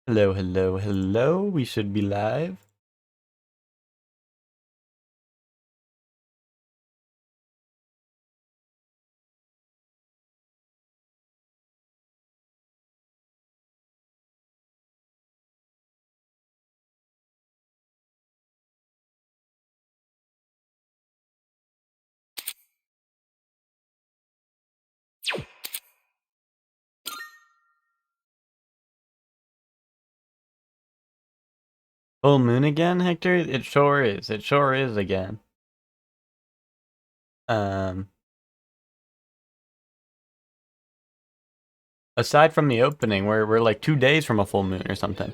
Hello, hello, hello. We should be live. Full moon again, Hector? It sure is. It sure is again. Um, Aside from the opening, we're like 2 days from a full moon or something.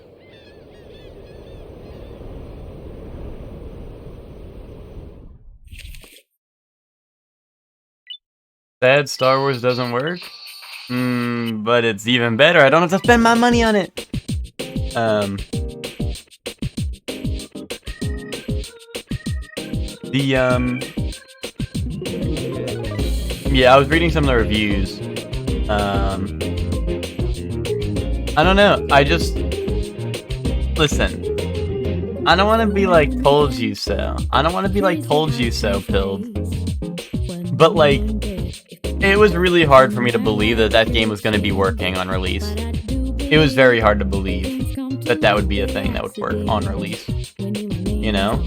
Sad Star Wars doesn't work. But it's even better. I don't have to spend my money on it. Yeah, I was reading some of the reviews. I don't know. Listen. I don't want to be like told you so. I don't want to be like told you so, pilled. But like, it was really hard for me to believe that that game was going to be working on release. It was very hard to believe that that would be a thing that would work on release. You know?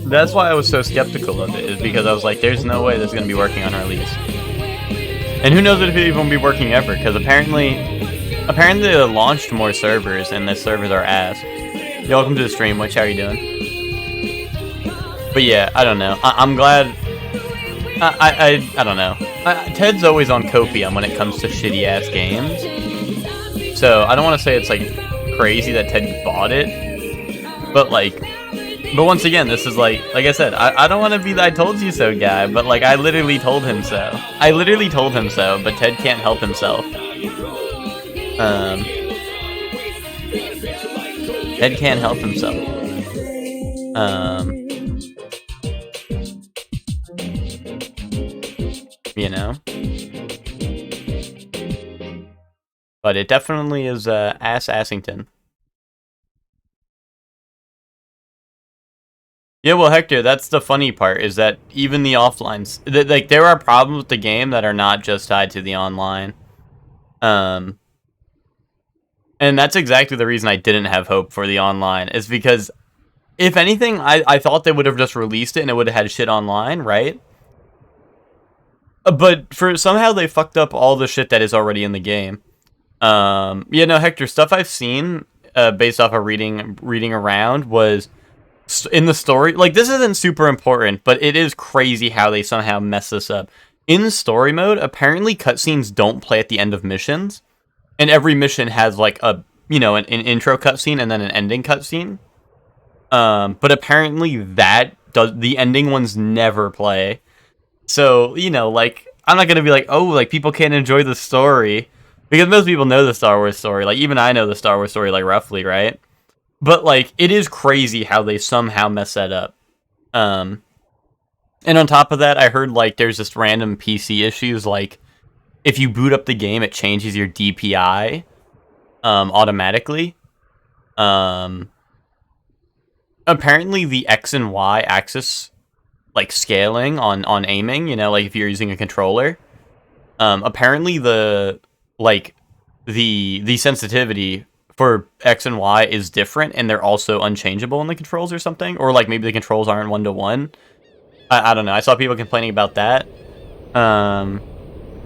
That's why I was so skeptical of it, is because I was like, there's no way this is going to be working on release. And who knows if it even will be working ever, because apparently they launched more servers, and the servers are ass. Yo, welcome to the stream, Which, how are you doing? But yeah, I don't know. I'm glad... I don't know. Ted's always on copium when it comes to shitty-ass games. So, I don't want to say it's, like, crazy that Ted bought it. But, like... But once again, this is like I said, I don't want to be the I told you so guy, but like I literally told him so. But Ted can't help himself. Ted can't help himself. You know? But it definitely is Assington. Yeah, well, Hector, that's the funny part, is that even the offlines, like, there are problems with the game that are not just tied to the online. And that's exactly the reason I didn't have hope for the online, is because, if anything, I thought they would have just released it and it would have had shit online, right? But somehow they fucked up all the shit that is already in the game. Yeah, no, Hector, stuff I've seen, based off of reading around, was... in the story, like, this isn't super important, but it is crazy how they somehow mess this up. In story mode, apparently cutscenes don't play at the end of missions, and every mission has like an intro cutscene and then an ending cutscene. But apparently the ending ones never play. So, like, I'm not gonna be like, oh, like, people can't enjoy the story, because most people know the Star Wars story. Like, even I know the Star Wars story, like, roughly, right? But, like, it is crazy how they somehow mess that up. And on top of that, I heard, like, there's just random PC issues, like, if you boot up the game, it changes your DPI, automatically. Apparently the X and Y axis, like, scaling on aiming, like, if you're using a controller, apparently the sensitivity for X and Y is different, and they're also unchangeable in the controls or something, or like maybe the controls aren't 1-to-1. I don't know. I saw people complaining about that. I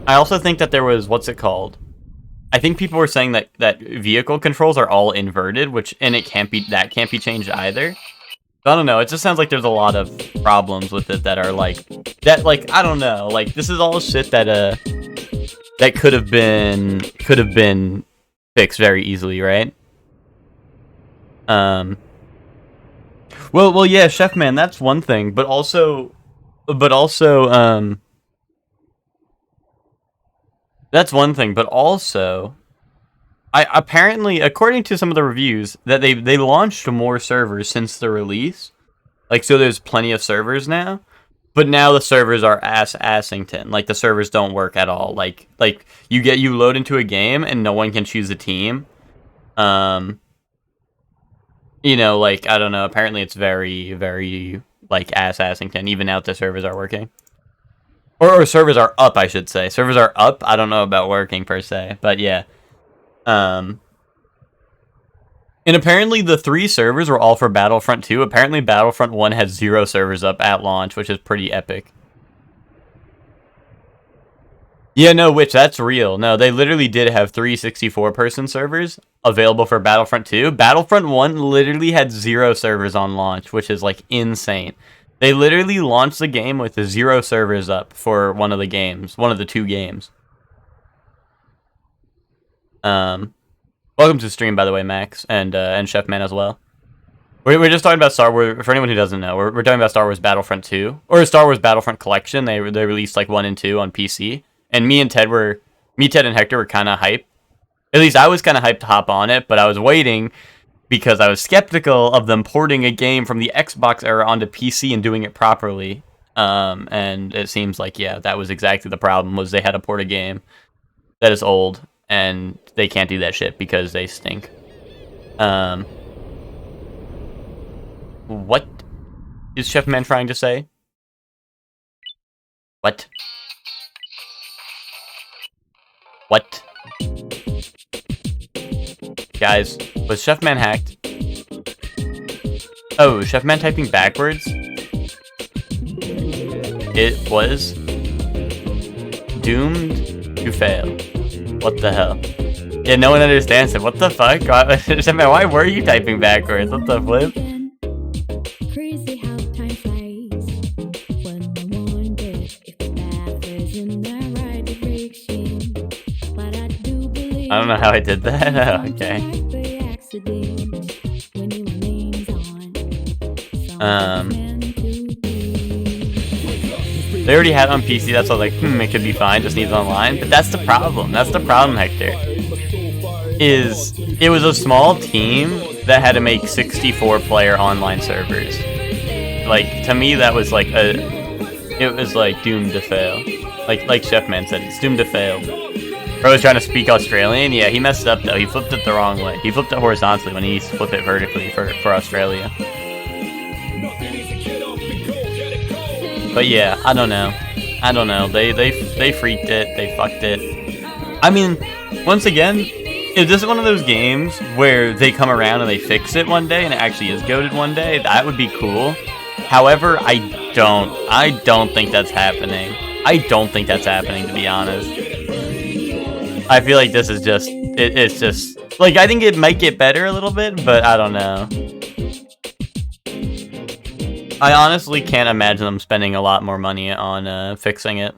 also think that there was, what's it called? I think people were saying that vehicle controls are all inverted, and it can't be changed either. I don't know. It just sounds like there's a lot of problems with it that are like I don't know. Like, this is all shit that could have been fixed very easily, right? Well, yeah, Chef Man, that's one thing, but also, that's one thing, but also, I apparently, according to some of the reviews, that they launched more servers since the release, Like, so there's plenty of servers now, but now the servers are Assington. Like, the servers don't work at all. Like you load into a game and no one can choose a team. You know, like, I don't know. Apparently, it's very, very like Assington. Even now, the servers are working, or servers are up. I should say servers are up. I don't know about working per se, but yeah. And apparently the 3 servers were all for Battlefront 2. Apparently Battlefront 1 has 0 servers up at launch, which is pretty epic. Yeah, no, which that's real. No, they literally did have 3 64-person servers available for Battlefront 2. Battlefront 1 literally had 0 servers on launch, which is like insane. They literally launched the game with 0 servers up for one of the 2 games. Welcome to the stream, by the way, Max, and Chefman as well. We're just talking about Star Wars. For anyone who doesn't know, we're talking about Star Wars Battlefront 2, or Star Wars Battlefront Collection. They released like 1 and 2 on PC, and me, Ted, and Hector were kind of hyped. At least I was kind of hyped to hop on it, but I was waiting because I was skeptical of them porting a game from the Xbox era onto PC and doing it properly. And it seems like, yeah, that was exactly the problem, was they had to port a game that is old, and they can't do that shit because they stink. What is Chefman trying to say? What? What? Guys, was Chefman hacked? Oh, Chefman typing backwards? It was doomed to fail. What the hell? Yeah, no one understands it. What the fuck? Why were you typing backwards? What the flip? Crazy how time flies when I wonder if the path is in the right direction. But I do believe I don't know how I did that. Okay. They already had it on PC, that's why I was like, it could be fine, just needs online. But that's the problem. That's the problem, Hector. Is it was a small team that had to make 64-player online servers. Like, to me, that was like it was like doomed to fail. Like Chefman said, it's doomed to fail. Bro was trying to speak Australian. Yeah, he messed up though. He flipped it the wrong way. He flipped it horizontally when he needs to flip it vertically for Australia. But yeah, I don't know. They freaked it. They fucked it. I mean, once again, if this is one of those games where they come around and they fix it one day and it actually is goated one day, that would be cool. However, I don't think that's happening. I don't think that's happening, to be honest. I feel like this is just, it's just, like, I think it might get better a little bit, but I don't know. I honestly can't imagine them spending a lot more money on fixing it.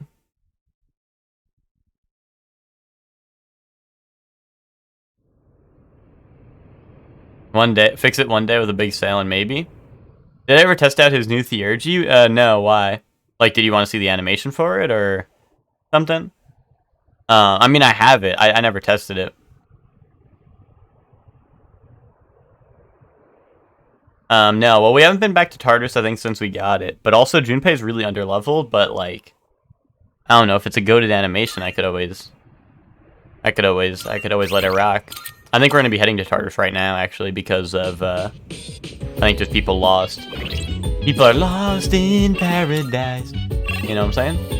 Fix it one day with a big sale and maybe. Did I ever test out his new Theurgy? No, why? Like, did you want to see the animation for it or something? I mean, I have it. I never tested it. No, well, we haven't been back to Tartarus, I think, since we got it. But also, Junpei is really underleveled, but, like, I don't know, if it's a goated animation, I could always let it rock. I think we're going to be heading to Tartarus right now, actually, because of, I think just people lost. People are lost in paradise. You know what I'm saying?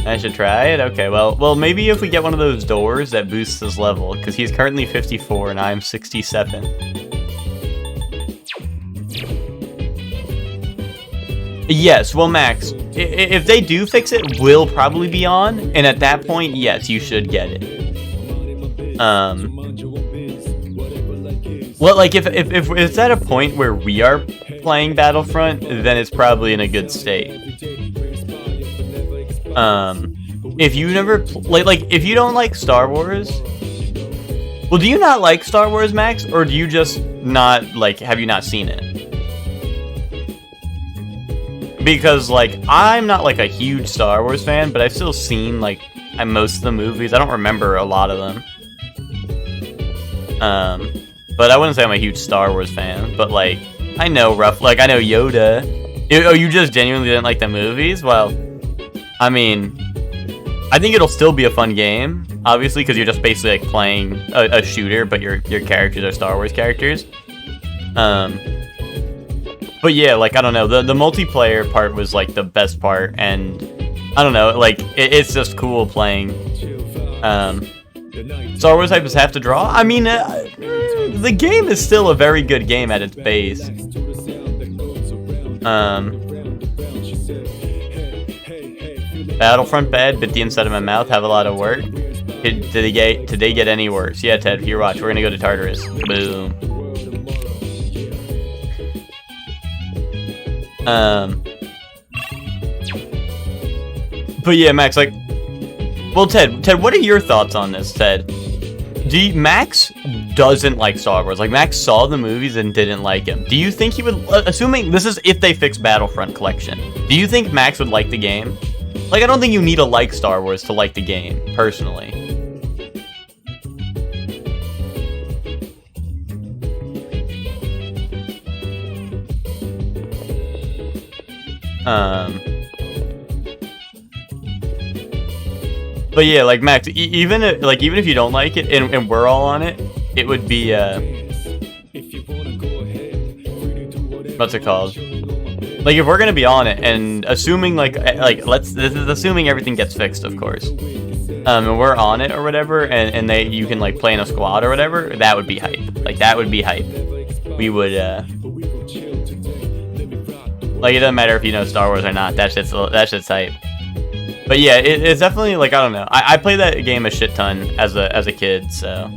I should try it? Okay, well, maybe if we get one of those doors that boosts his level, because he's currently 54 and I'm 67. Yes, well, Max, if they do fix it, we'll probably be on, and at that point, yes, you should get it. Well, like, if it's at a point where we are playing Battlefront, then it's probably in a good state. If you never like if you don't like Star Wars, well, do you not like Star Wars, Max, or do you just not like, have you not seen it? Because, like, I'm not like a huge Star Wars fan, but I've still seen like most of the movies. I don't remember a lot of them. but I wouldn't say I'm a huge Star Wars fan. But like, I know I know Yoda. Oh, you just genuinely didn't like the movies? Well, I mean, I think it'll still be a fun game, obviously, because you're just basically like playing a shooter, but your characters are Star Wars characters. But yeah, like, I don't know, the multiplayer part was like the best part, and I don't know, like, it's just cool playing. Star Wars hype is half the draw. I mean, the game is still a very good game at its base. Battlefront bad, bit the inside of my mouth, have a lot of work. Did they get any worse? Yeah, Ted, here, watch, we're gonna go to Tartarus. Boom. But yeah, Max, like, well, Ted, what are your thoughts on this, Ted? Max doesn't like Star Wars. Like, Max saw the movies and didn't like him. Do you think he would, assuming this is if they fix Battlefront Collection, do you think Max would like the game? Like, I don't think you need to like Star Wars to like the game, personally. But yeah, like, Max, even if you don't like it and we're all on it, it would be what's it called? Like, if we're gonna be on it, and assuming this is assuming everything gets fixed, of course. And we're on it or whatever, and you can like play in a squad or whatever, that would be hype. Like, that would be hype. We would like, it doesn't matter if you know Star Wars or not. That shit's hype. But yeah, it's definitely, like, I don't know. I played that game a shit ton as a kid, so.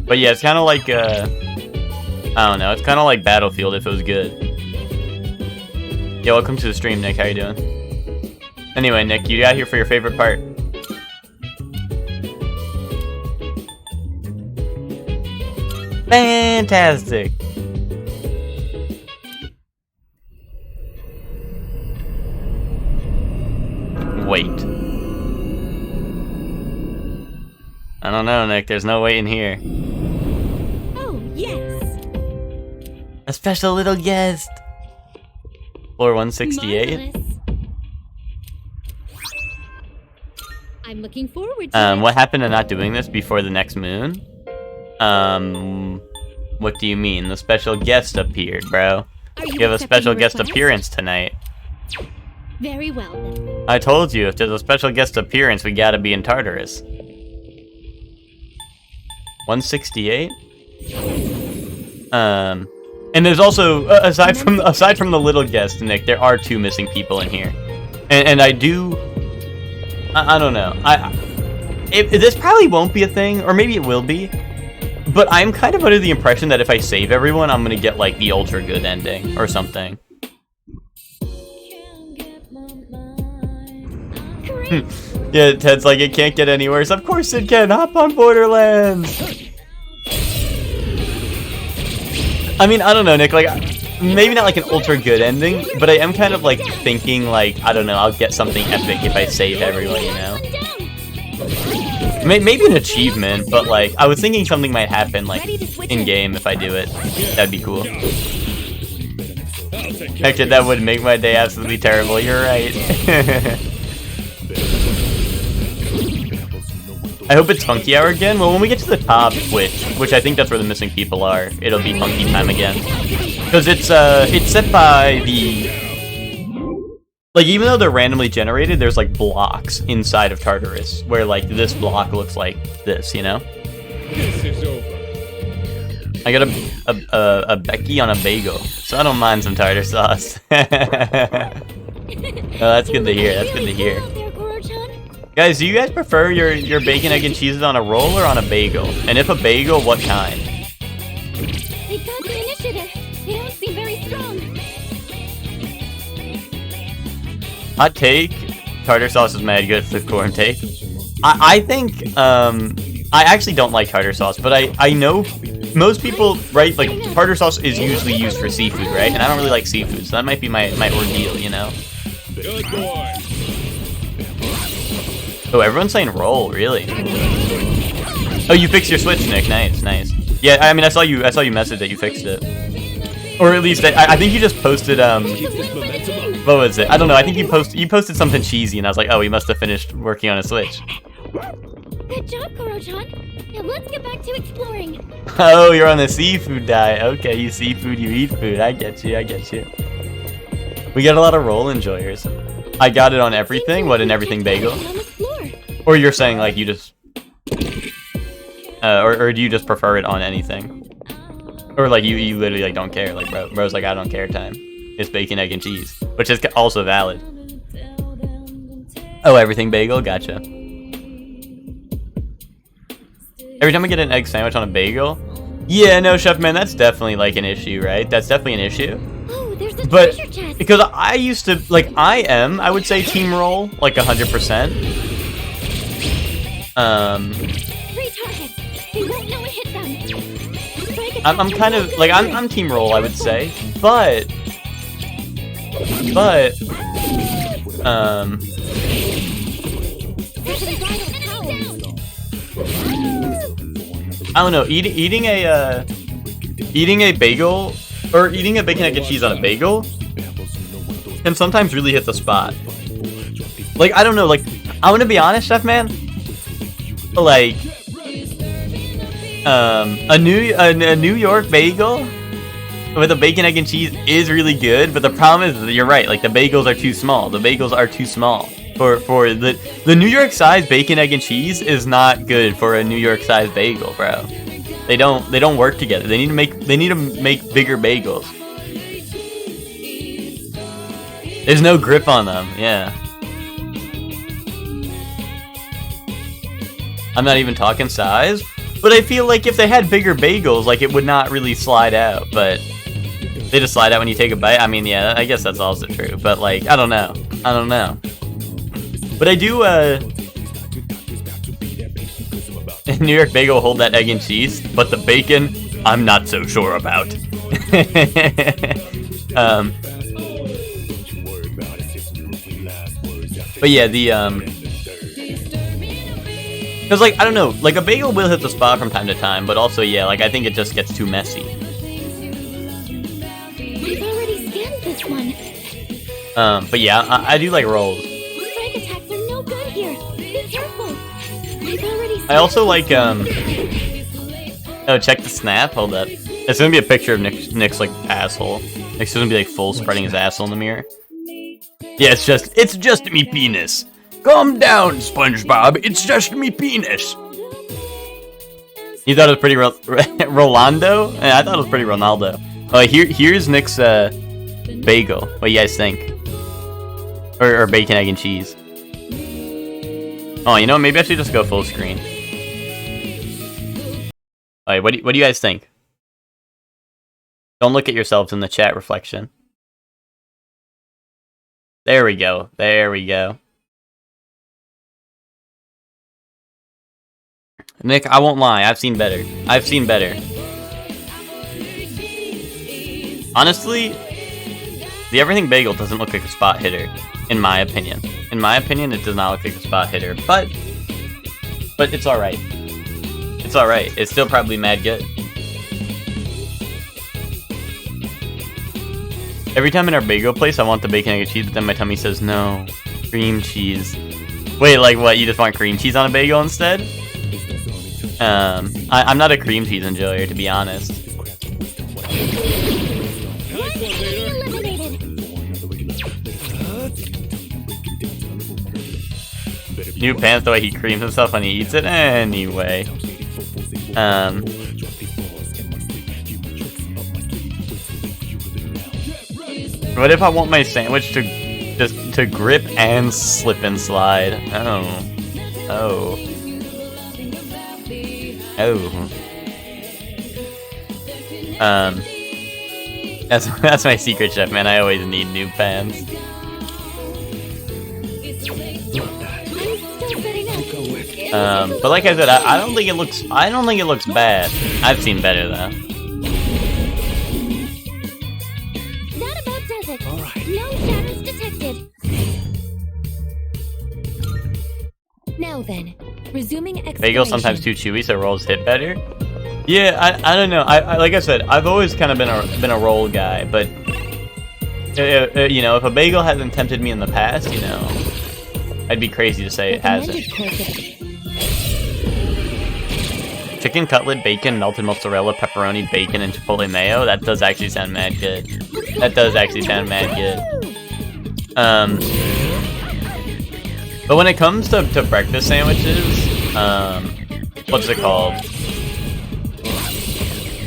But yeah, it's kind of like I don't know. It's kind of like Battlefield if it was good. Yo, welcome to the stream, Nick. How you doing? Anyway, Nick, you got here for your favorite part. Fantastic. Wait. I don't know, Nick. There's no wait in here. Oh, yes. A special little guest. Floor 168. Marvelous. I'm looking forward to it. What happened to not doing this before the next moon? What do you mean? The special guest appeared, bro. You have a special guest appearance tonight. Very well, then. I told you, if there's a special guest appearance, we gotta be in Tartarus. 168? And there's also, aside from the little guest, Nick, there are 2 missing people in here. And I do... I don't know. This probably won't be a thing, or maybe it will be. But I'm kind of under the impression that if I save everyone, I'm gonna get, like, the ultra good ending, or something. Yeah, Ted's like, it can't get any worse. Of course it can. Hop on Borderlands. I mean, I don't know, Nick. Like, maybe not like an ultra good ending, but I am kind of like thinking, like, I don't know, I'll get something epic if I save everyone, you know? Maybe an achievement, but like, I was thinking something might happen, like, in game if I do it. That'd be cool. Actually, that would make my day absolutely terrible. You're right. I hope it's Funky Hour again. Well, when we get to the top, which I think that's where the missing people are, it'll be Funky time again. Because it's set by the... Like, even though they're randomly generated, there's, like, blocks inside of Tartarus, where, like, this block looks like this, you know? This is over. I got a Becky on a bagel, so I don't mind some tartar sauce. Oh, that's good to hear, that's good to hear. Guys, do you guys prefer your bacon, egg, and cheeses on a roll or on a bagel? And if a bagel, what kind? They got the initiative. They don't seem very strong. Hot take, tartar sauce is mad good for the corn take. I think, I actually don't like tartar sauce, but I know most people, right, like, tartar sauce is usually used for seafood, right? And I don't really like seafood, so that might be my ordeal, you know? Good boy. Oh, everyone's saying roll, really? Oh, you fixed your Switch, Nick. Nice, nice. Yeah, I mean, I saw you message that you fixed it. Or at least, I think you just posted, what was it? I don't know, I think you posted something cheesy, and I was like, oh, he must have finished working on his Switch. Good job, Koro-chan. Now let's get back to exploring. Oh, you're on the seafood diet. Okay, you see food, you eat food. I get you, I get you. We got a lot of roll enjoyers. I got it on everything. What, in everything bagel? On the floor. Or you're saying, like, you just... or do you just prefer it on anything? Or, like, you literally, like, don't care. Like, bro's like, I don't care time. It's bacon, egg, and cheese. Which is also valid. Oh, everything bagel? Gotcha. Every time I get an egg sandwich on a bagel? Yeah, no, Chef Man, that's definitely, like, an issue, right? That's definitely an issue. Oh, there's the But, treasure chest. because I used to, like, I would say team roll, like, 100%. Three targets. They won't know it hit them. Strike I'm attack kind and of, no like, good. I'm team roll, I would say. But, Pressure vital powers. I don't know, eating a bagel, or eating a bacon, egg, and cheese on a bagel can sometimes really hit the spot. Like, I don't know, like, I'm gonna be honest, Chef Man. Like, a New York bagel with a bacon, egg, and cheese is really good, but the problem is that you're right, like, the bagels are too small. The bagels are too small. For the New York size bacon, egg, and cheese is not good for a New York size bagel, bro. They don't work together. They need to make bigger bagels. There's no grip on them, yeah. I'm not even talking size, but I feel like if they had bigger bagels, like, it would not really slide out, but they just slide out when you take a bite. I mean, yeah, I guess that's also true, but, like, I don't know. But I do, New York bagel hold that egg and cheese, but the bacon, I'm not so sure about. But yeah, because, like, I don't know, like, a bagel will hit the spot from time to time, but also, yeah, like, I think it just gets too messy. We've already scanned this one. But yeah, I do like rolls. Strike attacks are no good here. Be careful. We've already I also like, oh, check the snap, hold up. It's gonna be a picture of Nick's like, asshole. Nick's gonna be, like, full spreading his asshole in the mirror. Yeah, it's just me penis. Calm down, SpongeBob, it's just me penis. You thought it was pretty Rolando? Yeah, I thought it was pretty Ronaldo. Here's Nick's, bagel. What do you guys think? Or bacon, egg, and cheese. Oh, you know, maybe I should just go full screen. Alright, what do you guys think? Don't look at yourselves in the chat reflection. There we go. There we go. Nick, I won't lie. I've seen better. I've seen better. Honestly, the Everything Bagel doesn't look like a spot hitter, in my opinion. In my opinion, it does not look like a spot hitter, but it's alright. It's alright. It's still probably mad good. Every time in our bagel place, I want the bacon, egg, and cheese, but then my tummy says no. Cream cheese. Wait, like what? You just want cream cheese on a bagel instead? I'm not a cream cheese enjoyer, to be honest. New pants, the way he creams himself when he eats it? Anyway. What if I want my sandwich to grip and slip and slide? Oh. That's my secret, Chef Man. I always need new pants. I'm still setting up. But like I said, I don't think it looks bad. I've seen better though. That about does it. No shadows detected. Now then, resuming exploration. Bagel sometimes too chewy, so rolls hit better. Yeah, I don't know. I like I said, I've always kind of been a roll guy, but you know, if a bagel hasn't tempted me in the past, you know, I'd be crazy to say it hasn't. Chicken cutlet, bacon, melted mozzarella, pepperoni, bacon, and chipotle mayo. That does actually sound mad good. That does actually sound mad good. But when it comes to breakfast sandwiches, what's it called?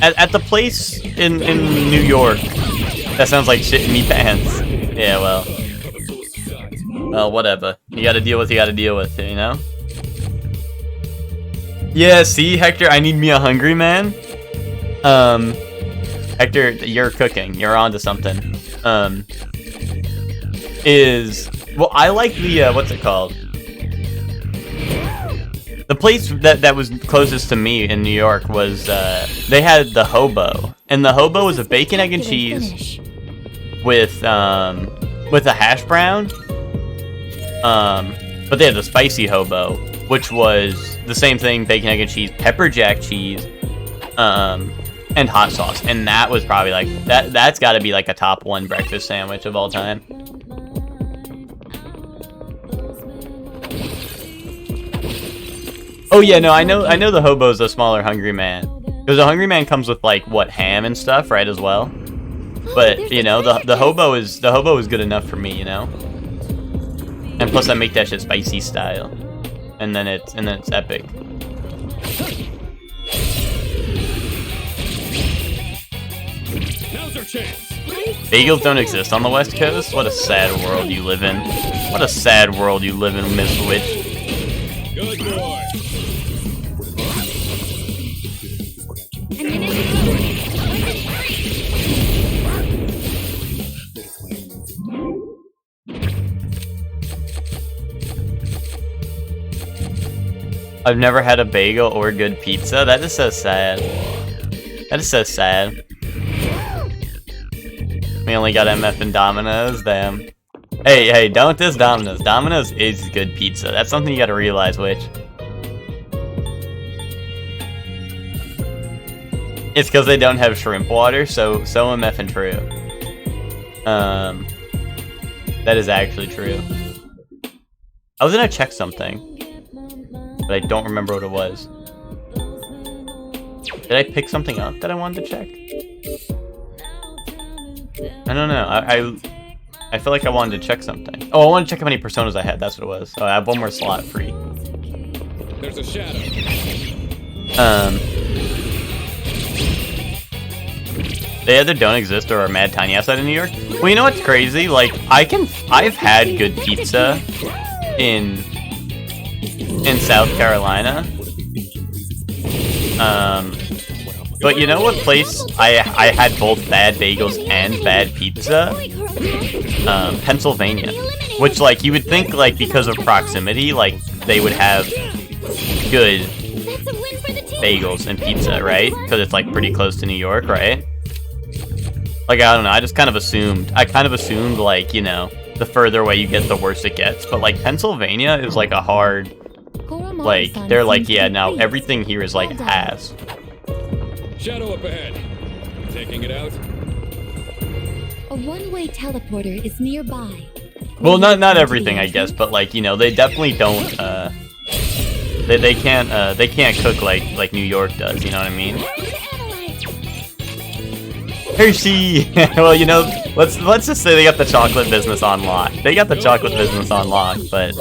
At the place in New York, that sounds like shit in me pants. Yeah, well, whatever. You gotta deal with, you know? Yeah, see, Hector, I need me a hungry man. Hector, you're cooking. You're onto something. Well, I like the, what's it called? The place that was closest to me in New York was, they had the Hobo. And the Hobo was a bacon, egg, and cheese with a hash brown. But they had the spicy Hobo, which was the same thing, bacon, egg, and cheese, pepper jack cheese, and hot sauce. And that was probably like, that's gotta be like a top 1 breakfast sandwich of all time. Oh yeah, no, I know the Hobo's a smaller Hungry Man. Because the Hungry Man comes with like, what, ham and stuff, right, as well? But, you know, the Hobo is good enough for me, you know? And plus I make that shit spicy style. And then it's epic. Now's our chance. Bagels don't exist on the West Coast? What a sad world you live in. What a sad world you live in, Miss Witch. Good boy. I've never had a bagel or good pizza. That is so sad. That is so sad. We only got MF and Domino's, damn. Hey, don't diss Domino's. Domino's is good pizza. That's something you gotta realize, Witch. It's because they don't have shrimp water, so MF and true. That is actually true. I was gonna check something, but I don't remember what it was. Did I pick something up that I wanted to check? I don't know. I feel like I wanted to check something. Oh, I wanted to check how many personas I had. That's what it was. Oh, I have one more slot free. There's a shadow. They either don't exist or are mad tiny outside of New York. Well, you know what's crazy? Like, I've had good pizza in South Carolina. But you know what place I had both bad bagels and bad pizza? Pennsylvania. Which, like, you would think, like, because of proximity, like, they would have good bagels and pizza, right? Because it's, like, pretty close to New York, right? Like, I don't know, I kind of assumed, like, you know, the further away you get, the worse it gets. But, like, Pennsylvania is, like, a hard, like, they're like, yeah, now everything here is, like, ass. Shadow up ahead. Taking it out. A one-way teleporter is nearby. Well, not everything, I guess, but, like, you know, they definitely don't, they can't cook like New York does, you know what I mean? Hershey! Well, you know, let's just say they got the chocolate business on lock. They got the chocolate business on lock, but,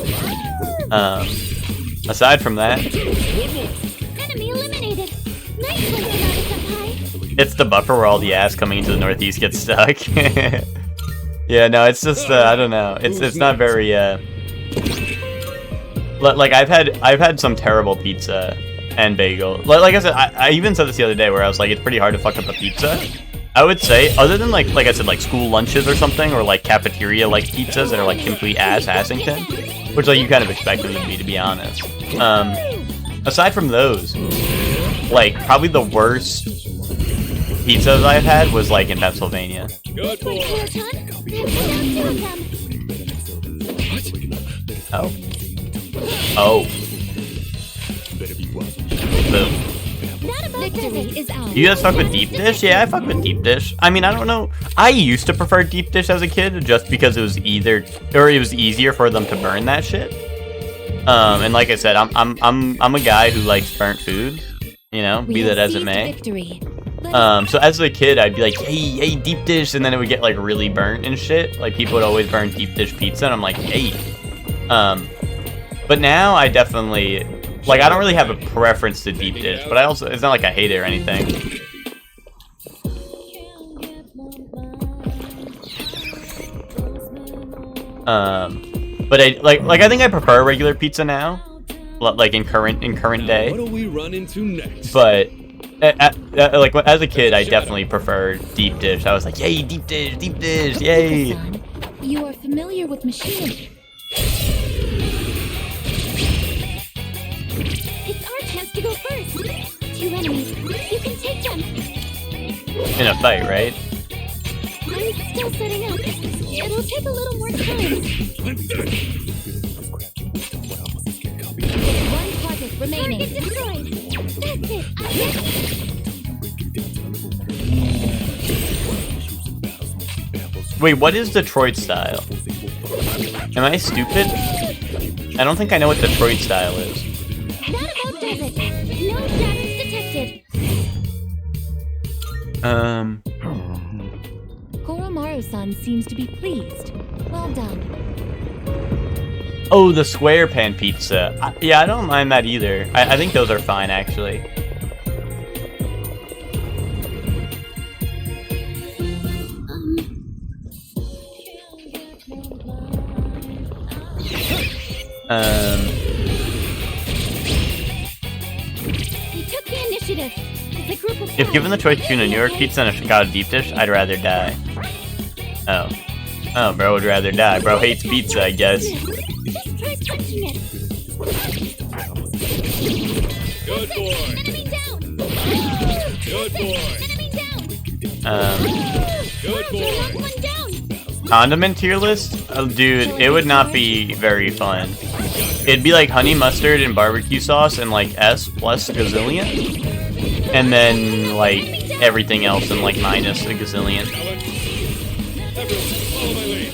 aside from that... Enemy eliminated. Nice one, Sonata-senpai. It's the buffer where all the ass coming into the Northeast gets stuck. Yeah, no, it's just, I don't know. It's not very, like, I've had some terrible pizza and bagel. Like I said, I even said this the other day where I was like, it's pretty hard to fuck up a pizza. I would say, other than like I said, like school lunches or something, or like cafeteria like pizzas that are like complete ass-assington, which like you kind of expected them to be honest. Aside from those, like probably the worst pizzas I've had was like in Pennsylvania. Good boy. Oh. Boom. Victory is ours. You guys fuck with deep dish? Yeah, I fuck with deep dish. I mean, I don't know. I used to prefer deep dish as a kid just because it was easier for them to burn that shit. And like I said, I'm a guy who likes burnt food. You know, be that as it may. Victory. So as a kid, I'd be like, hey, deep dish, and then it would get like really burnt and shit. Like people would always burn deep dish pizza, and I'm like, hey. But now I definitely, like, I don't really have a preference to deep dish, but I also, it's not like I hate it or anything. But I think I prefer regular pizza now, like in current day. What do we run into next? But like as a kid, I definitely preferred deep dish. I was like, yay, deep dish, yay. Son, you are familiar with machinery. It's our chance to go first. 2 enemies. You can take them. In a fight, right? I'm still setting up. It'll take a little more time. One target remaining. Target destroyed. That's it. I get it. Wait, what is Detroit style? Am I stupid? I don't think I know what Detroit style is. That about does it. No damage detected. Koromaru-san seems to be pleased. Well done. Oh, the square pan pizza. Yeah, I don't mind that either. I think those are fine, actually. We took the initiative. It's a group of If given the choice between a New York pizza and a Chicago deep dish, I'd rather die. Oh. Oh, bro would rather die. Bro hates pizza, I guess. Just try touching it. Good boy. Enemy down. Good boy. Enemy down. Good You're boy. not one down. Condiment tier list? Oh, dude, it would not be very fun. It'd be like honey mustard and barbecue sauce and like S plus gazillion. And then like everything else and like minus a gazillion. Everyone, follow my lead.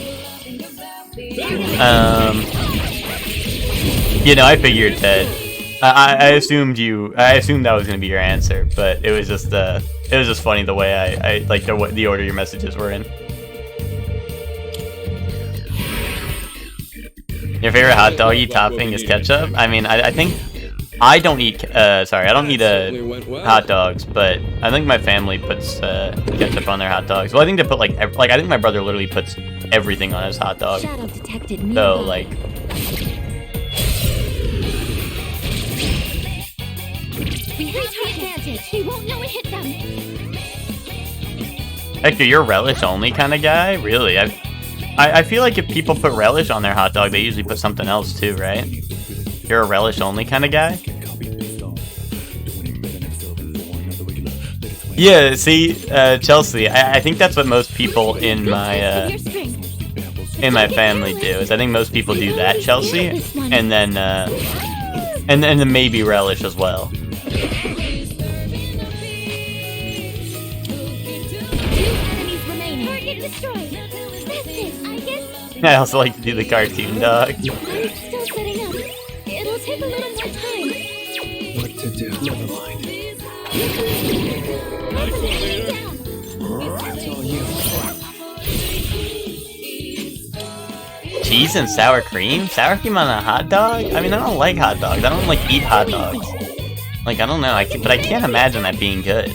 You know, I figured Ted. I assumed that was gonna be your answer, but it was just funny the way I like the order your messages were in. Your favorite hot doggy topping is ketchup? I mean, I think I don't eat hot dogs, but I think my family puts ketchup on their hot dogs. Well, I think they put like I think my brother literally puts everything on his hot dog. Shadow detected So nearby. like, We have the advantage. They won't know it hit them. Hector, you're relish only kind of guy? Really? I feel like if people put relish on their hot dog, they usually put something else too, right? You're a relish only kind of guy? Yeah, see, Chelsea, I think that's what most people in my Your strength. family do. Is I think most people do that, Chelsea, and then maybe relish as well. Two enemies remaining. Target destroyed. That's it. I guess I also like to do the cartoon dog. I'm still setting up. It'll take a little more time. What to do? Never mind. Nice one, leader. It's all you. Cheese and sour cream? Sour cream on a hot dog? I mean, I don't like hot dogs. I don't like eat hot dogs. Like, I don't know. But I can't imagine that being good.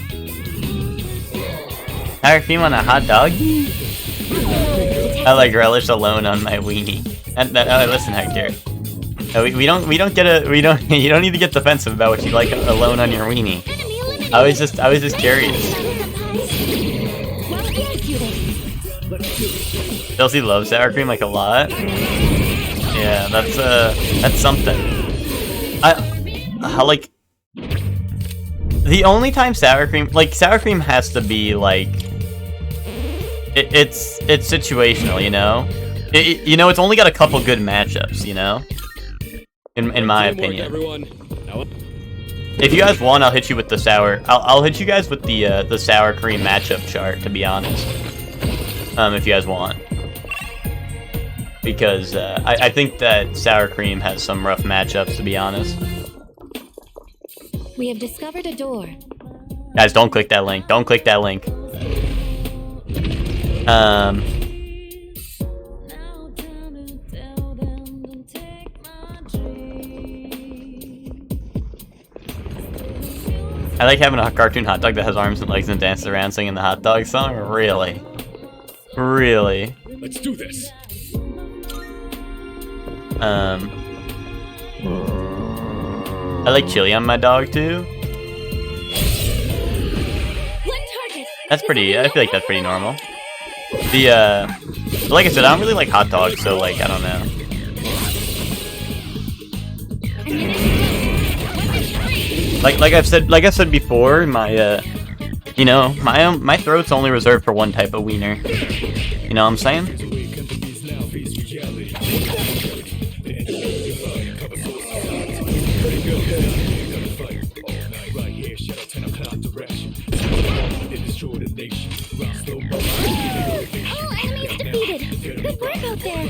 Sour cream on a hot dog? I like relish alone on my weenie. Listen, Hector. You don't need to get defensive about what you like alone on your weenie. Enemy eliminated. I was just curious. Well executed. Chelsea loves sour cream like a lot. Yeah, that's something. I like the only time sour cream has to be like it's situational, you know. It's only got a couple good matchups, you know. In my Teamwork, opinion. everyone. Now, If you guys want, I'll hit you with the sour. I'll hit you guys with the sour cream matchup chart, to be honest. If you guys want, because I think that sour cream has some rough matchups, to be honest. We have discovered a door. Guys, don't click that link. Don't click that link. I like having a cartoon hot dog that has arms and legs and dances around singing the hot dog song. Really? Really? Let's do this. I like chili on my dog too. That's pretty, I feel like that's pretty normal. But like I said, I don't really like hot dogs, so like, I don't know. Like I've said before, my you know, my throat's only reserved for one type of wiener. You know what I'm saying? All enemies defeated. Good work out there.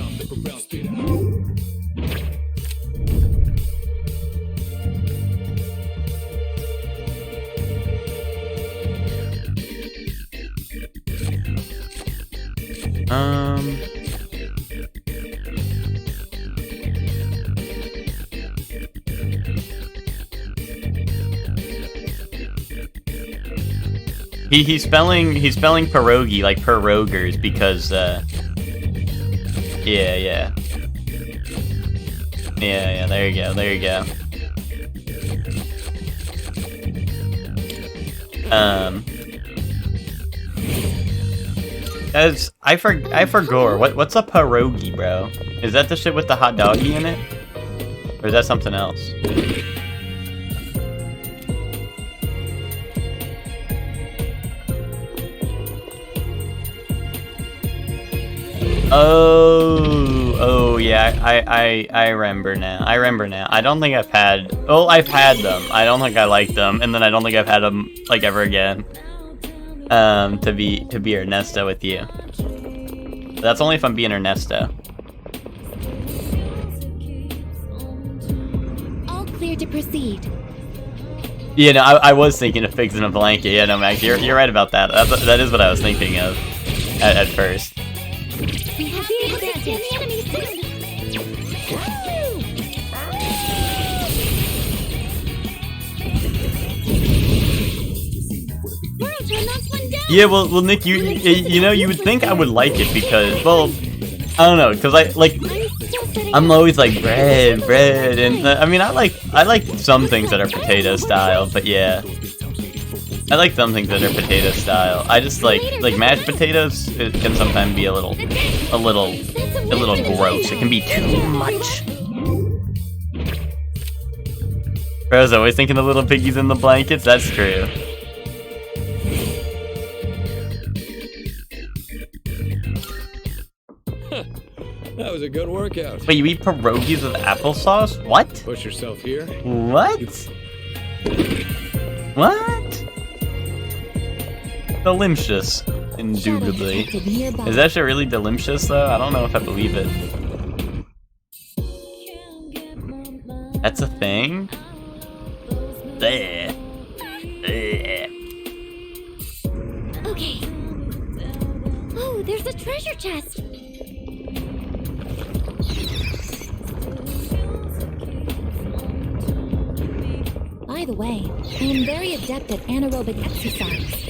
He's spelling pierogi like pierogers because yeah, there you go. As I forgot what's a pierogi, bro? Is that the shit with the hot doggy in it? Or is that something else? Oh yeah, I remember now. I don't think I've had. Oh, I've had them. I don't think I like them, and then I don't think I've had them like ever again. To be Ernesto with you. That's only if I'm being Ernesto. All clear to proceed. Yeah, no, I was thinking of fixing a blanket. Yeah, no, Max, you're right about that. That is what I was thinking of at first. We have the advantage. The enemy soon. World to announce one down. Yeah, well, Nick, you know, you would think I would like it because, well, I don't know, because I'm always like bread, and I mean, I like some things that are potato style, but yeah, I like some things that are potato style. I just like mashed potatoes. It can sometimes be a little gross. It can be too much. Bro's always thinking of little piggies in the blankets. That's true. That was a good workout. Wait, you eat pierogies with applesauce? What? Push yourself here. What? What? Delicious, indubitably. Is that shit really delicious though? I don't know if I believe it. That's a thing? Bleh. Bleh. Okay. Oh, there's a treasure chest. By the way, I am very adept at anaerobic exercise.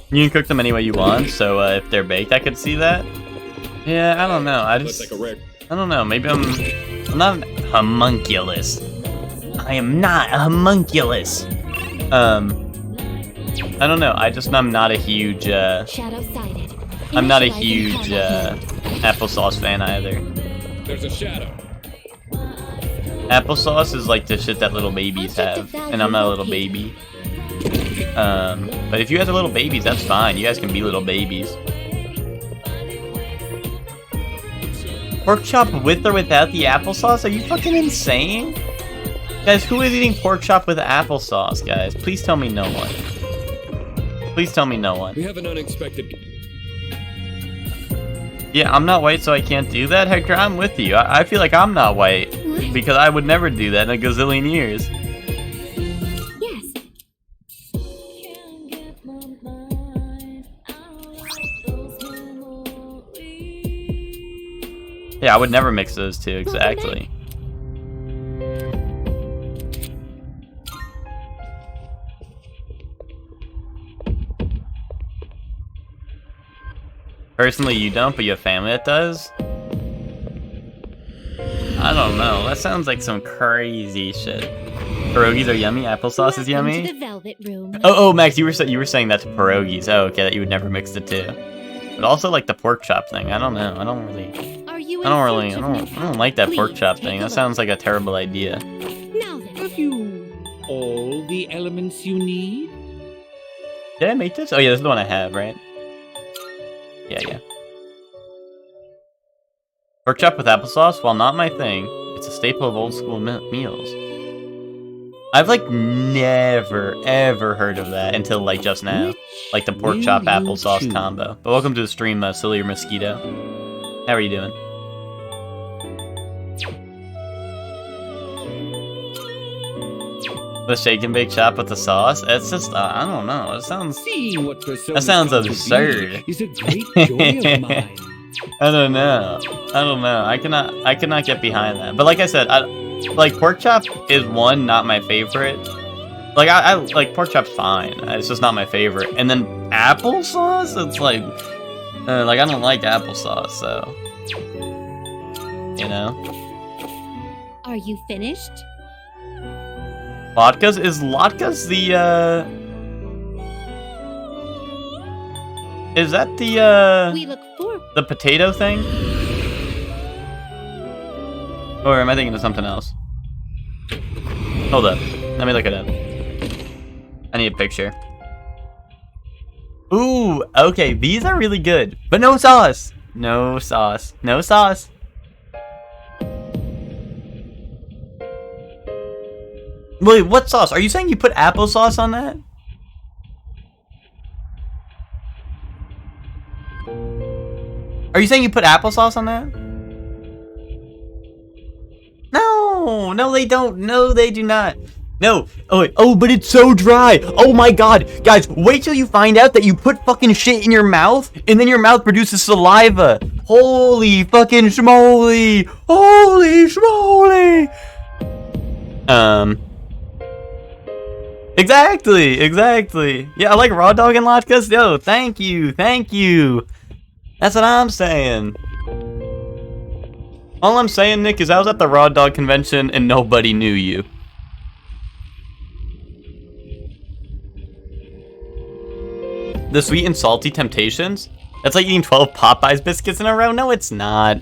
You can cook them any way you want, so if they're baked, I could see that. Yeah, I don't know. I don't know. Maybe I'm not a homunculus. I am not a homunculus. I don't know. I'm not a huge. Shadow sighted. I'm not a huge applesauce fan either. There's a shadow. Applesauce is like the shit that little babies have, and I'm not a little baby. But if you guys are little babies, that's fine. You guys can be little babies. Pork chop with or without the applesauce? Are you fucking insane? Guys, who is eating pork chop with applesauce, guys? Please tell me no one. Please tell me no one. We have an unexpected. Yeah, I'm not white, so I can't do that. Hector, I'm with you. I feel like I'm not white What? because I would never do that in a gazillion years. Yes. Yeah, I would never mix those two, exactly. Personally, you don't, but you have family that does? I don't know. That sounds like some crazy shit. Pierogies are yummy. Applesauce is Welcome yummy. to the Velvet Room. Oh, Max, you were saying that to pierogies. Oh, okay, that you would never mix the two. But also like the pork chop thing. I don't know. I don't Are you I don't like that pork chop thing. That sounds like a terrible idea. Now then. Have you all the elements you need? Did I make this? Oh yeah, this is the one I have, right? Yeah. Pork chop with applesauce, while not my thing, it's a staple of old school meals. I've like never ever heard of that until like just now, like the pork chop will you applesauce choose? combo. But welcome to the stream, Silly Mosquito. How are you doing? The shake and bake chop with the sauce? It's just I don't know. It sounds Seeing what personas That sounds come to be absurd. is a great joy of mine. I don't know. I cannot get behind that. But like I said, like pork chop is one, not my favorite. Like I like pork chop's fine. It's just not my favorite. And then applesauce, it's like I don't like applesauce, so you know. Are you finished? Latkes the is that We look forward. the potato thing? Or am I thinking of something else? Hold up. Let me look it up. I need a picture. Ooh, okay, these are really good. But no sauce. No sauce. No sauce. Wait, what sauce? Are you saying you put applesauce on that? Are you saying you put applesauce on that? No, they don't. No, they do not. No. Oh, wait. Oh, but it's so dry. Oh my god. Guys, wait till you find out that you put fucking shit in your mouth and then your mouth produces saliva. Holy fucking schmoly. Holy schmoly. Exactly. Yeah, I like raw dog and latkes. Yo, thank you. That's what I'm saying. All I'm saying, Nick, is I was at the raw dog convention and nobody knew you. The sweet and salty temptations? That's like eating 12 Popeyes biscuits in a row? No, it's not.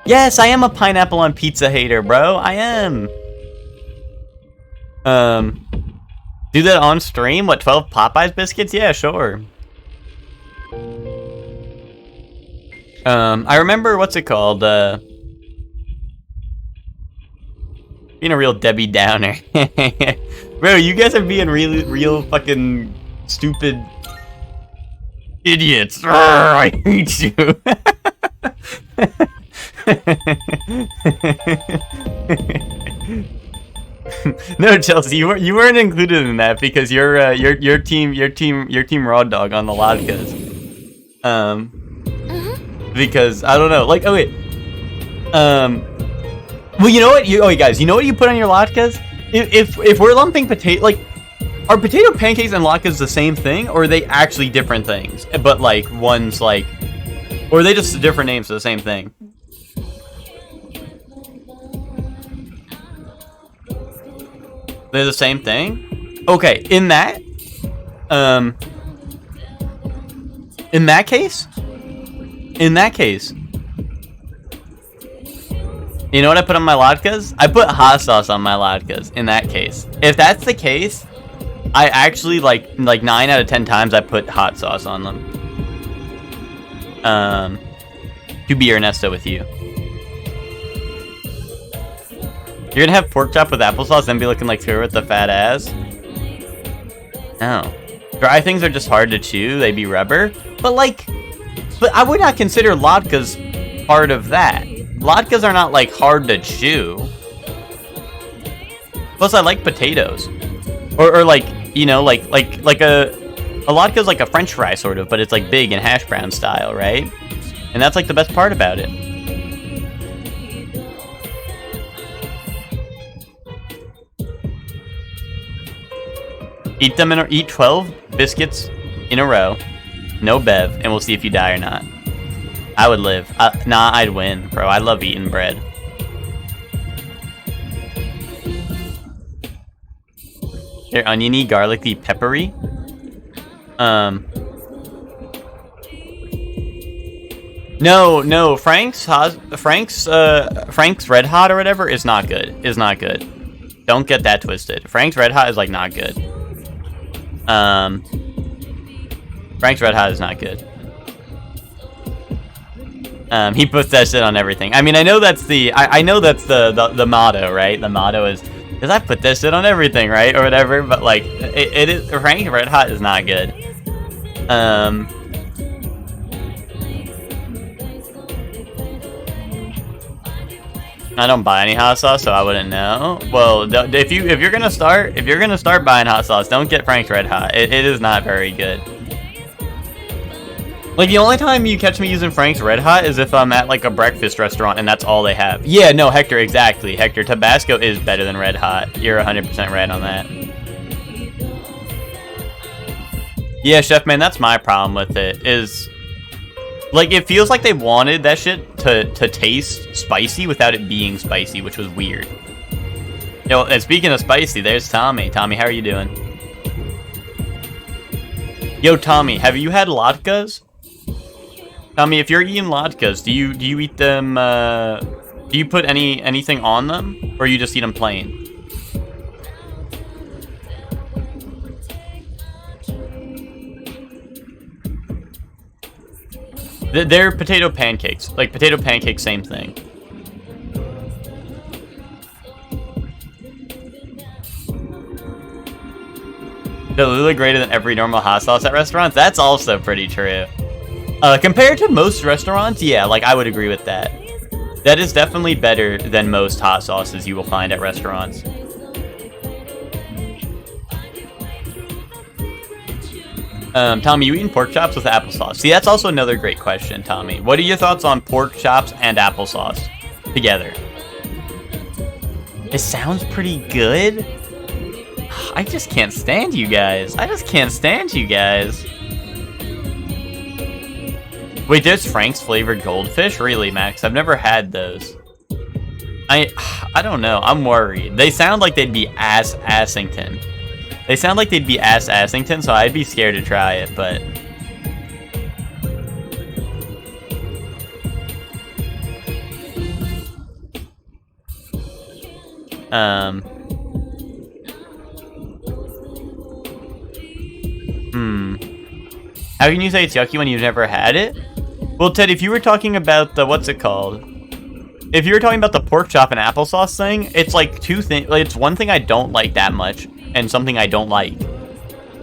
Yes, I am a pineapple on pizza hater, bro. I am. Do that on stream? What, 12 Popeyes biscuits? Yeah, sure. I remember, what's it called? Being a real Debbie Downer. Bro, you guys are being real fucking stupid idiots. Urgh, I hate you. No, Chelsea, you weren't included in that because you're team raw dog on the latkes. Because I don't know, like, oh wait, well, you know what? Guys, you know what you put on your latkes? If we're lumping potato, like, are potato pancakes and latkes the same thing, or are they actually different things? But like one's like, or are they just different names for the same thing? They're the same thing? Okay, in that case, you know what I put on my latkes? I put hot sauce on my latkes, in that case. If that's the case, I actually, like 9 out of 10 times I put hot sauce on them. To be Ernesto with you. You're gonna have pork chop with applesauce and be looking like her with the fat ass? No. Dry things are just hard to chew, they be rubber. But I would not consider latkes part of that. Latkes are not like hard to chew. Plus I like potatoes. Or like, you know, like a latke is like a French fry sort of, but it's like big and hash brown style, right? And that's like the best part about it. Eat 12 biscuits in a row, no bev, and we'll see if you die or not. I would live. Nah, I'd win, bro. I love eating bread. They're oniony, garlicky, peppery. No, Frank's Red Hot or whatever is not good. Is not good. Don't get that twisted. Frank's Red Hot is like not good. Frank's Red Hot is not good. He puts that shit on everything. I mean, I know that's the motto, right? The motto is I put that shit on everything, right? Or whatever, but like it is Frank's Red Hot is not good. I don't buy any hot sauce, so I wouldn't know. Well, if you're gonna start buying hot sauce, don't get Frank's Red Hot. It is not very good. Like the only time you catch me using Frank's Red Hot is if I'm at like a breakfast restaurant and that's all they have. Yeah, no, Hector, exactly. Hector, Tabasco is better than Red Hot. You're 100% right on that. Yeah, Chef Man, that's my problem with it. Is like it feels like they wanted that shit to taste spicy without it being spicy, which was weird. Yo, and speaking of spicy, there's Tommy. Tommy, how are you doing? Yo, Tommy, have you had latkes? Tommy, if you're eating latkes, do you eat them? Do you put anything on them, or you just eat them plain? They're potato pancakes. Like potato pancakes, same thing. Cholula greater than every normal hot sauce at restaurants? That's also pretty true. Compared to most restaurants, yeah, like I would agree with that. That is definitely better than most hot sauces you will find at restaurants. Tommy, you eating pork chops with applesauce? See, that's also another great question, Tommy. What are your thoughts on pork chops and applesauce together? It sounds pretty good. I just can't stand you guys. Wait, there's Frank's flavored goldfish? Really, Max? I've never had those. I don't know. I'm worried. They sound like they'd be ass-assington. So I'd be scared to try it, but... How can you say it's yucky when you've never had it? Well, Ted, if you were talking about the... What's it called? If you were talking about the pork chop and applesauce thing, it's like two things. Like, it's one thing I don't like that much, and something I don't like.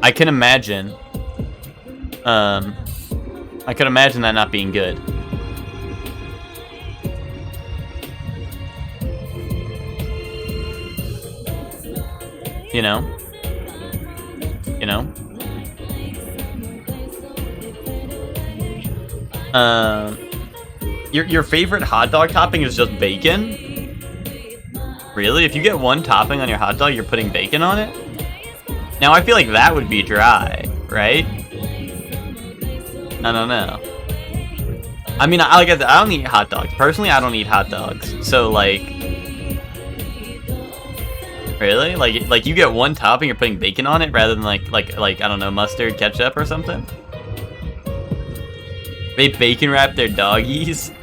I can imagine that not being good. You know? Your favorite hot dog topping is just bacon? Really? If you get one topping on your hot dog, you're putting bacon on it? Now, I feel like that would be dry, right? I don't know. I mean, I don't eat hot dogs. Personally, I don't eat hot dogs. So, like... Really? Like you get one topping, you're putting bacon on it, rather than like I don't know, mustard, ketchup, or something? They bacon wrap their doggies?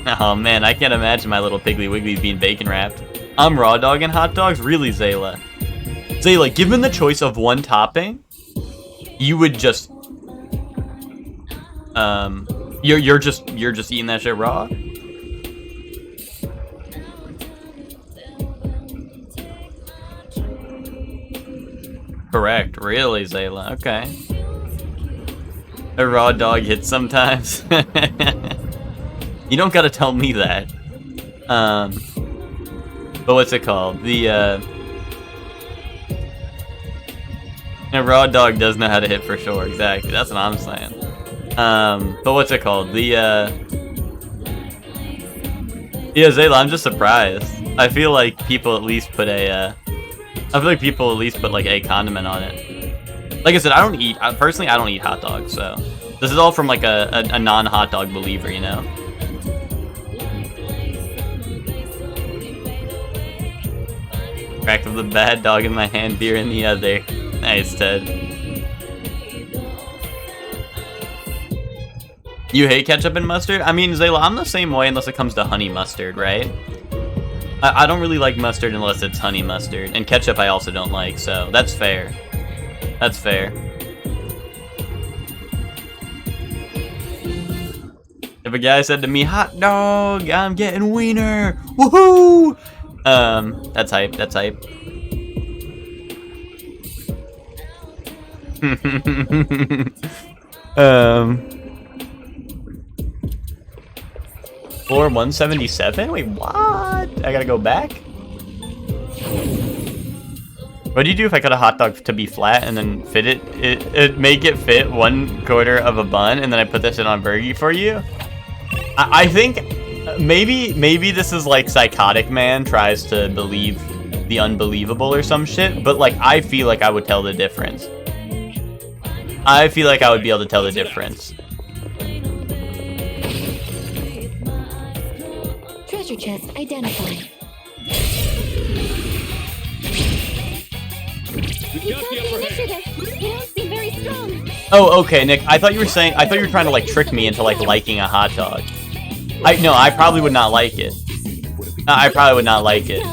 Oh man, I can't imagine my little Piggly Wigglies being bacon wrapped. I'm raw dogging hot dogs? Really, Zayla? Zayla, given the choice of one topping, you would just... You're just eating that shit raw? Correct. Really, Zayla. Okay. A raw dog hits sometimes. You don't gotta tell me that. But what's it called? A raw dog does know how to hit for sure. Exactly. That's what I'm saying. But what's it called? Yeah, Zayla, I'm just surprised. I feel like people at least put a like a condiment on it. Like I said, personally I don't eat hot dogs, so this is all from like a non-hot dog believer, you know? Crack of the bad dog in my hand, beer in the other. Nice, Ted. You hate ketchup and mustard? I mean, Zayla, I'm the same way unless it comes to honey mustard, right? I don't really like mustard unless it's honey mustard. And ketchup I also don't like, so that's fair. That's fair. If a guy said to me, hot dog, I'm getting wiener, woohoo! That's hype, that's hype. Floor 177? Wait, what? I gotta go back? What do you do if I cut a hot dog to be flat and then fit it? It make it fit 1/4 of a bun and then I put this in on burgie for you? I think maybe this is like Psychotic Man tries to believe the unbelievable or some shit, but like I feel like I would tell the difference. I feel like I would be able to tell the difference. Treasure chest identified. You've got the upper hand. You don't seem very strong. Oh, okay, Nick. I thought you were trying to like trick me into like liking a hot dog. No, I probably would not like it. I probably would not like it.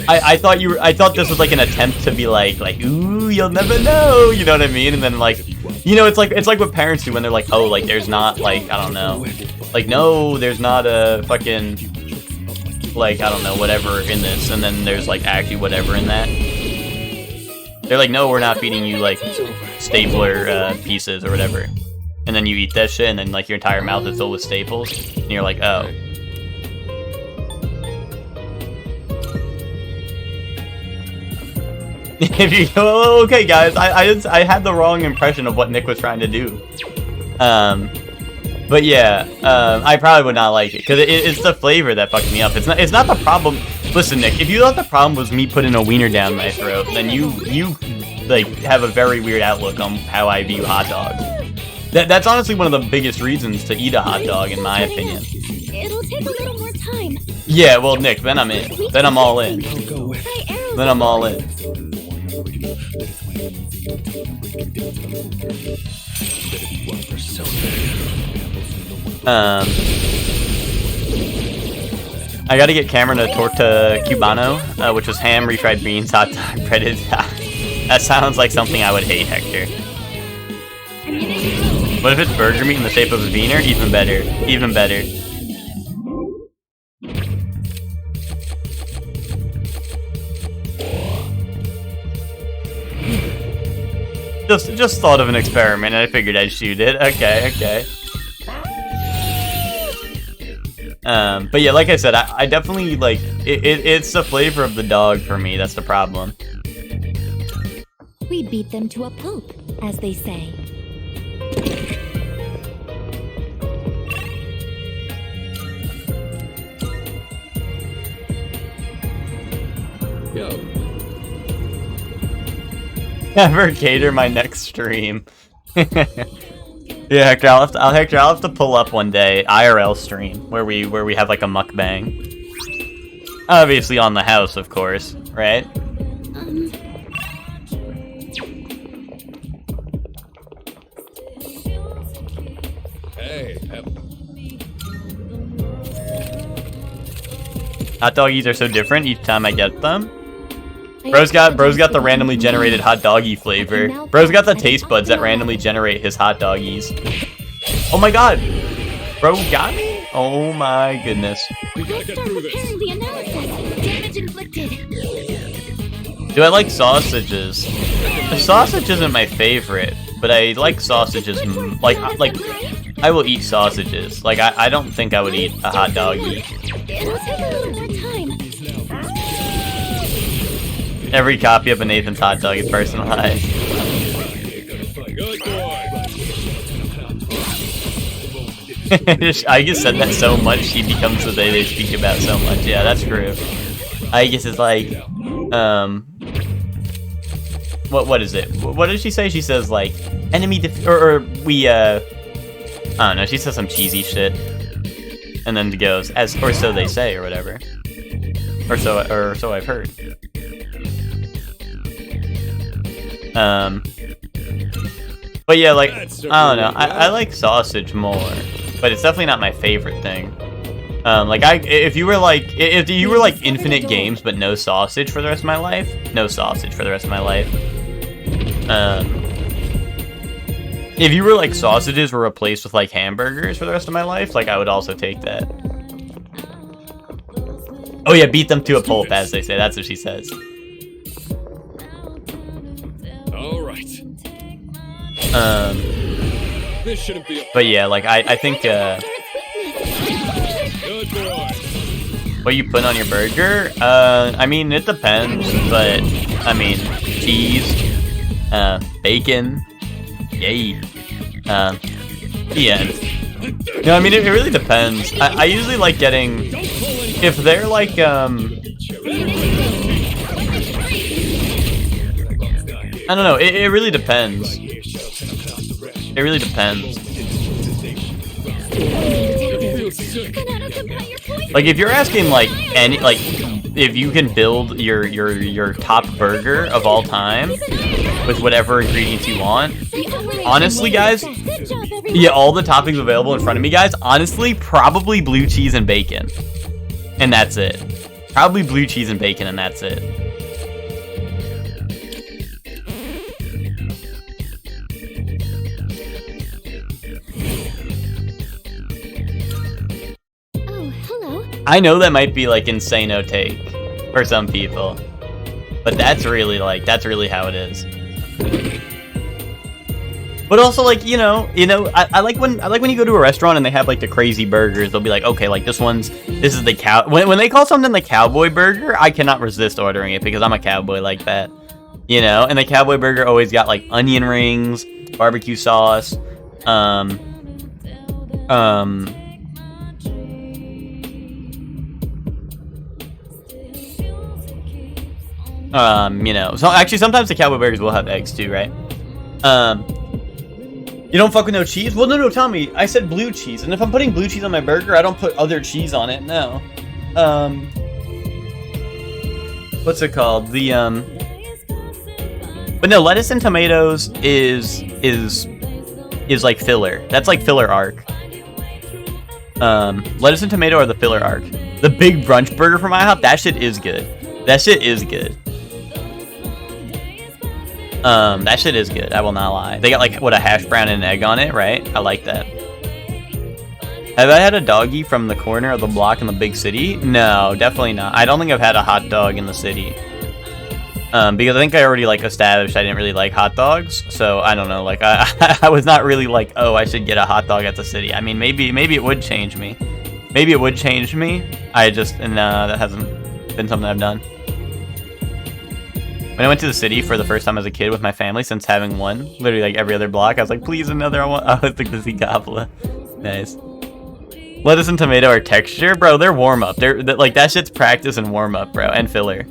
I thought this was like an attempt to be like, ooh, you'll never know, you know what I mean? And then like, you know, it's like what parents do when they're like, oh, like there's not like, I don't know, like no, there's not a fucking, like, I don't know, whatever in this, and then there's like actually whatever in that. They're like, no, we're not feeding you like stapler pieces or whatever. And then you eat that shit, and then like your entire mouth is filled with staples, and you're like, oh. If you okay, guys, I had the wrong impression of what Nick was trying to do. But yeah, I probably would not like it because it's the flavor that fucked me up. It's not the problem. Listen, Nick, if you thought the problem was me putting a wiener down my throat, then you like have a very weird outlook on how I view hot dogs. That's honestly one of the biggest reasons to eat a hot dog, in my opinion. It'll take a little more time. Yeah, well, Nick, then I'm in. Then I'm all in. Then I'm all in. I gotta get Cameron a torta cubano, which was ham, refried beans, hot dog, breaded. That sounds like something I would hate, Hector. What if it's burger meat in the shape of a wiener? Even better. Even better. Just thought of an experiment and I figured I'd shoot it. Okay, okay. But yeah, like I said, I definitely like it's the flavor of the dog for me. That's the problem. We beat them to a pulp, as they say. Yo. Never cater my next stream. Yeah, Hector, I'll have to pull up one day IRL stream where we have like a mukbang. Obviously on the house, of course, right? Hey. Hot doggies are so different each time I get them. Bro's got the randomly generated hot doggy flavor. Bro's got the taste buds that randomly generate his hot doggies. Oh my god! Bro got me? Oh my goodness. We gotta get through this. The analysis. Damage inflicted. Do I like sausages? The sausage isn't my favorite, but I like sausages. Like I will eat sausages. Like I don't think I would eat a hot doggy. It'll take a little more time. Every copy of a Nathan's hot dog is personalized. Good boy. I just said that so much, she becomes the they speak about so much. Yeah, that's true. I guess it's like, what is it? What does she say? She says like, enemy or we, I don't know. She says some cheesy shit, and then goes or so they say or whatever, or so I've heard. But yeah, like I don't know. I like sausage more, but it's definitely not my favorite thing. Like if you were like infinite games but no sausage for the rest of my life, no sausage for the rest of my life. If you were like sausages were replaced with like hamburgers for the rest of my life, like I would also take that. Oh yeah, beat them to a pulp, as they say. That's what she says. All right. This shouldn't be a But yeah, like I think good boy. what you put on your burger, I mean it depends, but I mean cheese, bacon, yay, yeah. No, I mean it really depends. I usually like getting, if they're like I don't know, it really depends. It really depends. Like if you're asking like if you can build your top burger of all time with whatever ingredients you want, honestly guys, yeah, all the toppings available in front of me guys, honestly probably blue cheese and bacon. And that's it. Probably blue cheese and bacon and that's it. I know that might be like insane-o take for some people, but that's really how it is. But also like, you know, I like when you go to a restaurant and they have like the crazy burgers. They'll be like, okay, like this is the cow. When they call something the cowboy burger, I cannot resist ordering it because I'm a cowboy like that, you know. And the cowboy burger always got like onion rings, barbecue sauce, you know, so actually sometimes the cowboy burgers will have eggs too, right? You don't fuck with no cheese? Well, no, Tommy, I said blue cheese, and if I'm putting blue cheese on my burger, I don't put other cheese on it, no. What's it called? But no, lettuce and tomatoes is like filler. That's like filler arc. Lettuce and tomato are the filler arc. The big brunch burger from IHOP, that shit is good. That shit is good. That shit is good. I will not lie. They got like what, a hash brown and an egg on it, right? I like that. Have I had a doggy from the corner of the block in the big city? No, definitely not. I don't think I've had a hot dog in the city. Because I think I already like established I didn't really like hot dogs. So I don't know. Like I was not really like, oh, I should get a hot dog at the city. I mean, maybe it would change me. Maybe it would change me. That hasn't been something I've done. When I went to the city for the first time as a kid with my family since having one, literally like every other block, I was like, please another. I was like the Zigabla. Nice. Lettuce and tomato are texture, bro. They're warm up. They're like that shit's practice and warm up, bro, and filler.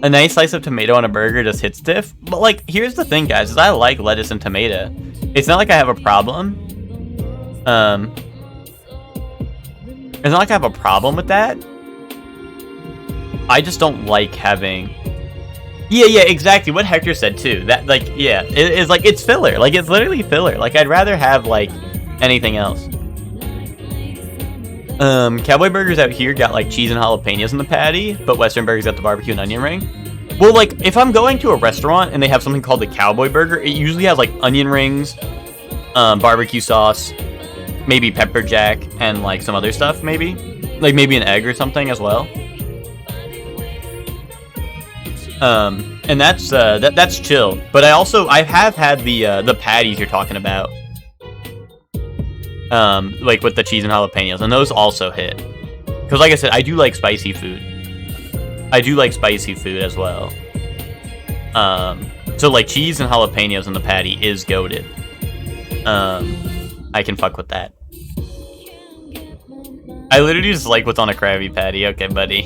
A nice slice of tomato on a burger just hits diff. But like, here's the thing, guys, is I like lettuce and tomato. It's not like I have a problem. It's not like I have a problem with that. I just don't like having... Yeah, exactly what Hector said too. That, like, yeah, it's like, it's filler. Like, it's literally filler. Like, I'd rather have, like, anything else. Cowboy burgers out here got like cheese and jalapenos in the patty, but Western burgers got the barbecue and onion ring. Well, like if I'm going to a restaurant and they have something called the Cowboy burger, it usually has like onion rings, barbecue sauce, maybe pepper jack, and like some other stuff, maybe like maybe an egg or something as well. And that's chill. But I have had the patties you're talking about. Like with the cheese and jalapenos, and those also hit. Because like I said, I do like spicy food. I do like spicy food as well. So like cheese and jalapenos in the patty is goated. I can fuck with that. I literally just like what's on a Krabby Patty. Okay, buddy.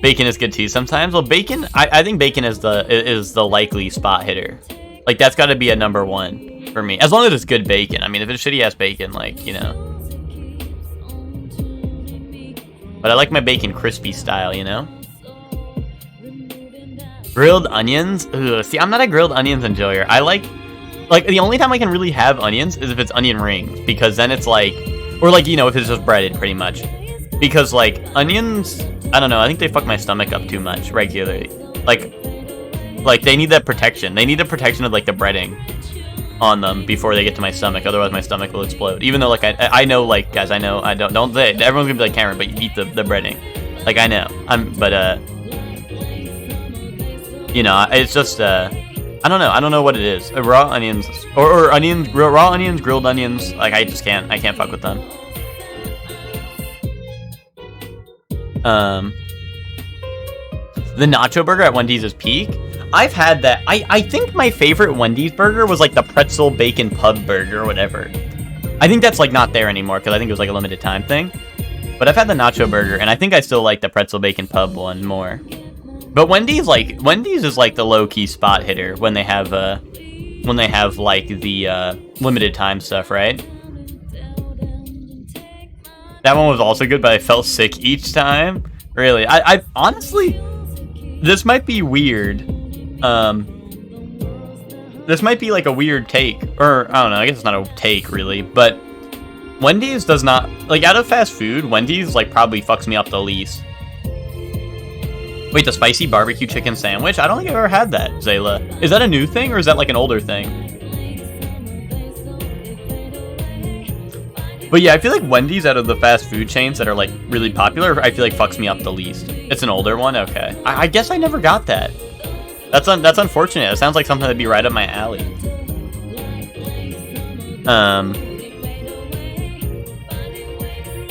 Bacon is good too sometimes. Well, bacon, I think bacon is the likely spot hitter. Like that's got to be a number one for me, as long as it's good bacon. I mean, if it's shitty ass bacon, like, you know. But I like my bacon crispy style, you know. Grilled onions. Ugh, see, I'm not a grilled onions enjoyer. I like the only time I can really have onions is if it's onion rings, because then it's like, or like, you know, if it's just breaded, pretty much. Because like onions, I don't know. I think they fuck my stomach up too much regularly. Like they need that protection. They need the protection of like the breading on them before they get to my stomach. Otherwise, my stomach will explode. Even though like I know, like guys, I know I don't say it. Everyone's gonna be like, Cameron, but you eat the breading. Like I know. You know, it's just I don't know. I don't know what it is. Raw onions or onions, raw onions, grilled onions. Like I can't fuck with them. The nacho burger at Wendy's is peak. I've had that. I think my favorite Wendy's burger was like the pretzel bacon pub burger or whatever. I think that's like not there anymore because I think it was like a limited time thing. But I've had the nacho burger and I think I still like the pretzel bacon pub one more. But Wendy's is like the low key spot hitter when they have like the limited time stuff, right? That one was also good, but I felt sick each time. Really, I honestly, this might be weird. This might be like a weird take, or I don't know. I guess it's not a take really, but Wendy's does not like out of fast food. Wendy's like probably fucks me up the least. Wait, the spicy barbecue chicken sandwich? I don't think I've ever had that, Zayla. Is that a new thing or is that like an older thing? But yeah, I feel like Wendy's out of the fast food chains that are like really popular, I feel like fucks me up the least. It's an older one? Okay. I guess I never got that. That's unfortunate. It sounds like something that'd be right up my alley.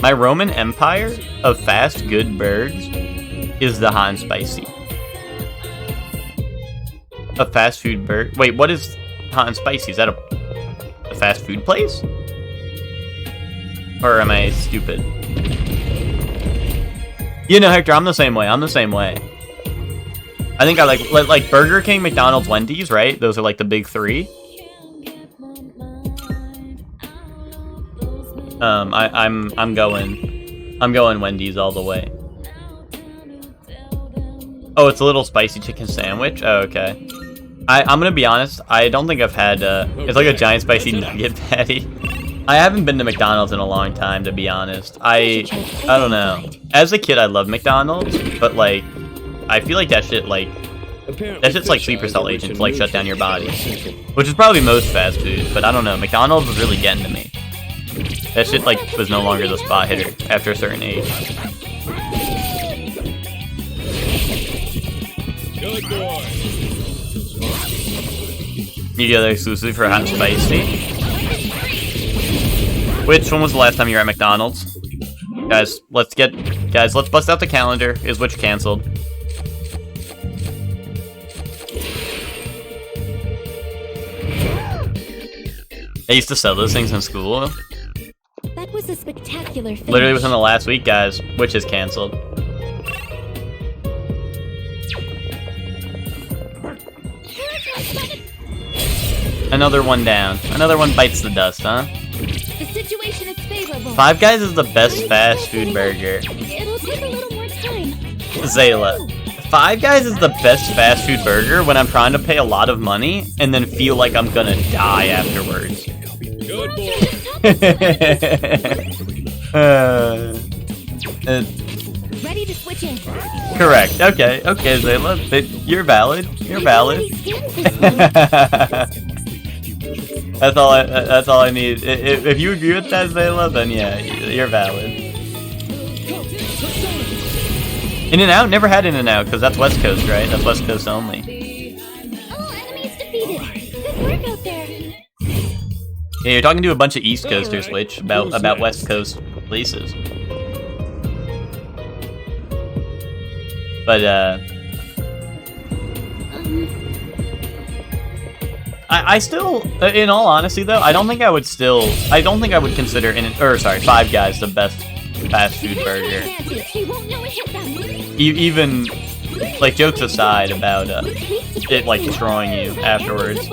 My Roman Empire of fast good burgers is the hot and spicy. A fast food burger. Wait, what is hot and spicy? Is that a fast food place? Or am I stupid? You know, Hector, I'm the same way. I think I like Burger King, McDonald's, Wendy's, right? Those are like the big three. I'm going Wendy's all the way. Oh, it's a little spicy chicken sandwich. Oh, okay. I'm gonna be honest. I don't think I've had. It's like a giant spicy nugget patty. I haven't been to McDonald's in a long time, to be honest. I don't know. As a kid, I loved McDonald's, but like, I feel like that shit's like sleeper cell agent to like shut down your body, which is probably most fast food. But I don't know. McDonald's was really getting to me. That shit like was no longer the spot hitter after a certain age. Good boy. You get it exclusively for hot and spicy. Which one was the last time you were at McDonald's? Guys, let's bust out the calendar. Is which canceled? I used to sell those things in school. That was a spectacular finish. Literally within the last week, guys, which is canceled. Another one down. Another one bites the dust, huh? The situation is favorable. Five Guys is the best fast food burger. It'll take a little more time. Zayla. Five Guys is the best fast food burger when I'm trying to pay a lot of money and then feel like I'm gonna die afterwards. Good boy. Ready to switch in. Correct. Okay, Zayla, you're valid. You're valid. That's all. That's all I need. If you agree with that, Zayla, then yeah, you're valid. In-N-Out? Never had In-N-Out because that's West Coast, right? That's West Coast only. All enemies defeated. Good work out there. Yeah, you're talking to a bunch of East Coasters, which about West Coast places. But I still, in all honesty though, I don't think I would consider Five Guys the best fast food burger. He won't know it hit them. Even like jokes aside about it like destroying you afterwards.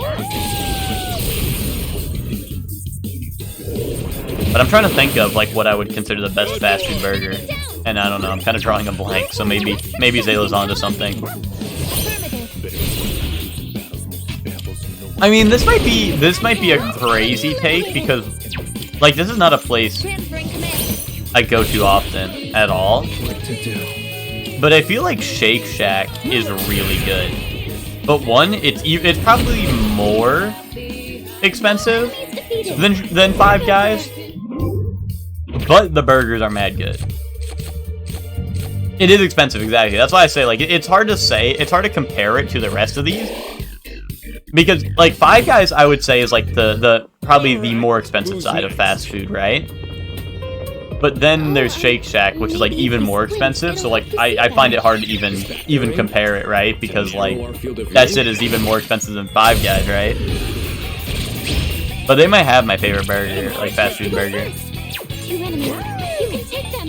But I'm trying to think of like what I would consider the best fast food burger, and I don't know. I'm kind of drawing a blank. So maybe Zayla's onto something. I mean, this might be a crazy take because like this is not a place I go to often at all. What to do? But I feel like Shake Shack is really good. But one, it's probably more expensive than Five Guys. But the burgers are mad good. It is expensive, exactly. That's why I say like it's hard to say. It's hard to compare it to the rest of these. Because like Five Guys, I would say is like the probably the more expensive side of fast food, right? But then there's Shake Shack, which is like even more expensive. So like I find it hard to even compare it, right? Because like that shit is even more expensive than Five Guys, right? But they might have my favorite burger, like fast food burger. Two enemies. You can take them.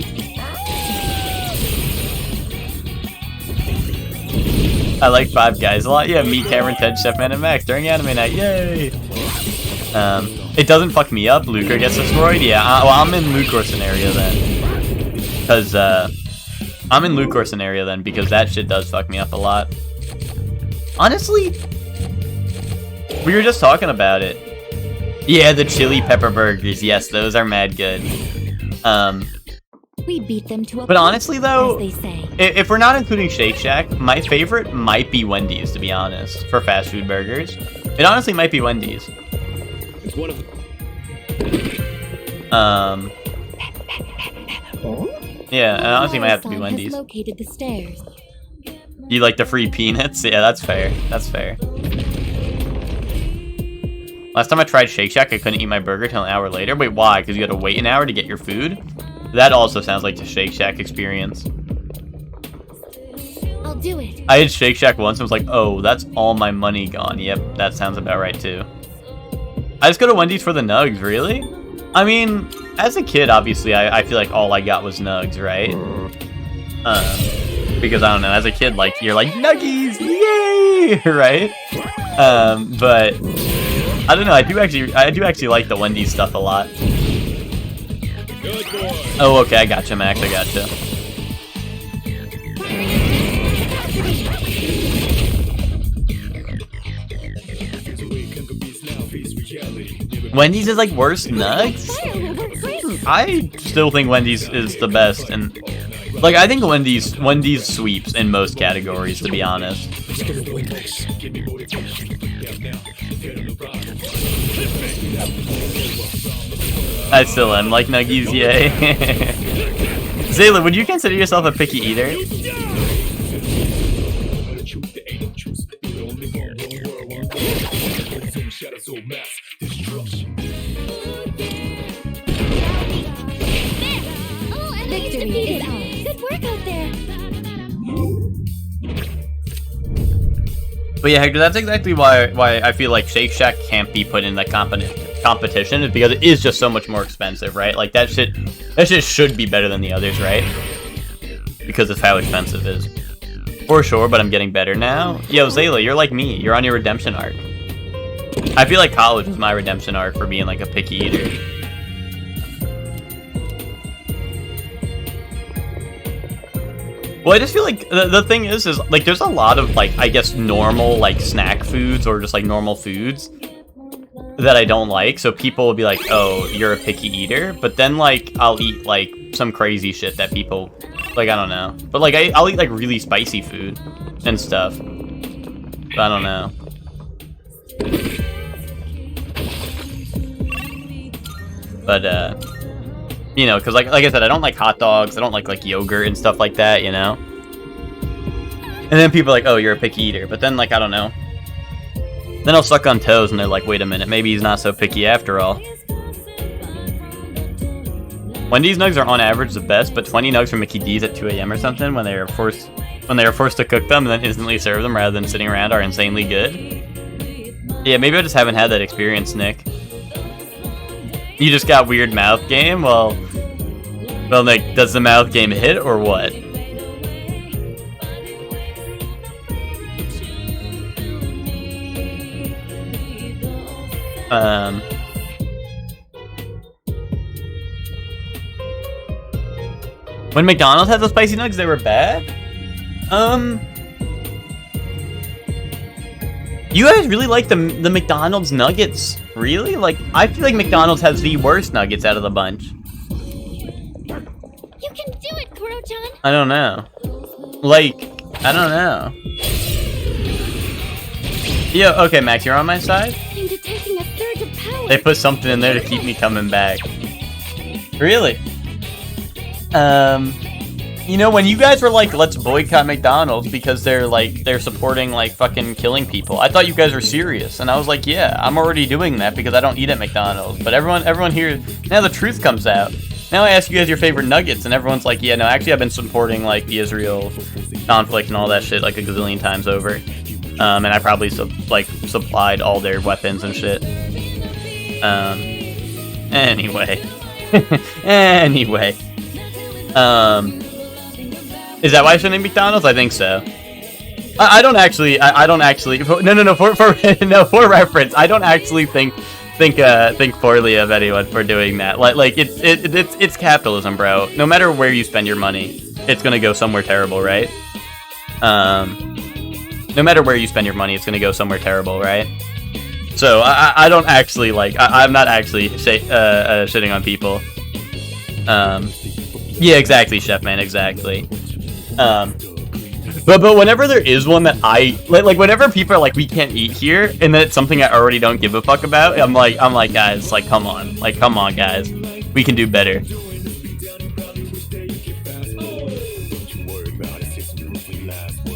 I like Five Guys a lot. Yeah, me, Cameron, Ted, Chef Man, and Max during anime night. Yay! It doesn't fuck me up. Lucre gets destroyed. Yeah, well, I'm in Lucre scenario then, because that shit does fuck me up a lot. Honestly, we were just talking about it. Yeah, the chili pepper burgers. Yes, those are mad good. We beat them to a But honestly, though, as they say. if we're not including Shake Shack, my favorite might be Wendy's, to be honest, for fast food burgers. It honestly might be Wendy's. It's one of the... Yeah, it honestly might have to be Marathon has Wendy's. located the stairs. You like the free peanuts? Yeah, that's fair. That's fair. Last time I tried Shake Shack, I couldn't eat my burger till an hour later. Wait, why? Because you had to wait an hour to get your food? That also sounds like the Shake Shack experience. I'll do it. I had Shake Shack once and was like, oh, that's all my money gone. Yep, that sounds about right too. I just go to Wendy's for the nugs, really? I mean, as a kid, obviously, I feel like all I got was nugs, right? Because I don't know, as a kid, like, you're like, nuggies, yay, right? But I don't know, I do actually like the Wendy's stuff a lot. Good boy. Oh, okay, I gotcha, Max, I gotcha. Wendy's is like worse nugs? I still think Wendy's is the best, and like I think Wendy's sweeps in most categories, to be honest. Let's get it, Wendy's. I still am like nuggies, yay. Zayla, would you consider yourself a picky eater? All enemies defeated. Good work out there. But yeah, Hector, that's exactly why I feel like Shake Shack can't be put in the competition, is because it is just so much more expensive, right? Like that shit should be better than the others, right? Because of how expensive it is. For sure, but I'm getting better now. Yo, Zayla, you're like me. You're on your redemption arc. I feel like college was my redemption arc for being like a picky eater. Well, I just feel like the thing is like there's a lot of like I guess normal like snack foods or just like normal foods that I don't like, so people will be like, oh, you're a picky eater, but then, like, I'll eat, like, some crazy shit that people, like, I don't know. But, like, I'll eat, like, really spicy food and stuff. But I don't know. But, you know, because, like I said, I don't like hot dogs, I don't like, yogurt and stuff like that, you know? And then people are like, oh, you're a picky eater, but then, like, I don't know. Then I'll suck on toes and they're like, wait a minute, maybe he's not so picky after all. Wendy's nugs are on average the best, but 20 nugs from Mickey D's at 2 a.m. or something when they are forced to cook them and then instantly serve them rather than sitting around are insanely good. Yeah, maybe I just haven't had that experience, Nick. You just got weird mouth game? Well, Nick, does the mouth game hit or what? When McDonald's had the spicy nugs, they were bad? You guys really like the McDonald's nuggets? Really? Like, I feel like McDonald's has the worst nuggets out of the bunch. You can do it, Koro-chan. I don't know. Like, I don't know. Yeah, okay, Max, you're on my side? Into taking a surge of power. They put something in there to keep me coming back. Really? You know, when you guys were like, let's boycott McDonald's because they're supporting, like, fucking killing people, I thought you guys were serious. And I was like, yeah, I'm already doing that because I don't eat at McDonald's. But everyone here, now the truth comes out. Now I ask you guys your favorite nuggets, and everyone's like, yeah, no, actually I've been supporting, like, the Israel conflict and all that shit, like, a gazillion times over. And I probably, supplied all their weapons and shit. Anyway. Anyway. Is that why I shouldn't eat McDonald's? I think so. I don't actually, for reference, I don't actually think poorly of anyone for doing that. Like it's capitalism, bro. No matter where you spend your money, it's gonna go somewhere terrible, right? No matter where you spend your money, it's gonna go somewhere terrible, right? So I don't actually I'm not actually shitting on people. Yeah, exactly, Chef Man, exactly. But whenever there is one that I like, whenever people are like, we can't eat here, and then it's something I already don't give a fuck about, I'm like, guys, like, come on, guys, we can do better.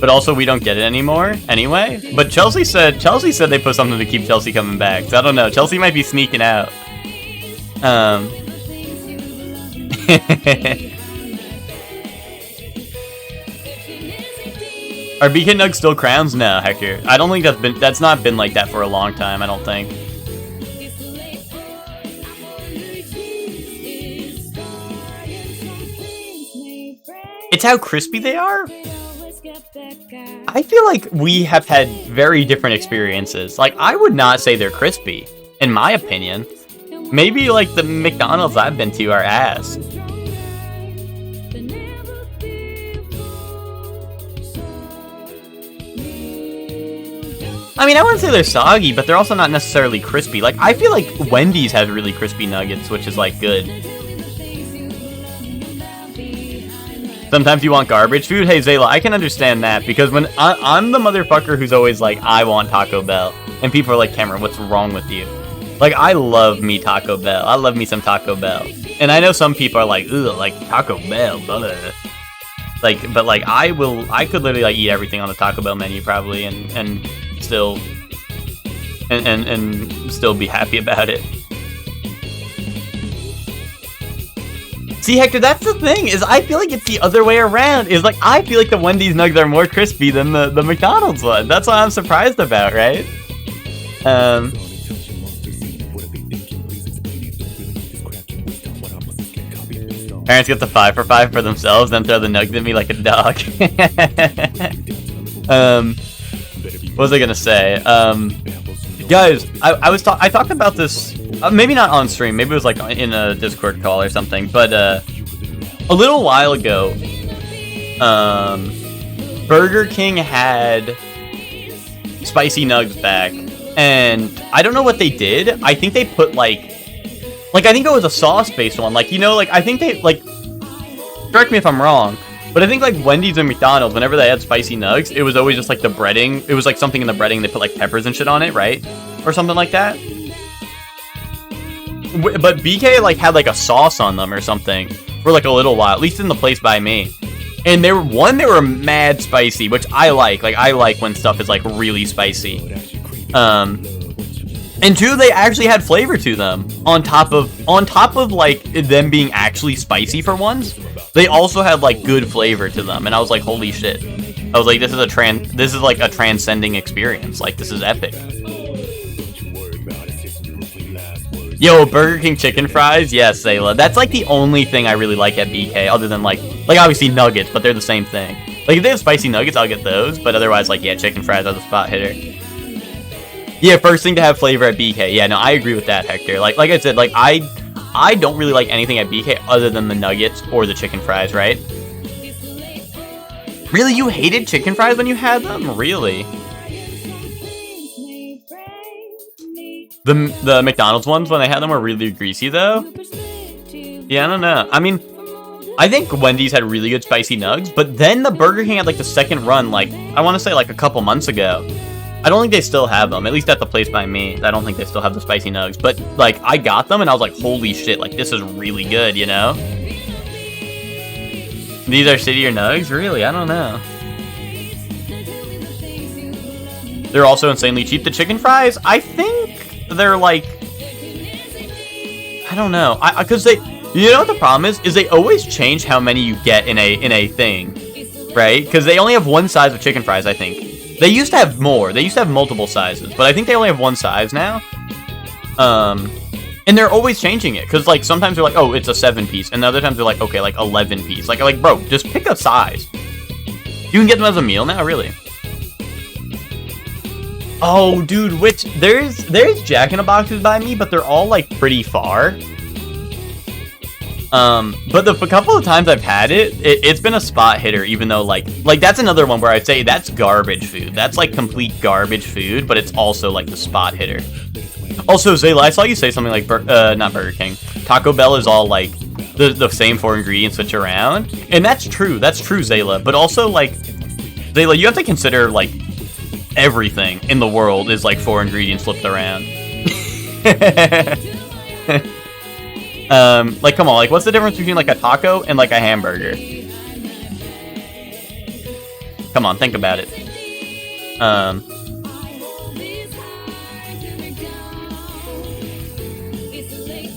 But also, we don't get it anymore, anyway. But Chelsea said they put something to keep Chelsea coming back. So I don't know. Chelsea might be sneaking out. Are BK Nugs still crowns? No, Hector. I don't think that's not been like that for a long time, I don't think. It's how crispy they are? I feel like we have had very different experiences. Like, I would not say they're crispy, in my opinion. Maybe, like, the McDonald's I've been to are ass. I mean, I wouldn't say they're soggy, but they're also not necessarily crispy. Like, I feel like Wendy's has really crispy nuggets, which is, like, good. Sometimes you want garbage food? Hey, Zayla, I can understand that, because when I'm the motherfucker who's always like, I want Taco Bell. And people are like, Cameron, what's wrong with you? Like, I love me Taco Bell. I love me some Taco Bell. And I know some people are like, ugh, like, Taco Bell, blah. Like, but, like, I could literally, like, eat everything on the Taco Bell menu, probably, and still, and still be happy about it. See, Hector, that's the thing, is I feel like it's the other way around. Is like, I feel like the Wendy's nugs are more crispy than the McDonald's one. That's what I'm surprised about, right? Parents get the 5 for 5 for themselves, then throw the nugs at me like a dog. What was I gonna say? Guys, I talked about this, maybe not on stream, maybe it was like in a Discord call or something, but a little while ago, Burger King had spicy nugs back, And I don't know what they did. I think they put like I think it was a sauce-based one. Like, you know, like I think they like, correct me if I'm wrong, but I think like Wendy's and McDonald's, whenever they had spicy nugs, it was always just like the breading. It was like something in the breading. They put like peppers and shit on it, right? Or something like that. But BK like had like a sauce on them or something for like a little while, at least in the place by me. And they were mad spicy, which I like. Like I like when stuff is like really spicy. And two, they actually had flavor to them on top of like them being actually spicy for once. They also had like good flavor to them, and I was like, holy shit! I was like, this is like a transcending experience. Like this is epic. Yo, Burger King chicken fries, yes, Zayla. That's like the only thing I really like at BK, other than like obviously nuggets, but they're the same thing. Like if they have spicy nuggets, I'll get those, but otherwise, like yeah, chicken fries are the spot hitter. Yeah, first thing to have flavor at BK. Yeah, no, I agree with that, Hector. Like I said, like I don't really like anything at BK other than the nuggets or the chicken fries, right? Really, you hated chicken fries when you had them? Really? The McDonald's ones when I had them were really greasy though. Yeah, I don't know. I mean, I think Wendy's had really good spicy nugs, but then the Burger King had like the second run, like I want to say like a couple months ago. I don't think they still have them, at least at the place by me. I don't think they still have the spicy nugs, but like I got them and I was like, holy shit, like this is really good, you know? These are shittier nugs? Really? I don't know. They're also insanely cheap. The chicken fries, I think they're like, I don't know. Cause they, you know what the problem is they always change how many you get in a thing, right? Cause they only have one size of chicken fries, I think. They used to have more. They used to have multiple sizes, but I think they only have one size now. And they're always changing it, because, like, sometimes they're like, oh, it's a 7-piece, and other times they're like, okay, like, 11-piece. Like, bro, just pick a size. You can get them as a meal now, really. Oh, dude, which, there's Jack in the Boxes by me, but they're all, like, pretty far. But the couple of times I've had it's been a spot hitter, even though, like, that's another one where I'd say that's garbage food. That's, like, complete garbage food, but it's also, like, the spot hitter. Also, Zayla, I saw you say something like, not Burger King. Taco Bell is all, like, the same 4 ingredients switch around. And that's true, Zayla. But also, like, Zayla, you have to consider, like, everything in the world is, like, 4 ingredients flipped around. Like, come on, like, what's the difference between, like, a taco and, like, a hamburger? Come on, think about it.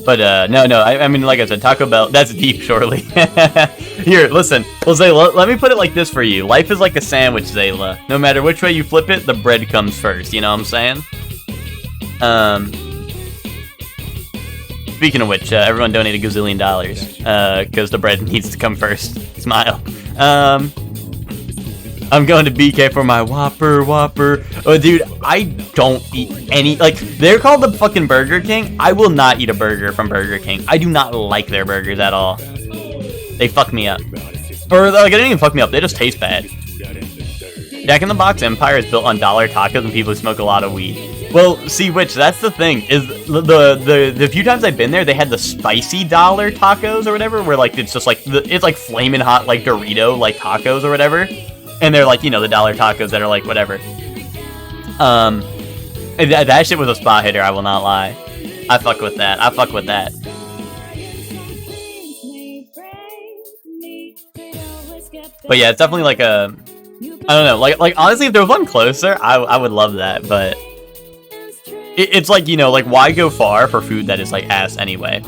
But, no, I mean, like I said, Taco Bell, that's deep, surely. Here, listen, well, Zayla, let me put it like this for you. Life is like a sandwich, Zayla. No matter which way you flip it, the bread comes first, you know what I'm saying? Speaking of which, everyone donate $1 gazillion, because the bread needs to come first. Smile. I'm going to BK for my Whopper. Oh, dude, I don't eat any, like, they're called the fucking Burger King. I will not eat a burger from Burger King. I do not like their burgers at all. They fuck me up. Or, like, they don't even fuck me up, they just taste bad. Jack in the Box Empire is built on dollar tacos and people who smoke a lot of weed. Well, see, which, that's the thing, is the few times I've been there, they had the spicy dollar tacos or whatever, where, like, it's just, like, it's, like, flaming hot, like, Dorito, like, tacos or whatever. And they're, like, you know, the dollar tacos that are, like, whatever. That shit was a spot hitter, I will not lie. I fuck with that. But yeah, it's definitely like a, I don't know, like honestly, if there was one closer, I would love that, but it's like, you know, like, why go far for food that is like ass anyway?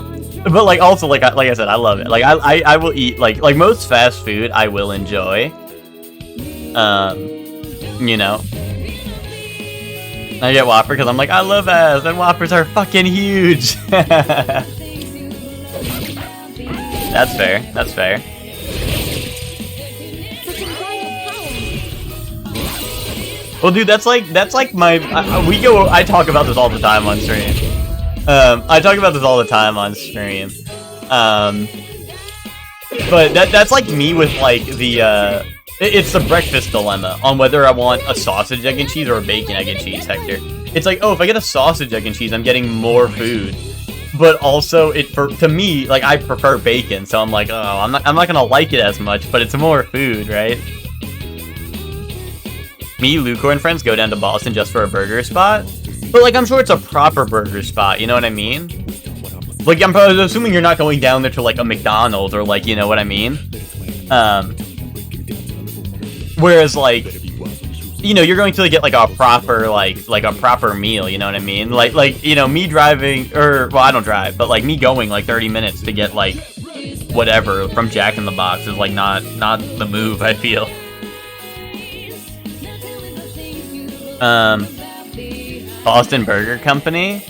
But like, also, like I said, I love it. Like I will eat, like most fast food I will enjoy. You know, I get Whopper because I'm like, I love ass, and Whoppers are fucking huge. That's fair. Well, dude, that's like my, I talk about this all the time on stream. But that's like me with, like, the, it's the breakfast dilemma on whether I want a sausage, egg, and cheese or a bacon, egg, and cheese, Hector. it's like, oh, if I get a sausage, egg, and cheese, I'm getting more food. But also, to me, like, I prefer bacon, so I'm like, oh, I'm not gonna like it as much, but it's more food, right? Me, Lucor, and friends go down to Boston just for a burger spot. But, like, I'm sure it's a proper burger spot, you know what I mean? Like, I'm probably assuming you're not going down there to, like, a McDonald's or, like, you know what I mean? Whereas, like, you know, you're going to get, like, a proper, like a proper meal, you know what I mean? Like, you know, me driving, well, I don't drive, but, like, me going, like, 30 minutes to get, like, whatever from Jack in the Box is, like, not the move, I feel. Boston Burger Company?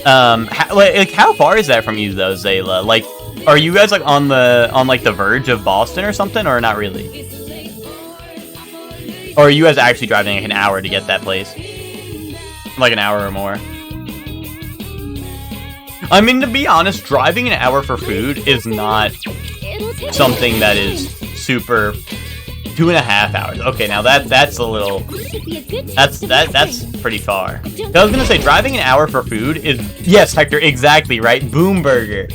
How far is that from you, though, Zayla? Like, are you guys, like, on the verge of Boston or something, or not really? Or are you guys actually driving like an hour to get that place? Like an hour or more? I mean, to be honest, driving an hour for food is not something that is super... 2.5 hours. Okay, now that's a little... That's pretty far. So I was gonna say, driving an hour for food is... Yes, Hector, exactly, right? Boom Burger.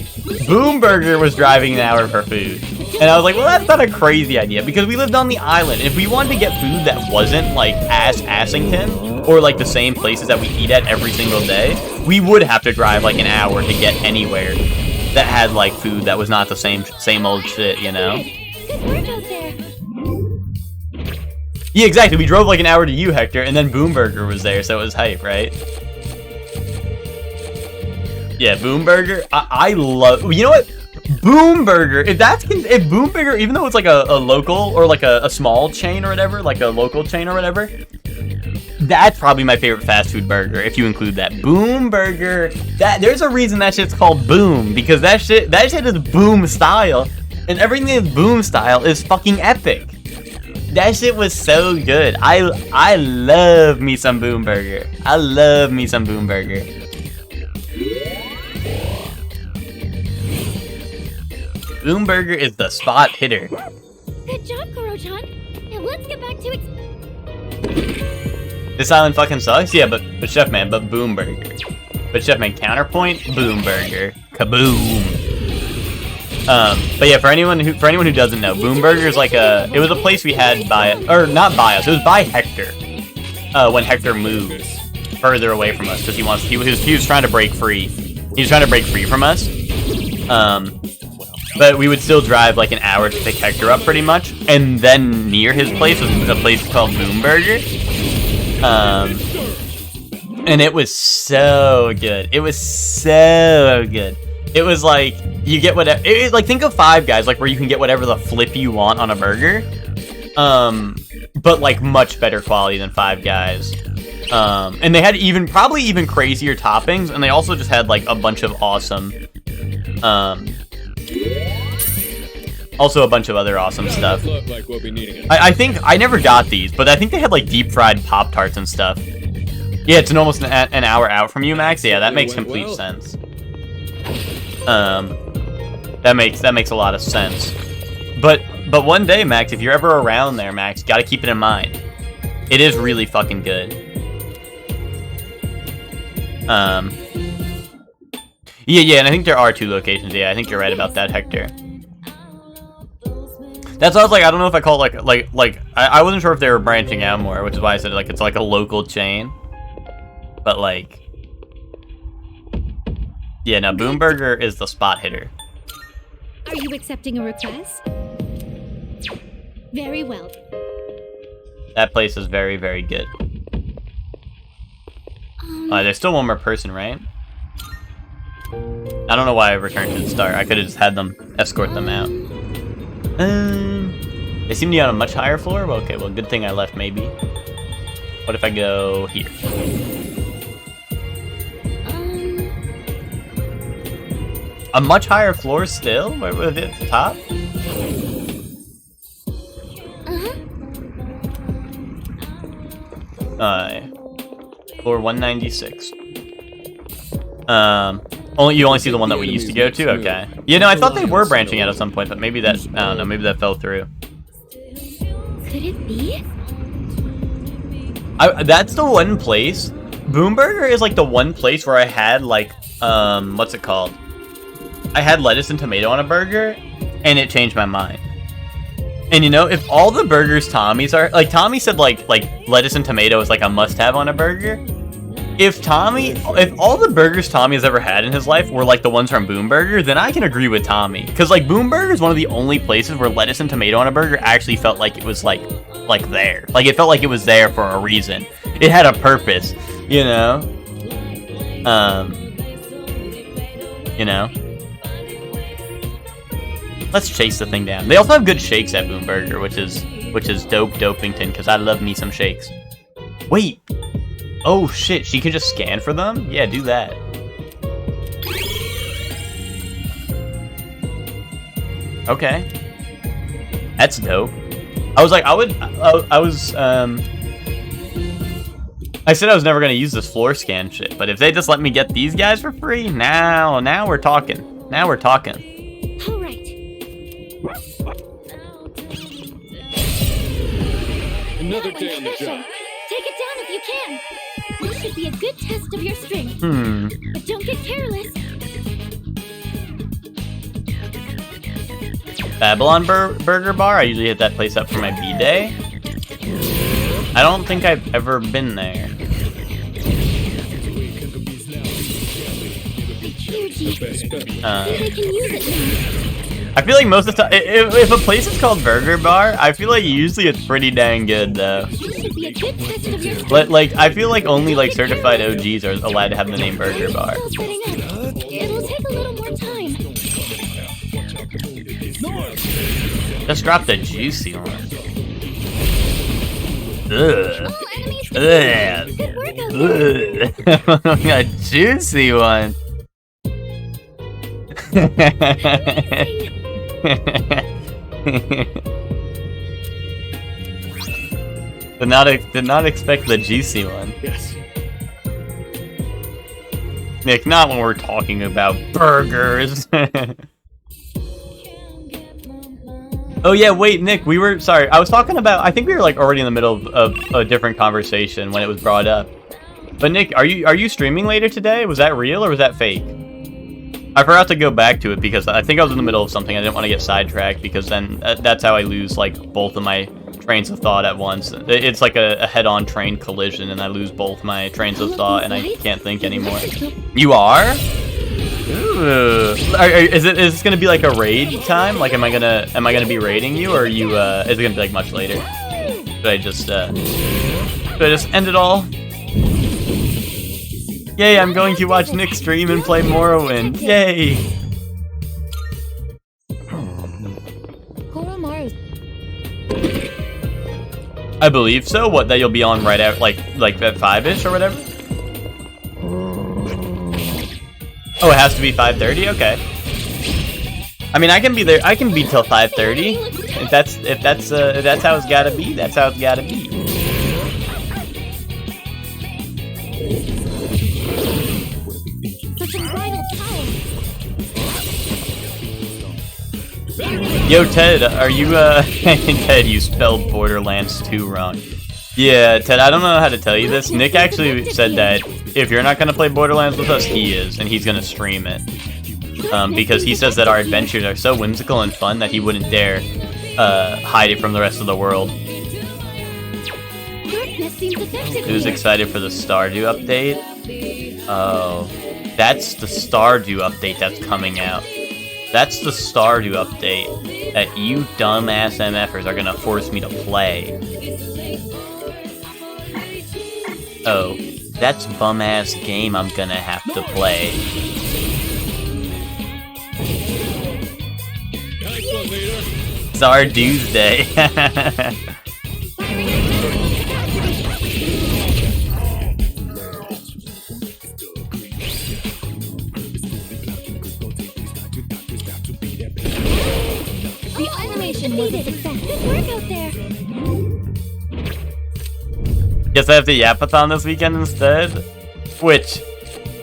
Boom Burger was driving an hour for food. And I was like, well, that's not a crazy idea, because we lived on the island. If we wanted to get food that wasn't, like, Assington, or, like, the same places that we eat at every single day, we would have to drive, like, an hour to get anywhere that had, like, food that was not the same old shit, you know? Good work out there. Yeah, exactly. We drove like an hour to you, Hector, and then Boom Burger was there, so it was hype, right? Yeah, Boom Burger. I love... You know what? Boom Burger. If Boom Burger, even though it's like a local or like a small chain or whatever, like a local chain or whatever, that's probably my favorite fast food burger, if you include that. Boom Burger. There's a reason that shit's called Boom, because that shit is Boom style, and everything that's Boom style is fucking epic. That shit was so good. I love me some Boom Burger. I love me some Boom Burger. Boom Burger is the spot hitter. Good job, Koro-chan. Now let's get back to it. This island fucking sucks? Yeah, but Chef Man, but Boom Burger. But Chef Man, counterpoint, Boom Burger. Kaboom. But yeah, for anyone who doesn't know, Boom Burger is like it was a place we had not by us, it was by Hector, when Hector moved further away from us, because he was trying to break free. He was trying to break free from us. But we would still drive like an hour to pick Hector up pretty much, and then near his place was a place called Boom Burger. And it was so good. It was so good. It was like, you get whatever, like, think of Five Guys, like, where you can get whatever the flip you want on a burger, but, like, much better quality than Five Guys, and they had probably even crazier toppings, and they also just had, like, a bunch of awesome, also a bunch of other awesome stuff. Look like we'll be needing it. I think, I never got these, but I think they had, like, deep-fried Pop-Tarts and stuff. Yeah, it's almost an hour out from you, Max. Yeah, that makes complete sense. That makes a lot of sense. But one day, Max, if you're ever around there, Max, gotta keep it in mind. It is really fucking good. Yeah, and I think there are 2 locations. Yeah, I think you're right about that, Hector. That's why I was like, I don't know if I call it like I wasn't sure if they were branching out more, which is why I said like it's like a local chain. But like, yeah, no, Boom Burger is the spot hitter. Are you accepting a request? Very well. That place is very, very good. There's still one more person, right? I don't know why I returned to the start. I could have just had them escort them out. They seem to be on a much higher floor. Well, okay, well, good thing I left, maybe. What if I go here? A much higher floor still? Where was it at the top? Floor 196. You only see the one that we used to go to? Okay. You know, I thought they were branching out at some point, but maybe that, I don't know, maybe that fell through. Could it be? That's the one place Boom Burger is like the one place where I had like, what's it called? I had lettuce and tomato on a burger, and it changed my mind. And you know, if all the burgers Tommy's are, like Tommy said like lettuce and tomato is like a must-have on a burger. If all the burgers Tommy has ever had in his life were like the ones from Boom Burger, then I can agree with Tommy. Because like Boom Burger is one of the only places where lettuce and tomato on a burger actually felt like it was like there. Like it felt like it was there for a reason. It had a purpose, you know? You know? Let's chase the thing down. They also have good shakes at Boom Burger, which is dope dopington, because I love me some shakes. Wait. Oh shit, she can just scan for them? Yeah, do that. Okay. That's dope. I was like, I said I was never gonna use this floor scan shit, but if they just let me get these guys for free, now we're talking. Now we're talking. All right. Another That day one's on the official. job. Take it down if you can. This should be a good test of your strength. But don't get careless. Babylon Burger Bar? I usually hit that place up for my B-Day. I don't think I've ever been there. Huge. Best bet. See, they can use it now. I feel like most of the time, if a place is called Burger Bar, I feel like usually it's pretty dang good though. This should be a good test of your strength. Like I feel like only like certified OGs are allowed to have the name Burger Bar. Still setting up. It'll take a little more time. Just drop the juicy one. Ugh. All enemies Ugh. good work out there. Ugh. A juicy one. Did not expect the juicy one. Yes. Nick, not when we're talking about burgers. Oh yeah, wait, Nick, sorry, I was talking about, I think we were like already in the middle of a different conversation when it was brought up. But Nick, are you streaming later today? Was that real or was that fake? I forgot to go back to it because I think I was in the middle of something. I didn't want to get sidetracked because then that's how I lose like both of my trains of thought at once. It's like a head-on train collision and I lose both my trains of thought and I can't think anymore. You are? Ooh. Is this gonna be like a raid time? Like am I gonna be raiding you or are you is it gonna be like much later? Should I just end it all? Yay, I'm going to watch Nick stream and play Morrowind. Yay! I believe so. What, that you'll be on right at like at 5-ish or whatever? Oh, it has to be 5:30? Okay. I mean, I can be there. I can be till 5:30. If that's how it's gotta be, that's how it's gotta be. Such unbridled power. Yo, Ted, are you, Ted, you spelled Borderlands 2 wrong. Yeah, Ted, I don't know how to tell you this. Nick actually said that if you're not gonna play Borderlands with us, he is, and he's gonna stream it. Because he says that our adventures are so whimsical and fun that he wouldn't dare, hide it from the rest of the world. Darkness seems effective Who's here. excited for the Stardew update? Oh, that's the Stardew update that's coming out. That's the Stardew update that you dumbass MFers are gonna force me to play. Oh, that's bum-ass game I'm gonna have to play. Nice one, leader. Stardew's Day. The animation was a success. Good work out there. Guess I have the Yapathon this weekend instead? Which,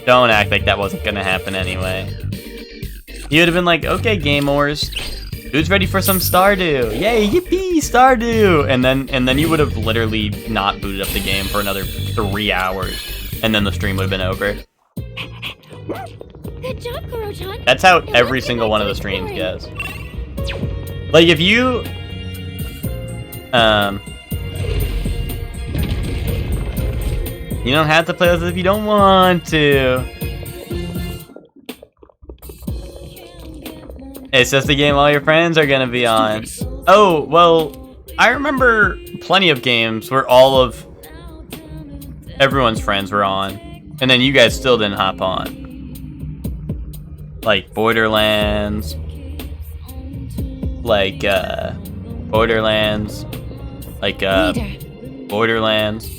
don't act like that wasn't gonna happen anyway. You would have been like, okay, gamers, who's ready for some Stardew? Yay, yippee, Stardew! And then you would have literally not booted up the game for another 3 hours. and then the stream would have been over. Good job, Koro-chan. That's how Now every let's get single back one to of the streams exploring. goes. Like, if you... You don't have to play with us if you don't want to. It's just a game all your friends are gonna be on. Oh, well, I remember plenty of games where all of everyone's friends were on, and then you guys still didn't hop on. Like Borderlands, like Borderlands, like Leader. Borderlands,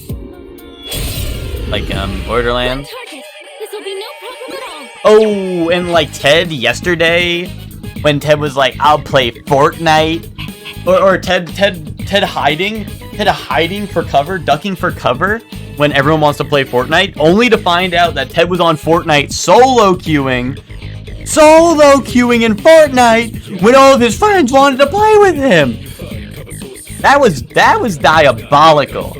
like Borderlands. Target. This will be no problem at all. Oh, and like Ted yesterday, when Ted was like, "I'll play Fortnite," or Ted hiding for cover, ducking for cover when everyone wants to play Fortnite, only to find out that Ted was on Fortnite solo queuing in Fortnite when all of his friends wanted to play with him. That was diabolical.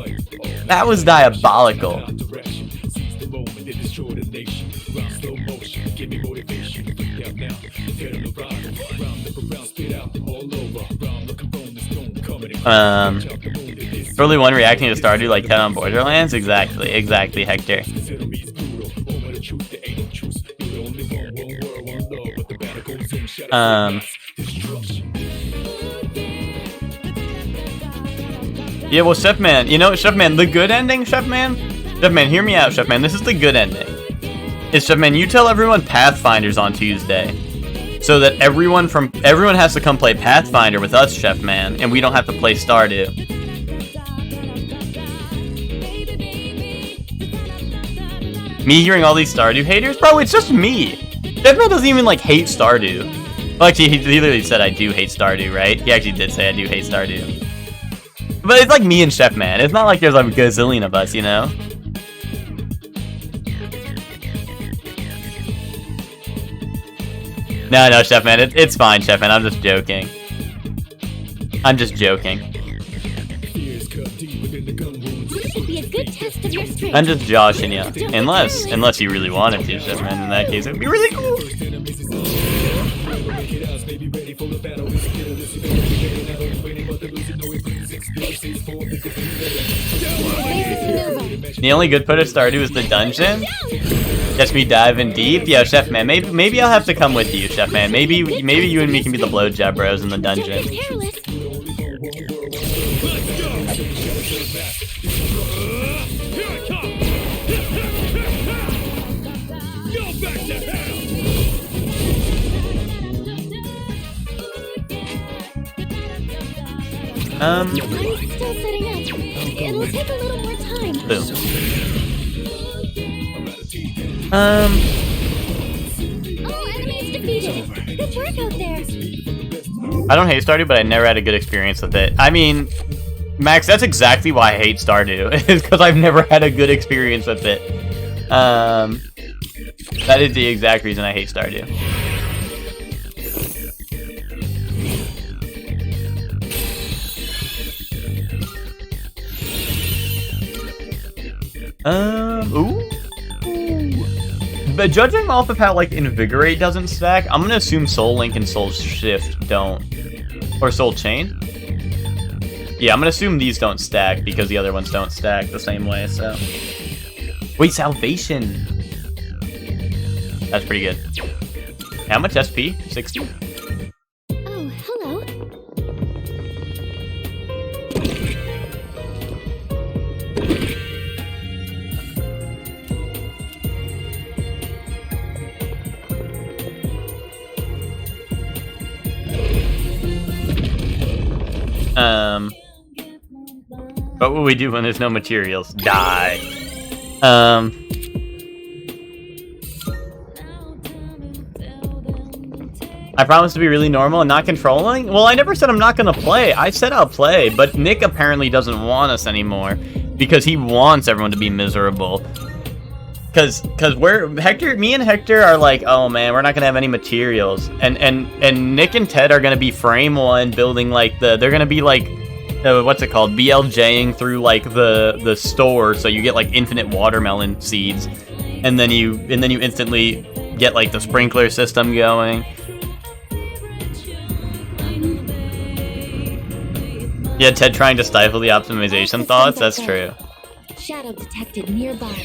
That was diabolical. Early one reacting to Stardew like Ted on Borderlands? Exactly, Hector. Yeah, well, Chefman, you know, Chefman, the good ending, Chefman? Chefman, hear me out, Chefman, this is the good ending. Is, Chefman, you tell everyone Pathfinder's on Tuesday. So that everyone has to come play Pathfinder with us, Chefman, and we don't have to play Stardew. Me hearing all these Stardew haters? Bro, it's just me. Chefman doesn't even, like, hate Stardew. Well, actually, he literally said I do hate Stardew, right? He actually did say I do hate Stardew. But it's like me and Chefman. It's not like there's like a gazillion of us, you know? No, Chefman, it's fine, Chefman. I'm just joking. This should be a good test of your strength. I'm just joshing you. Unless you really wanted to, Chefman. In that case, it would be really cool. The only good part of Stardew is the dungeon. Gets me diving deep. Yo, Chefman, maybe I'll have to come with you, Chefman. Maybe you and me can be the blowjob bros in the Don't dungeon. get careless. Here I come! Go back to hell! I'm still setting up. It'll take a little more time. Boom. Oh, enemies defeated. Good work out there. I don't hate Stardew, but I never had a good experience with it. I mean, Max, that's exactly why I hate Stardew. Is because I've never had a good experience with it. That is the exact reason I hate Stardew. Ooh. But judging off of how, like, Invigorate doesn't stack, I'm gonna assume Soul Link and Soul Shift don't. Or Soul Chain? Yeah, I'm gonna assume these don't stack because the other ones don't stack the same way, so. Wait, Salvation! That's pretty good. How much SP? 60? Oh, hello. What will we do when there's no materials? Die. I promise to be really normal and not controlling? Well, I never said I'm not gonna play. I said I'll play, but Nick apparently doesn't want us anymore because he wants everyone to be miserable. Cause me and Hector are like, oh man, we're not gonna have any materials, and Nick and Ted are gonna be frame one building like they're gonna be like what's it called? BLJing through like the store, so you get like infinite watermelon seeds, and then you instantly get like the sprinkler system going. Yeah, Ted trying to stifle the optimization thoughts. That's true. Shadow detected nearby.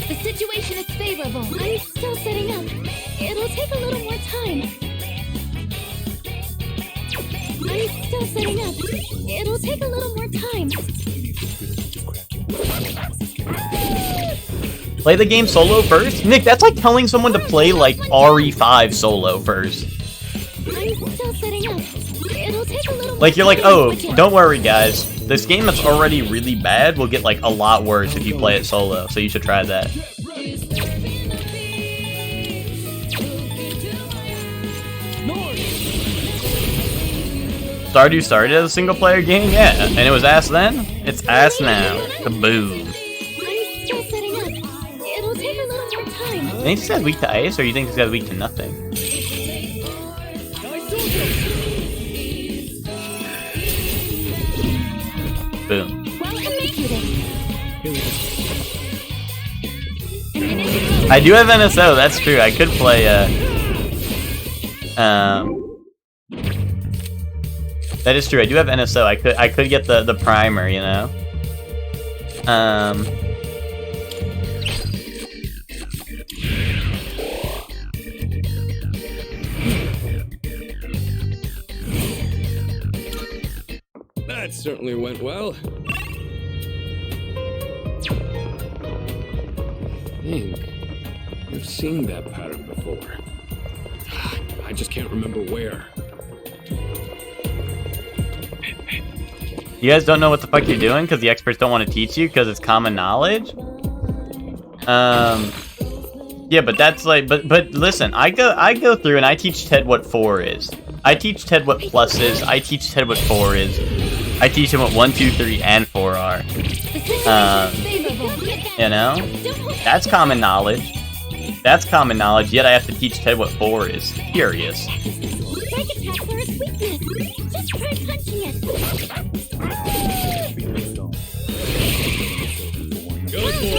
The situation is favorable. I'm still setting up. It'll take a little more time. I'm still setting up. It'll take a little more time. Play the game solo first? Nick, that's like telling someone to play like RE5 solo first. I'm still setting up. It'll take a little more Like you're like, time, oh, but yeah. don't worry guys. This game that's already really bad will get like a lot worse if you play it solo, so you should try that. Stardew started as a single player game? Yeah, and it was ass then? It's ass now. Kaboom. I'm still setting up. It'll take a little more time. Do you think this guy's weak to ice, or you think this guy's weak to nothing? Boom. Well executed. I do have NSO, that's true. I could play, that is true, I do have NSO. I could get the primer, you know? That certainly went well. I've seen that pattern before. I just can't remember where. You guys don't know what the fuck you're doing because the experts don't want to teach you because it's common knowledge? Yeah, but that's like, but listen, I go through and I teach Ted what 4 is. I teach Ted what plus is. I teach Ted what 4 is. I teach him what 1, 2, 3, and 4 are. You know? That's common knowledge. That's common knowledge, yet I have to teach Ted what 4 is. Furious. Strike attack for its weakness. Just try punching it. Go for it.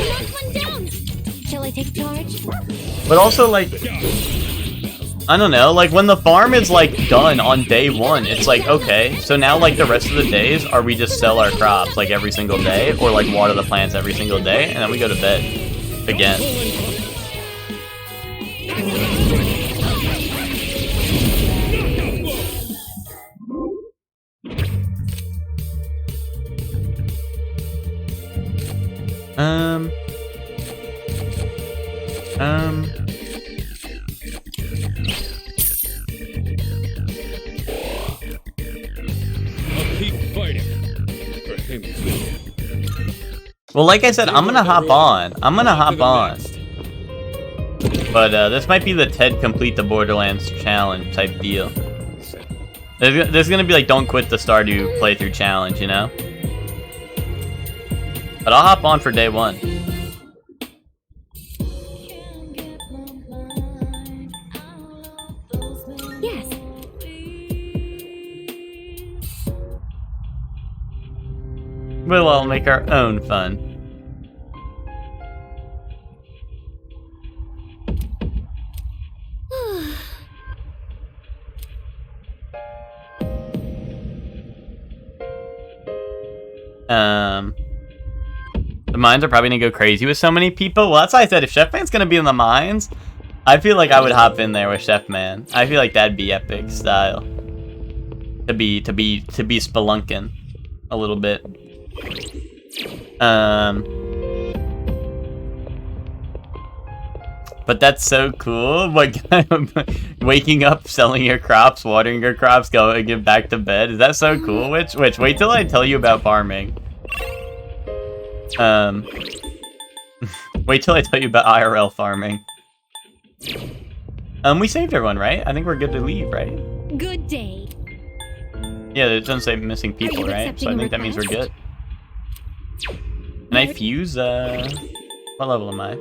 Knock one down. Shall I take charge? But also, like, I don't know, like, when the farm is, like, done on day 1, it's like, okay, so now, like, the rest of the days, are we just sell our crops, like, every single day? Or, like, water the plants every single day? And then we go to bed. Again. I'll keep fighting. For him too. Well, like I said, I'm gonna hop on. But, this might be the Ted Complete the Borderlands challenge type deal. There's gonna be, like, don't quit the Stardew playthrough challenge, you know? But I'll hop on for day 1. Yes. We'll all make our own fun. The mines are probably gonna go crazy with so many people. Well, that's why I said if Chef Man's gonna be in the mines, I feel like I would hop in there with Chef Man. I feel like that'd be epic style. To be spelunking a little bit. But that's so cool. Like, waking up, selling your crops, watering your crops, going get back to bed. Is that so cool? Which, wait till I tell you about farming. Wait till I tell you about IRL farming. We saved everyone, right? I think we're good to leave, right? Good day. Yeah, it doesn't say missing people, you right? So I accepting a think that means we're good. request? Can I fuse, what level am I?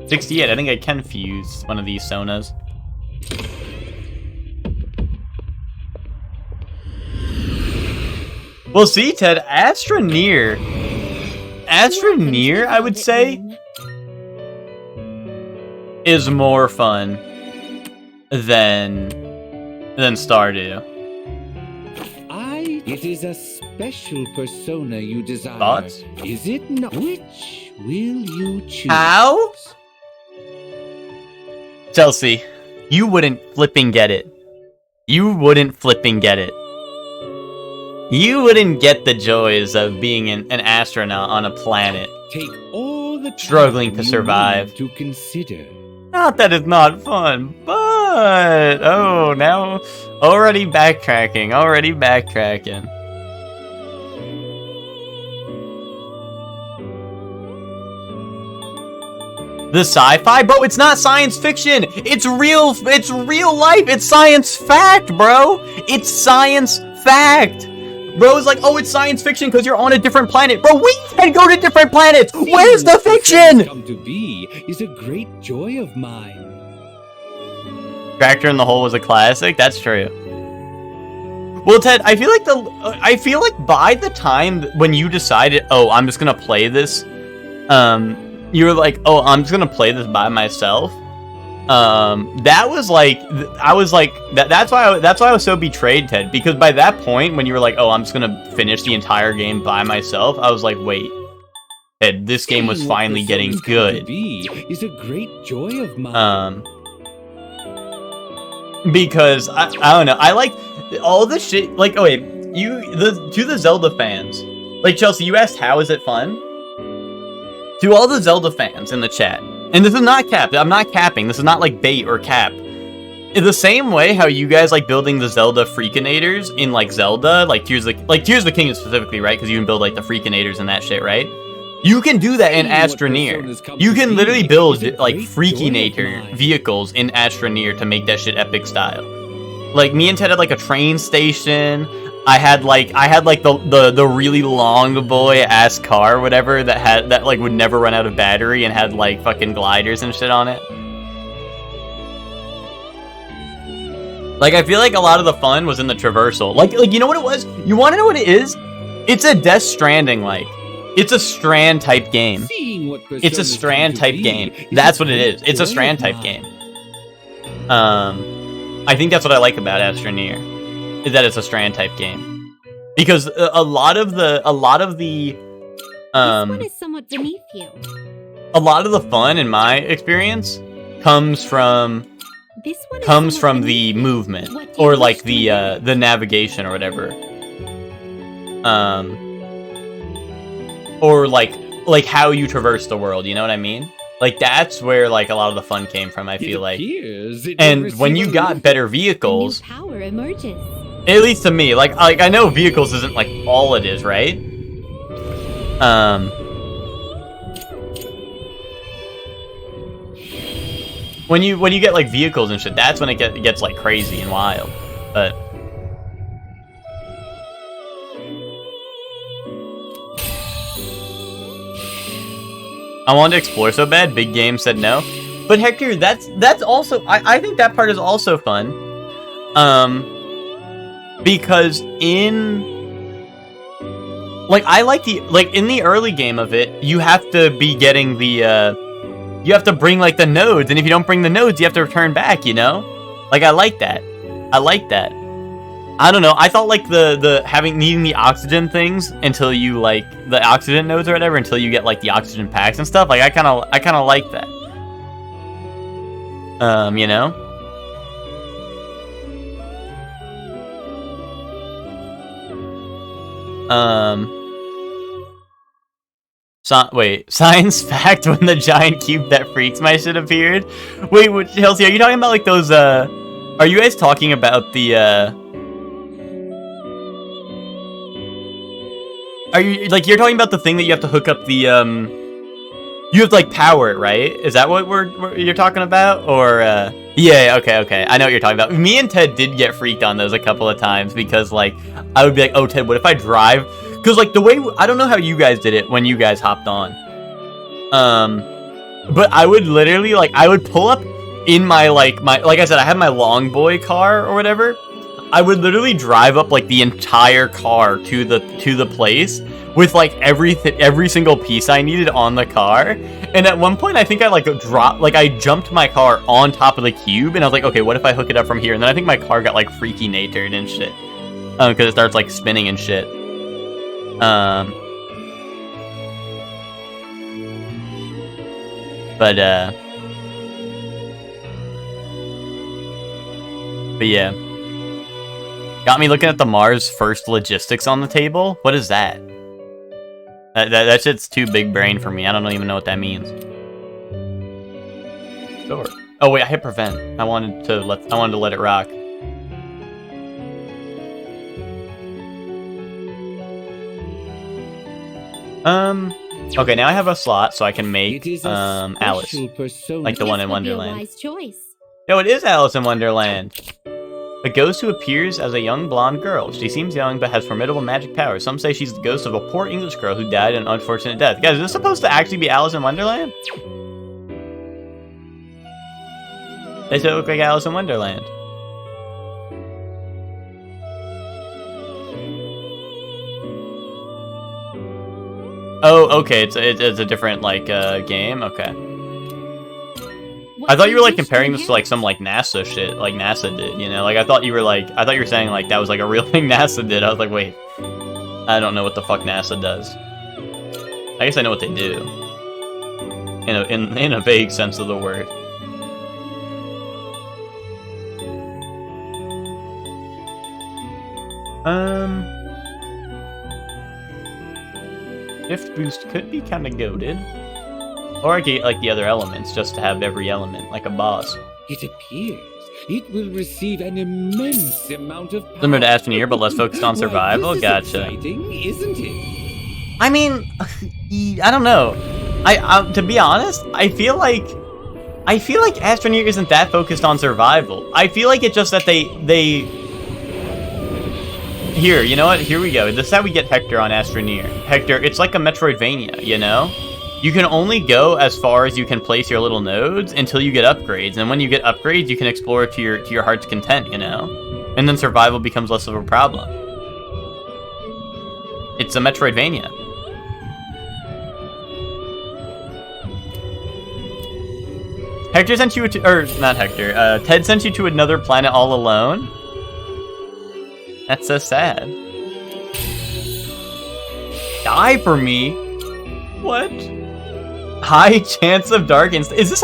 68, I think I can fuse one of these Sonas. Well, see, Ted, Astroneer, I would say, is more fun than Stardew. It is a special persona you desire. Thoughts? Is it not? Which will you choose? How? Chelsea, you wouldn't flipping get it. You wouldn't flipping get it. You wouldn't get the joys of being an astronaut on a planet. Take all the time Struggling to you survive. need to consider. Not that it's not fun, but oh, now already backtracking. The sci-fi, bro, it's not science fiction. It's real life. It's science fact, bro. It's science fact. Bro, it's like, oh, it's science fiction because you're on a different planet. Bro, we can go to different planets. Where's the fiction? Come to be is a great joy of mine. Tractor in the Hole was a classic. That's true. Well, Ted, I feel like by the time when you decided, oh, I'm just gonna play this, you were like, oh, I'm just gonna play this by myself. That was like, I was like, that's why I was so betrayed, Ted, because by that point, when you were like, oh, I'm just gonna finish the entire game by myself, I was like, wait, Ted, this game was finally getting good. Is a great joy of mine. Because I don't know, I like all the shit. Like, oh wait, to the Zelda fans, like Chelsea, you asked how is it fun? To all the Zelda fans in the chat, and this is not capped. I'm not capping. This is not like bait or cap. In the same way how you guys like building the Zelda Freakinators in like Zelda, like Tears of the Kingdom specifically, right? Because you can build like the Freakinators and that shit, right? You can do that in Astroneer. You can literally build like Freakinator vehicles in Astroneer to make that shit epic style. Like me and Ted had like a train station. I had like the really long boy ass car, whatever, that like would never run out of battery and had like fucking gliders and shit on it. Like I feel like a lot of the fun was in the traversal. Like you know what it was? You want to know what it is? It's a Death Stranding like. It's a Strand type game. It's a Strand type game. That's what it is. It's a Strand type game. I think that's what I like about Astroneer, is that it's a Strand type game. Because a lot of the This one is somewhat beneath you. a lot of the fun in my experience comes from This one is somewhat the beneath you. movement What do or you like wish the to do? the navigation or whatever. Or like how you traverse the world, you know what I mean? Like that's where like a lot of the fun came from, I feel like. And when you got better A new vehicles, power emerges. at least to me, like I know vehicles isn't like all it is, right? When you get like vehicles and shit, that's when it gets like crazy and wild. But I wanted to explore so bad, Big Game said no. But Hector, that's also I think that part is also fun. Because in like I like the in the early game of it, you have to be getting the you have to bring like the nodes, and if you don't bring the nodes, you have to return back, you know? Like I like that. I don't know. I thought like the needing the oxygen things until you like the oxygen nodes or whatever until you get like the oxygen packs and stuff. Like I kind of like that. You know? Wait, science fact when the giant cube that freaks my shit appeared? Wait, Chelsea, are you talking about like those are you guys talking about the Are you like you're talking about the thing that you have to hook up the you have to like power it, right? Is that what you're talking about? Or yeah, okay. I know what you're talking about. Me and Ted did get freaked on those a couple of times because like I would be like, "Oh, Ted, what if I drive?" Cuz like the way I don't know how you guys did it when you guys hopped on. But I would literally like I would pull up in my like I said I have my long boy car or whatever. I would literally drive up like the entire car to the place with like every single piece I needed on the car. And at one point I think I I jumped my car on top of the cube, and I was like, okay, what if I hook it up from here? And then I think my car got like freaky natured and shit. Because it starts like spinning and shit. But yeah. Got me looking at the Mars first logistics on the table. What is that? That shit's too big brain for me. I don't even know what that means. Sure. Oh wait, I hit prevent. I wanted to let it rock. Okay, now I have a slot, so I can make Alice, like the one in Wonderland. Wise choice. No, it is Alice in Wonderland. A ghost who appears as a young blonde girl. She seems young but has formidable magic powers. Some say she's the ghost of a poor English girl who died an unfortunate death. Guys, is this supposed to actually be Alice in Wonderland? They said it looked like Alice in Wonderland. Oh, okay, it's a different, like, game? Okay. I thought you were, like, comparing this to, like, some, like, NASA shit, like NASA did, you know? Like, I thought you were saying, like, that was, like, a real thing NASA did. I was like, wait. I don't know what the fuck NASA does. I guess I know what they do. In a vague sense of the word. Gift boost could be kind of goated. Or I get like the other elements just to have every element, like a boss. It appears it will receive an immense amount of power. Similar to Astroneer, but less focused on survival. Well, this is Gotcha. exciting, isn't it? I mean, I don't know. To be honest, I feel like Astroneer isn't that focused on survival. I feel like it's just that they. Here, you know what? Here we go. This is how we get Hector on Astroneer. Hector, it's like a Metroidvania, you know? You can only go as far as you can place your little nodes until you get upgrades. And when you get upgrades, you can explore to your heart's content, you know? And then survival becomes less of a problem. It's a Metroidvania. Hector sent you to, or not Hector, Ted sent you to another planet all alone? That's so sad. Die for me? What? High chance of dark instant. Is this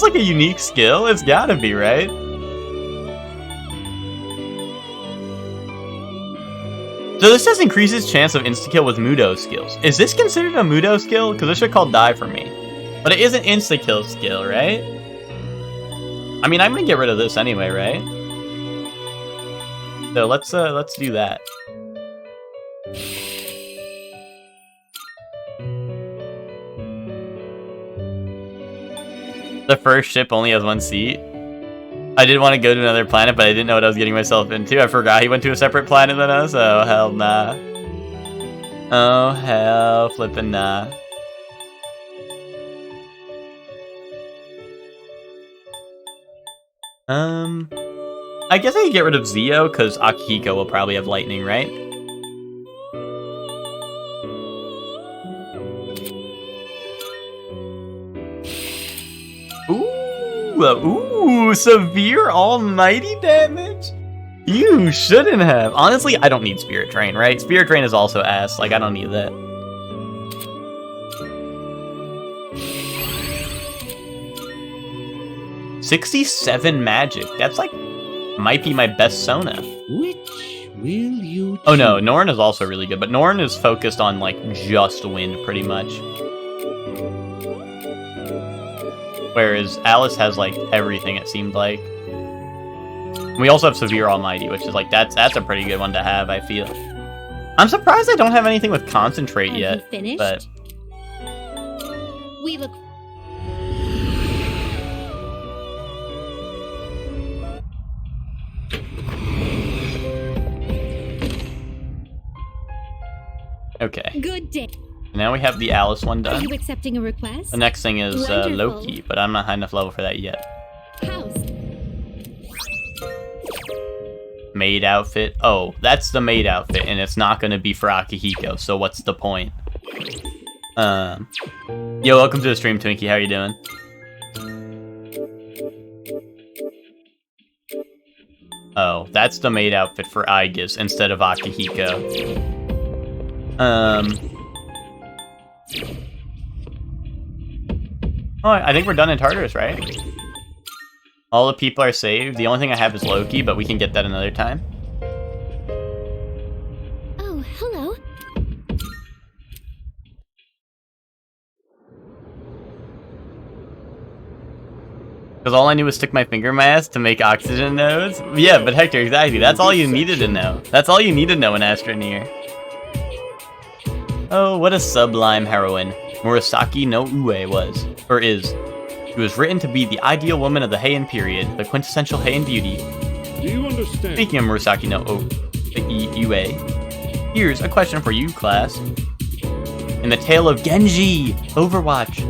like a unique skill? It's gotta be, right? So this says increases chance of insta-kill with Mudo skills. Is this considered a Mudo skill? Because this should call die for me. But it is an insta-kill skill, right? I mean, I'm gonna get rid of this anyway, right? So let's do that. The first ship only has one seat. I did want to go to another planet, but I didn't know what I was getting myself into. I forgot he went to a separate planet than us. Oh hell nah. Oh hell flippin' nah. I guess I could get rid of Zio, because Akihiko will probably have lightning, right? Ooh, severe almighty damage? You shouldn't have. Honestly, I don't need Spirit Drain, right? Spirit Drain is also ass. Like, I don't need that. $67 magic. That's like, might be my best Sona. Which will you choose? Oh no, Norn is also really good, but Norn is focused on like just wind pretty much. Whereas Alice has like everything, it seemed like. We also have Severe Almighty, which is like that's a pretty good one to have, I feel. I'm surprised I don't have anything with Concentrate Have yet. you finished? But We look. okay. Good day. Now we have the Alice one Are done. you accepting a request? The next thing is Wonderful. Loki, but I'm not high enough level for that yet. House. Maid outfit. Oh, that's the maid outfit, and it's not gonna be for Akihiko, so what's the point? Yo, welcome to the stream, Twinkie. How you doing? Oh, that's the maid outfit for Aigis instead of Akihiko. Oh, I think we're done in Tartarus, right? All the people are saved. The only thing I have is Loki, but we can get that another time. Oh, hello. Because all I knew was stick my finger in my ass to make oxygen nodes. Yeah, but Hector, exactly. That's all you needed to know. That's all you need to know in Astroneer. Oh, what a sublime heroine Murasaki no Ue was, or is. She was written to be the ideal woman of the Heian period, the quintessential Heian beauty. Do you understand? Speaking of Murasaki no Ue, here's a question for you, class. In the tale of Genji, Overwatch,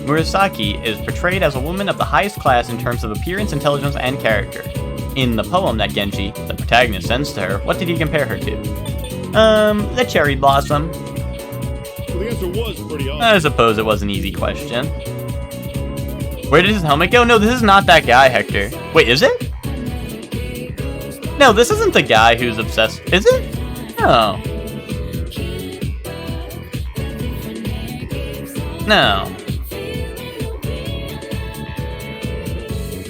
Murasaki is portrayed as a woman of the highest class in terms of appearance, intelligence, and character. In the poem that Genji, the protagonist, sends to her, what did he compare her to? The cherry blossom. Well, the answer was pretty obvious. I suppose it was an easy question. Where did his helmet go? No, this is not that guy, Hector. Wait, is it? No, this isn't the guy who's obsessed. Is it? No. No.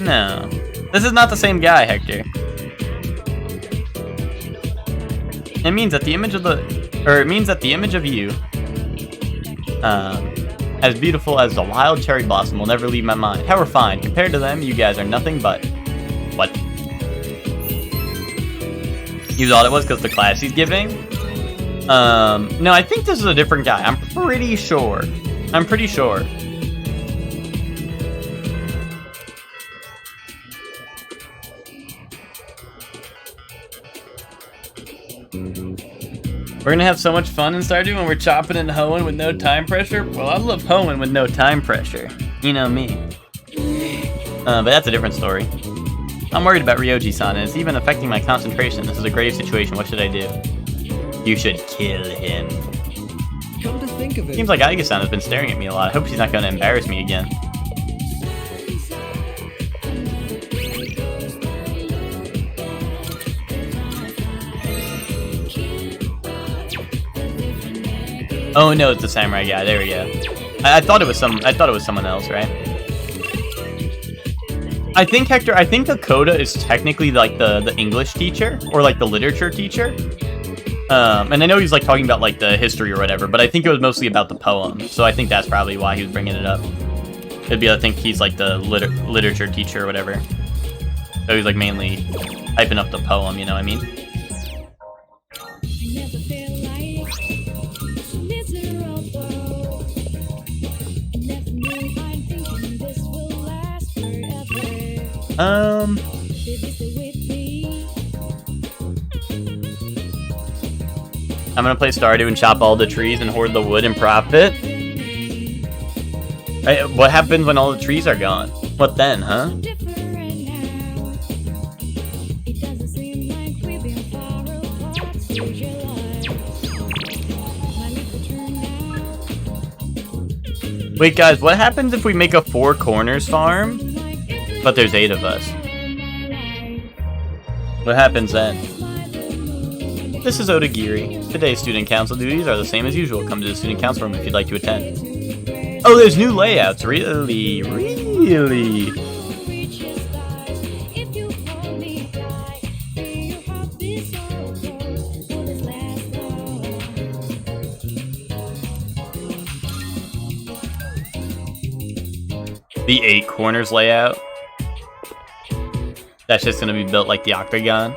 No. This is not the same guy, Hector. It means that the image of you, as beautiful as the wild cherry blossom will never leave my mind. How refined. Compared to them, you guys are nothing but... What? You thought it was because the class he's giving? No, I think this is a different guy. I'm pretty sure. We're gonna have so much fun in Stardew when we're chopping and hoeing with no time pressure. Well, I love hoeing with no time pressure. You know me. But that's a different story. I'm worried about Ryoji-san, and it's even affecting my concentration. This is a grave situation. What should I do? You should kill him. Come to think of it, Seems like Aiga-san has been staring at me a lot. I hope she's not gonna embarrass me again. Oh no, it's the samurai guy. There we go. I thought it was someone else, right? I think Hector. I think Dakota is technically like the English teacher or like the literature teacher. And I know he's like talking about like the history or whatever, but I think it was mostly about the poem. So I think that's probably why he was bringing it up. It'd be I think he's like the literature teacher or whatever. So he's like mainly hyping up the poem. You know what I mean? I never felt like miserable. I never knew I'm thinking this will last forever. Did you stay with me? I'm gonna play Stardew and chop all the trees and hoard the wood and profit. Hey, what happens when all the trees are gone? What then, huh? Different now. It doesn't seem like we've been far apart since July. My lips are turned out. Wait, guys, what happens if we make a 4 corners farm? But there's 8 of us. What happens then? This is Odagiri. Today's student council duties are the same as usual. Come to the student council room if you'd like to attend. Oh, there's new layouts. Really? If you hold me tight, feel your heart be so close. Will this last long? The 8 corners layout. That's just gonna be built like the octagon.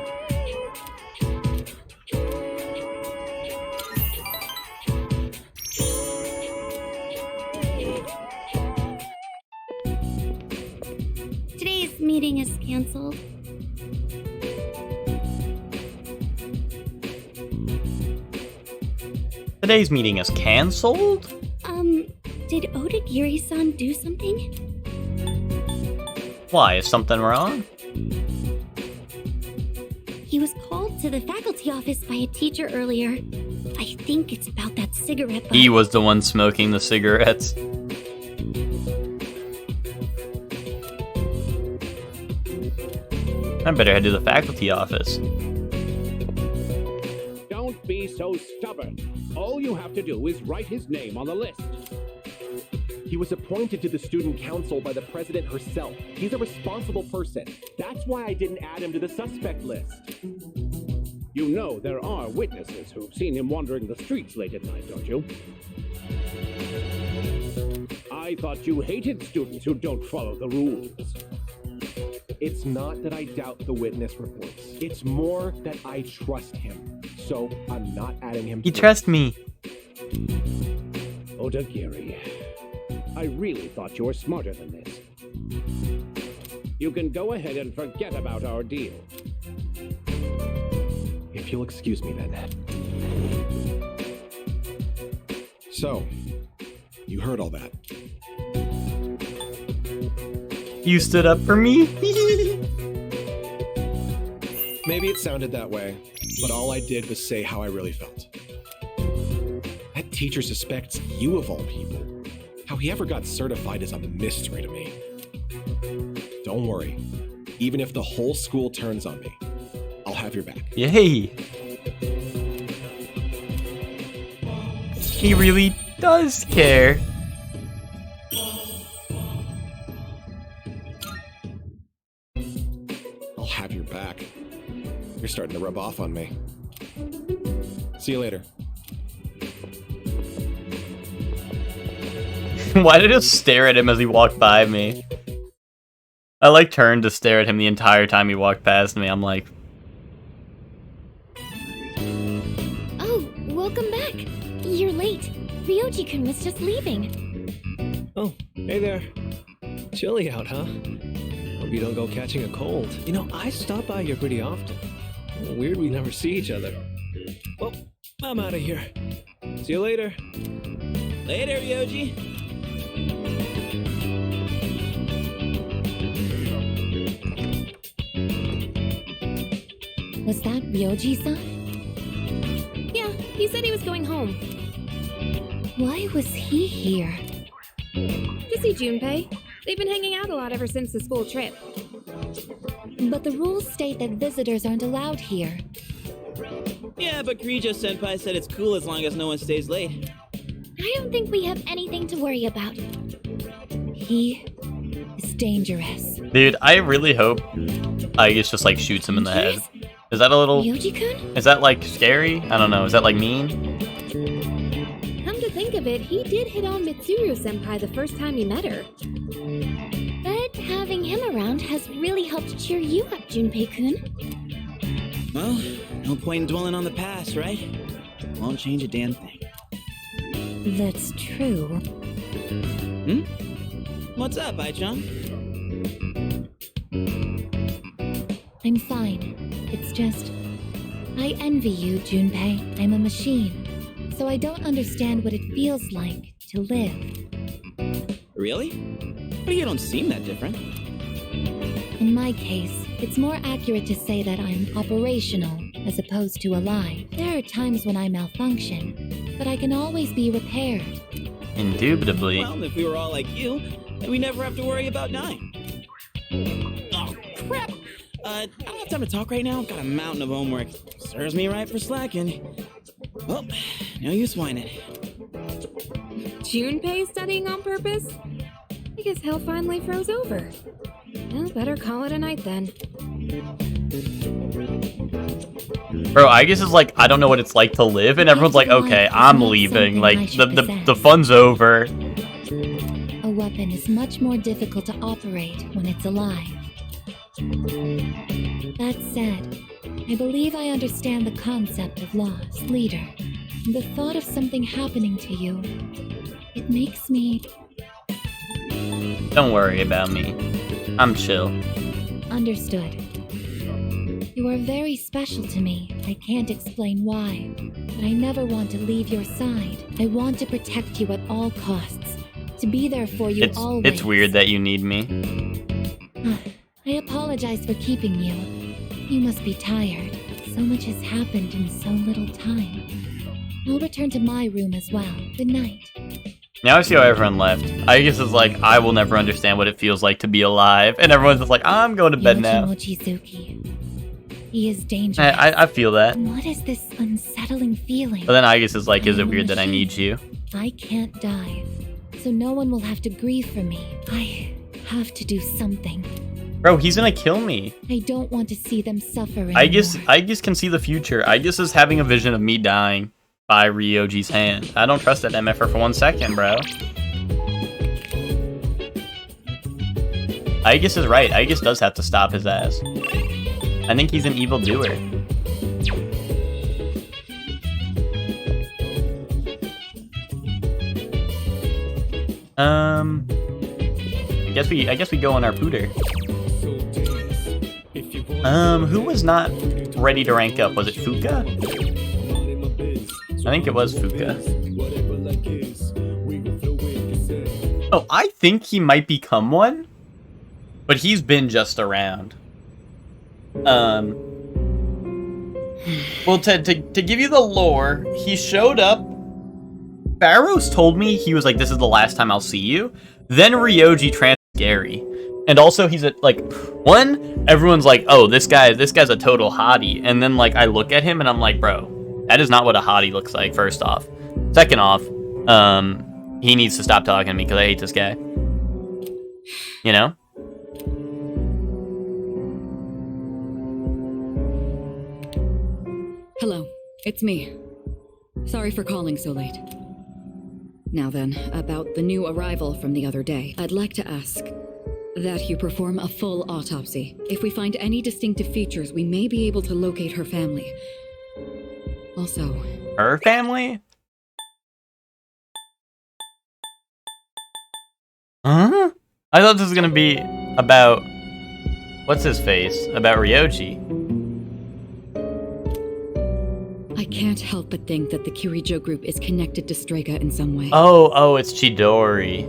Today's meeting is canceled. Today's meeting is cancelled? Did Odagiri-san do something? Why, is something wrong? He was called to the faculty office by a teacher earlier. I think it's about that cigarette butt. He was the one smoking the cigarettes. I better head to the faculty office. Don't be so stubborn. All you have to do is write his name on the list. He was appointed to the student council by the president herself. He's a responsible person. That's why I didn't add him to the suspect list. You know there are witnesses who've seen him wandering the streets late at night, don't you? I thought you hated students who don't follow the rules. It's not that I doubt the witness reports. It's more that I trust him. So I'm not adding him to You the trust me. Odagiri, I really thought you were smarter than this. You can go ahead and forget about our deal. If you'll excuse me then. So, you heard all that. You stood up for me? Maybe it sounded that way, but all I did was say how I really felt. That teacher suspects you of all people. How he ever got certified is a mystery to me. Don't worry. Even if the whole school turns on me, I'll have your back. Yay. He really does care. I'll have your back. You're starting to rub off on me. See you later. Why did I just stare at him as he walked by me? I like turned to stare at him the entire time he walked past me. I'm like, Oh, welcome back. You're late. Ryoji-kun was just leaving. Oh, hey there. Chilly out, huh? Hope you don't go catching a cold. You know, I stop by here pretty often. Weird we never see each other. Well, I'm out of here. See you later. Later, Ryoji. Was that Ryoji-san? Yeah, he said he was going home. Why was he here? To see Junpei. They've been hanging out a lot ever since the school trip. But the rules state that visitors aren't allowed here. Yeah, but Kirijo-senpai said it's cool as long as no one stays late. I don't think we have anything to worry about. He is dangerous. dude, I really hope Aigis just like shoots him in the head. Is that a little... Ryoji-kun? Is that like scary? I don't know. Is that like mean? Come to think of it, he did hit on Mitsuru-senpai the first time he met her. But having him around has really helped cheer you up, Junpei-kun. Well, no point in dwelling on the past, right? Won't change a damn thing. That's true. What's up, Ai-chan? I'm fine. It's just... I envy you, Junpei. I'm a machine. So I don't understand what it feels like to live. Really? But you don't seem that different. In my case, it's more accurate to say that I'm operational as opposed to alive. There are times when I malfunction, but I can always be repaired. Indubitably. Well, if we were all like you, then we never have to worry about dying. Oh, crap! I don't have time to talk right now. I've got a mountain of homework. Serves me right for slacking. Well, no use whining. Junpei studying on purpose? I guess hell finally froze over. Well, better call it a night then. Bro, Aigis is like, I don't know what it's like to live, and everyone's like, okay, I'm leaving. Like, the fun's over. A weapon is much more difficult to operate when it's alive. That said, I believe I understand the concept of loss, leader. The thought of something happening to you, it makes me... Don't worry about me. I'm chill. Understood. You are very special to me. I can't explain why, but I never want to leave your side. I want to protect you at all costs, to be there for you always. It's weird that you need me. I apologize for keeping you. You must be tired. So much has happened in so little time. I'll return to my room as well. Good night. Now I see how everyone left. Aegis is like, I will never understand what it feels like to be alive. And everyone's just like, I'm going to bed now. Mochizuki. He is dangerous. I feel that. And what is this unsettling feeling? But then Aegis is like, is it weird that I need you? I can't die, so no one will have to grieve for me. I have to do something. Bro, he's gonna kill me. I don't want to see them suffer anymore. Aegis can see the future. Aegis is having a vision of me dying by Ryoji's hand. I don't trust that MFR for 1 second, bro. Aegis is right. Aegis does have to stop his ass. I think he's an evil doer. I guess we go on our pooter. Who was not ready to rank up? Was it Fuka? I think it was Fuka. Oh, I think he might become one, but he's been just around. Well, to give you the lore, he showed up. Barrows told me, he was like, this is the last time I'll see you. Then Ryoji trans Gary. And also he's one, everyone's like, oh, this guy's a total hottie. And then like I look at him and I'm like, bro, that is not what a hottie looks like, first off. Second off, he needs to stop talking to me because I hate this guy. You know? Hello, it's me. Sorry for calling so late. Now then, about the new arrival from the other day, I'd like to ask that you perform a full autopsy. If we find any distinctive features, we may be able to locate her family. Also... Her family? Huh? I thought this was gonna be about... What's his face? About Ryoji. I can't help but think that the Kirijo group is connected to Strega in some way. Oh, it's Chidori.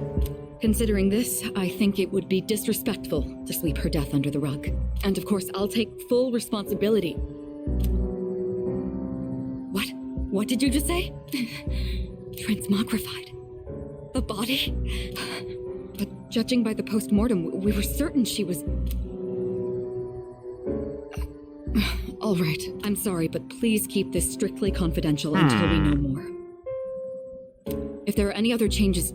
Considering this, I think it would be disrespectful to sweep her death under the rug. And of course, I'll take full responsibility. What? What did you just say? Transmogrified. The body? But judging by the post-mortem, we were certain she was... All right, I'm sorry, but please keep this strictly confidential until we know more. If there are any other changes...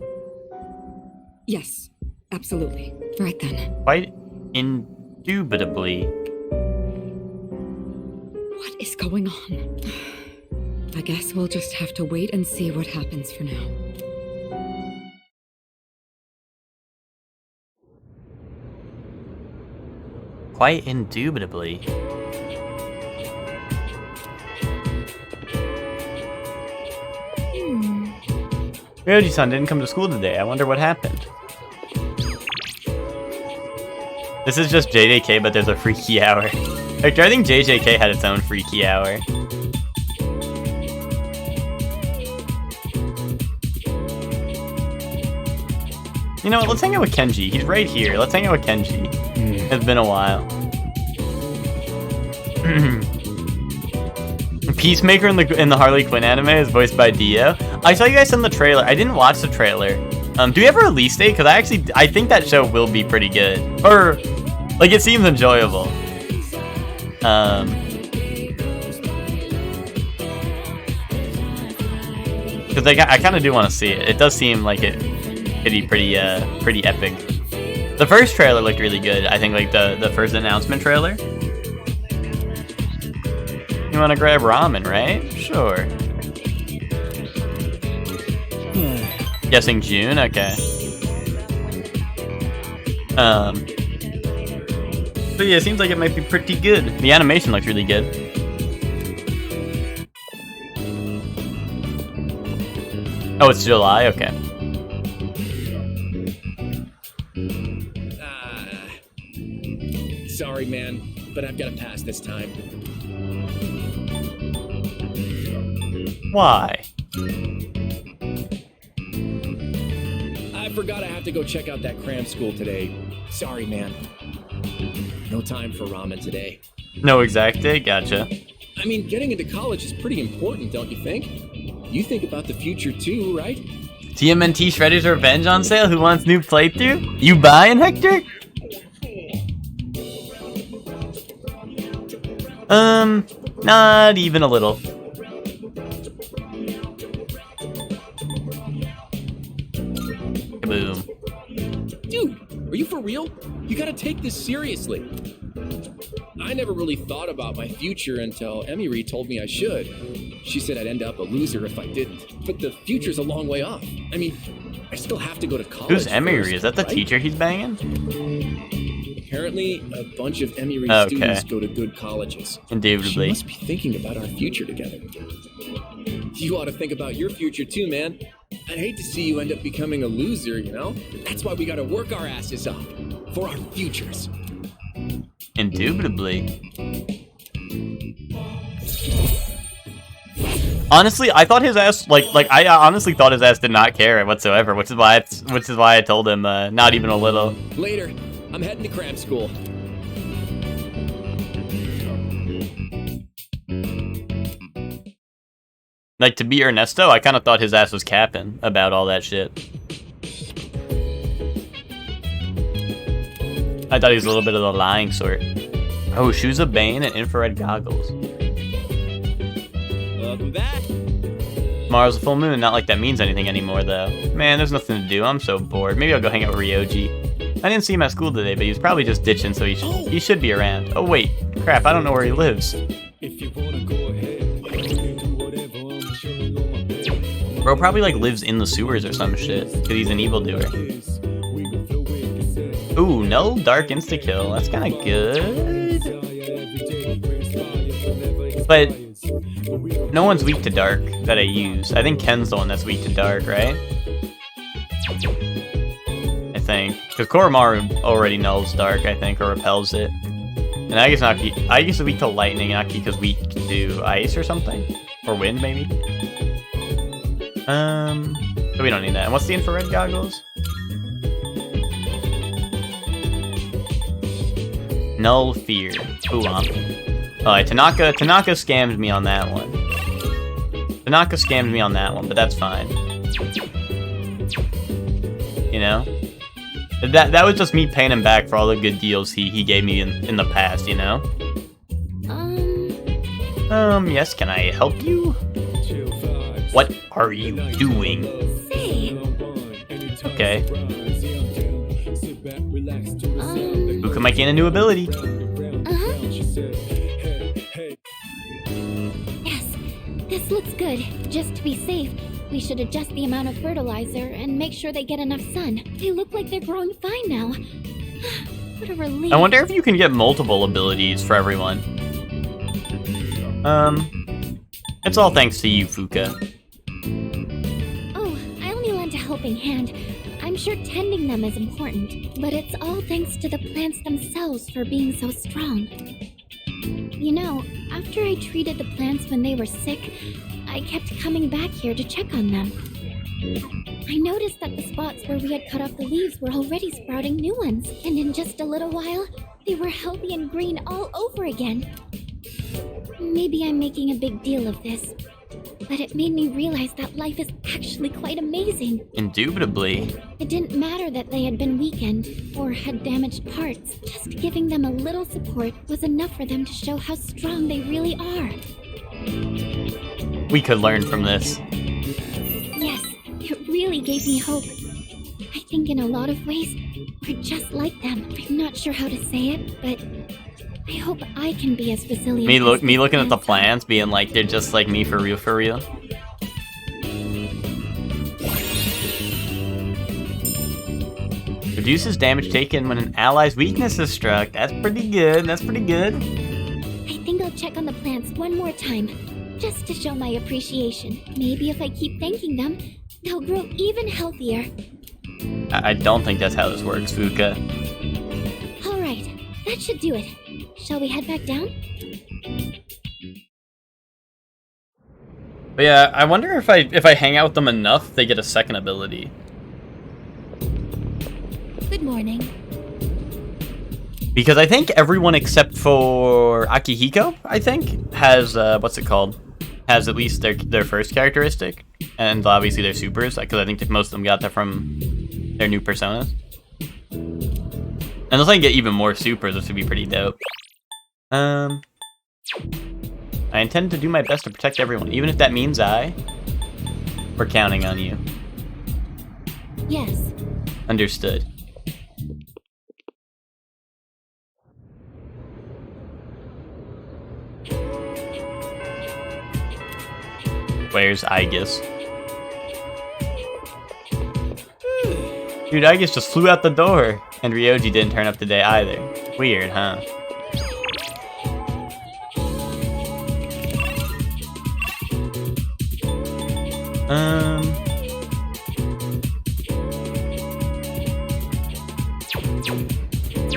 Yes, absolutely. Right then. Quite indubitably. What is going on? I guess we'll just have to wait and see what happens for now. Quite indubitably. Ryoji-san didn't come to school today. I wonder what happened. This is just JJK, but there's a freaky hour. Victor, I think JJK had its own freaky hour. You know what? Let's hang out with Kenji. He's right here. Let's hang out with Kenji. It's been a while. Peacemaker in the Harley Quinn anime is voiced by Dio. I saw you guys in the trailer. I didn't watch the trailer. Do we have a release date? Because I think that show will be pretty good. Or, like, it seems enjoyable. Because I kind of do want to see it. It does seem like it could be pretty epic. The first trailer looked really good. I think, like, the first announcement trailer. You want to grab ramen, right? Sure. Guessing June? Okay. So yeah, it seems like it might be pretty good. The animation looks really good. Oh, it's July? Okay. Sorry, man, but I've got to pass this time. Why? I forgot I have to go check out that cram school today. Sorry, man. No time for ramen today. No exact date? Gotcha. I mean, getting into college is pretty important, don't you think? You think about the future too, right? TMNT Shredder's Revenge on sale? Who wants new playthrough? You buying, Hector? Not even a little. Boom. Dude, are you for real? You gotta take this seriously. I never really thought about my future until Emery told me I should. She said I'd end up a loser if I didn't. But the future's a long way off. I mean, I still have to go to college. Who's Emery? first, Is that the right? teacher he's banging? Apparently, a bunch of Emery Okay. students go to good colleges. She Indubitably. must be thinking about our future together. You ought to think about your future too, man. I'd hate to see you end up becoming a loser, you know? That's why we gotta work our asses off. For our futures. Indubitably. Honestly, I thought his ass I honestly thought his ass did not care whatsoever, which is why I told him not even a little. Later, I'm heading to cram school. Like, to be Ernesto, I kind of thought his ass was capping about all that shit. I thought he was a little bit of the lying sort. Oh, Shoes of Bane and infrared goggles. Welcome back. Tomorrow's a full moon, not like that means anything anymore, though. Man, there's nothing to do, I'm so bored. Maybe I'll go hang out with Ryoji. I didn't see him at school today, but he was probably just ditching, so he should be around. Oh wait, crap, I don't know where he lives. Bro probably like lives in the sewers or some shit, cause he's an evildoer. Ooh, no dark insta-kill, that's kinda good. But no one's weak to dark that I use. I think Ken's the one that's weak to dark, right? I think. Because Koromaru already nulls dark, I think, or repels it. And I guess it's weak to lightning, Akika's weak to ice or something? Or wind, maybe? But we don't need that. And what's the infrared goggles? Null fear. Ooh, alright, Tanaka scammed me on that one. Tanaka scammed me on that one, but that's fine. You know? That was just me paying him back for all the good deals he gave me in the past, you know? Yes, can I help you? What are you doing? Say, Okay. Who can make in a new ability? yes, this looks good. Just to be safe, we should adjust the amount of fertilizer and make sure they get enough sun. They look like they're growing fine now. What a relief. I wonder if you can get multiple abilities for everyone. It's all thanks to you, Fuka. Oh, I only lent a helping hand. I'm sure tending them is important, but it's all thanks to the plants themselves for being so strong. You know, after I treated the plants when they were sick, I kept coming back here to check on them. I noticed that the spots where we had cut off the leaves were already sprouting new ones, and in just a little while, they were healthy and green all over again. Maybe I'm making a big deal of this, but it made me realize that life is actually quite amazing. Indubitably. It didn't matter that they had been weakened or had damaged parts. Just giving them a little support was enough for them to show how strong they really are. We could learn from this. Yes, it really gave me hope. I think in a lot of ways, we're just like them. I'm not sure how to say it, but I hope I can be as resilient. Me looking at the plants, being like, they're just like me for real, for real. Reduces damage taken when an ally's weakness is struck. That's pretty good. That's pretty good. I think I'll check on the plants one more time, just to show my appreciation. Maybe if I keep thanking them, they'll grow even healthier. I don't think that's how this works, Fuka. All right, that should do it. Shall we head back down? But yeah, I wonder if I hang out with them enough, they get a second ability. Good morning. Because I think everyone except for Akihiko, I think, has, what's it called? Has at least their first characteristic. And obviously their supers, because I think that most of them got that from their new personas. Unless I can get even more supers, this would be pretty dope. I intend to do my best to protect everyone, even if that means we're counting on you. Yes. Understood. Where's Aegis? Dude, Aegis just flew out the door, and Ryoji didn't turn up today either. Weird, huh?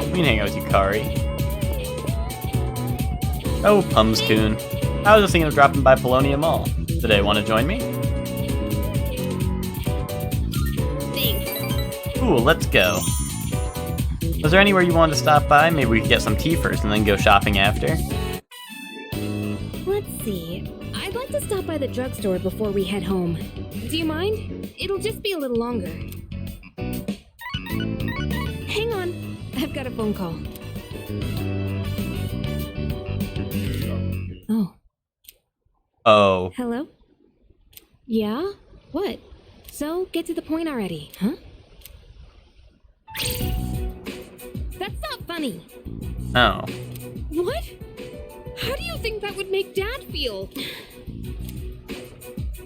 We can hang out with Yukari. Oh, Pumscoon. I was just thinking of dropping by Polonia Mall. Today, want to join me? Thanks. Cool, let's go. Was there anywhere you wanted to stop by? Maybe we could get some tea first and then go shopping after? Let's see. I'd like to stop by the drugstore before we head home. Do you mind? It'll just be a little longer. Hang on. I've got a phone call. Oh. Oh. Hello? Yeah? What? So, get to the point already, huh? That's not funny. Oh. What? How do you think that would make Dad feel?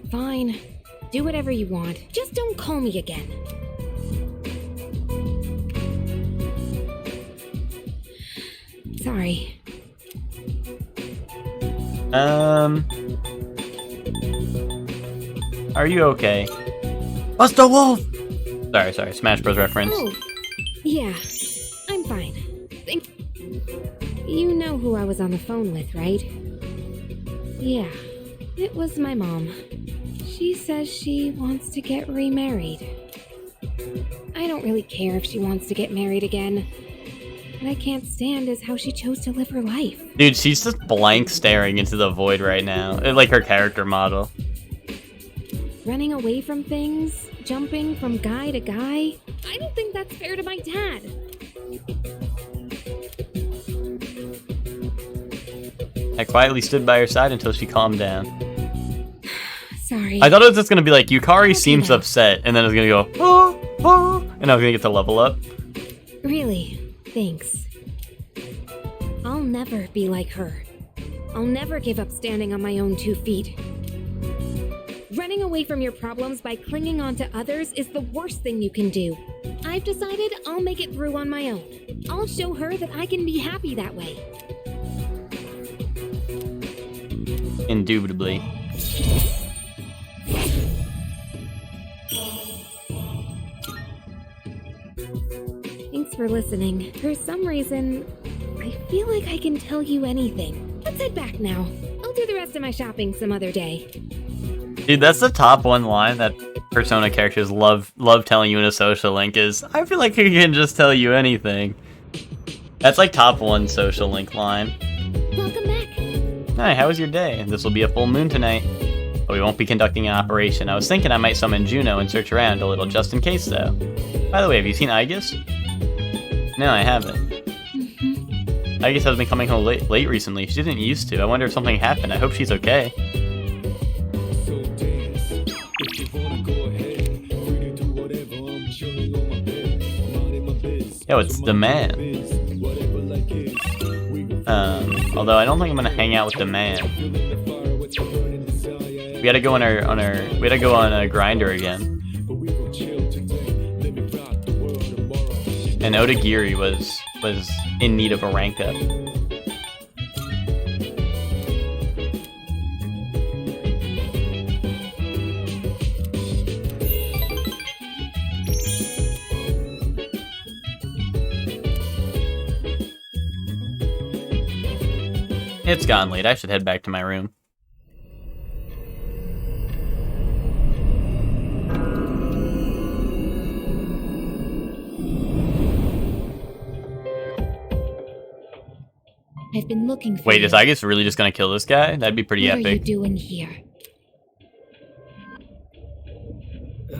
Fine. Do whatever you want. Just don't call me again. Sorry. Are you okay? Busta Wolf! Sorry, Smash Bros. Reference. Oh, yeah. I'm fine. You know who I was on the phone with, right? Yeah, it was my mom. She says she wants to get remarried. I don't really care if she wants to get married again. What I can't stand is how she chose to live her life. Dude, she's just blank staring into the void right now. Like her character model. Running away from things, jumping from guy to guy. I don't think that's fair to my dad. I quietly stood by her side until she calmed down. Sorry. I thought it was just gonna be like, Yukari Okay, seems now. upset, and then it was gonna go, oh, oh, and I was gonna get to level up. Really, thanks. I'll never be like her. I'll never give up standing on my own 2 feet. Running away from your problems by clinging on to others is the worst thing you can do. I've decided I'll make it through on my own. I'll show her that I can be happy that way. Indubitably. Thanks for listening. For some reason, I feel like I can tell you anything. Let's head back now. I'll do the rest of my shopping some other day. Dude, that's the top one line that Persona characters love telling you in a social link is, I feel like I can just tell you anything. That's like top one social link line. Welcome back. Hi, how was your day? This will be a full moon tonight. But we won't be conducting an operation. I was thinking I might summon Juno and search around a little just in case though. By the way, have you seen Aegis? No, I haven't. Aegis has been coming home late recently. She didn't used to. I wonder if something happened. I hope she's okay. Yo, it's the man. Although I don't think I'm gonna hang out with the man. We gotta go on a grinder again. And Odagiri was in need of a rank up. It's gone late. I should head back to my room. I've been looking for Wait, you. is Aigis really just gonna kill this guy? That'd be pretty What are you epic. doing here?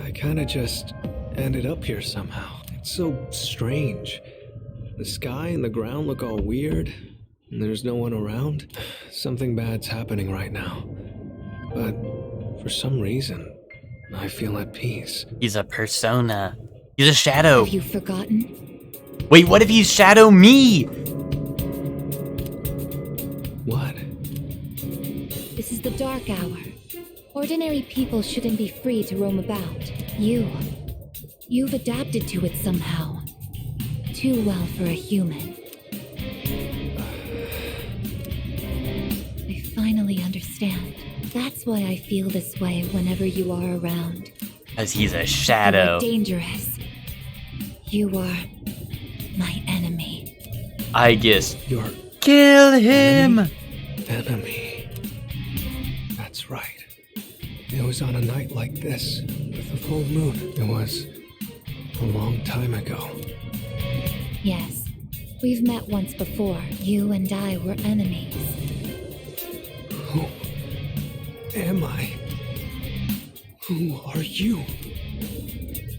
I kinda just ended up here somehow. It's so strange. The sky and the ground look all weird, and there's no one around. Something bad's happening right now. But for some reason, I feel at peace. He's a persona. He's a shadow. Have you forgotten? Wait, what if he's Shadow me? What? This is the dark hour. Ordinary people shouldn't be free to roam about. You've adapted to it somehow. Too well for a human. I finally understand. That's why I feel this way whenever you are around. Because he's a You shadow. are dangerous. You are my enemy. Aigis. Your Kill him! enemy. That's right. It was on a night like this, with a full moon. It was a long time ago. Yes, we've met once before. You and I were enemies. Who am I? Who are you?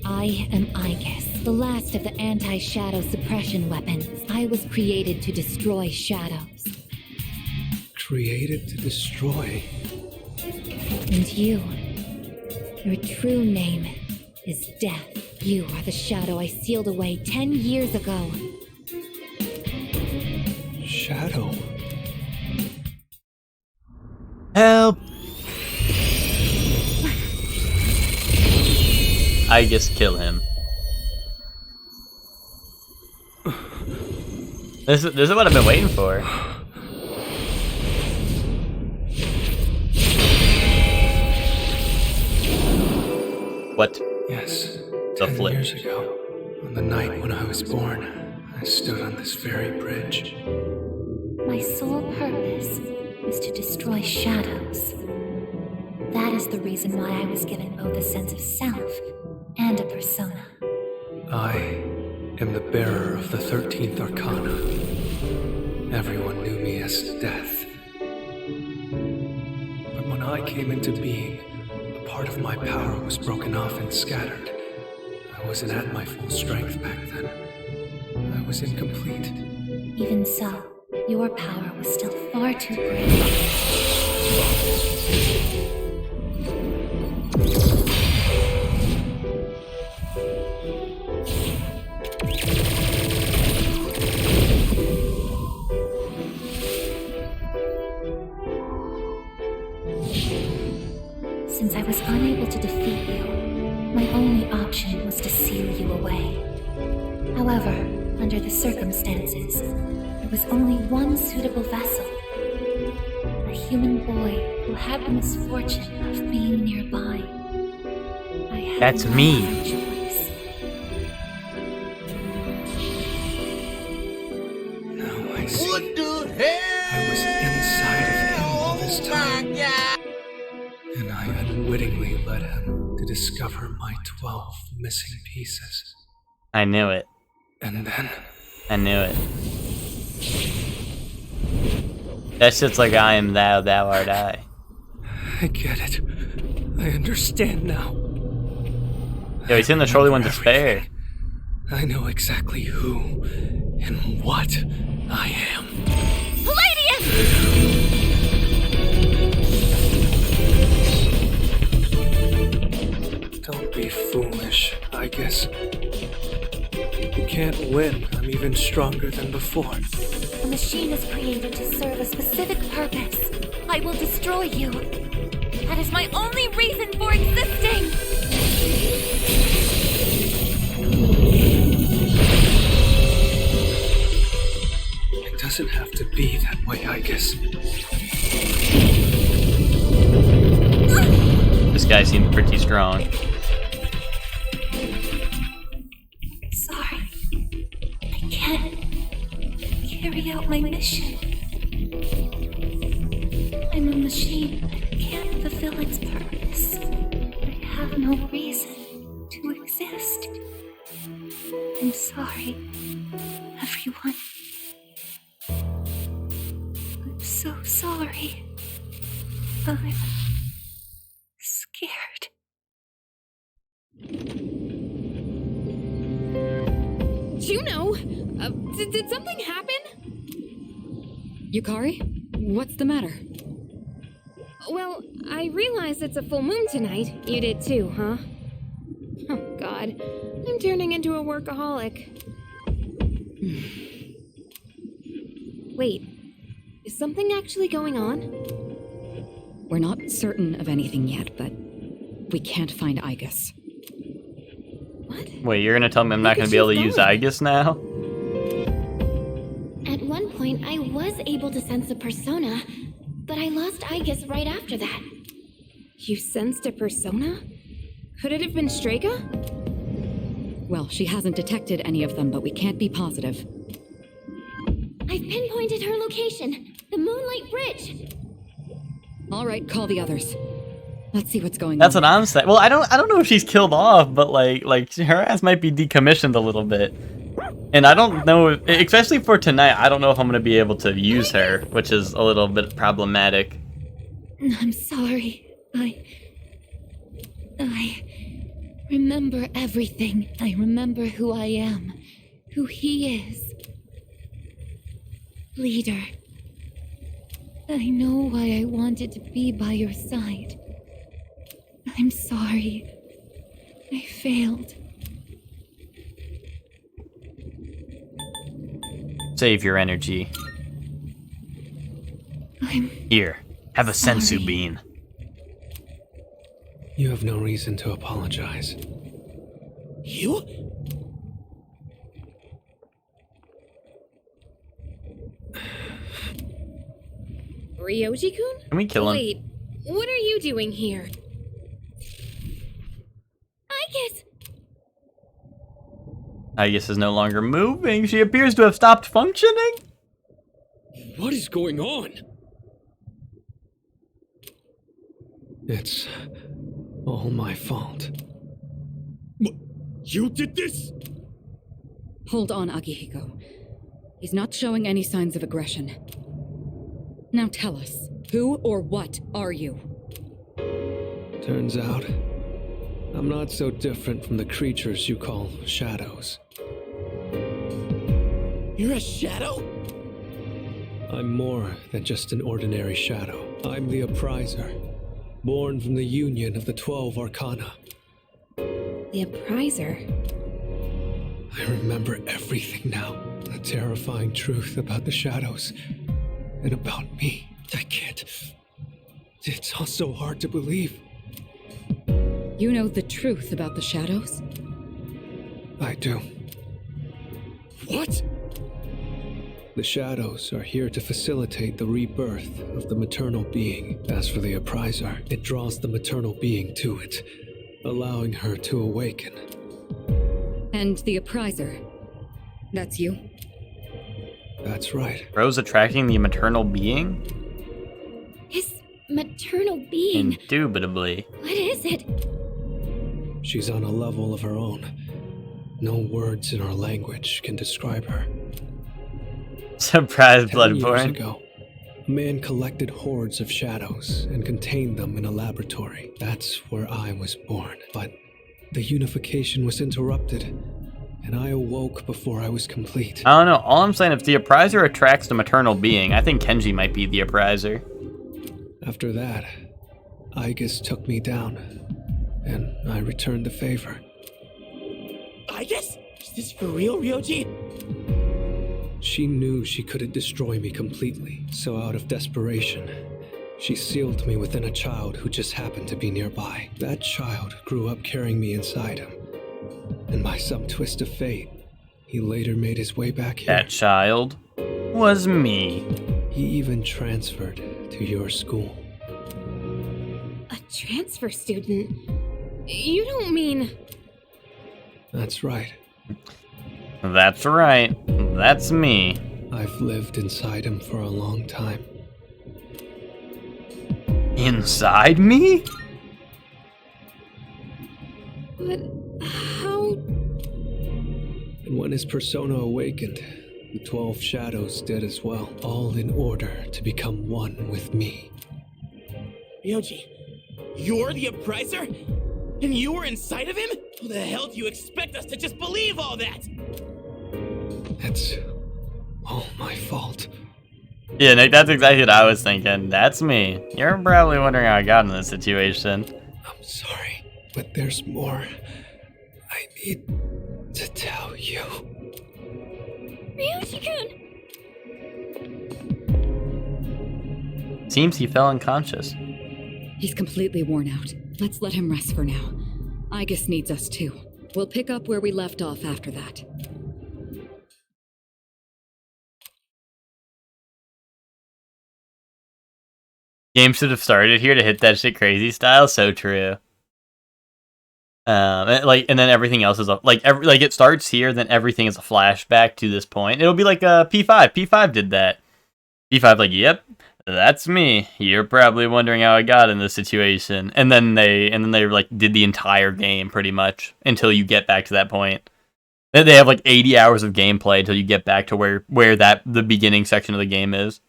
I am Aigis, the last of the anti-shadow suppression weapons. I was created to destroy shadows. Created to destroy. And your true name is Death. You are the shadow I sealed away 10 years ago. Shadow. Help! Aigis, kill him. This is what I've been waiting for. What? Yes. The 10 flip. years ago, on the night when I was born, I stood on this very bridge. My sole purpose was to destroy shadows. That is the reason why I was given both a sense of self and a persona. I am the bearer of the 13th Arcana. Everyone knew me as Death. But when I came into being, a part of my power was broken off and scattered. I wasn't at my full strength back then. I was incomplete. Even so, your power was still far too great. Since I was unable to defeat you, my only option was to seal you away. However, under the circumstances, there was only one suitable vessel. A human boy who had the misfortune of being nearby. I had That's no me. other choice. Now I see. What the hell? I was inside of him all this time. And I unwittingly led him to discover my 12 missing pieces. I knew it. And then I knew it. That shit's like I am thou, thou art I. I get it. I understand now. Yo, he's in the Trolley One Despair. I know exactly who and what I am. Palladius! Don't be foolish, I guess. You can't win. I'm even stronger than before. A machine is created to serve a specific purpose. I will destroy you. That is my only reason for existing. It doesn't have to be that way, I guess. This guy seems pretty strong. Sorry. I can't carry out my mission. I'm a machine that can't fulfill its purpose. I have no reason to exist. I'm sorry, everyone. so sorry. I'm scared. Juno! Did something happen? Yukari? What's the matter? Well, I realize it's a full moon tonight. You did too, huh? Oh, God. I'm turning into a workaholic. Wait, is something actually going on? We're not certain of anything yet, but we can't find Aigis. What? Wait, you're gonna tell me I'm not gonna be able to use Aigis now? At one point, I was able to sense a persona, but I lost Aigis right after that. You sensed a persona? Could it have been Strega? Well, she hasn't detected any of them, but we can't be positive. I've pinpointed her location, the Moonlight Bridge. All right, call the others. Let's see what's going That's on. what I'm saying. Well, I don't know if she's killed off, but like her ass might be decommissioned a little bit. And I don't know, especially for tonight, I don't know if I'm gonna be able to use her, which is a little bit problematic. I'm sorry. I remember everything. I remember who I am, who he is. Leader. I know why I wanted to be by your side. I'm sorry. I failed. Save your energy. I'm Here, have a sorry. sensu bean. You have no reason to apologize. You? Ryoji-kun? Can we kill him? Wait, what are you doing here? Aigis is no longer moving. She appears to have stopped functioning. What is going on? It's all my fault. You did this? Hold on, Akihiko. He's not showing any signs of aggression. Now tell us, who or what are you? Turns out, I'm not so different from the creatures you call shadows. You're a shadow? I'm more than just an ordinary shadow. I'm the Appriser, born from the union of the 12 Arcana. The Appriser? I remember everything now. The terrifying truth about the shadows and about me. I can't. It's all so hard to believe. You know the truth about the shadows? I do. What? The shadows are here to facilitate the rebirth of the maternal being. As for the Appriser, it draws the maternal being to it, allowing her to awaken. And the Appriser, that's you? That's right. Rose attracting the maternal being? His maternal being. Indubitably. What is it? She's on a level of her own. No words in our language can describe her. Surprise, 10 years Bloodborne. ago, a man collected hordes of shadows and contained them in a laboratory. That's where I was born. But the unification was interrupted, and I awoke before I was complete. I don't know. All I'm saying, if the Appriser attracts the maternal being, I think Kenji might be the Appriser. After that, Aigis took me down, and I returned the favor. Aigis? Is this for real, Ryoji? She knew she couldn't destroy me completely, so out of desperation, she sealed me within a child who just happened to be nearby. That child grew up carrying me inside him, and by some twist of fate, he later made his way back here. That child was me. He even transferred to your school. A transfer student? You don't mean... That's right. That's right. That's me. I've lived inside him for a long time. Inside me? But how... And when his persona awakened, The 12 shadows did as well, all in order to become one with me. Ryoji, you're the Uppriser? And you were inside of him? How the hell do you expect us to just believe all that? It's all my fault. Yeah, Nick, that's exactly what I was thinking. That's me. You're probably wondering how I got in this situation. I'm sorry, but there's more I need to tell you. Ryoji-kun! Seems he fell unconscious. He's completely worn out. Let's let him rest for now. Aigis needs us too. We'll pick up where we left off after that. Game should have started here to hit that shit crazy style. So true. And then everything else is it starts here, then everything is a flashback to this point. It'll be like P5. P5 did that. P5 like, yep, that's me. You're probably wondering how I got in this situation. And then they like did the entire game pretty much until you get back to that point. They have like 80 hours of gameplay until you get back to where the beginning section of the game is.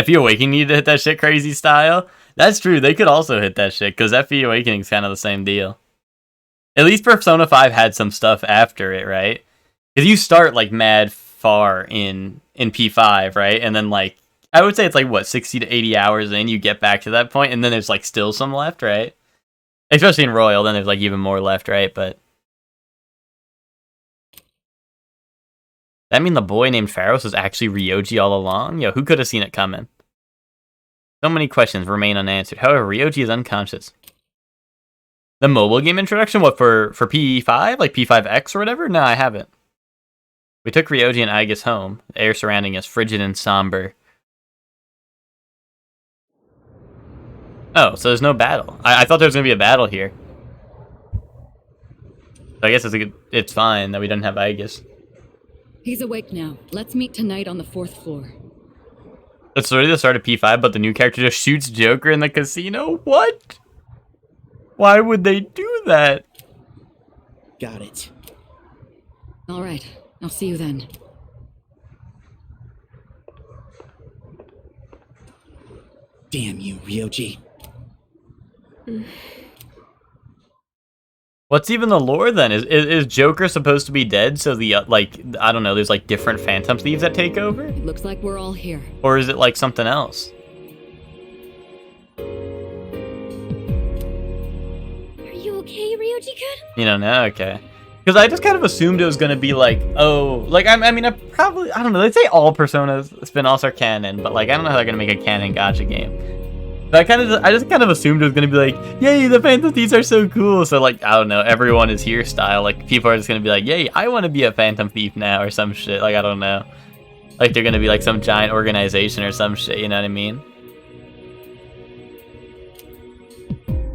FE Awakening needed to hit that shit crazy style. That's true. They could also hit that shit because FE Awakening is kind of the same deal. At least Persona 5 had some stuff after it, right? Because you start like mad far in P5, right? And then like I would say it's like what 60 to 80 hours in, you get back to that point, and then there's like still some left, right? Especially in Royal, then there's like even more left, right? But that mean the boy named Pharos was actually Ryoji all along? Yo, who could have seen it coming? So many questions remain unanswered. However, Ryoji is unconscious. The mobile game introduction? What, for P5? Like P5X or whatever? No, I haven't. We took Ryoji and Aigis home. The air surrounding us, frigid and somber. Oh, so there's no battle. I thought there was going to be a battle here. So I guess it's fine that we don't have Aigis. He's awake now. Let's meet tonight on the 4th floor. It's already the start of P5, but the new character just shoots Joker in the casino? What? Why would they do that? Got it. All right. I'll see you then. Damn you, Ryoji. What's even the lore then? Is Joker supposed to be dead? So the I don't know. There's like different Phantom Thieves that take over. It looks like we're all here. Or is it like something else? Are you okay, Ryoji-kun? You don't know? Okay. Because I just kind of assumed it was gonna be like, oh, like I don't know. They say all Persona spin-offs are canon, but like I don't know how they're gonna make a canon gacha game. But I just kind of assumed it was gonna be like, yay, the Phantom Thieves are so cool. So like, I don't know, everyone is here style. Like people are just gonna be like, yay, I want to be a Phantom Thief now or some shit. Like I don't know, like they're gonna be like some giant organization or some shit. You know what I mean?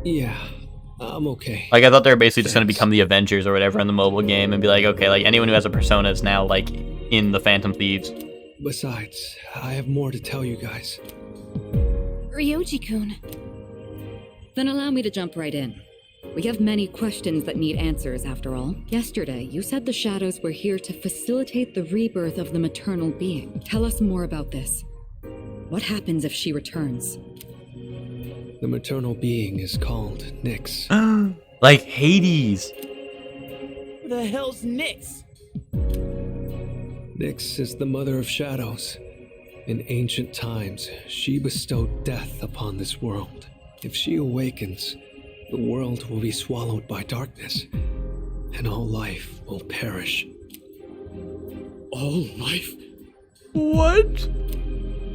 Yeah, I'm okay. Like I thought they were basically just gonna become the Avengers or whatever in the mobile game and be like, okay, like anyone who has a persona is now like in the Phantom Thieves. Besides, I have more to tell you guys. Ryoji-kun. Then allow me to jump right in. We have many questions that need answers, after all. Yesterday, you said the shadows were here to facilitate the rebirth of the maternal being. Tell us more about this. What happens if she returns? The maternal being is called Nyx. Like Hades. Who the hell's Nyx? Nyx is the mother of shadows. In ancient times, she bestowed death upon this world. If she awakens, the world will be swallowed by darkness, and all life will perish. All life? What?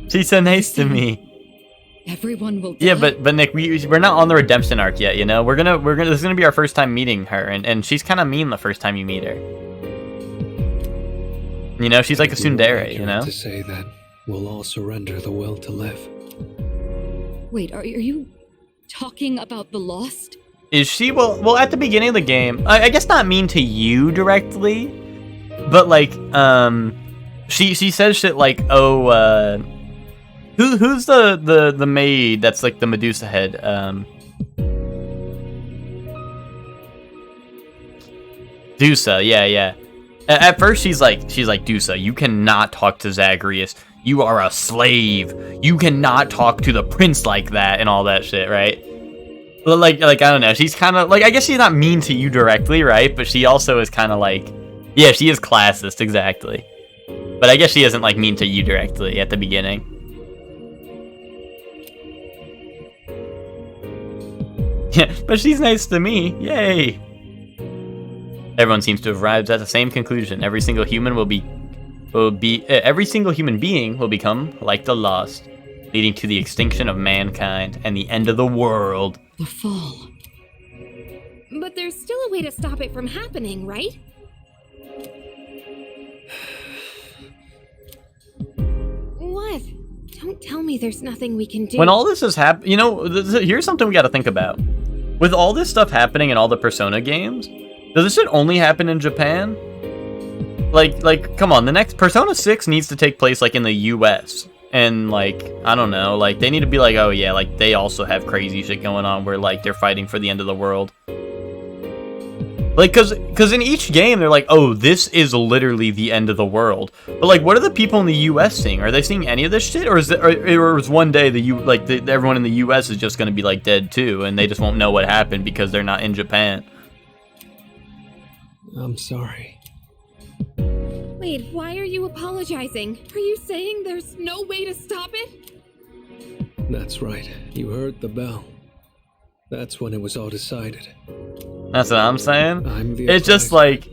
She's so nice to me. Everyone will die. Yeah, but Nick, we're not on the redemption arc yet, you know? We're gonna this is gonna be our first time meeting her, and she's kinda mean the first time you meet her. You know, she's like a tsundere, you know? To say that we'll all surrender the will to live. Wait, are you talking about the Lost? Is she? Well, at the beginning of the game, I guess not mean to you directly, but like, she says shit like, oh, who's the maid that's like the Medusa head? Dusa, yeah. At first, she's like, Dusa, you cannot talk to Zagreus. You are a slave. You cannot talk to the prince like that and all that shit, right? Like I don't know. She's kind of like, I guess she's not mean to you directly, right? But she also is kind of like, yeah, she is classist, exactly. But I guess she isn't like mean to you directly at the beginning. Yeah, but she's nice to me. Yay. Everyone seems to have arrived at the same conclusion. Every single human every single human being will become like the lost, leading to the extinction of mankind and the end of the world. The fall. But there's still a way to stop it from happening, right? What? Don't tell me there's nothing we can do. When all this is happening, you know, here's something we got to think about. With all this stuff happening in all the Persona games, does this shit only happen in Japan? Like, come on, the next Persona 6 needs to take place, like, in the US. And, like, I don't know, like, they need to be like, oh yeah, like, they also have crazy shit going on where, like, they're fighting for the end of the world. Like, cause in each game, they're like, oh, this is literally the end of the world. But, like, what are the people in the US seeing? Are they seeing any of this shit? Or is one day everyone in the US is just gonna be, like, dead too, and they just won't know what happened because they're not in Japan? I'm sorry. Wait, why are you apologizing? Are you saying there's no way to stop it? That's right. You heard the bell. That's when it was all decided. That's what I'm saying. I'm the it's just like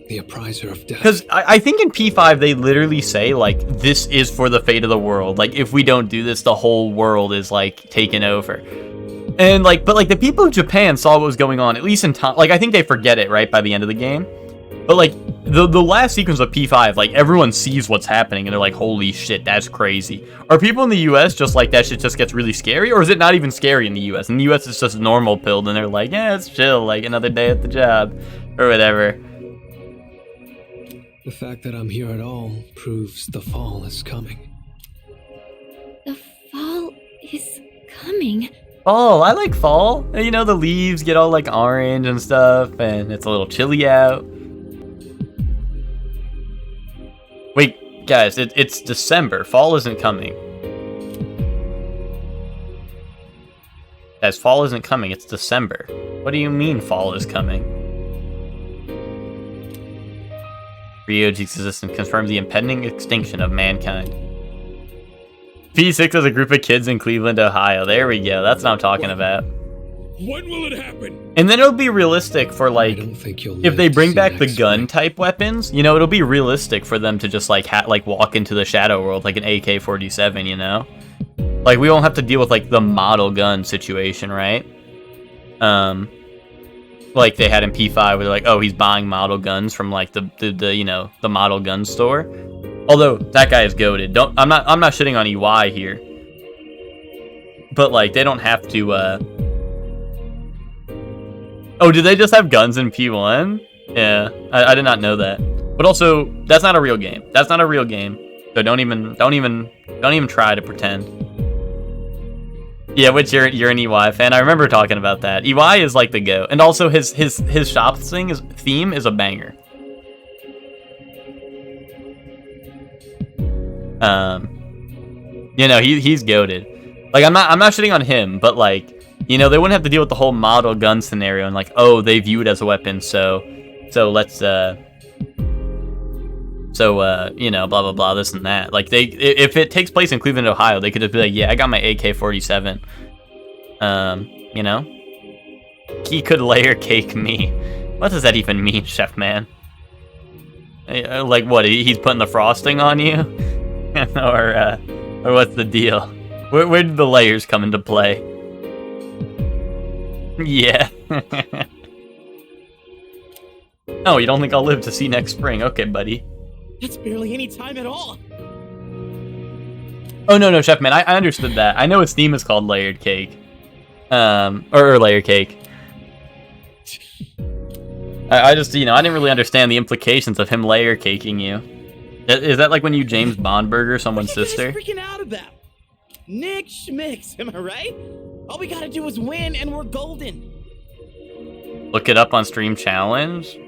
the appriser of death. Because I think in P5 they literally say like this is for the fate of the world. Like if we don't do this, the whole world is like taken over. And like, but like the people of Japan saw what was going on at least in time. Like I think they forget it right by the end of the game. But like the last sequence of P5, like everyone sees what's happening and they're like, holy shit, that's crazy. Are people in the US just like that shit just gets really scary, or is it not even scary in the US? In the US it's just normal pilled and they're like, yeah, it's chill, like another day at the job or whatever. The fact that I'm here at all proves the fall is coming. The fall is coming. Fall, I like fall. You know, the leaves get all like orange and stuff and it's a little chilly out. Wait, guys, it's December. Fall isn't coming. Guys, fall isn't coming. It's December. What do you mean fall is coming? Ryoji's existence confirms the impending extinction of mankind. P6 is a group of kids in Cleveland, Ohio. There we go. That's what I'm talking about. When will it happen? And then it'll be realistic for like, if they bring back the gun type weapons, you know, it'll be realistic for them to just like walk into the shadow world like an AK-47, you know? Like we won't have to deal with like the model gun situation, right? Like they had in P5 where they're like, oh, he's buying model guns from like the you know, the model gun store. Although that guy is goated. I'm not shitting on EY here. But like they don't have to Oh, did they just have guns in P1? Yeah, I did not know that. But also, that's not a real game. That's not a real game. So don't even try to pretend. Yeah, which you're an EY fan. I remember talking about that. EY is like the GOAT. And also his shop theme is a banger. You know, he's goated. Like I'm not shitting on him, but like, you know, they wouldn't have to deal with the whole model gun scenario and like, oh, they view it as a weapon, so let's you know, blah blah blah, this and that. Like if it takes place in Cleveland, Ohio, they could just be like, yeah, I got my AK-47. You know, he could layer cake me. What does that even mean, Chef Man? Like what? He's putting the frosting on you, or what's the deal? Where did the layers come into play? Yeah. Oh, you don't think I'll live to see next spring? Okay, buddy. That's barely any time at all. Oh no, Chef Man, I understood that. I know its theme is called Layered Cake, or Layer Cake. I just, you know, I didn't really understand the implications of him layer caking you. Is that like when you James Bond burger someone's sister? What are you guys freaking out about? Nick Schmicks, am I right? All we gotta do is win and we're golden. Look it up on Stream Challenge.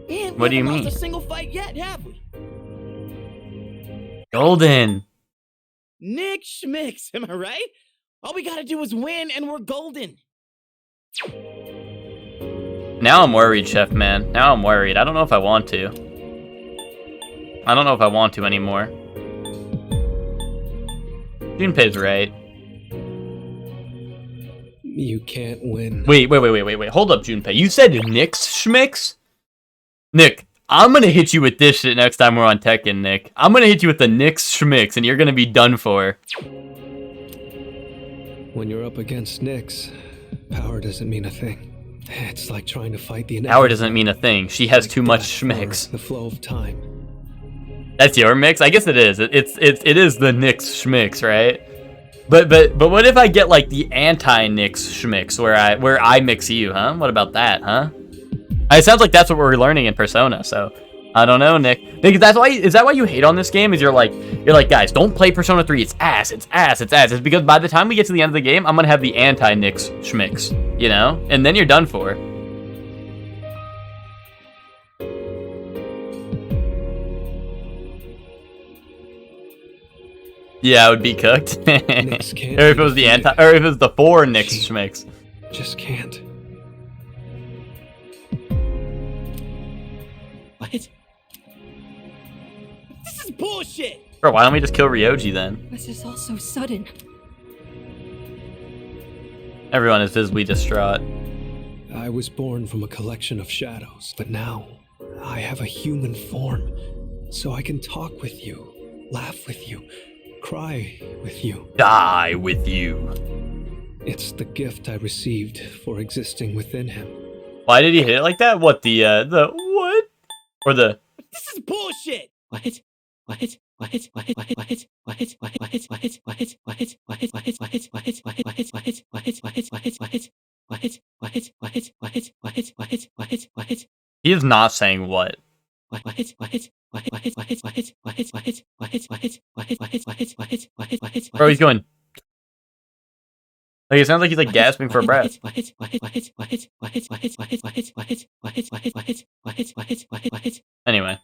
And What do you we haven't mean? lost a single fight yet, have we? Golden. Nick Schmicks, am I right? All we gotta do is win and we're golden. Now I'm worried, Chef Man. Now I'm worried. I don't know if I want to. I don't know if I want to anymore. Junpei's right. You can't win. Wait. Hold up, Junpei. You said Nick's Schmicks? Nick, I'm gonna hit you with this shit next time we're on Tekken, Nick. I'm gonna hit you with the Nick's Schmicks, and you're gonna be done for. When you're up against Nyx, power doesn't mean a thing. It's like trying to fight the Power doesn't mean a thing. She has too much Schmicks. The flow of time. That's your mix? I guess it is. It is the Nick's Schmicks, right? But what if I get like the anti-Nick's Schmicks where I mix you, huh? What about that, huh? It sounds like that's what we're learning in Persona, so I don't know, Nick. Nick, is that why you hate on this game? Is you're like, guys, don't play Persona 3. It's ass. It's because by the time we get to the end of the game, I'm gonna have the anti-Nick's Schmicks, you know? And then you're done for. Yeah, I would be cooked. Or if it was the or if it was the 4 Nick's Schmicks. Just can't. What? This is bullshit! Bro, why don't we just kill Ryoji then? This is all so sudden. Everyone is visibly distraught. I was born from a collection of shadows, but now I have a human form, so I can talk with you, laugh with you, cry with you. Die with you. It's the gift I received for existing within him. Why did he hit it like that? What, the what? Or the... This is bullshit! What? He is not saying what. Bro, he's going... Like, it sounds like he's like gasping for breath. Anyway.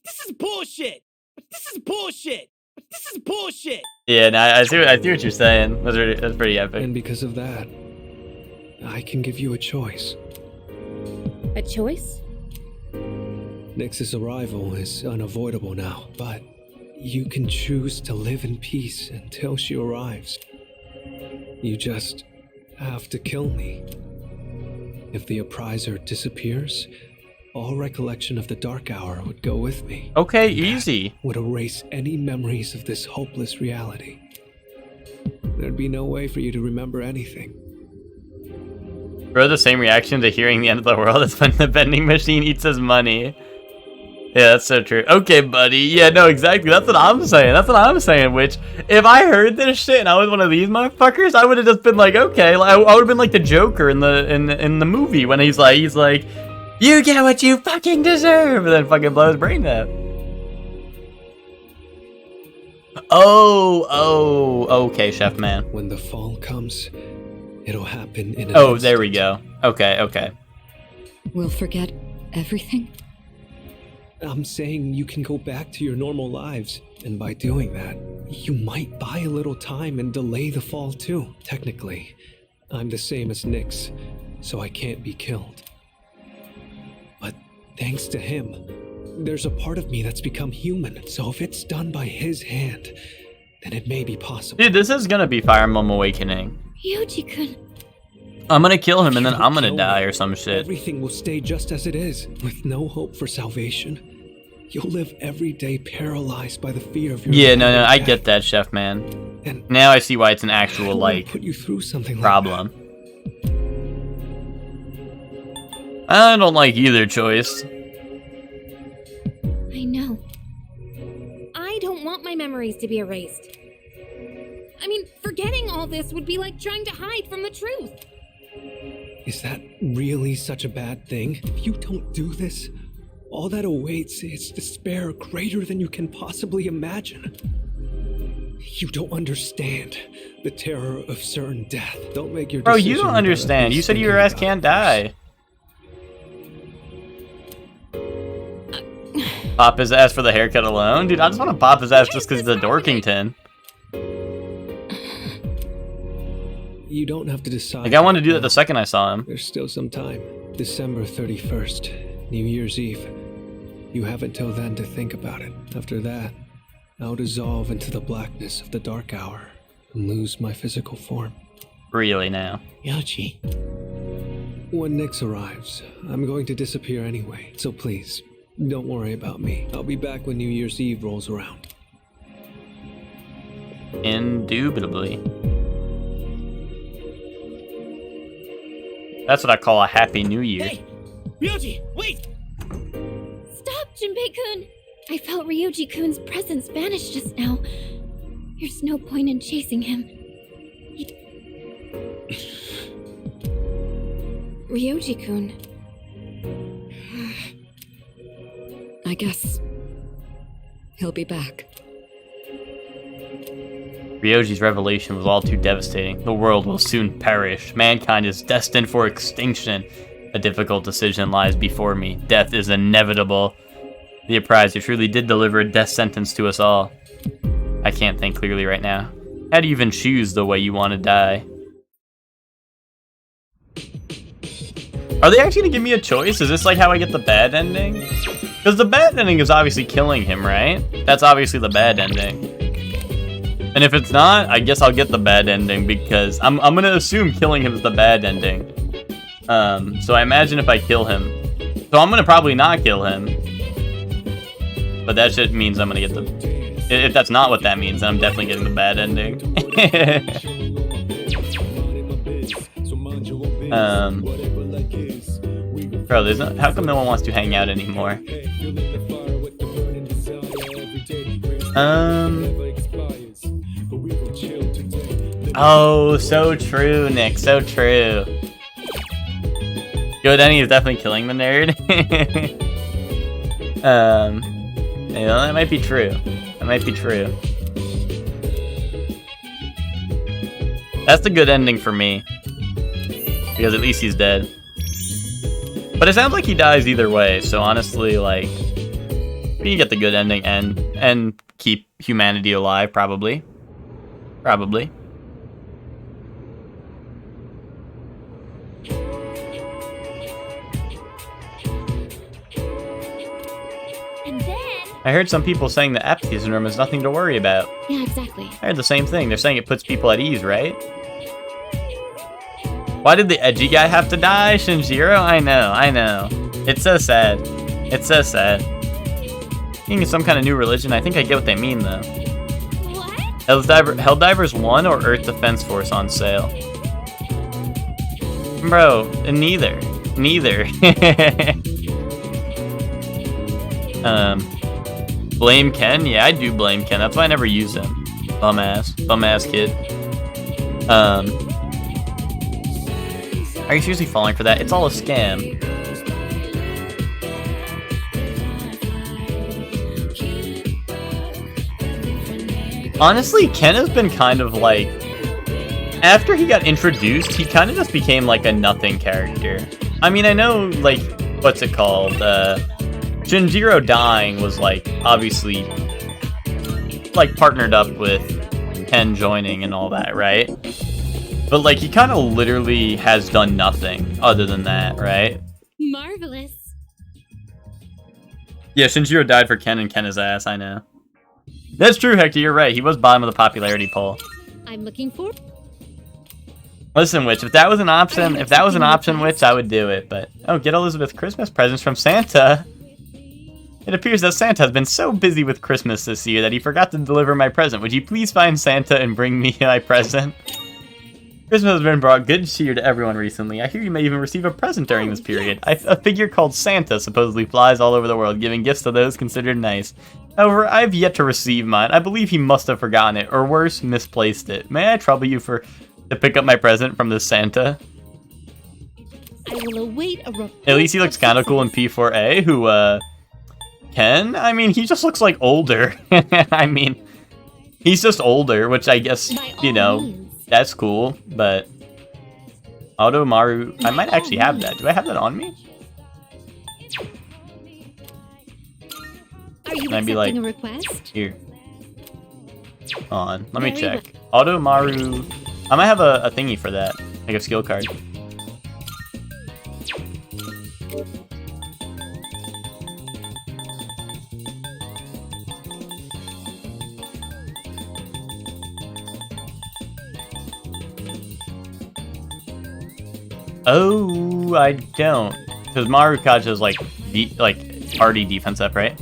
This is bullshit! This is bullshit! This is bullshit! Yeah, no, I see what you're saying. That's pretty epic. And because of that, I can give you a choice. A choice? Nyx's arrival is unavoidable now, but you can choose to live in peace until she arrives. You just have to kill me. If the Appriser disappears, all recollection of the Dark Hour would go with me. Okay, easy. Would erase any memories of this hopeless reality. There'd be no way for you to remember anything. Bro, the same reaction to hearing the end of the world is when the vending machine eats his money. Yeah, that's so true. Okay, buddy. Yeah, no, exactly. That's what I'm saying. Which, if I heard this shit and I was one of these motherfuckers, I would have just been like, okay. I would have been like the Joker in the movie when he's like, you get what you fucking deserve, and then fucking blow his brain out. Oh, okay, Chef Man. When the fall comes, it'll happen in an Oh, instant. there we go. Okay. We'll forget everything? I'm saying you can go back to your normal lives, and by doing that, you might buy a little time and delay the fall too. Technically, I'm the same as Nyx, so I can't be killed. But thanks to him, there's a part of me that's become human, so if it's done by his hand, then it may be possible. Dude, this is gonna be Fire Emblem Awakening. Ryuji-kun. I'm gonna kill him and then I'm gonna die or some shit. Everything will stay just as it is, with no hope for salvation. You'll live every day paralyzed by the fear of your Yeah, no, I death. get that, Chef Man. And Now I see why it's an actual, I don't like, wanna put you through something problem. I don't like either choice. I know. I don't want my memories to be erased. I mean, forgetting all this would be like trying to hide from the truth. Is that really such a bad thing? If you don't do this, all that awaits is despair greater than you can possibly imagine. You don't understand the terror of certain death. Don't make your Bro, decision you don't without at understand. least You said thinking your ass about can't it first. die. Pop his ass for the haircut alone? Dude, I just want to pop his ass just because he's a Dorkington. You don't have to decide. Like, I wanted to do that the second I saw him. There's still some time. December 31st, New Year's Eve. You have until then to think about it. After that, I'll dissolve into the blackness of the dark hour and lose my physical form. Really now? Yoshi. When Nyx arrives, I'm going to disappear anyway, so please, don't worry about me. I'll be back when New Year's Eve rolls around. Indubitably. That's what I call a Happy New Year. Hey! Ryoji, wait! Stop, Junpei-kun! I felt Ryoji-kun's presence vanish just now. There's no point in chasing him. Ryoji-kun. I guess he'll be back. Ryoji's revelation was all too devastating. The world will soon perish. Mankind is destined for extinction. A difficult decision lies before me. Death is inevitable. The Appraiser truly did deliver a death sentence to us all. I can't think clearly right now. How do you even choose the way you want to die? Are they actually gonna give me a choice? Is this like how I get the bad ending? Because the bad ending is obviously killing him, right? That's obviously the bad ending. And if it's not, I guess I'll get the bad ending because I'm gonna assume killing him is the bad ending. So I imagine if I kill him. So I'm gonna probably not kill him. But that shit means I'm gonna get the... If that's not what that means, then I'm definitely getting the bad ending. Bro, there's no... How come no one wants to hang out anymore? Oh, so true, Nick. So true. Good ending is definitely killing the nerd. You know, that might be true. That might be true. That's the good ending for me. Because at least he's dead. But it sounds like he dies either way, so honestly, like... We can get the good ending and keep humanity alive, probably. Probably. And then... I heard some people saying the apathy syndrome is nothing to worry about. Yeah, exactly. I heard the same thing. They're saying it puts people at ease, right? Why did the edgy guy have to die, Shinjiro? I know. It's so sad. It's so sad. Being some kind of new religion, I think I get what they mean, though. What? Helldivers 1 or Earth Defense Force on sale? Bro, neither. Blame Ken? Yeah, I do blame Ken. That's why I never use him. Bum-ass kid. Are you seriously falling for that? It's all a scam. Honestly, Ken has been kind of like... After he got introduced, he kind of just became like a nothing character. I mean, I know, like, what's it called? Shinjiro dying was, like, obviously, like, partnered up with Ken joining and all that, right? But, like, he kind of literally has done nothing other than that, right? Marvelous. Yeah, Shinjiro died for Ken and Ken his ass, I know. That's true, Hector, you're right. He was bottom of the popularity poll. I'm looking for... Listen, Witch, if that was an option, Witch, I would do it, but... Oh, get Elizabeth Christmas presents from Santa. It appears that Santa has been so busy with Christmas this year that he forgot to deliver my present. Would you please find Santa and bring me my present? Christmas has been brought good cheer to everyone recently. I hear you may even receive a present during this period. A figure called Santa supposedly flies all over the world, giving gifts to those considered nice. However, I've yet to receive mine. I believe he must have forgotten it, or worse, misplaced it. May I trouble you to pick up my present from this Santa? I will await a report. At least he looks kind of cool in P4A, who, Ken? I mean, he just looks like older. I mean, he's just older, which I guess, you know, that's cool, but... Automaru... I might actually have that. Do I have that on me? Are you And I'd be accepting like, a request? here. Hold on, let me Very check. Auto Maru. I might have a thingy for that, like a skill card. Oh, I don't, because Marukaja is like party defense up, right?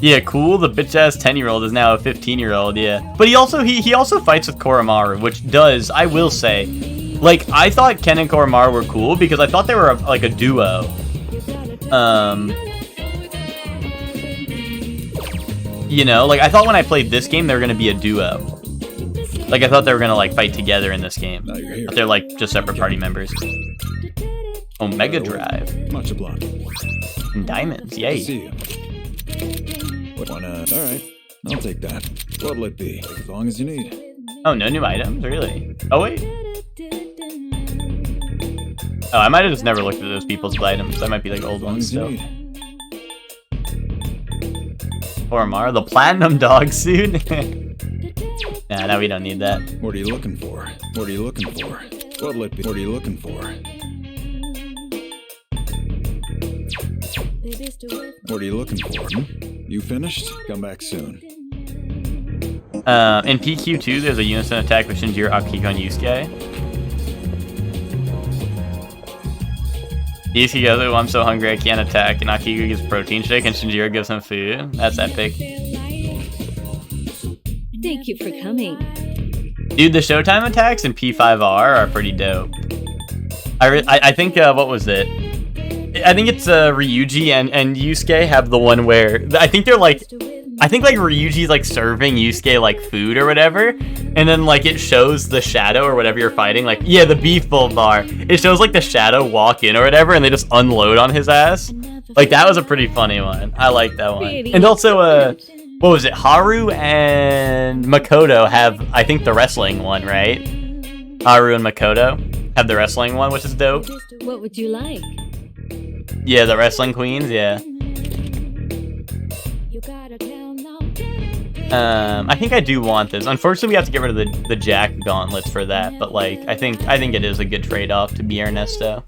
Yeah, cool. The bitch ass 10-year-old is now a 15-year-old. Yeah, but he also fights with Koromaru, which does, I will say, like, I thought Ken and Koromaru were cool because I thought they were like a duo. You know, like I thought when I played this game they were gonna be a duo. Like I thought they were gonna like fight together in this game, but they're like just separate party members. Omega Drive. Much obliged. And diamonds, yay. See you. All right, I'll take that. What'll it be? As long as you need. Oh, no new items, really? Oh wait. Oh, I might have just never looked at those people's items. That might be like old ones still. Koromaru, the platinum dog suit. Nah, now we don't need that. What are you looking for? What are you looking for? What'll it be? What are you looking for? What are you looking for? You finished? Come back soon. In PQ2, there's a unison attack with Shinjiro, Akihiko, and Yusuke. Yusuke goes, "Oh, I'm so hungry I can't attack," and Akihiko gives protein shake, and Shinjiro gives him food. That's epic. Thank you for coming. Dude, the Showtime attacks in P5R are pretty dope. I think, what was it? I think it's Ryuji and Yusuke have the one where I think they're like, Ryuji's like serving Yusuke like food or whatever, and then like it shows the shadow or whatever you're fighting, like, yeah, the beef bowl bar. It shows like the shadow walk in or whatever, and they just unload on his ass. Like that was a pretty funny one. I like that one. And also, what was it? Haru and Makoto have, I think, the wrestling one, right? Haru and Makoto have the wrestling one, which is dope. What would you like? Yeah, the wrestling queens, yeah. I think I do want this. Unfortunately, we have to get rid of the Jack gauntlets for that, but like, I think it is a good trade-off to be Ernesto.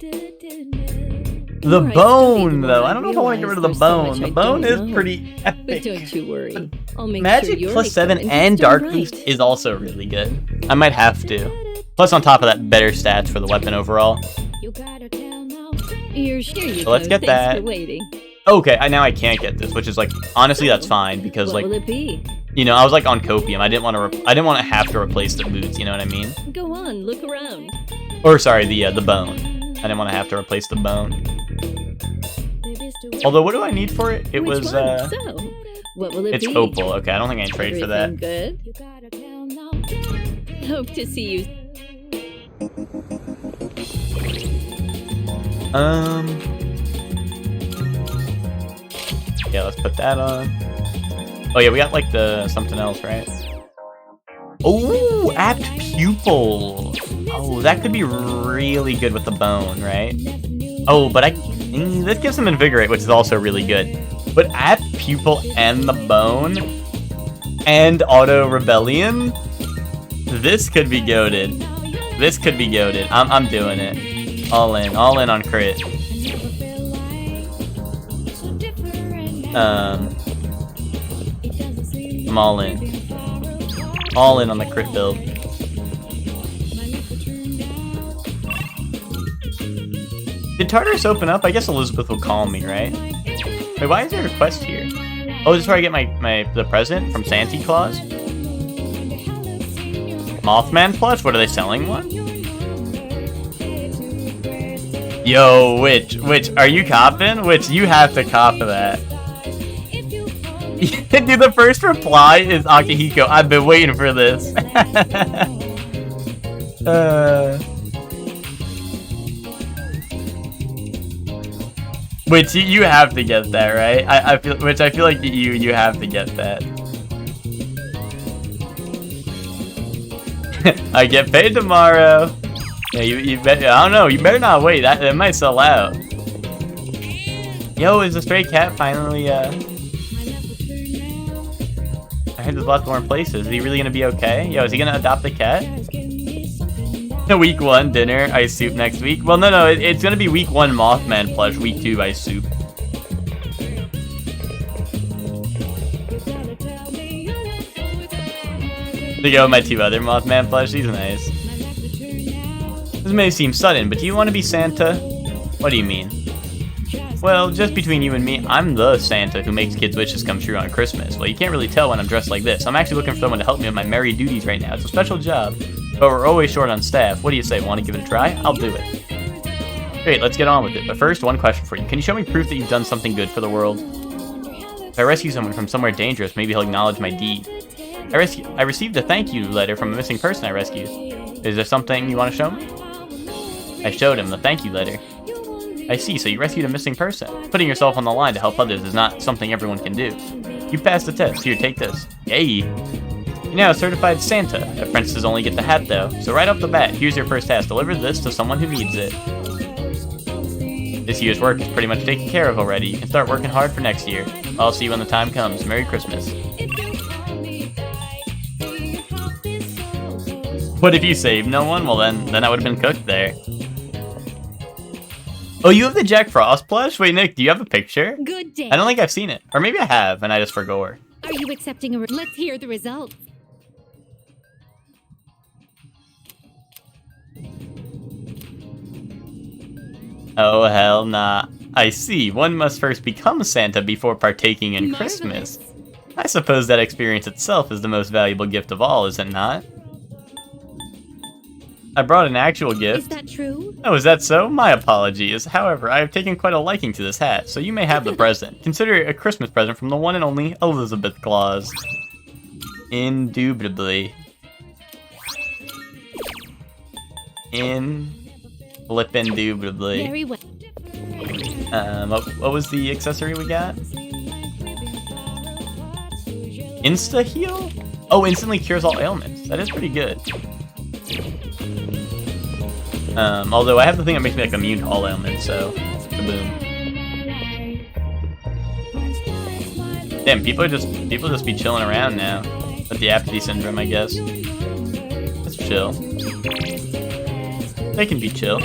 The bone, though. I don't know if I want to get rid of the bone. The bone is pretty epic. But don't you worry. I'll make Magic sure plus 7 and Dark Boost is also really good. I might have to. Plus, on top of that, better stats for the weapon overall. You're sure you So let's get Thanks that. for waiting. Okay, now I can't get this, which is like, honestly, that's fine because What like, will it be? you know, I was like on copium. I didn't want to have to replace the boots. You know what I mean? Go on, look around. Or sorry, the bone. I didn't want to have to replace the bone. Although, what do I need for it? It Which was one? So, what will it it's be? opal. Okay, I don't think I can trade for that. Everything good? Hope to see you. Yeah, let's put that on. Oh yeah, we got like the something else, right? Oh, apt pupil. Oh, that could be really good with the bone, right? Oh, but this gives him invigorate, which is also really good. But apt pupil and the bone and auto rebellion, this could be goated. This could be goated. I'm doing it. All in on crit. I'm all in. All in on the crit build. Did Tartarus open up? I guess Elizabeth will call me, right? Wait, why is there a quest here? Oh, this is where I get the present from Santa Claus? Mothman plush? What, are they selling one? Yo, Witch, are you copping? Witch, you have to cop that. Dude, the first reply is Akihiko. I've been waiting for this. Which you have to get that, right? I feel like you have to get that. I get paid tomorrow. Yeah, you bet. I don't know. You better not wait. That might sell out. Yo, is the stray cat finally, I heard there's lots more places. Is he really gonna be okay? Yo, is he gonna adopt the cat? Week 1 dinner, ice soup next week. Well, no, it's gonna be week 1 Mothman plush, week 2 ice soup. To go with my 2 other Mothman plushies, nice. This may seem sudden, but do you want to be Santa? What do you mean? Well, just between you and me, I'm the Santa who makes kids' wishes come true on Christmas. Well, you can't really tell when I'm dressed like this. I'm actually looking for someone to help me with my merry duties right now. It's a special job, but we're always short on staff. What do you say? Want to give it a try? I'll do it. Great, let's get on with it. But first, one question for you. Can you show me proof that you've done something good for the world? If I rescue someone from somewhere dangerous, maybe he'll acknowledge my deed. I received a thank you letter from a missing person I rescued. Is there something you want to show me? I showed him the thank you letter. I see, so you rescued a missing person. Putting yourself on the line to help others is not something everyone can do. You passed the test. Here, take this. Yay! You're now a certified Santa. Apprentices only get the hat, though. So right off the bat, here's your first task. Deliver this to someone who needs it. This year's work is pretty much taken care of already. You can start working hard for next year. I'll see you when the time comes. Merry Christmas. What if you saved no one? Well, then I would have been cooked there. Oh, you have the Jack Frost plush? Wait, Nick, do you have a picture? Good day. I don't think I've seen it. Or maybe I have, and I just forgot. Are you accepting a Let's hear the results. Oh, hell nah. I see. One must first become Santa before partaking in Christmas. I suppose that experience itself is the most valuable gift of all, is it not? I brought an actual gift. Is that true? Oh, is that so? My apologies. However, I have taken quite a liking to this hat, so you may have the present. Consider it a Christmas present from the one and only Elizabeth Claus. Indubitably. Indubitably. Very well. What was the accessory we got? Insta heal? Oh, instantly cures all ailments. That is pretty good. Although I have the thing that makes me like immune to all ailments, so kaboom. Damn, people just be chilling around now with the apathy syndrome, I guess. That's chill. They can be chill.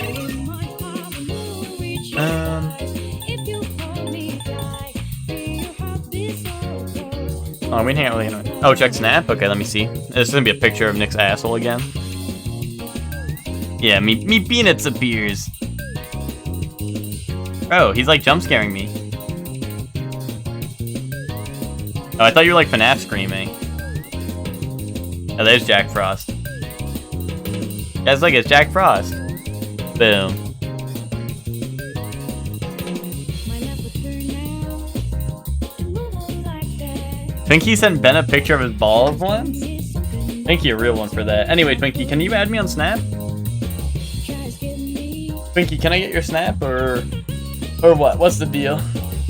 Oh, we hang out with him. Oh, check Snap? Okay, let me see. This is gonna be a picture of Nick's asshole again. Yeah, me peanuts appears. Oh, he's like jump scaring me. Oh, I thought you were like FNAF screaming. Oh, there's Jack Frost. Guys, look, it's Jack Frost. Boom. Twinkie sent Ben a picture of his balls once? Thank you, a real one for that. Anyway, Twinkie, can you add me on Snap? Twinkie, can I get your Snap, or what? What's the deal?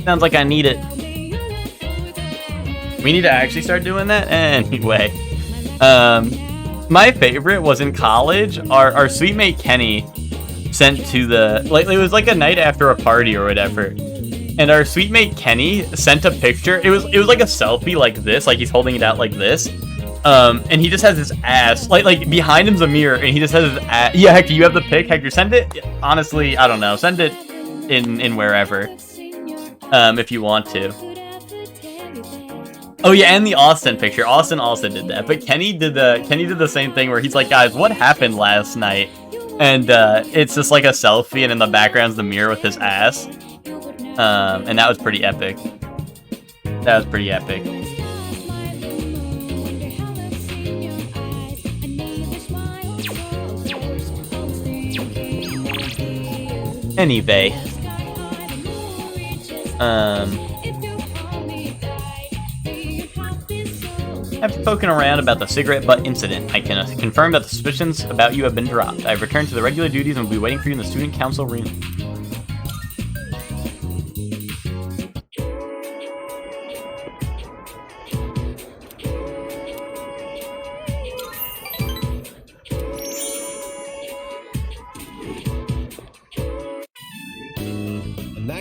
Sounds like I need it. We need to actually start doing that? Anyway. My favorite was in college. Our sweet mate Kenny sent to the... like, it was like a night after a party or whatever. And our sweet mate Kenny sent a picture. It was like a selfie like this. Like, he's holding it out like this. And he just has his ass, like behind him's a mirror, and he just has his ass. Yeah, Hector, you have the pic. Hector, send it. Honestly, I don't know. Send it in wherever, if you want to. Oh yeah, and the Austin picture. Austin also did that, but Kenny did the same thing where he's like, guys, what happened last night? And it's just like a selfie, and in the background's the mirror with his ass. And that was pretty epic. That was pretty epic. Anyway, after poking around about the cigarette butt incident, I can confirm that the suspicions about you have been dropped. I've returned to the regular duties and will be waiting for you in the student council room.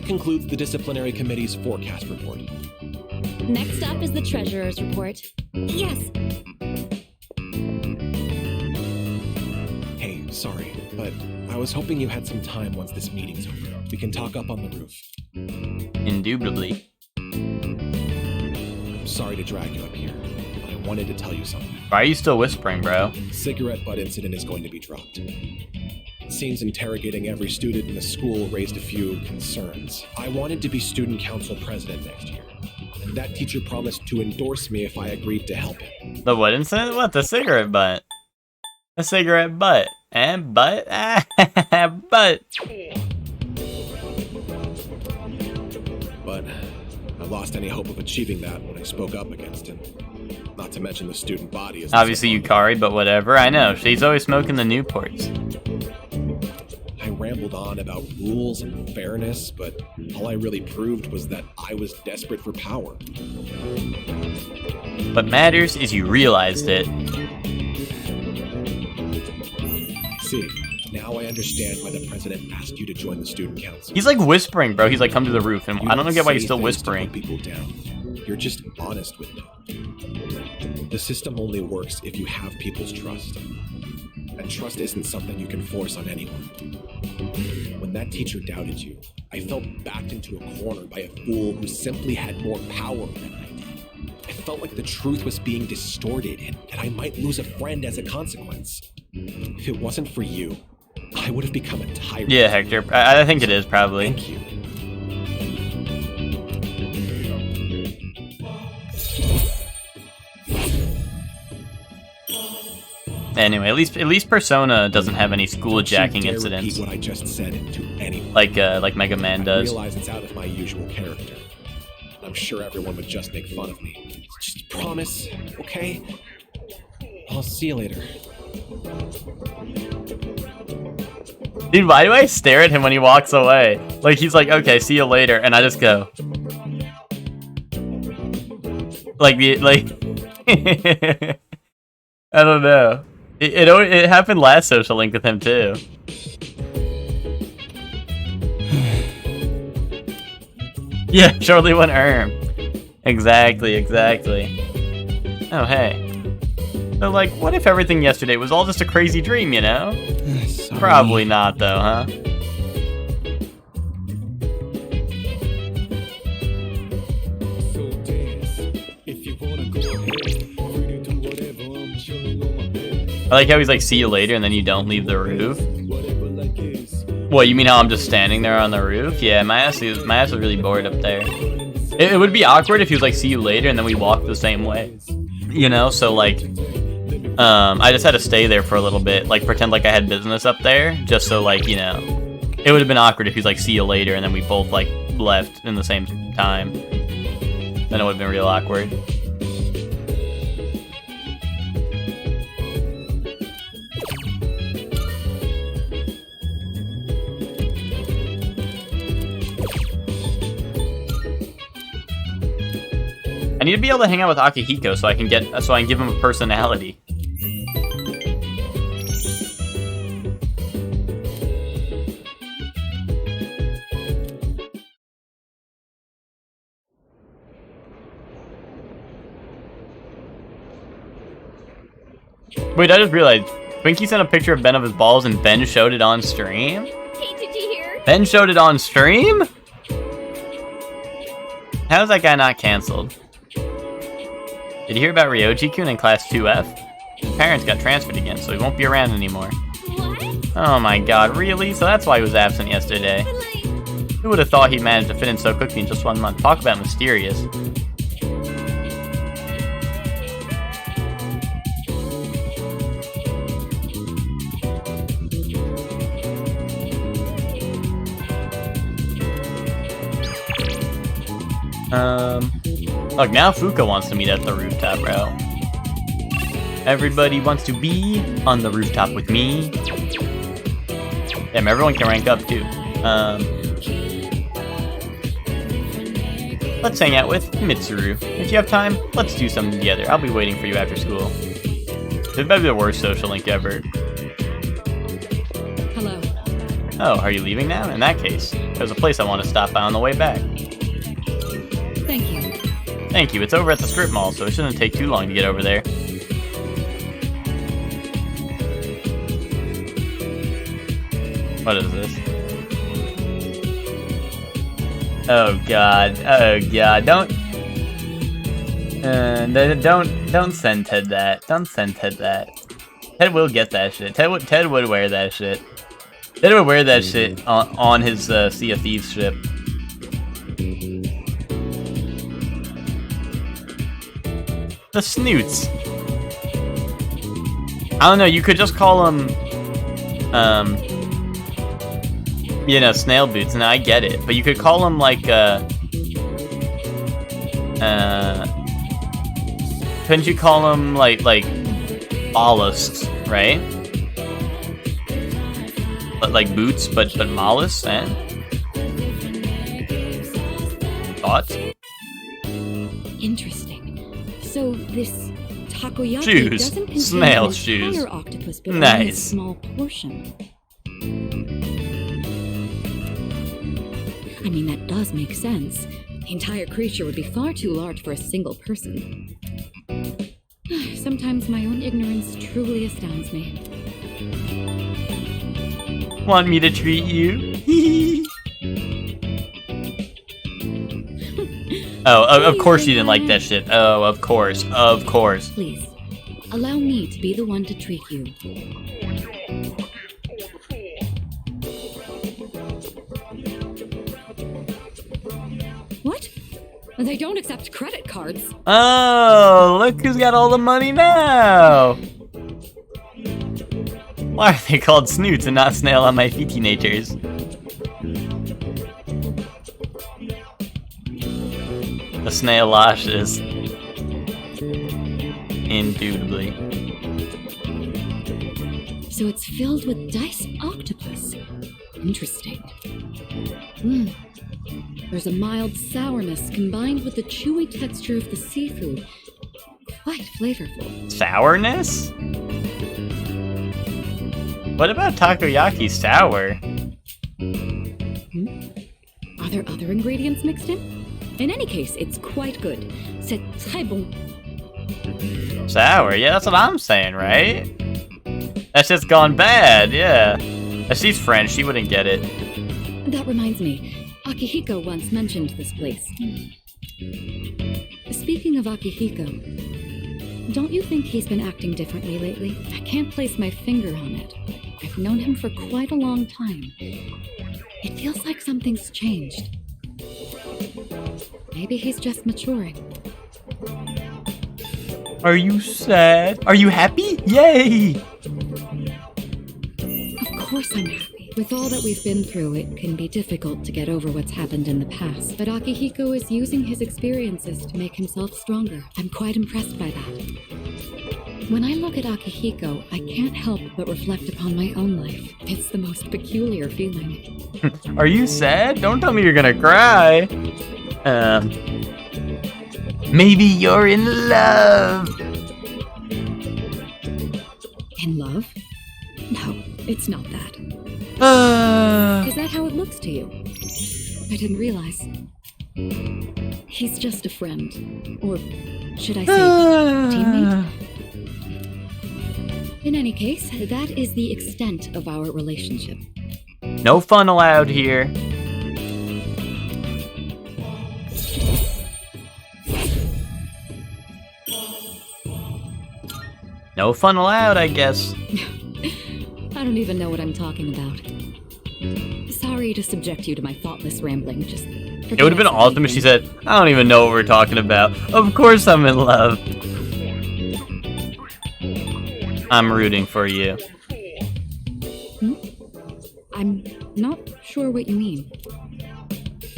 concludes the disciplinary committee's forecast report. Next up is the treasurer's report. Yes. Hey, sorry, but I was hoping you had some time once this meeting's over. We can talk up on the roof. Indubitably. I'm sorry to drag you up here, but I wanted to tell you something. Why are you still whispering, bro? Cigarette butt incident is going to be dropped. It seems interrogating every student in the school raised a few concerns. I wanted to be student council president next year, and that teacher promised to endorse me if I agreed to help him. The what incident? What? The cigarette butt? The cigarette butt. And butt? Butt. But I lost any hope of achieving that when I spoke up against him. Not to mention the student body is obviously Yukari, but whatever. I know. She's always smoking the Newports. I rambled on about rules and fairness, but all I really proved was that I was desperate for power. What matters is you realized it. See, now I understand why the president asked you to join the student council. He's like whispering, bro. He's like, come to the roof. And I don't get why he's still say things to whispering. put people down. You're just honest with them. The system only works if you have people's trust. And trust isn't something you can force on anyone. When that teacher doubted you, I felt backed into a corner by a fool who simply had more power than I did. I felt like the truth was being distorted and I might lose a friend as a consequence. If it wasn't for you, I would have become a tyrant. Yeah, Hector. I think it is, probably. Thank you. Anyway, at least Persona doesn't have any school jacking Don't you dare incidents. repeat what I just said to anyone. Like Mega Man does. I realize it's out of my usual character. I'm sure everyone would just make fun of me. Just promise, okay? I'll see you later. Dude, why do I stare at him when he walks away? Like, he's like, okay, see you later, and I just go. Like, I don't know. It happened last Social Link with him, too. Yeah, shortly went Exactly. Oh, hey. So, like, what if everything yesterday was all just a crazy dream, you know? Sorry. Probably not, though, huh? I like how he's like, see you later, and then you don't leave the roof. What, you mean how I'm just standing there on the roof? Yeah, my ass was really bored up there. It would be awkward if he was like, see you later, and then we walk the same way. You know, so like, I just had to stay there for a little bit, like pretend like I had business up there, just so like, you know, it would have been awkward if he's like, see you later, and then we both like left in the same time. Then it would have been real awkward. I need to be able to hang out with Akihiko so I can give him a personality. Wait, I just realized Twinkie sent a picture of Ben of his balls and Ben showed it on stream? Hey, did you hear? Ben showed it on stream? How is that guy not cancelled? Did you hear about Ryoji-kun in Class 2F? His parents got transferred again, so he won't be around anymore. What? Oh my god, really? So that's why he was absent yesterday. Who would have thought he'd managed to fit in so quickly in just 1 month? Talk about mysterious. Look, now Fuka wants to meet at the rooftop, bro. Everybody wants to be on the rooftop with me. Damn, everyone can rank up too. Let's hang out with Mitsuru. If you have time, let's do something together. I'll be waiting for you after school. This might be the worst Social Link ever. Hello. Oh, are you leaving now? In that case, there's a place I want to stop by on the way back. Thank you. Thank you. It's over at the strip mall, so it shouldn't take too long to get over there. What is this? Oh god. Oh god. Don't send Ted that. Don't send Ted that. Ted will get that shit. Ted would wear that shit. Ted would wear that shit on his Sea of Thieves ship. The Snoots. I don't know, you could just call them, you know, snail boots, and I get it. But you could call them, like, couldn't you call them, like mollusks, right? But, like, boots, but mollusks, eh? Thoughts? Interesting. So this takoyaki Shoes. doesn't contain Snail an shoes. entire octopus, but only a Nice. small portion. I mean, that does make sense. The entire creature would be far too large for a single person. Sometimes my own ignorance truly astounds me. Want me to treat you? Oh, of course you didn't like that shit. Oh, of course. Of course. Please, allow me to be the one to treat you. What? They don't accept credit cards. Oh, look who's got all the money now. Why are they called snoots and not snail on my feet teenagers? The snail lashes. Indubitably. So it's filled with diced octopus. Interesting. There's a mild sourness combined with the chewy texture of the seafood. Quite flavorful. Sourness? What about takoyaki sour? Are there other ingredients mixed in? In any case, it's quite good. C'est très bon. Sour? Yeah, that's what I'm saying, right? That shit's gone bad, yeah. She's French, she wouldn't get it. That reminds me, Akihiko once mentioned this place. Speaking of Akihiko, don't you think he's been acting differently lately? I can't place my finger on it. I've known him for quite a long time. It feels like something's changed. Maybe he's just maturing. Are you sad? Are you happy? Yay! Of course I'm happy. With all that we've been through, it can be difficult to get over what's happened in the past. But Akihiko is using his experiences to make himself stronger. I'm quite impressed by that. When I look at Akihiko, I can't help but reflect upon my own life. It's the most peculiar feeling. Are you sad? Don't tell me you're gonna cry. Maybe you're in love. In love? No, it's not that. Is that how it looks to you? I didn't realize. He's just a friend. Or should I say, teammate? In any case, that is the extent of our relationship. No fun allowed here. No fun allowed, I guess. I don't even know what I'm talking about. Sorry to subject you to my thoughtless rambling. Just it would have been awesome if she said, I don't even know what we're talking about. Of course I'm in love. I'm rooting for you. I'm not sure what you mean.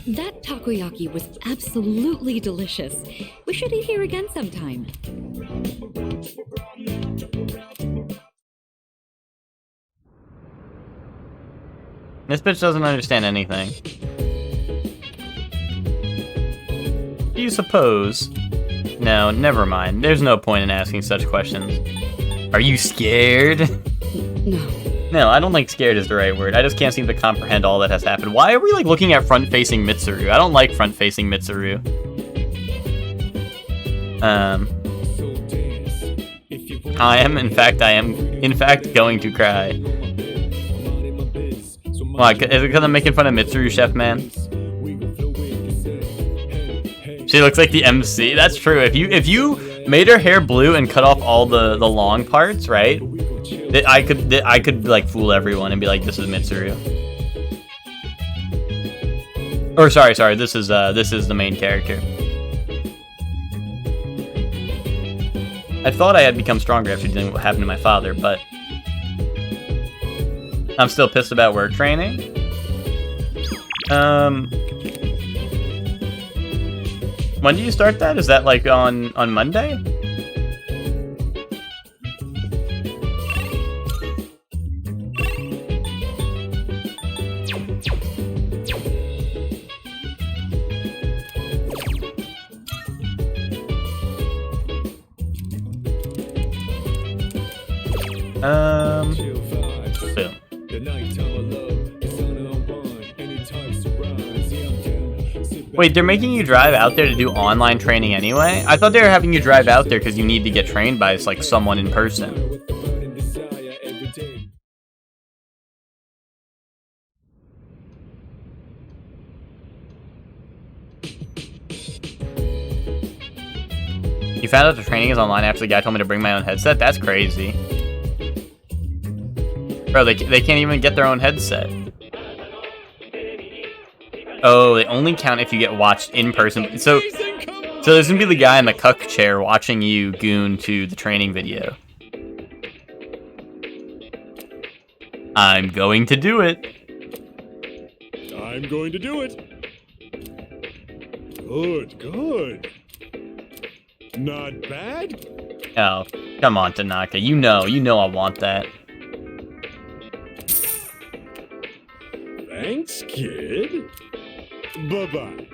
That takoyaki was absolutely delicious. We should eat here again sometime. This bitch doesn't understand anything. Do you suppose? No, never mind. There's no point in asking such questions. Are you scared? No, No, I don't think scared is the right word. I just can't seem to comprehend all that has happened. Why are we, like, looking at front-facing Mitsuru? I don't like front-facing Mitsuru. I am, in fact, going to cry. Why, is it because I'm making fun of Mitsuru, Chef Man? She looks like the MC. That's true. If you made her hair blue and cut off all the long parts, right? I could like fool everyone and be like, this is Mitsuru. Or sorry, this is the main character. I thought I had become stronger after dealing with what happened to my father, but I'm still pissed about work training. When do you start that? Is that like on Monday? Boom. Wait, they're making you drive out there to do online training anyway? I thought they were having you drive out there because you need to get trained by like someone in person. You found out the training is online after the guy told me to bring my own headset? That's crazy. Bro, they can't even get their own headset. Oh, they only count if you get watched in person. So there's gonna be the guy in the cuck chair watching you goon to the training video. I'm going to do it. I'm going to do it. Good. Not bad. Oh, come on, Tanaka. You know I want that. Thanks, kid. Bye-bye.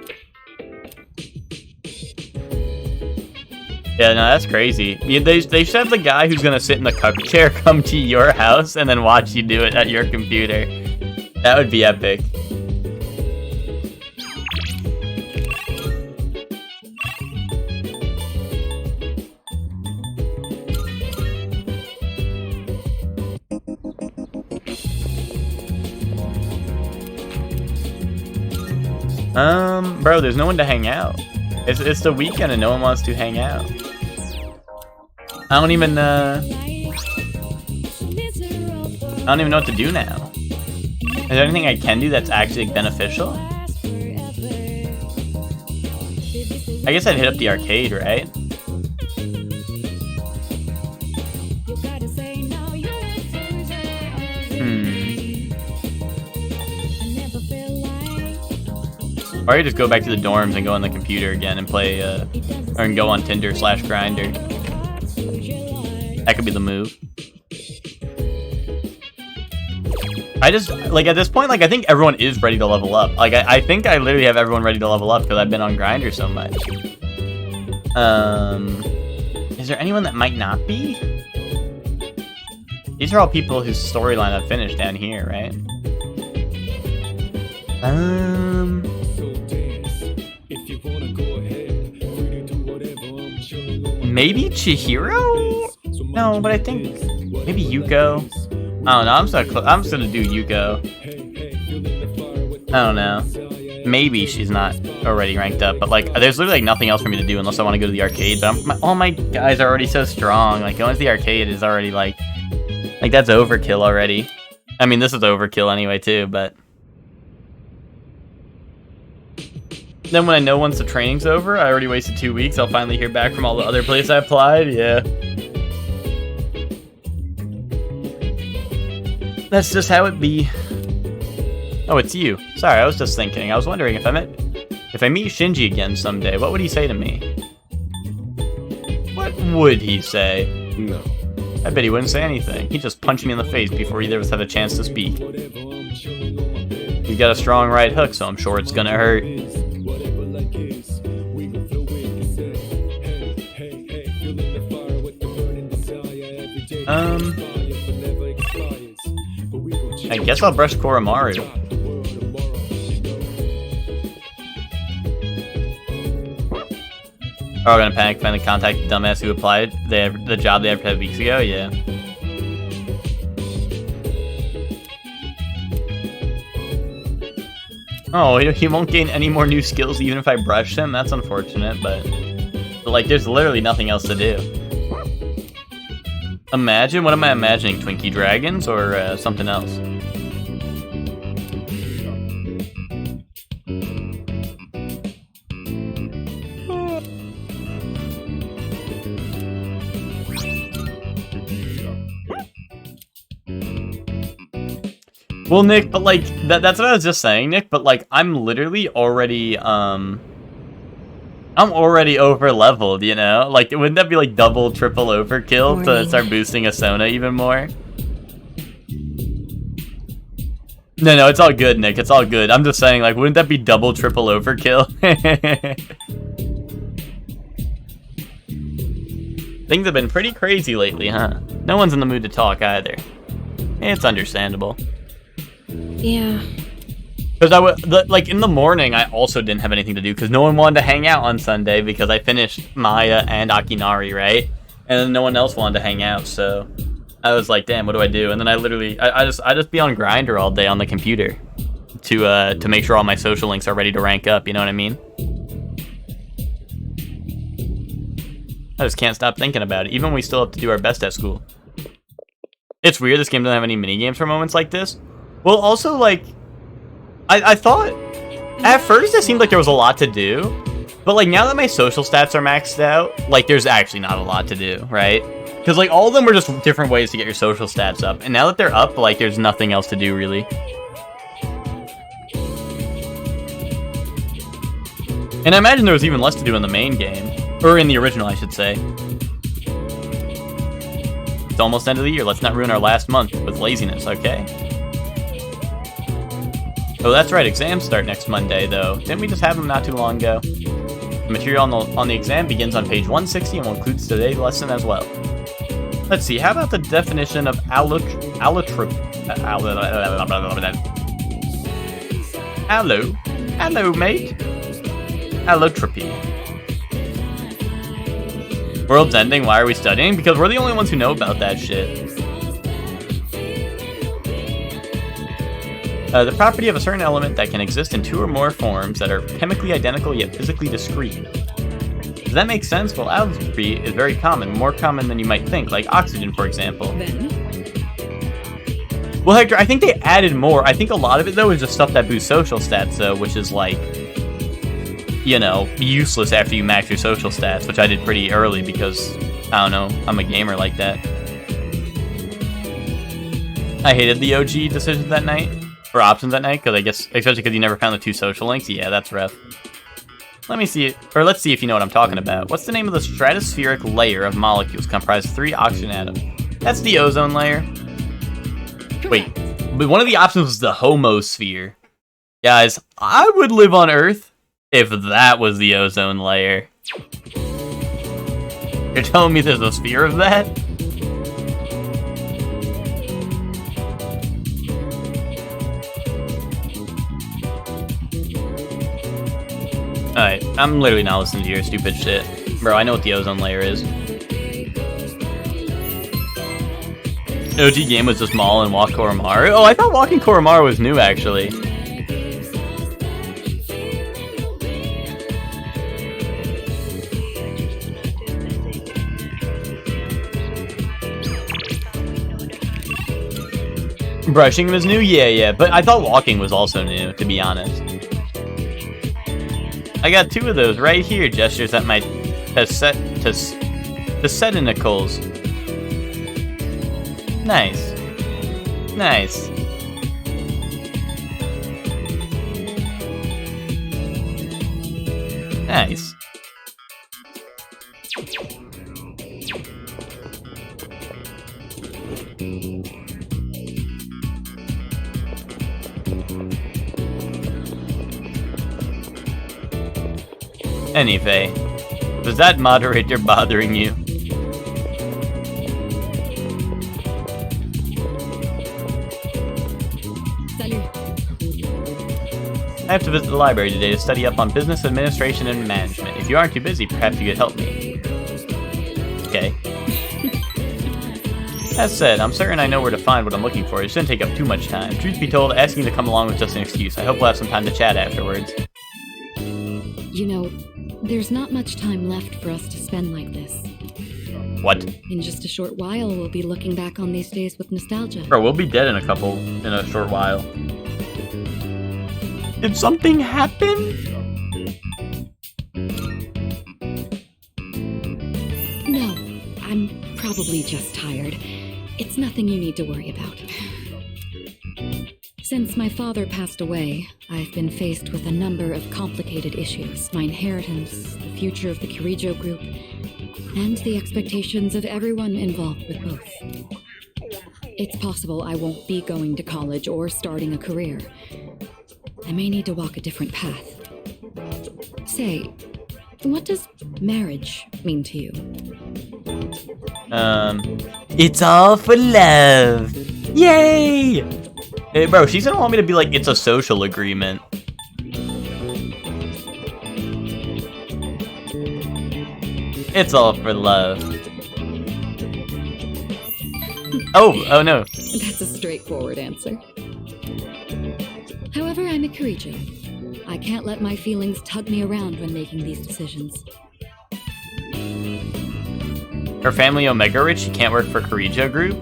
Yeah, no, that's crazy. Yeah, they should have the guy who's gonna sit in the cuck chair come to your house and then watch you do it at your computer. That would be epic. Bro, there's no one to hang out. It's the weekend and no one wants to hang out. I don't even know what to do now. Is there anything I can do that's actually beneficial? I guess I'd hit up the arcade, right? Or you just go back to the dorms and go on the computer again and play, or go on Tinder/Grindr. That could be the move. I just, like, at this point, like, I think everyone is ready to level up. Like, I think I literally have everyone ready to level up because I've been on Grindr so much. Is there anyone that might not be? These are all people whose storyline I've finished down here, right? Maybe Chihiro? No, but I think maybe Yuko. I don't know. I'm just gonna do Yuko. I don't know. Maybe she's not already ranked up, but like, there's literally like nothing else for me to do unless I want to go to the arcade. But all my guys are already so strong. Like, going to the arcade is already like that's overkill already. I mean, this is overkill anyway too, but. Then when I know once the training's over, I already wasted 2 weeks, I'll finally hear back from all the other places I applied, yeah. That's just how it be. Oh, it's you. Sorry, I was just thinking. I was wondering if I meet Shinji again someday, what would he say to me? What would he say? No. I bet he wouldn't say anything. He'd just punch me in the face before either of us had a chance to speak. He's got a strong right hook, so I'm sure it's gonna hurt. I guess I'll brush Koromaru. Oh, we're gonna panic, finally contact the dumbass who applied the job they advertised weeks ago? Yeah. Oh, he won't gain any more new skills even if I brush him? That's unfortunate, but like, there's literally nothing else to do. Imagine? What am I imagining? Twinkie Dragons or something else? Well, Nick, but like, that's what I was just saying, Nick, but like, I'm literally already, I'm already over leveled, you know? Like, wouldn't that be like double, triple overkill to start boosting Asuna even more? No, it's all good, Nick, it's all good. I'm just saying, like, wouldn't that be double, triple overkill? Things have been pretty crazy lately, huh? No one's in the mood to talk either. It's understandable. Yeah. Because like in the morning, I also didn't have anything to do because no one wanted to hang out on Sunday because I finished Maya and Akinari, right? And then no one else wanted to hang out, so I was like, damn, what do I do? And then I just be on Grindr all day on the computer to make sure all my social links are ready to rank up. You know what I mean? I just can't stop thinking about it, even when we still have to do our best at school. It's weird this game doesn't have any mini games for moments like this. Well, also, like, I thought, at first it seemed like there was a lot to do, but, like, now that my social stats are maxed out, like, there's actually not a lot to do, right? Because, like, all of them were just different ways to get your social stats up, and now that they're up, like, there's nothing else to do, really. And I imagine there was even less to do in the main game, or in the original, I should say. It's almost end of the year, let's not ruin our last month with laziness, okay? Oh, that's right, exams start next Monday, though. Didn't we just have them not too long ago? The material on the exam begins on page 160 and will include today's lesson as well. Let's see, how about the definition of allotropy? Hello, mate. Allotropy. World's ending, why are we studying? Because we're the only ones who know about that shit. The property of a certain element that can exist in two or more forms that are chemically identical yet physically discrete. Does that make sense? Well, allotropy is very common, more common than you might think, like oxygen, for example. Well, Hector, I think they added more. I think a lot of it, though, is just stuff that boosts social stats, though, which is, like, you know, useless after you max your social stats, which I did pretty early because, I don't know, I'm a gamer like that. I hated the OG decisions that night. For options at night, because I guess, especially because you never found the two social links. Yeah, that's rough. Let me see it, or let's see if you know what I'm talking about. What's the name of the stratospheric layer of molecules comprised of 3 oxygen atoms? That's the ozone layer. Wait, but one of the options was the homosphere. Guys, I would live on Earth if that was the ozone layer. You're telling me there's a sphere of that? Alright, I'm literally not listening to your stupid shit. Bro, I know what the ozone layer is. OG game was just Maul and Walk Koromaru? Oh, I thought Walking Koromaru was new, actually. Brushing was new? Yeah, but I thought walking was also new, to be honest. I got 2 of those right here, gestures at my testicles. Nice. Nice. Nice. Anyway, was that moderator bothering you? I have to visit the library today to study up on business administration and management. If you aren't too busy, perhaps you could help me. Okay. As said, I'm certain I know where to find what I'm looking for. It shouldn't take up too much time. Truth be told, asking to come along was just an excuse. I hope we'll have some time to chat afterwards. You know, there's not much time left for us to spend like this. What? In just a short while, we'll be looking back on these days with nostalgia. Bro, we'll be dead in a short while. Did something happen? No, I'm probably just tired. It's nothing you need to worry about. Since my father passed away, I've been faced with a number of complicated issues. My inheritance, the future of the Kirijo group, and the expectations of everyone involved with both. It's possible I won't be going to college or starting a career. I may need to walk a different path. Say, what does marriage mean to you? It's all for love. Yay! Hey, bro, she's gonna want me to be like, it's a social agreement. It's all for love. Oh no. That's a straightforward answer. However, I'm a Kirijo. I can't let my feelings tug me around when making these decisions. Her family Omega rich, she can't work for Kirijo group?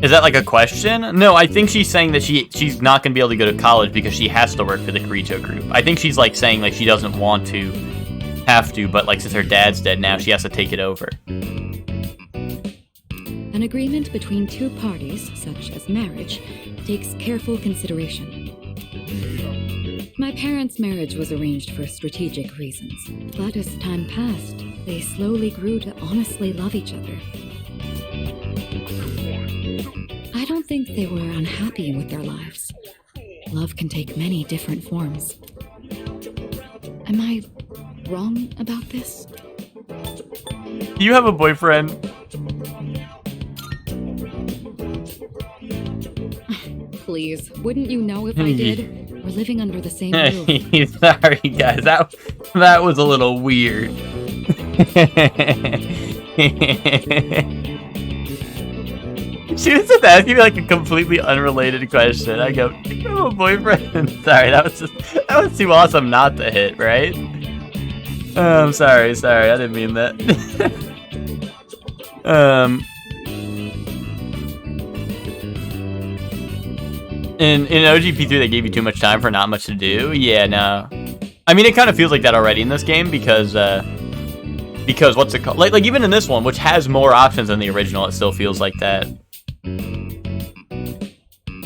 Is that like a question? No, I think she's saying that she's not gonna be able to go to college because she has to work for the Kirijo group. I think she's like saying like she doesn't want to, have to, but like since her dad's dead now, she has to take it over. An agreement between two parties, such as marriage, takes careful consideration. My parents' marriage was arranged for strategic reasons, but as time passed, they slowly grew to honestly love each other. I don't think they were unhappy with their lives. Love can take many different forms. Am I wrong about this? Do you have a boyfriend? Please, wouldn't you know if I did? We're living under the same roof. Sorry, guys. That was a little weird. She was just asking me like a completely unrelated question. I go, "Do you have a boyfriend?" Sorry, that was too awesome not to hit, right? I'm sorry, I didn't mean that. In OGP3 they gave you too much time for not much to do. Yeah, no. I mean, it kind of feels like that already in this game because what's it called? Like even in this one, which has more options than the original, it still feels like that.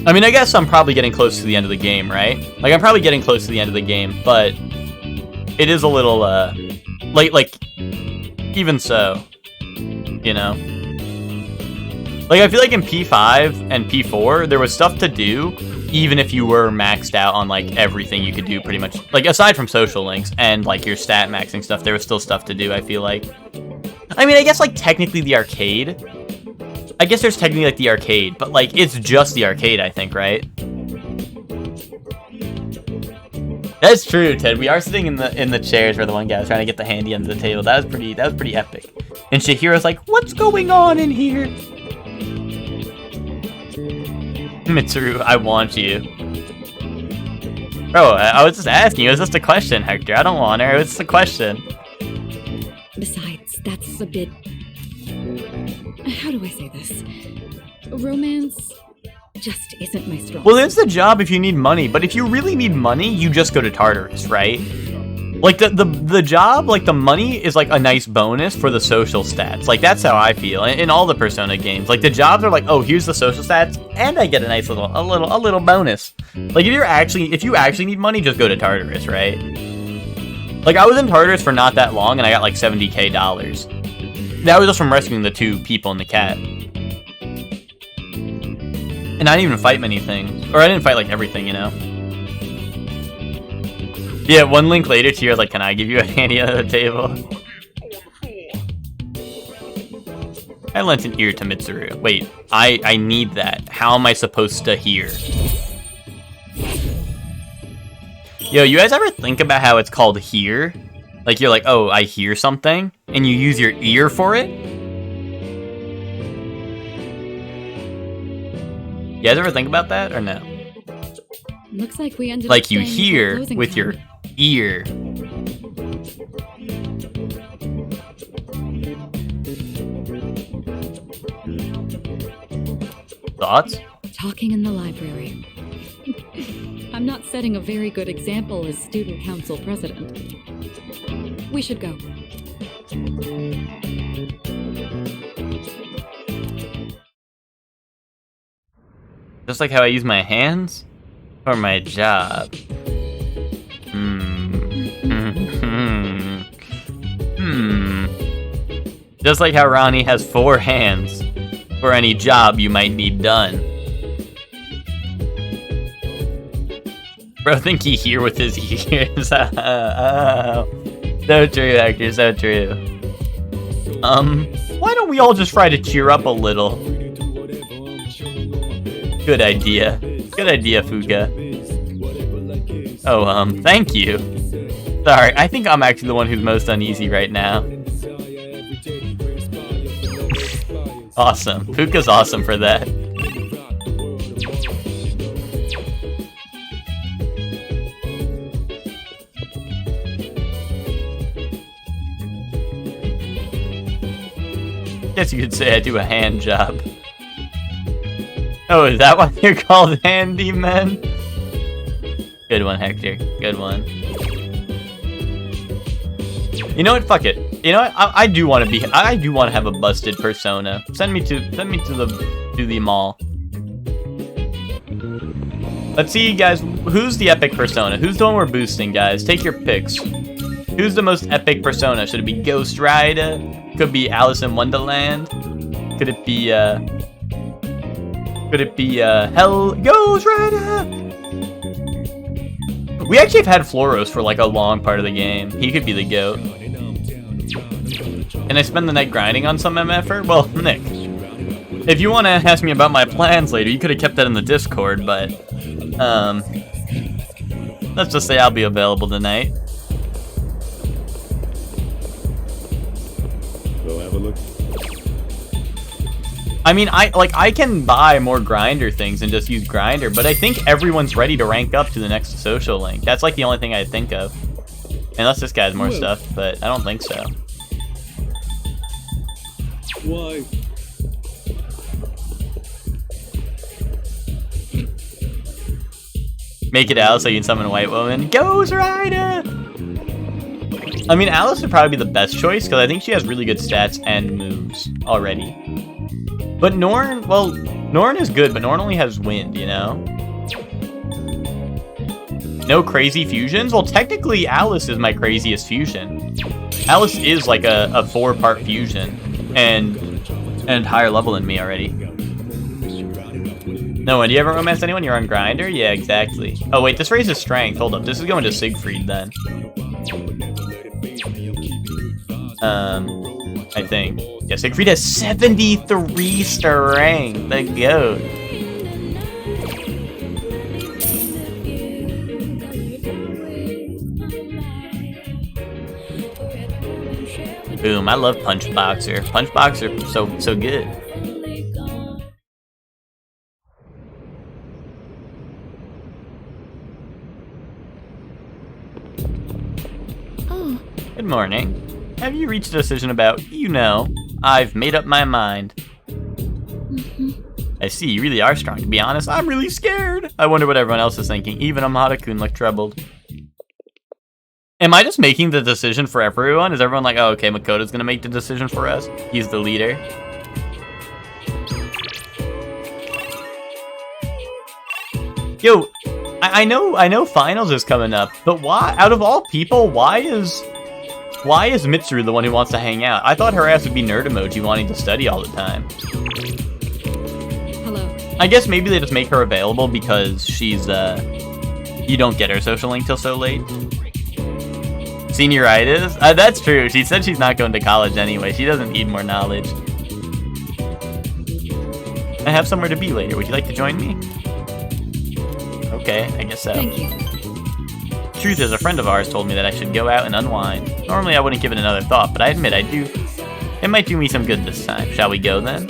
I mean, I guess I'm probably getting close to the end of the game, right? Like, I'm probably getting close to the end of the game, but it is a little, like, even so, you know? Like, I feel like in P5 and P4, there was stuff to do, even if you were maxed out on, like, everything you could do, pretty much. Like, aside from social links and, like, your stat maxing stuff, there was still stuff to do, I feel like. I mean, I guess, like, technically the arcade... I guess there's technically, like, the arcade, but, like, it's just the arcade, I think, right? That's true, Ted. We are sitting in the chairs where the one guy was trying to get the handy under the table. That was pretty epic. And Shahiro's like, what's going on in here? Mitsuru, I want you. Bro, I was just asking. It was just a question, Hector. I don't want her. It was just a question. Besides, that's a bit... How do I say this? Romance just isn't my strong. Well, it's the job if you need money, but if you really need money, you just go to Tartarus, right? Like, the job, like, the money is, like, a nice bonus for the social stats. Like, that's how I feel in all the Persona games. Like, the jobs are like, oh, here's the social stats, and I get a nice little bonus. Like, if you actually need money, just go to Tartarus, right? Like, I was in Tartarus for not that long, and I got, like, $70K. That was just from rescuing the two people and the cat. And I didn't even fight many things. Or I didn't fight, like, everything, you know? Yeah, one link later, Tier's like, can I give you a handy under the table? I lent an ear to Mitsuru. Wait, I need that. How am I supposed to hear? Yo, you guys ever think about how it's called hear? Like, you're like, oh, I hear something, and you use your ear for it? You guys ever think about that, or no? Looks like we ended Like up you staying until hear closing with time. your ear. Thoughts? Talking in the library. I'm not setting a very good example as student council president. We should go. Just like how I use my hands for my job. Just like how Ronnie has 4 hands for any job you might need done. Bro, think he hear with his ears. So true, Hector, so true. Why don't we all just try to cheer up a little? Good idea. Good idea, Fuka. Oh, thank you. Sorry, I think I'm actually the one who's most uneasy right now. Awesome. Fuka's awesome for that. Guess you could say I do a hand job. Oh, is that why you're called handymen? Good one, Hector. Good one. You know what? Fuck it. You know what? I do want to have a busted persona. Send me to the mall. Let's see, guys. Who's the epic persona? Who's the one we're boosting, guys? Take your picks. Who's the most epic persona? Should it be Ghost Rider? Could be Alice in Wonderland? Could it be Hell Ghost Rider? We actually have had Floros for like a long part of the game. He could be the GOAT. And I spend the night grinding on some MFer? Well, Nick, if you want to ask me about my plans later, you could have kept that in the Discord, but let's just say I'll be available tonight. Go have a look. I mean, I can buy more grinder things and just use grinder, but I think everyone's ready to rank up to the next social link. That's like the only thing I think of. Unless this guy has more stuff, but I don't think so. Why? Make it Alice so you can summon a white woman. Ghost Rider! I mean, Alice would probably be the best choice, because I think she has really good stats and moves already. But Norn, well, Norn is good, but Norn only has wind, you know? No crazy fusions? Well, technically, Alice is my craziest fusion. Alice is like a 4-part fusion, and higher level than me already. No one, do you ever romance anyone? You're on Grindr? Yeah, exactly. Oh wait, this raises strength. Hold up, this is going to Siegfried then. I think. Yeah, Siegfried has 73 strength. The GOAT. Boom, I love Punch Boxer. Punch Boxer, so good. Oh. Good morning. Have you reached a decision about, I've made up my mind. I see, you really are strong. To be honest, I'm really scared. I wonder what everyone else is thinking. Even Amada-kun looked troubled. Am I just making the decision for everyone? Is everyone like, oh, okay, Makoto's gonna make the decision for us? He's the leader. Yo, I know finals is coming up, but why, out of all people, why is Mitsuru the one who wants to hang out? I thought her ass would be nerd emoji wanting to study all the time. Hello. I guess maybe they just make her available because she's, you don't get her social link till so late. Senioritis? That's true. She said she's not going to college anyway. She doesn't need more knowledge. I have somewhere to be later. Would you like to join me? Okay, I guess so. Thank you. Truth is, a friend of ours told me that I should go out and unwind. Normally I wouldn't give it another thought, but I admit I do. It might do me some good this time. Shall we go then?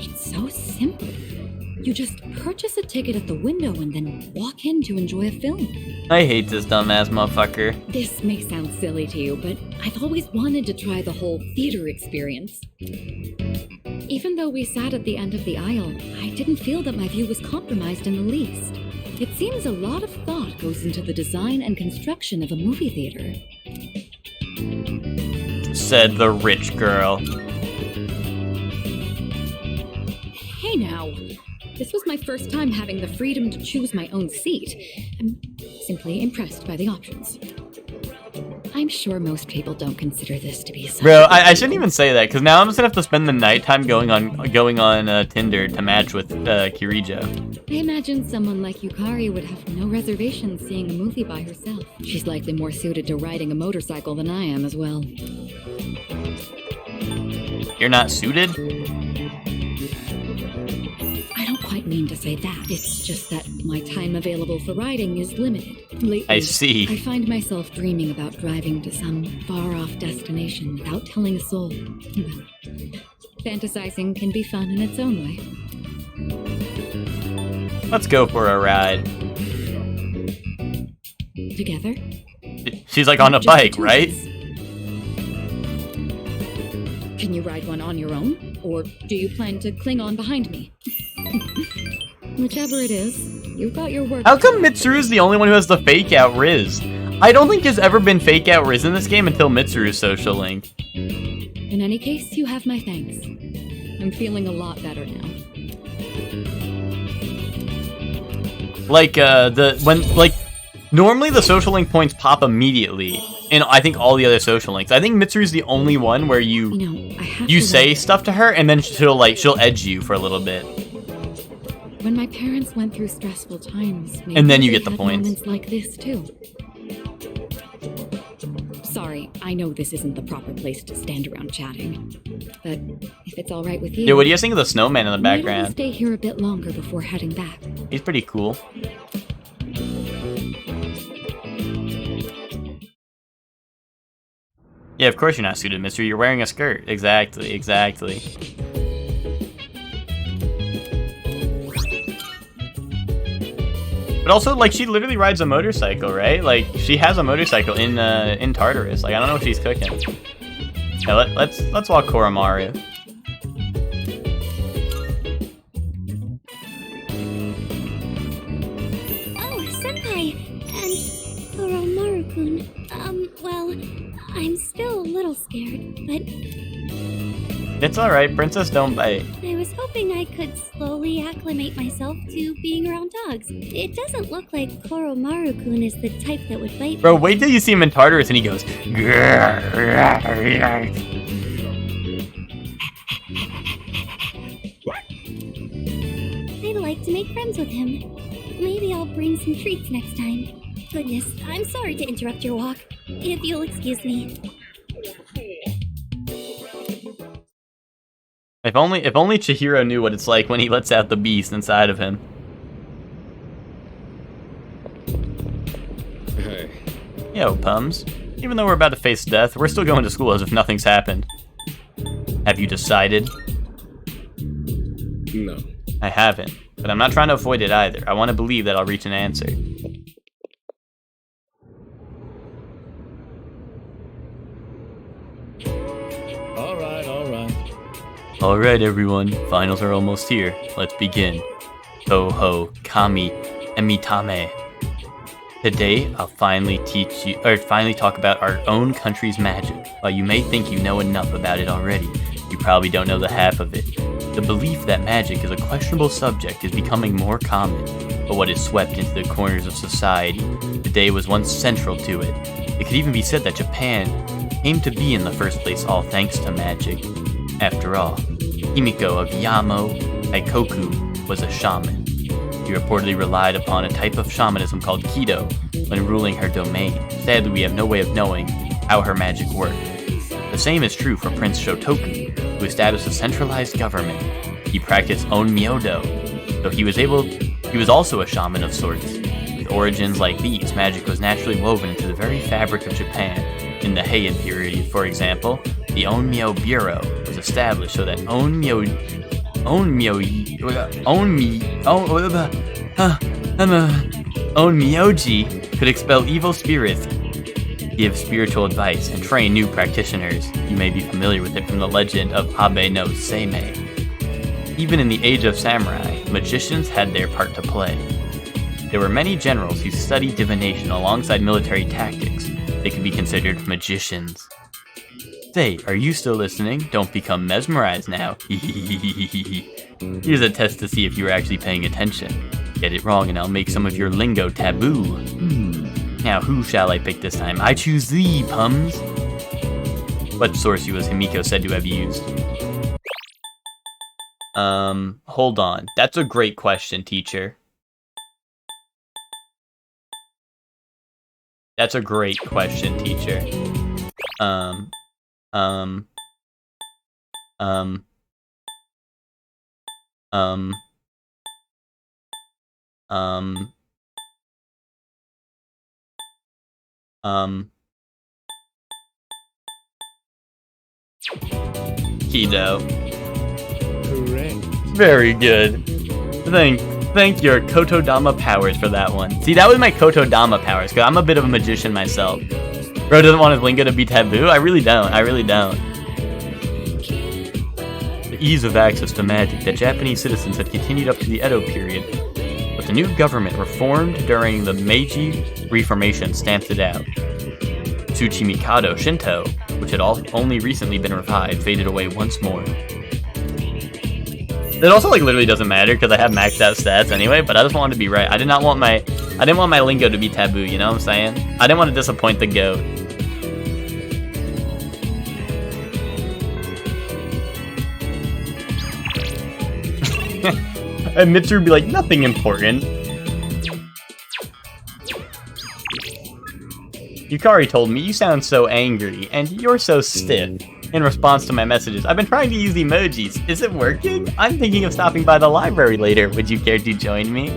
It's so simple. You just purchase a ticket at the window and then walk in to enjoy a film. I hate this dumbass motherfucker. This may sound silly to you, but I've always wanted to try the whole theater experience. Even though we sat at the end of the aisle, I didn't feel that my view was compromised in the least. It seems a lot of thought goes into the design and construction of a movie theater. Said the rich girl. Hey now, this was my first time having the freedom to choose my own seat. I'm simply impressed by the options. I'm sure most people don't consider this to be such Bro, I shouldn't even say that, because now I'm just gonna have to spend the nighttime going on Tinder to match with Kirijo. I imagine someone like Yukari would have no reservations seeing a movie by herself. She's likely more suited to riding a motorcycle than I am as well. You're not suited? I don't quite mean to say that. It's just that my time available for riding is limited. Lately, I see. I find myself dreaming about driving to some far-off destination without telling a soul. Well, fantasizing can be fun in its own way. Let's go for a ride. Together? She's like on a Just bike, the two of right? us. Can you ride one on your own? Or do you plan to cling on behind me? Whichever it is, you've got your work. How come Mitsuru's the only one who has the fake out Riz? I don't think there's ever been fake out Riz in this game until Mitsuru's social link. In any case, you have my thanks. I'm feeling a lot better now. Like, normally the social link points pop immediately. And I think all the other social links. I think Mitsuru's the only one where you say stuff to her and then she'll edge you for a little bit. When my parents went through stressful times, maybe And then you they get the had points. moments like this too. Sorry, I know this isn't the proper place to stand around chatting, but if it's all right with you, Dude, what do you think of the snowman in the why don't we background? stay here a bit longer before heading back? He's pretty cool. Yeah, of course you're not suited, Mitsu. You're wearing a skirt. Exactly. But also, like, she literally rides a motorcycle, right? Like, she has a motorcycle in Tartarus. Like, I don't know what she's cooking. Yeah, let's walk Koromaru. Oh, Senpai! And Koromaru-kun. Well, I'm still a little scared, but It's alright, princess don't bite. I was hoping I could slowly acclimate myself to being around dogs. It doesn't look like Koromaru-kun is the type that would bite Bro, me. wait till you see him in Tartarus and he goes... I'd like to make friends with him. Maybe I'll bring some treats next time. Goodness, I'm sorry to interrupt your walk. If you'll excuse me. If only Chihiro knew what it's like when he lets out the beast inside of him. Hey. Yo, Pums. Even though we're about to face death, we're still going to school as if nothing's happened. Have you decided? No. I haven't, but I'm not trying to avoid it either. I want to believe that I'll reach an answer. Alright everyone, finals are almost here. Let's begin. Toho, Kami, and Mitame. Today, I'll finally talk about our own country's magic. While you may think you know enough about it already, you probably don't know the half of it. The belief that magic is a questionable subject is becoming more common, but what is swept into the corners of society today was once central to it. It could even be said that Japan came to be in the first place all thanks to magic. After all, Himiko of Yamo Daikoku was a shaman. She reportedly relied upon a type of shamanism called Kido when ruling her domain. Sadly, we have no way of knowing how her magic worked. The same is true for Prince Shotoku, who established a centralized government. He practiced onmyodo, Though he was also a shaman of sorts. With origins like these, magic was naturally woven into the very fabric of Japan. In the Heian period, for example, the Onmyo Bureau was established so that Onmyoji could expel evil spirits, give spiritual advice, and train new practitioners. You may be familiar with it from the legend of Abe no Seimei. Even in the age of samurai, magicians had their part to play. There were many generals who studied divination alongside military tactics. They could be considered magicians. Say, are you still listening? Don't become mesmerized now. Here's a test to see if you were actually paying attention. Get it wrong and I'll make some of your lingo taboo. Now who shall I pick this time? I choose thee, Pums. What source was Himiko said to have used? Hold on. That's a great question, teacher. That's a great question, teacher. Kido. Correct. Very good. Thank your Kotodama powers for that one. See, that was my Kotodama powers, because I'm a bit of a magician myself. Bro doesn't want his lingo to be taboo? I really don't. The ease of access to magic that Japanese citizens had continued up to the Edo period, but the new government reformed during the Meiji Reformation stamped it out. Tsuchimikado Shinto, which had only recently been revived, faded away once more. It also literally doesn't matter because I have maxed out stats anyway, but I just wanted to be right. I didn't want my lingo to be taboo, you know what I'm saying? I didn't want to disappoint the goat. And Mitsuru would be like, nothing important. Yukari told me, you sound so angry, and you're so stiff. In response to my messages, I've been trying to use emojis. Is it working? I'm thinking of stopping by the library later. Would you care to join me?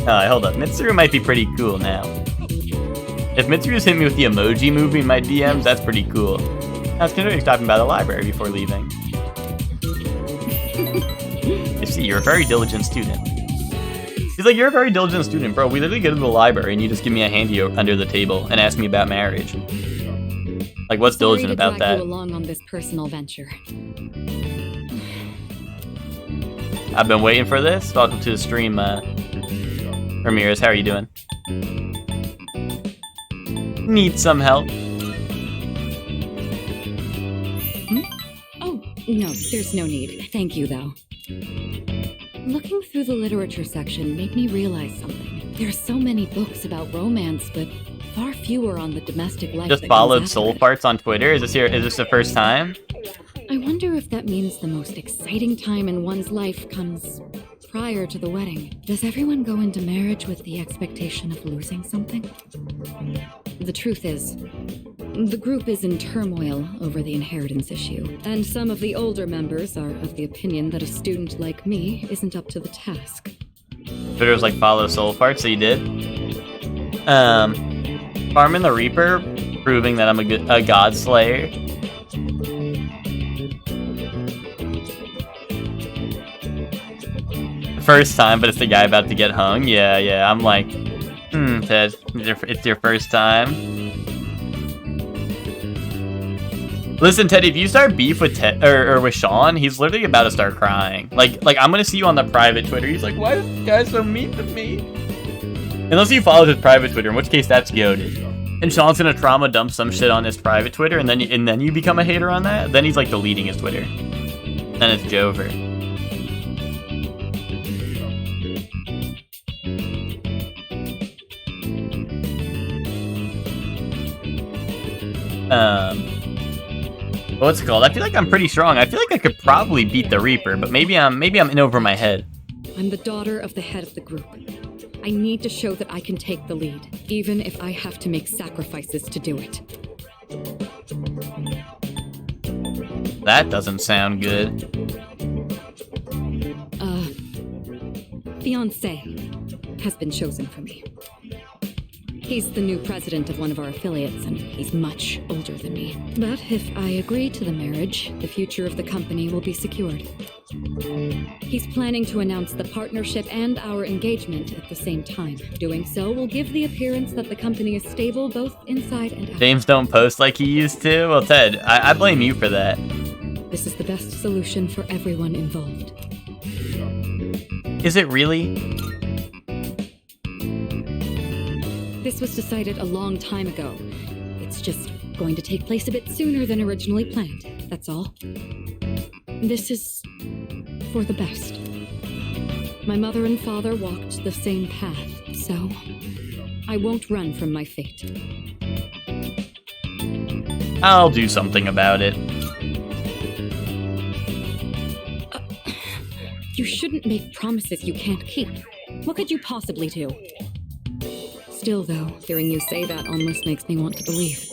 Hold up. Mitsuru might be pretty cool now. If Mitsuru's hit me with the emoji movie in my DMs, that's pretty cool. I was considering stopping by the library before leaving. You see, you're a very diligent student. He's like, you're a very diligent student, bro. We literally go to the library and you just give me a handy under the table and ask me about marriage. Like, what's diligent about that? You along on this personal venture. I've been waiting for this. Welcome to the stream, Ramirez. How are you doing? Need some help? Oh, no, there's no need. Thank you, though. Looking through the literature section made me realize something. There are so many books about romance, but far fewer on the domestic life. Just followed Soul Farts on Twitter? Is this the first time? I wonder if that means the most exciting time in one's life comes prior to the wedding. Does everyone go into marriage with the expectation of losing something? The truth is, the group is in turmoil over the inheritance issue, and some of the older members are of the opinion that a student like me isn't up to the task. Twitter was like, follow Soul Farts, so you did? Farmin the Reaper, proving that I'm a god slayer. First time, but it's the guy about to get hung. Yeah, I'm like, Ted, it's your first time. Listen, Ted, if you start beef with Ted or with Sean, he's literally about to start crying. Like I'm gonna see you on the private Twitter. He's like, why is this guy so mean to me? Unless he follows his private Twitter, in which case that's goated. And Sean's gonna trauma dump some shit on his private Twitter, and then you become a hater on that. Then he's like deleting his Twitter. Then it's Jover. What's it called? I feel like I'm pretty strong. I feel like I could probably beat the Reaper, but maybe I'm in over my head. I'm the daughter of the head of the group. I need to show that I can take the lead, even if I have to make sacrifices to do it. That doesn't sound good. fiancé has been chosen for me. He's the new president of one of our affiliates, and he's much older than me. But if I agree to the marriage, the future of the company will be secured. He's planning to announce the partnership and our engagement at the same time. Doing so will give the appearance that the company is stable both inside and out. James don't post like he used to? Well, Ted, I blame you for that. This is the best solution for everyone involved. Is it really? This was decided a long time ago. It's just going to take place a bit sooner than originally planned, that's all. This is for the best. My mother and father walked the same path, so I won't run from my fate. I'll do something about it. You shouldn't make promises you can't keep. What could you possibly do? Still, though, hearing you say that almost makes me want to believe.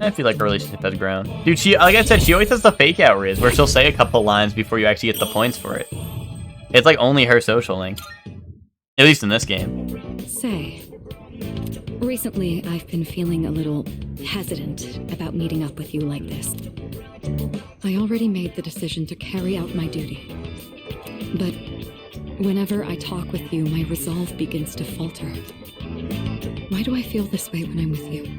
I feel like our relationship has grown. Dude, she, like I said, she always does the fake out riz, where she'll say a couple lines before you actually get the points for it. It's like only her socialing. At least in this game. Say, recently I've been feeling a little hesitant about meeting up with you like this. I already made the decision to carry out my duty. But whenever I talk with you, my resolve begins to falter. Why do I feel this way when I'm with you?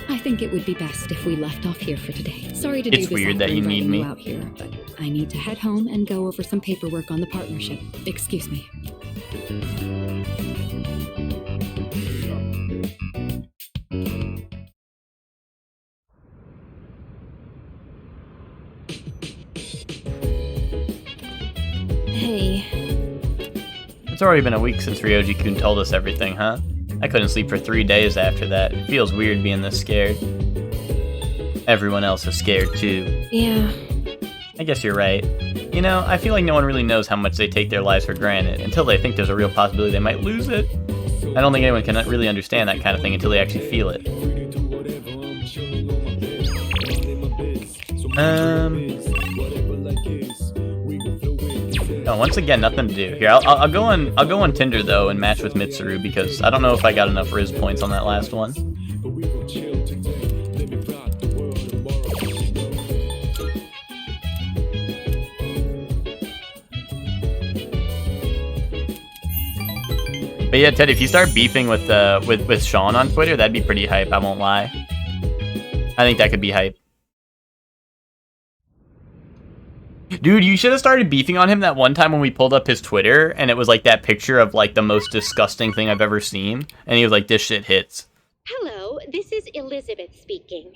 I think it would be best if we left off here for today. Sorry to do this. It's weird that you need me out here, but I need to head home and go over some paperwork on the partnership. Excuse me. Hey. It's already been a week since Ryoji-kun told us everything, huh? I couldn't sleep for 3 days after that. It feels weird being this scared. Everyone else is scared too. Yeah. I guess you're right. You know, I feel like no one really knows how much they take their lives for granted until they think there's a real possibility they might lose it. I don't think anyone can really understand that kind of thing until they actually feel it. Oh, once again, nothing to do. Here, I'll go on Tinder though and match with Mitsuru because I don't know if I got enough Riz points on that last one. But yeah, Ted, if you start beefing with Sean on Twitter, that'd be pretty hype. I won't lie. I think that could be hype. Dude, you should have started beefing on him that one time when we pulled up his Twitter, and it was like that picture of like the most disgusting thing I've ever seen, and he was like, "This shit hits." Hello, this is Elizabeth speaking.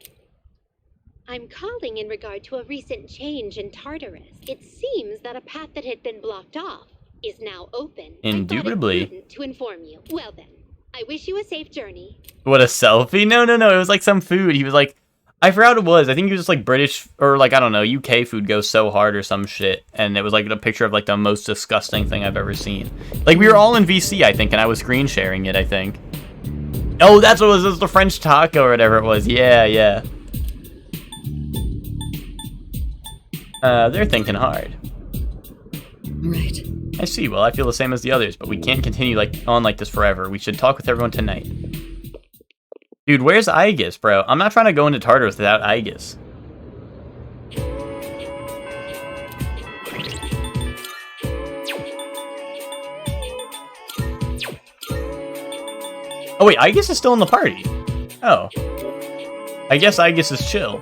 I'm calling in regard to a recent change in Tartarus. It seems that a path that had been blocked off is now open. Indubitably. I thought it prudent to inform you. Well then, I wish you a safe journey. What, a selfie? No. It was like some food. He was like, I forgot what it was. I think he was just like British or like, I don't know, UK food goes so hard or some shit. And it was like a picture of like the most disgusting thing I've ever seen. Like we were all in VC, I think, and I was screen sharing it, I think. Oh, that's what it was the French taco or whatever it was. Yeah. They're thinking hard. Right. I see. Well, I feel the same as the others, but we can't continue on like this forever. We should talk with everyone tonight. Dude, where's Aegis, bro? I'm not trying to go into Tartarus without Aegis. Oh wait, Aegis is still in the party. Oh. I guess Aegis is chill.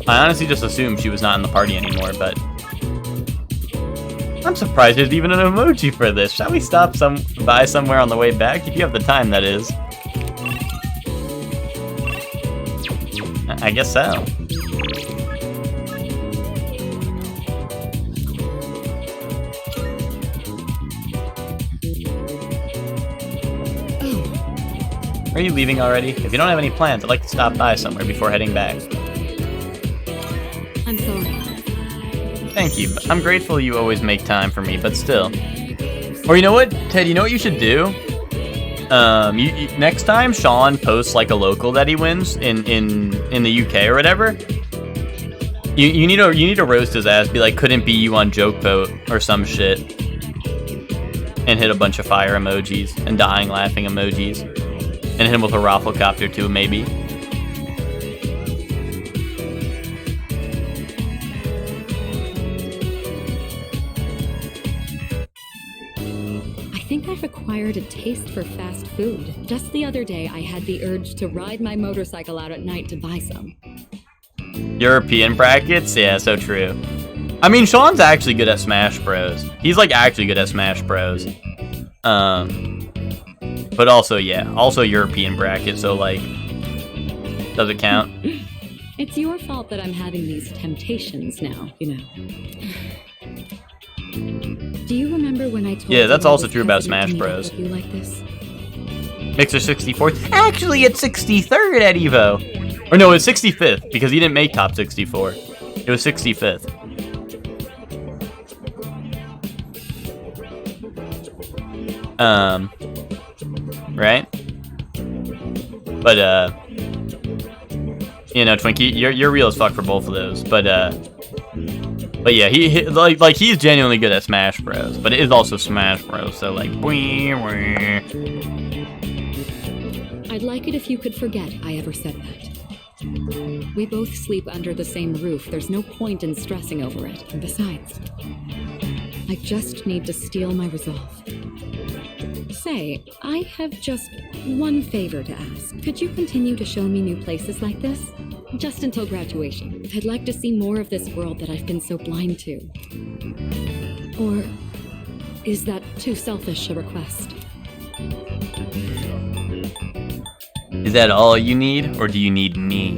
I honestly just assumed she was not in the party anymore, but I'm surprised there's even an emoji for this. Shall we stop by somewhere on the way back? If you have the time, that is. I guess so. Are you leaving already? If you don't have any plans, I'd like to stop by somewhere before heading back. I'm sorry. Thank you. I'm grateful you always make time for me, but still. Or you know what, Ted, you know what you should do? Next time Sean posts like a local that he wins in the UK or whatever, you need to roast his ass. Be like, couldn't be you on Joke Boat or some shit, and hit a bunch of fire emojis and dying laughing emojis, and hit him with a Rafflecopter too, maybe. I think I've acquired a taste for fast food. Just the other day, I had the urge to ride my motorcycle out at night to buy some. European brackets? Yeah, so true. I mean, Sean's actually good at Smash Bros. He's like actually good at Smash Bros. But also, yeah, also European bracket, so like, does it count? It's your fault that I'm having these temptations now, you know. Do you remember when I told you? Yeah, that's I also was true about hesitant Smash to meet up Bros. with you like this? Mixer 64th. Actually, it's 63rd at Evo. Or no, it's 65th, because he didn't make top 64. It was 65th. Right? But, you know, Twinkie, you're real as fuck for both of those. But yeah, he like he's genuinely good at Smash Bros. But it is also Smash Bros. So like, I'd like it if you could forget I ever said that. We both sleep under the same roof. There's no point in stressing over it. And besides, I just need to steel my resolve. Say, I have just one favor to ask. Could you continue to show me new places like this? Just until graduation. I'd like to see more of this world that I've been so blind to. Or is that too selfish a request? Is that all you need, or do you need me?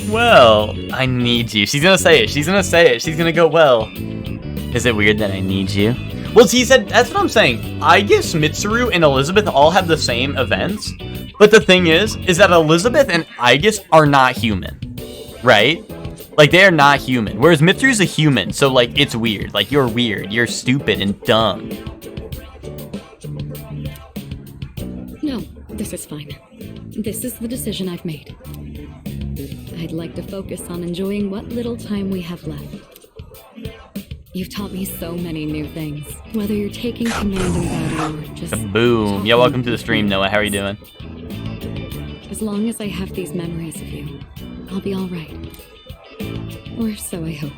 Well, I need you. She's gonna say it. She's gonna say it. She's gonna go, well. Is it weird that I need you? Well, see, that's what I'm saying. I guess Mitsuru and Elizabeth all have the same events. But the thing is that Elizabeth and Aigis are not human. Right? Like, they are not human. Whereas Mitsuru's a human, so, like, it's weird. Like, you're weird. You're stupid and dumb. No, this is fine. This is the decision I've made. I'd like to focus on enjoying what little time we have left. You've taught me so many new things. Whether you're taking command in battle or just... Boom. Yeah, welcome to the stream, Noah. How are you doing? As long as I have these memories of you, I'll be all right. Or so I hope.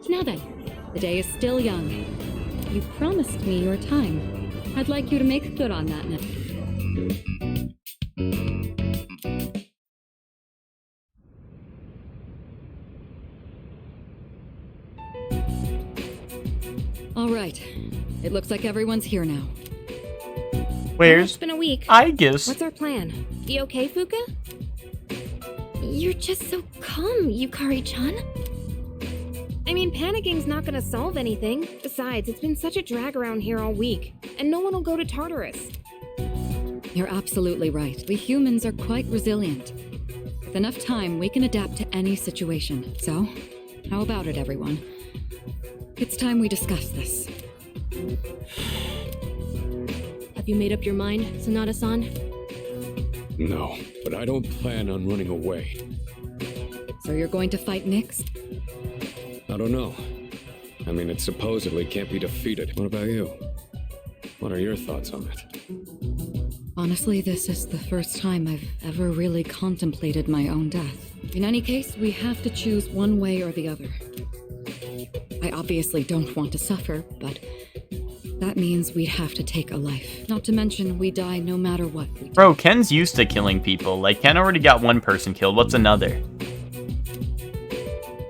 Now then, the day is still young. You promised me your time. I'd like you to make good on that now. All right. It looks like everyone's here now. Where's? It's been a week. Aigis? What's our plan? You okay, Fuka? You're just so calm, Yukari-chan. I mean, panicking's not gonna solve anything. Besides, it's been such a drag around here all week, and no one will go to Tartarus. You're absolutely right. We humans are quite resilient. With enough time, we can adapt to any situation. So, how about it, everyone? It's time we discuss this. Have you made up your mind, Sanada-san? No, but I don't plan on running away. So you're going to fight Nyx? I don't know. I mean, it supposedly can't be defeated. What about you? What are your thoughts on it? Honestly, this is the first time I've ever really contemplated my own death. In any case, we have to choose one way or the other. I obviously don't want to suffer, but that means we'd have to take a life. Not to mention, we die no matter what we do. Bro, Ken's used to killing people. Like, Ken already got one person killed. What's another?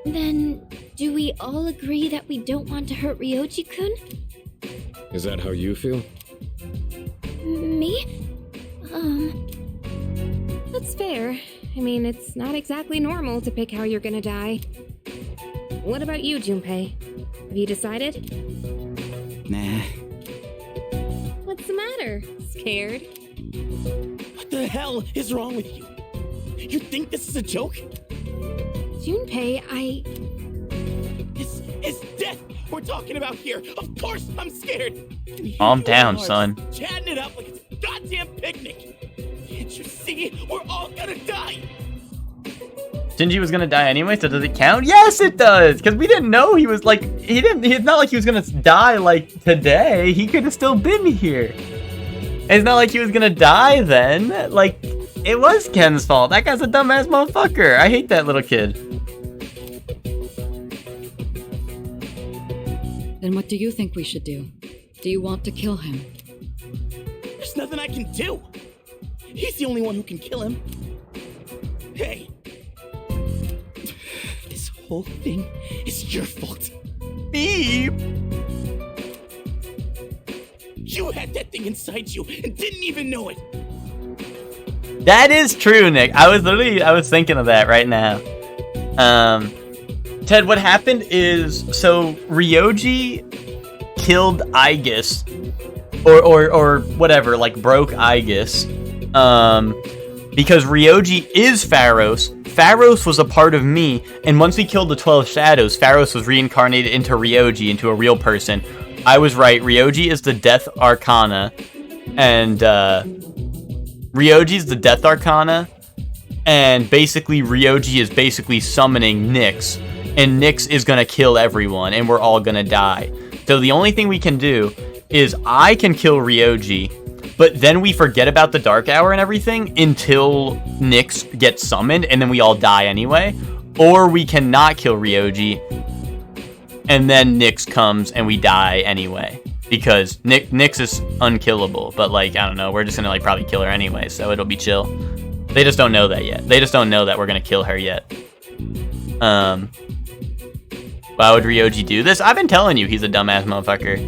Then, do we all agree that we don't want to hurt Ryoji-kun? Is that how you feel? Me? That's fair. I mean, it's not exactly normal to pick how you're gonna die. What about you, Junpei? Have you decided? Nah. What's the matter? matter? Scared? What the hell is wrong with you? You think this is a joke? Junpei, It's death we're talking about here. Of course I'm scared. Calm down, son. Chatting it up like it's a goddamn picnic. Can't you see? We're all gonna die. Shinji was gonna die anyway, so does it count? Yes, it does! Because we didn't know he was like, it's not like he was gonna die like today. He could have still been here. It's not like he was gonna die then. Like, it was Ken's fault. That guy's a dumbass motherfucker. I hate that little kid. Then what do you think we should do? Do you want to kill him? There's nothing I can do. He's the only one who can kill him. Hey. This whole thing is your fault. Me? You had that thing inside you and didn't even know it. That is true, Nick. I was thinking of that right now. Ted, what happened is, so Ryoji killed Aegis, or whatever, like broke Aegis, because Ryoji is Pharos. Pharos was a part of me, and once we killed the 12 Shadows, Pharos was reincarnated into Ryoji, into a real person. I was right. Ryoji is the Death Arcana, and Ryoji's the Death Arcana, and basically Ryoji is basically summoning Nyx, and Nyx is gonna kill everyone, and we're all gonna die. So the only thing we can do is I can kill Ryoji, but then we forget about the Dark Hour and everything until Nyx gets summoned, and then we all die anyway. Or we cannot kill Ryoji, and then Nyx comes and we die anyway. Because Nyx is unkillable, but like, I don't know, we're just gonna like probably kill her anyway, so it'll be chill. They just don't know that yet. They just don't know that we're gonna kill her yet. Why would Ryoji do this? I've been telling you he's a dumbass motherfucker.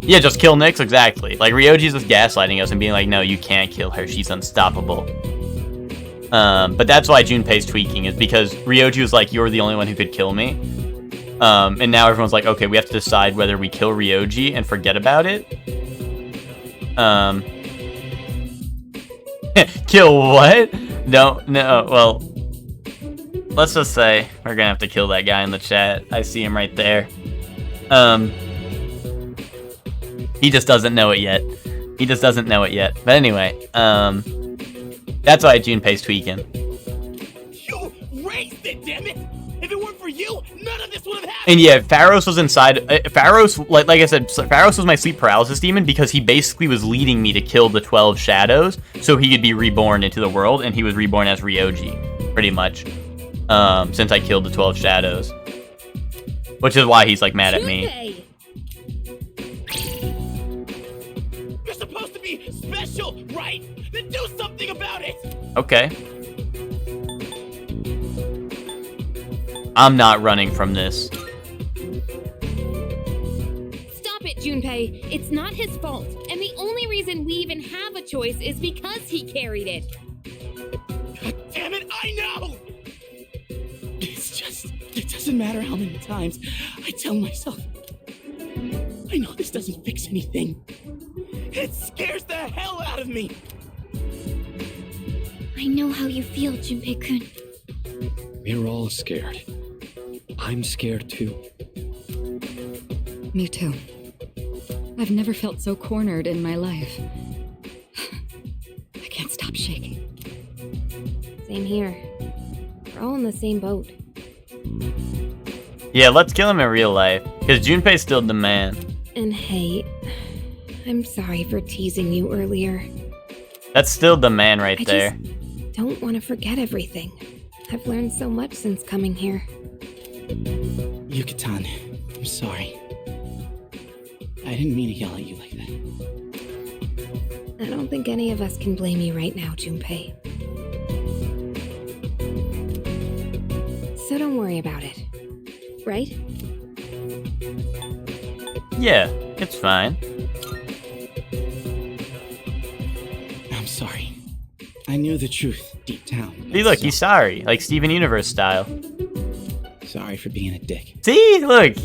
Yeah, just kill Nyx, exactly. Like, Ryoji's just gaslighting us and being like, no, you can't kill her, she's unstoppable. But that's why Junpei's tweaking, is because Ryoji was like, you're the only one who could kill me. And now everyone's like, okay, we have to decide whether we kill Ryoji and forget about it. Kill what? No, well, let's just say we're gonna have to kill that guy in the chat. I see him right there. He just doesn't know it yet. He just doesn't know it yet. But anyway, that's why Junpei's tweaking. You raised it, damn it! If it weren't for you, none of this would have happened. And yeah, Pharos was inside. Pharos, like I said, Pharos was my sleep paralysis demon because he basically was leading me to kill the 12 shadows so he could be reborn into the world, and he was reborn as Ryoji, pretty much. Since I killed the 12 shadows, which is why he's like mad at me. You're supposed to be special, right? Then do something about it. Okay. I'm not running from this. Stop it, Junpei. It's not his fault. And the only reason we even have a choice is because he carried it. God damn it, I know! It's just, it doesn't matter how many times I tell myself. I know this doesn't fix anything. It scares the hell out of me. I know how you feel, Junpei-kun. We're all scared. I'm scared too. Me too. I've never felt so cornered in my life. I can't stop shaking. Same here. We're all in the same boat. Yeah, let's kill him in real life, because Junpei's still the man. And hey, I'm sorry for teasing you earlier. That's still the man right there. Don't want to forget everything. I've learned so much since coming here. Yuka-tan, I'm sorry. I didn't mean to yell at you like that. I don't think any of us can blame you right now, Junpei. So don't worry about it. Right? Yeah, it's fine. I'm sorry. I knew the truth deep down. See, look, he's sorry, like Steven Universe style. Sorry for being a dick. See, look.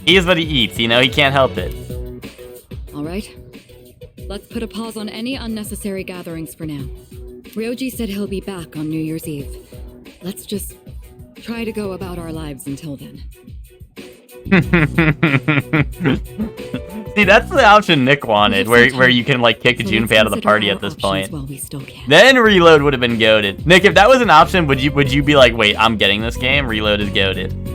He is what he eats, you know, he can't help it. All right. Let's put a pause on any unnecessary gatherings for now. Ryoji said he'll be back on New Year's Eve. Let's just try to go about our lives until then. See, that's the option Nick wanted, where you can like kick Junpei out of the party at this point. Then Reload would have been goated. Nick, if that was an option, would you be like, wait, I'm getting this game? Reload is goated.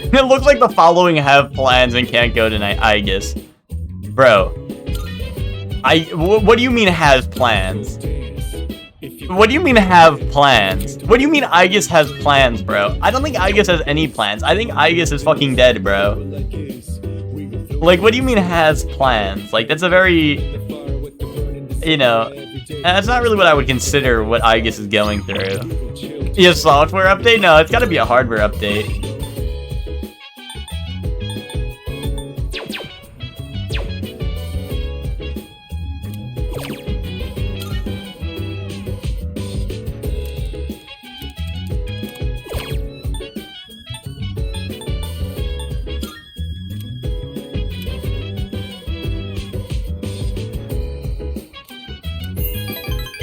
It looks like the following have plans and can't go tonight, I guess. Bro. What do you mean has plans? What do you mean have plans? What do you mean Aegis has plans, bro? I don't think Aegis has any plans. I think Aegis is fucking dead, bro. Like, what do you mean has plans? Like, that's a very... You know... That's not really what I would consider what Aegis is going through. A software update? No, it's gotta be a hardware update.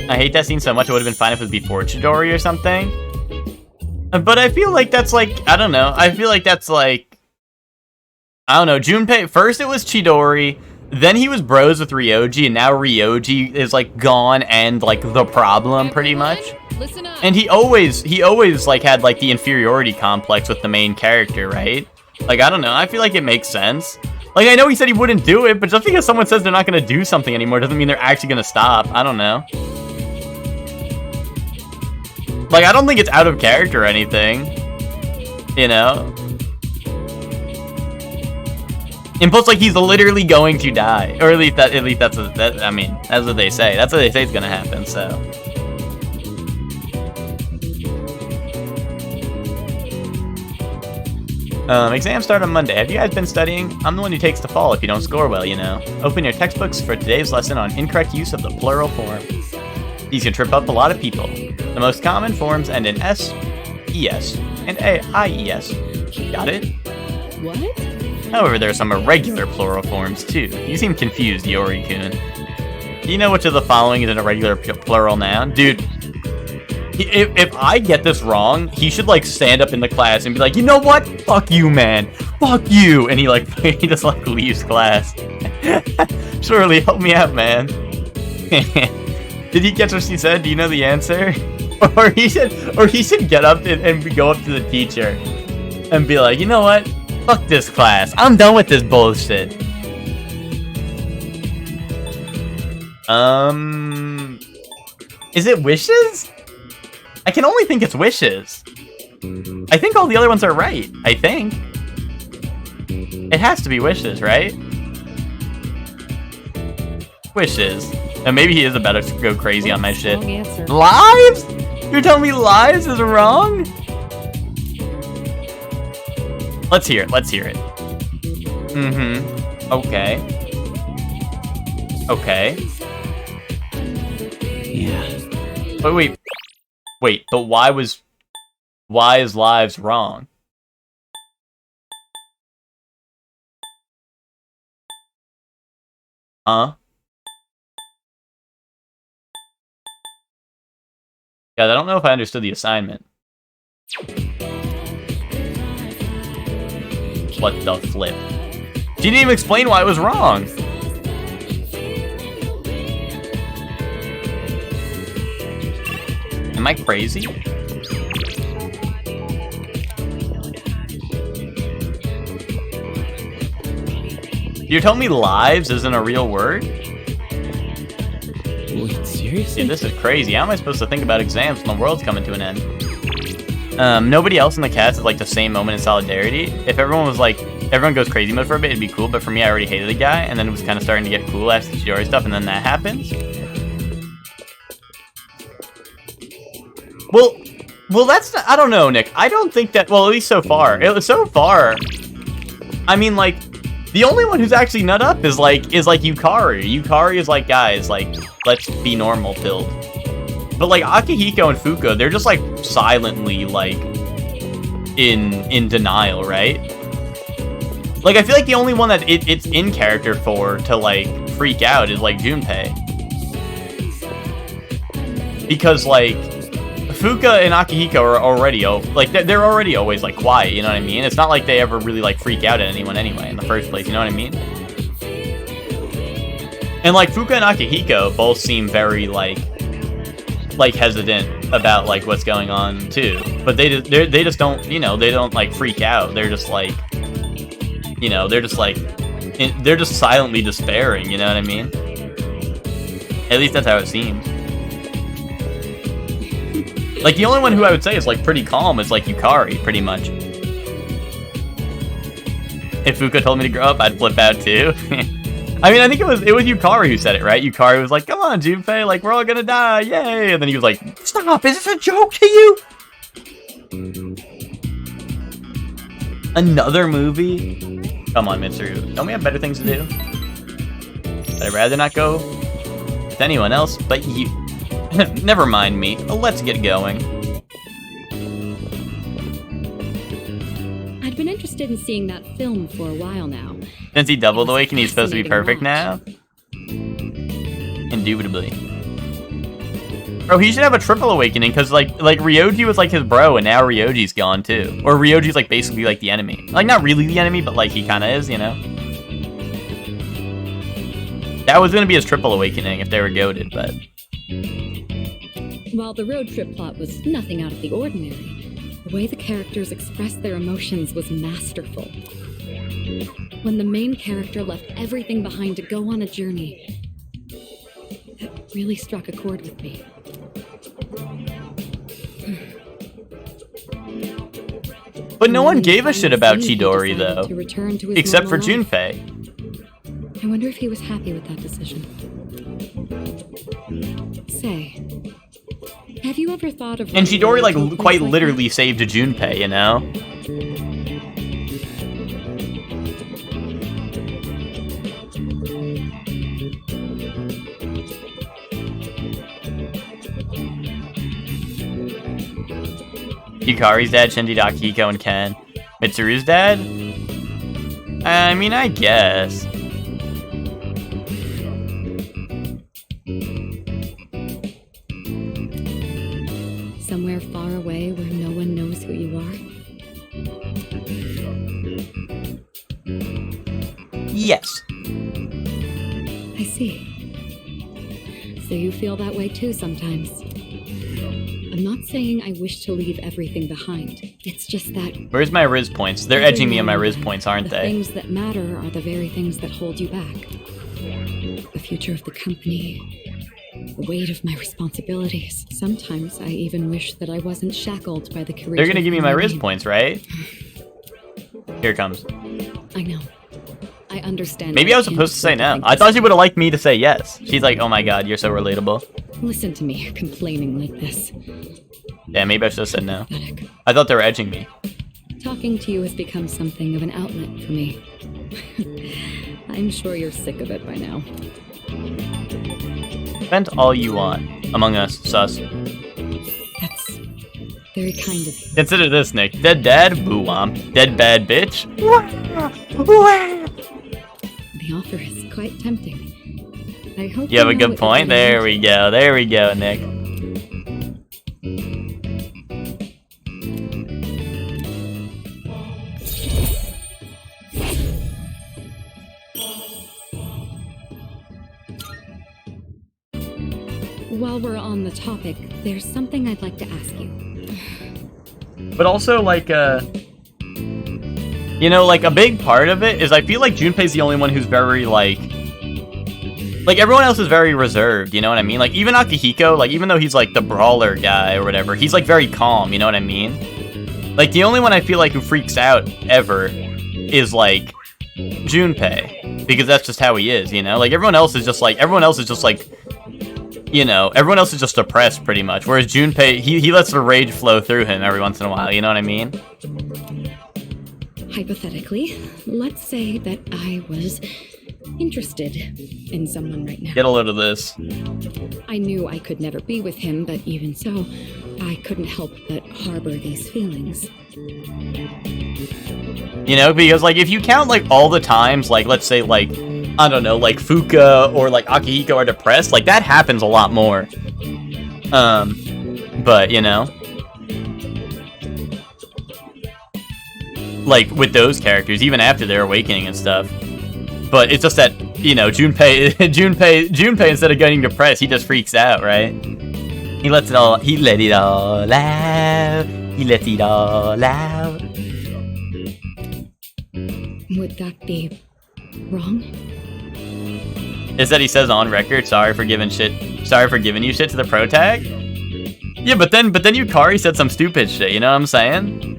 I hate that scene so much. It would have been fine if it was before Chidori or something. But I feel like that's like, I don't know. I feel like that's like, I don't know. Junpei, first it was Chidori, then he was bros with Ryoji, and now Ryoji is like gone and like the problem pretty much. And he always like had like the inferiority complex with the main character, right? Like, I don't know. I feel like it makes sense. Like, I know he said he wouldn't do it, but just because someone says they're not going to do something anymore doesn't mean they're actually going to stop. I don't know. Like, I don't think it's out of character or anything, you know? And plus, like, he's literally going to die. Or at least that's what, I mean, that's what they say. That's what they say is gonna happen, so. Exams start on Monday. Have you guys been studying? I'm the one who takes the fall if you don't score well, you know. Open your textbooks for today's lesson on incorrect use of the plural form. These can trip up a lot of people. The most common forms end in S, ES, and IES. Got it? What? However, there are some irregular plural forms too. You seem confused, Yori-kun. Do you know which of the following is an irregular plural noun? Dude, if I get this wrong, he should like stand up in the class and be like, you know what? Fuck you, man. Fuck you. And he just like leaves class. Surely, help me out, man. Did he get what she said? Do you know the answer? Or he should get up and go up to the teacher and be like, you know what? Fuck this class. I'm done with this bullshit. Is it wishes? I can only think it's wishes. I think all the other ones are right. I think. It has to be wishes, right? Wishes. And maybe he is about to go crazy on my shit. Lives? You're telling me lives is wrong? Let's hear it. Let's hear it. Okay. Okay. Yeah. But wait, but why is lives wrong? Huh? Yeah, I don't know if I understood the assignment. What the flip? She didn't even explain why it was wrong. Am I crazy? You're telling me lives isn't a real word? Wait, seriously? Dude, this is crazy. How am I supposed to think about exams when the world's coming to an end? Nobody else in the cast is like the same moment in solidarity. If everyone was like, everyone goes crazy mode for a bit, it'd be cool. But for me, I already hated the guy, and then it was kind of starting to get cool after the Chidori stuff, and then that happens. Well, Well, that's not, I don't know, Nick. I don't think that, well, at least so far. So far, I mean, like, the only one who's actually nut up is like Yukari. Yukari is like, guys, like, let's be normal pilled. But like Akihiko and Fuka, they're just like silently like in denial, right? Like I feel like the only one that it's in character for to like freak out is like Junpei. Because like Fuka and Akihiko are already like they're already always like quiet, you know what I mean? It's not like they ever really like freak out at anyone anyway in the first place, you know what I mean? And like Fuka and Akihiko both seem very like hesitant about like what's going on too, but they just don't, you know, they don't like freak out. They're just like, you know, they're just silently despairing, you know what I mean? At least that's how it seems. Like the only one who I would say is like pretty calm is like Yukari, pretty much. If Fuka told me to grow up, I'd flip out too. I mean, I think it was Yukari who said it, right? Yukari was like, come on, Junpei, like, we're all gonna die, yay! And then he was like, stop, is this a joke to you? Another movie? Come on, Mitsuru. Don't we have better things to do? I'd rather not go with anyone else but you. Never mind me. Let's get going. I'd been interested in seeing that film for a while now. Since he doubled awakened, he's supposed to be perfect now? Indubitably. Bro, he should have a triple awakening, because like Ryoji was like his bro, and now Ryoji's gone too. Or Ryoji's like basically like the enemy. Like not really the enemy, but like he kinda is, you know? That was gonna be his triple awakening if they were goated, but... While the road trip plot was nothing out of the ordinary, the way the characters expressed their emotions was masterful. When the main character left everything behind to go on a journey, that really struck a chord with me. But no one gave a shit about Chidori, though. Except for normal life. Junpei. I wonder if he was happy with that decision. Say, have you ever thought of... And Chidori, like, quite literally saved Junpei, you know? Yukari's dad, Shinji, Akihiko, and Ken. Mitsuru's dad? I mean, I guess. Somewhere far away where no one knows who you are? Yes. I see. So you feel that way too sometimes. I'm not saying I wish to leave everything behind. It's just that... Where's my Riz points? They're edging me on my Riz points, aren't the they? things that matter are the very things that hold you back. The future of the company, the weight of my responsibilities. Sometimes I even wish that I wasn't shackled by the courage. They're gonna give me my Riz points, right? Here it comes. I know. I understand. Maybe I was supposed to say no. I thought she would have liked me to say yes. She's like, oh my god, you're so relatable. Listen to me complaining like this. Yeah, maybe I should have said no. I thought they were edging me. Talking to you has become something of an outlet for me. I'm sure you're sick of it by now. Vent all you want. Among Us, sus. That's very kind of you. Consider this, Nick. Dead dad, boo womp. Dead bad bitch. The offer is quite tempting. I hope You have a know good what point. you're There we go. There we go, Nick. While we're on the topic, there's something I'd like to ask you. But also, like, you know, like, a big part of it is I feel like Junpei's the only one who's very, like, everyone else is very reserved, you know what I mean? Like, even Akihiko, like, even though he's, like, the brawler guy or whatever, he's, like, very calm, you know what I mean? Like, the only one I feel like who freaks out ever is, like, Junpei. Because that's just how he is, you know? Like, everyone else is just, like, you know, everyone else is just depressed pretty much. Whereas Junpei, he lets the rage flow through him every once in a while. You know what I mean? Hypothetically, let's say that I was interested in someone right now. Get a load of this. I knew I could never be with him, but even so, I couldn't help but harbor these feelings. You know, because, like, if you count, like, all the times, like, let's say, like, I don't know, like, Fuka or, like, Akihiko are depressed, like, that happens a lot more. But, you know. Like, with those characters, even after their awakening and stuff. But it's just that, you know, Junpei, instead of getting depressed, he just freaks out, right? He let it all out. He let it all out. Would that be wrong? Is that he says on record, sorry for giving you shit to the pro tag? Yeah, but then Yukari said some stupid shit, you know what I'm saying?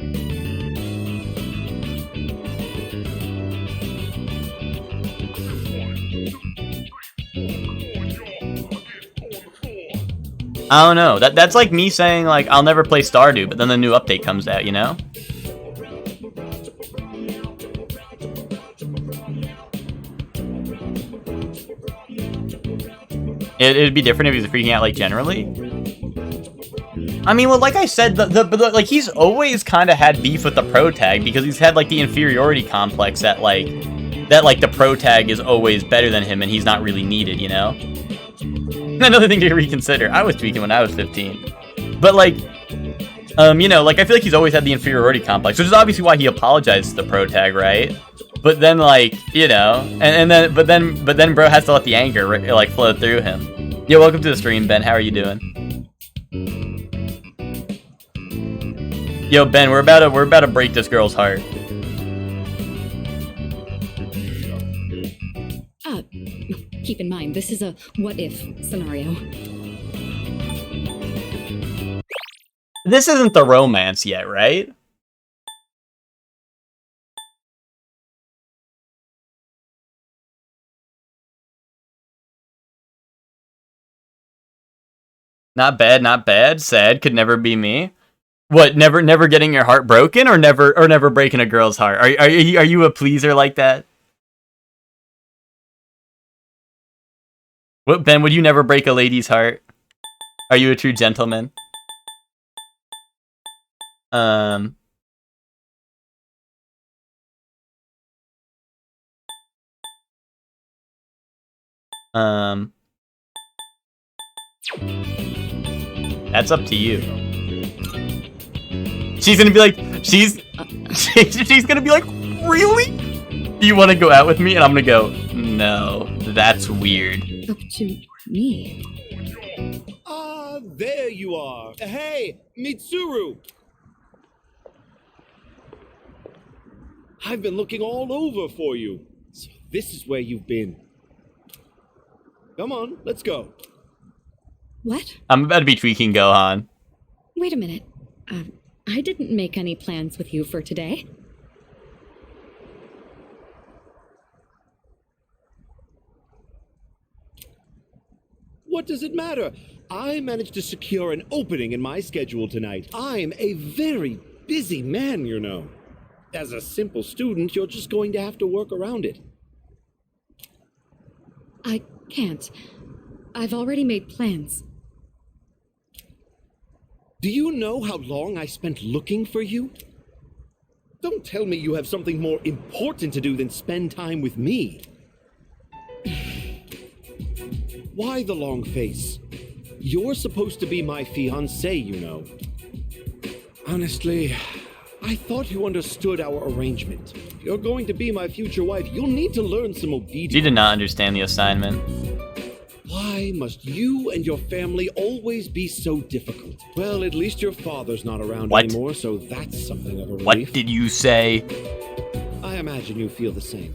I don't know. That's like me saying, like, I'll never play Stardew, but then the new update comes out, you know? It'd be different if he was freaking out, like, generally. I mean, well, like I said, like, he's always kind of had beef with the pro tag because he's had, like, the inferiority complex that the pro tag is always better than him and he's not really needed, you know? Another thing to reconsider. I was tweaking when I was 15. But, like, you know, like, I feel like he's always had the inferiority complex, which is obviously why he apologized to the pro tag, right? But then, like, you know, but then bro has to let the anger, like, flow through him. Yo, welcome to the stream, Ben. How are you doing? Yo, Ben, we're about to break this girl's heart. Keep in mind, this is a what-if scenario. This isn't the romance yet, right? Not bad, not bad. Sad, could never be me. What? Never getting your heart broken, or never breaking a girl's heart? Are you a pleaser like that? What, Ben? Would you never break a lady's heart? Are you a true gentleman? That's up to you. She's gonna be like, she's gonna be like, really? Do you want to go out with me? And I'm gonna go, no, that's weird. Up to me. Ah, there you are. Hey, Mitsuru. I've been looking all over for you. So this is where you've been. Come on, let's go. What? I'm about to be tweaking Gohan. Wait a minute. I didn't make any plans with you for today. What does it matter? I managed to secure an opening in my schedule tonight. I'm a very busy man, you know. As a simple student, you're just going to have to work around it. I can't. I've already made plans. Do you know how long I spent looking for you? Don't tell me you have something more important to do than spend time with me. Why the long face? You're supposed to be my fiancé, you know. Honestly, I thought you understood our arrangement. If you're going to be my future wife, you'll need to learn some obedience. She did not understand the assignment. Why must you and your family always be so difficult? Well, at least your father's not around anymore, so that's something of a relief. What did you say? I imagine you feel the same.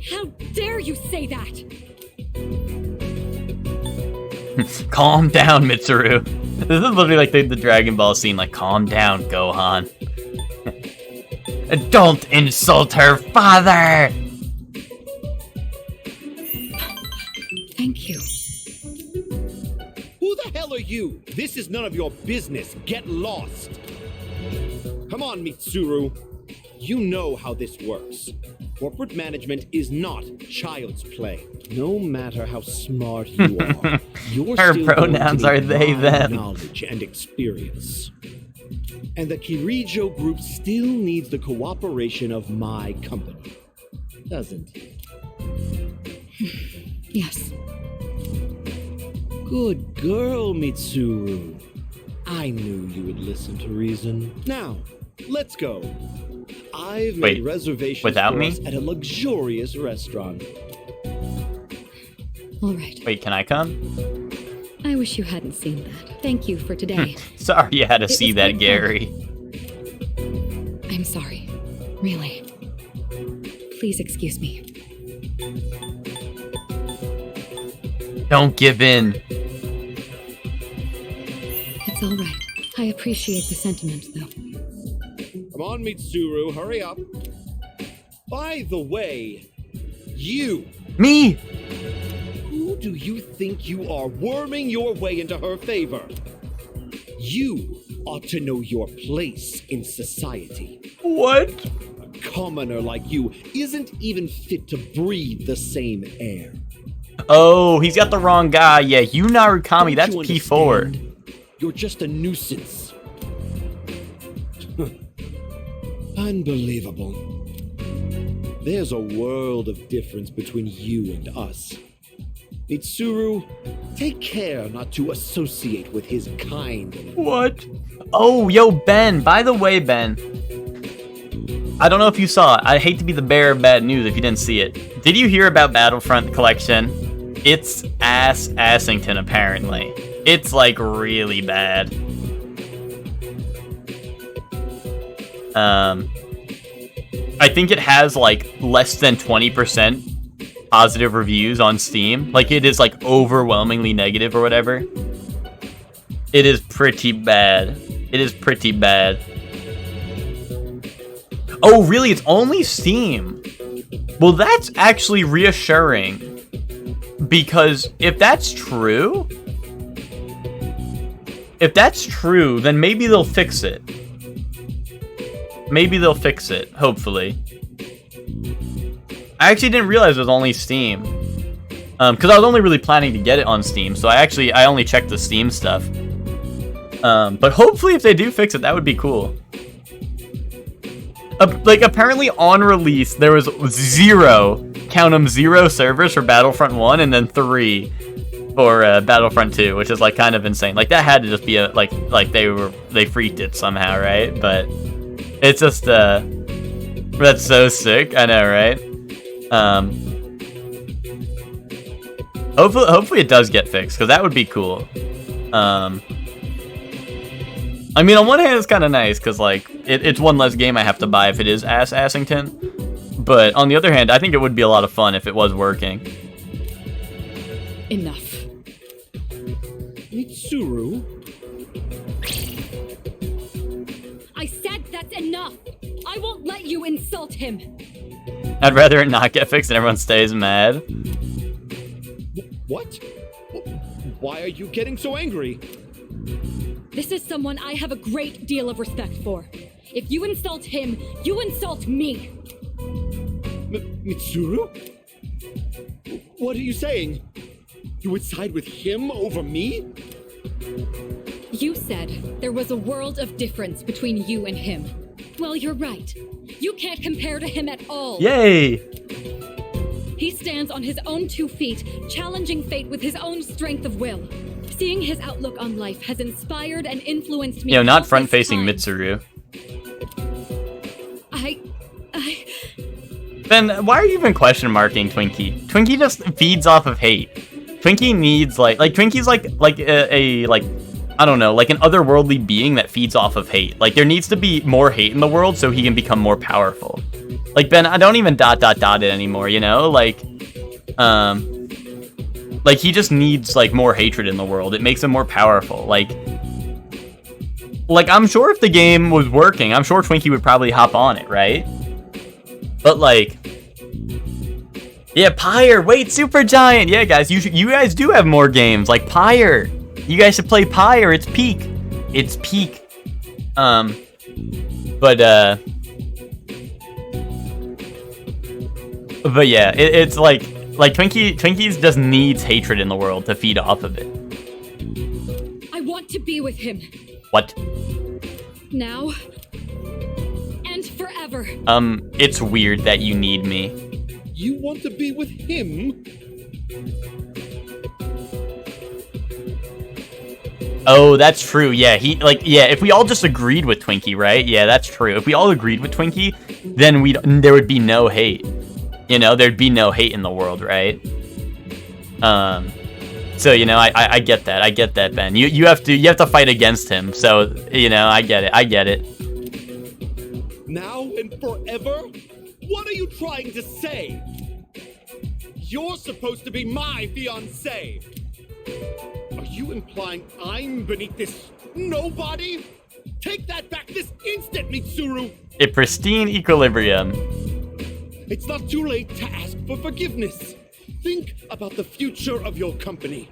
How dare you say that? Calm down, Mitsuru. This is literally like the Dragon Ball scene, like, calm down, Gohan. Don't insult her father! Thank you. Who the hell are you? This is none of your business. Get lost. Come on, Mitsuru. You know how this works. Corporate management is not child's play. No matter how smart you are, you're Her still pronouns going are to they, need my them. knowledge and experience. And the Kirijo group still needs the cooperation of my company, doesn't it? Yes. Good girl, Mitsuru. I knew you would listen to reason. Now, let's go. I've made Wait, reservations without for me? us at a luxurious restaurant. All right. Wait, can I come? I wish you hadn't seen that. Thank you for today. Sorry you had to It see was that, good fun. Gary. I'm sorry. Really. Please excuse me. Don't give in. It's all right. I appreciate the sentiment, though. Come on, Mitsuru, hurry up. By the way, you. Me? Who do you think you are, worming your way into her favor? You ought to know your place in society. What? A commoner like you isn't even fit to breathe the same air. Oh, he's got the wrong guy. Yeah, Yu Narukami, that's Don't you P4. understand? You're just a nuisance. Unbelievable. There's a world of difference between you and us. Mitsuru, take care not to associate with his kind. What? Oh, yo, Ben. By the way, Ben. I don't know if you saw it. I hate to be the bearer of bad news if you didn't see it. Did you hear about Battlefront Collection? It's Assington, apparently. It's, like, really bad. I think it has, like, less than 20% positive reviews on Steam. Like, it is, like, overwhelmingly negative or whatever. It is pretty bad. It is pretty bad. Oh, really? It's only Steam? Well, that's actually reassuring. Because if that's true... If that's true, then maybe they'll fix it. Maybe they'll fix it, hopefully. I actually didn't realize it was only Steam. Because I was only really planning to get it on Steam, so I only checked the Steam stuff. But hopefully if they do fix it, that would be cool. Like, apparently on release, there was 0, count 'em, 0 servers for Battlefront 1, and then 3 for Battlefront 2, which is, like, kind of insane. Like, that had to just be a, like they freaked it somehow, right? But it's just, that's so sick. I know, right? Hopefully it does get fixed, because that would be cool. I mean, on one hand, it's kind of nice, because, like, it's one less game I have to buy if it is Assington. But on the other hand, I think it would be a lot of fun if it was working. Enough. Mitsuru? I said that's enough! I won't let you insult him! I'd rather it not get fixed and everyone stays mad. What? Why are you getting so angry? This is someone I have a great deal of respect for. If you insult him, you insult me! Mitsuru? What are you saying? You would side with him over me? You said there was a world of difference between you and him. Well, you're right. You can't compare to him at all. Yay! He stands on his own 2 feet, challenging fate with his own strength of will. Seeing his outlook on life has inspired and influenced me. You know, not countless front-facing times. Mitsuru. I... Then why are you even question marking Twinkie? Twinkie just feeds off of hate. Twinkie needs like Twinkie's like a I don't know, like an otherworldly being that feeds off of hate. Like there needs to be more hate in the world so he can become more powerful. Like Ben, I don't even ... it anymore, you know? Like he just needs like more hatred in the world. It makes him more powerful. Like I'm sure if the game was working, I'm sure Twinkie would probably hop on it, right? But like Yeah, Pyre. Wait, Supergiant. Yeah, guys, you guys do have more games like Pyre. You guys should play Pyre. It's peak. It's peak. But yeah, it's like Twinkies just needs hatred in the world to feed off of it. I want to be with him. What? Now and forever. It's weird that you need me. You want to be with him? Oh, that's true. Yeah, if we all just agreed with Twinkie, right? Yeah, that's true. If we all agreed with Twinkie, then there would be no hate. You know, there'd be no hate in the world, right? So, you know, I get that. I get that, Ben. You have to fight against him. So, you know, I get it. Now and forever? What are you trying to say? You're supposed to be my fiancé. Are you implying I'm beneath this nobody? Take that back this instant, Mitsuru! A pristine equilibrium. It's not too late to ask for forgiveness. Think about the future of your company.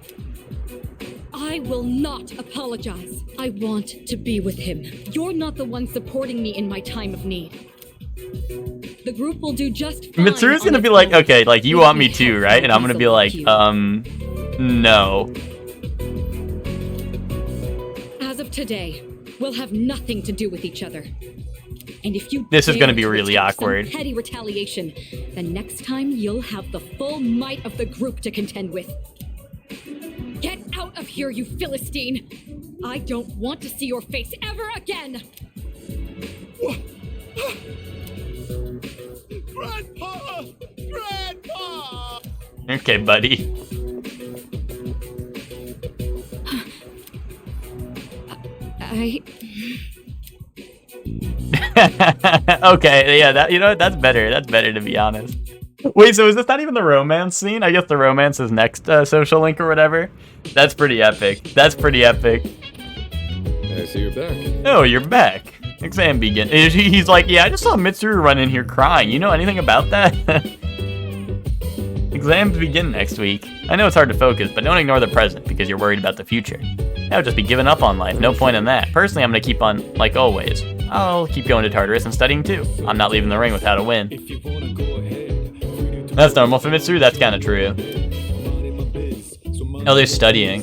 I will not apologize. I want to be with him. You're not the one supporting me in my time of need. The group will do just fine. Mitsuru's gonna be like, okay, like, you want me too, right? And I'm gonna be like, no. As of today, we'll have nothing to do with each other. And if you This is gonna be dare to really attempt some awkward. petty retaliation, then next time you'll have the full might of the group to contend with. Get out of here, you Philistine! I don't want to see your face ever again! Grandpa! Grandpa! Okay, buddy. Okay, yeah, that's better. That's better, to be honest. Wait, so is this not even the romance scene? I guess the romance is next social link or whatever. That's pretty epic. That's pretty epic. I see you're back. Oh, you're back. Exam begin. He's like, yeah, I just saw Mitsuru run in here crying. You know anything about that? Exams begin next week. I know it's hard to focus, but don't ignore the present because you're worried about the future. That would just be giving up on life. No point in that. Personally, I'm gonna keep on, like always. I'll keep going to Tartarus and studying too. I'm not leaving the ring without a win. That's normal for Mitsuru. That's kind of true. Oh, they're studying.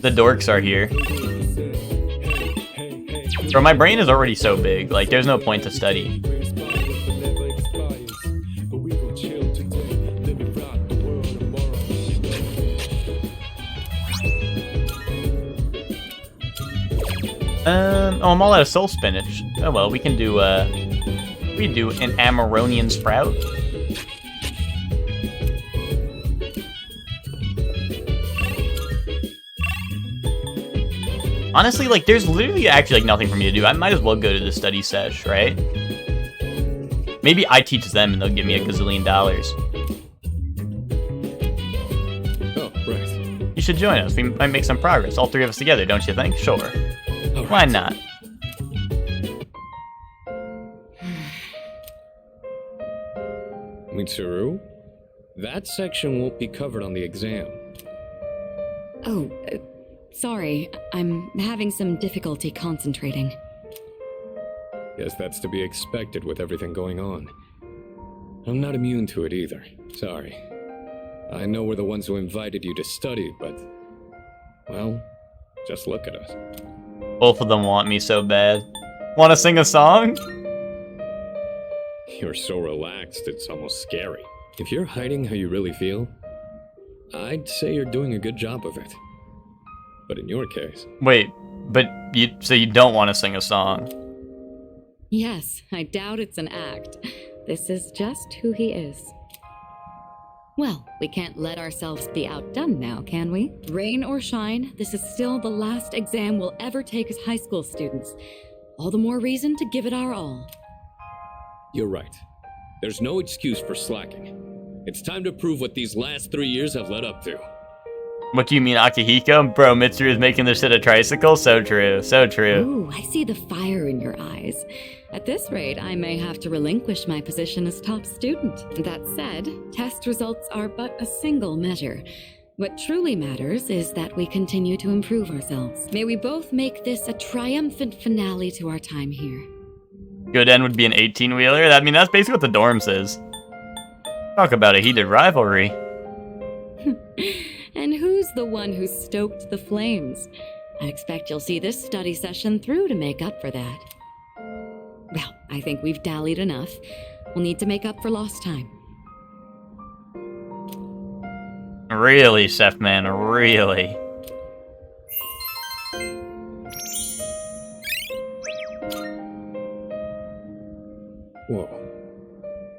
The dorks are here. Bro, my brain is already so big. Like, there's no point to study. Oh, I'm all out of soul spinach. Oh well, we can do an Amaronian sprout. Honestly, like, there's literally actually like nothing for me to do. I might as well go to the study sesh, right? Maybe I teach them and they'll give me $1 gazillion. Oh, right. You should join us. We might make some progress. All three of us together, don't you think? Sure. Right. Why not? Mitsuru, that section won't be covered on the exam. Oh, sorry. I'm having some difficulty concentrating. Guess that's to be expected with everything going on. I'm not immune to it either. Sorry. I know we're the ones who invited you to study, but... well, just look at us. Both of them want me so bad. Want to sing a song? You're so relaxed, it's almost scary. If you're hiding how you really feel, I'd say you're doing a good job of it. But in your case... Wait, but so you don't want to sing a song? Yes, I doubt it's an act. This is just who he is. Well, we can't let ourselves be outdone now, can we? Rain or shine, this is still the last exam we'll ever take as high school students. All the more reason to give it our all. You're right. There's no excuse for slacking. It's time to prove what these last 3 years have led up to. What do you mean, Akihiko? Bro, Mitsuru is making this shit a tricycle? So true, so true. Ooh, I see the fire in your eyes. At this rate, I may have to relinquish my position as top student. That said, test results are but a single measure. What truly matters is that we continue to improve ourselves. May we both make this a triumphant finale to our time here. Good end would be an 18-wheeler? I mean, that's basically what the dorm says. Talk about a heated rivalry. And who's the one who stoked the flames? I expect you'll see this study session through to make up for that. Well, I think we've dallied enough. We'll need to make up for lost time. Really, Chef Man, really. Whoa.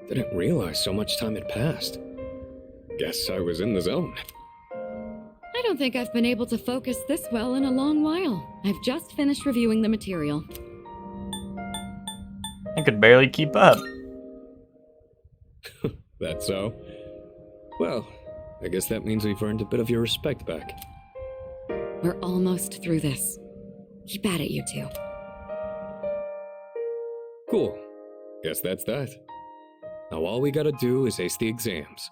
Didn't realize so much time had passed. Guess I was in the zone. I don't think I've been able to focus this well in a long while. I've just finished reviewing the material. I could barely keep up. That's so? Well, I guess that means we've earned a bit of your respect back. We're almost through this. Keep at it, you two. Cool. Guess that's that. Now all we gotta do is ace the exams.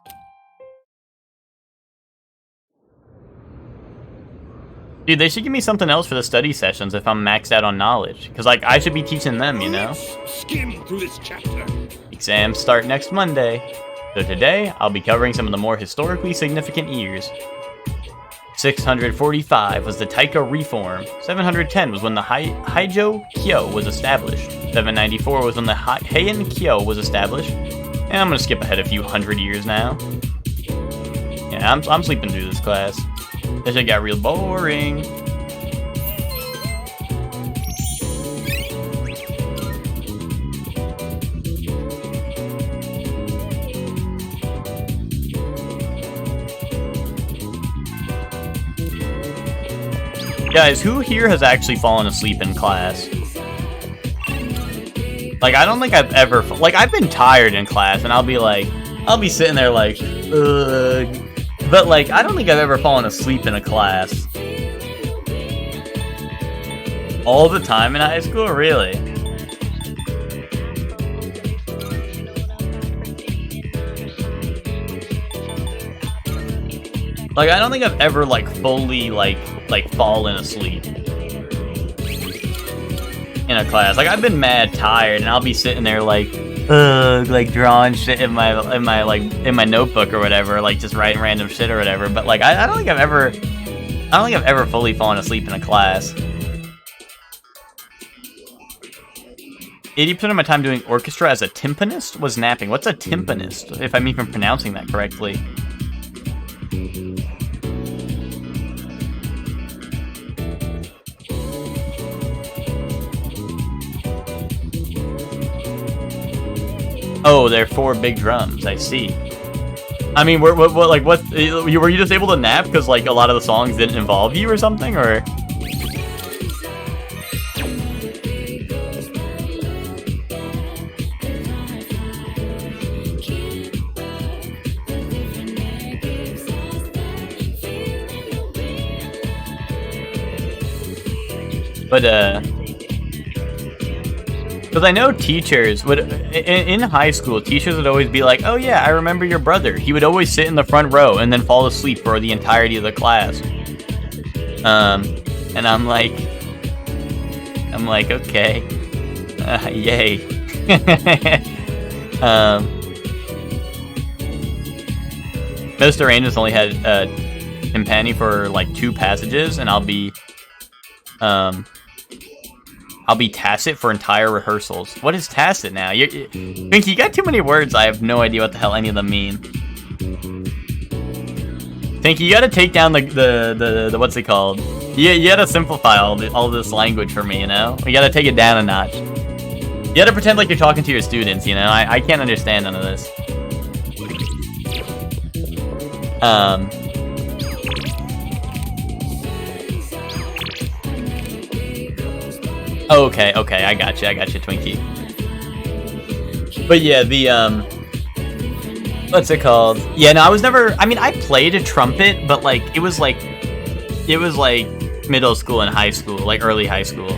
Dude, they should give me something else for the study sessions if I'm maxed out on knowledge. Because, like, I should be teaching them, you know? Skim through this chapter. Exams start next Monday. So today, I'll be covering some of the more historically significant years. 645 was the Taika Reform. 710 was when the Heijo Kyo was established. 794 was when the Heian Kyo was established. And I'm gonna skip ahead a few hundred years now. Yeah, I'm sleeping through this class. This shit got real boring. Guys, who here has actually fallen asleep in class? Like, I don't think I've ever... Like, I've been tired in class, and I'll be sitting there like, ugh. But, like, I don't think I've ever fallen asleep in a class. All the time in high school? Really? Like, I don't think I've ever, like, fully, like fallen asleep in a class. Like, I've been mad tired, and I'll be sitting there, like drawing shit in my notebook or whatever, like, just writing random shit or whatever. But, like, I don't think I've ever fully fallen asleep in a class. 80% of my time doing orchestra as a timpanist was napping. What's a timpanist, if I'm even pronouncing that correctly? Oh, they're 4 big drums. I see. I mean, what? Were you just able to nap because, like, a lot of the songs didn't involve you or something, or? But, because I know teachers would, in high school, teachers would always be like, oh yeah, I remember your brother. He would always sit in the front row and then fall asleep for the entirety of the class. And I'm like, okay, yay. Mr. Rangers only had Timpani for like 2 passages, and I'll be tacit for entire rehearsals. What is tacit now? Pinky, you got too many words. I have no idea what the hell any of them mean. Pinky, you gotta take down the what's it called? You gotta simplify all this language for me, you know? You gotta take it down a notch. You gotta pretend like you're talking to your students, you know? I can't understand none of this. Okay, I got you, Twinkie. But yeah, what's it called? Yeah, no, I was never. I mean, I played a trumpet, but like it was like middle school and high school, like early high school.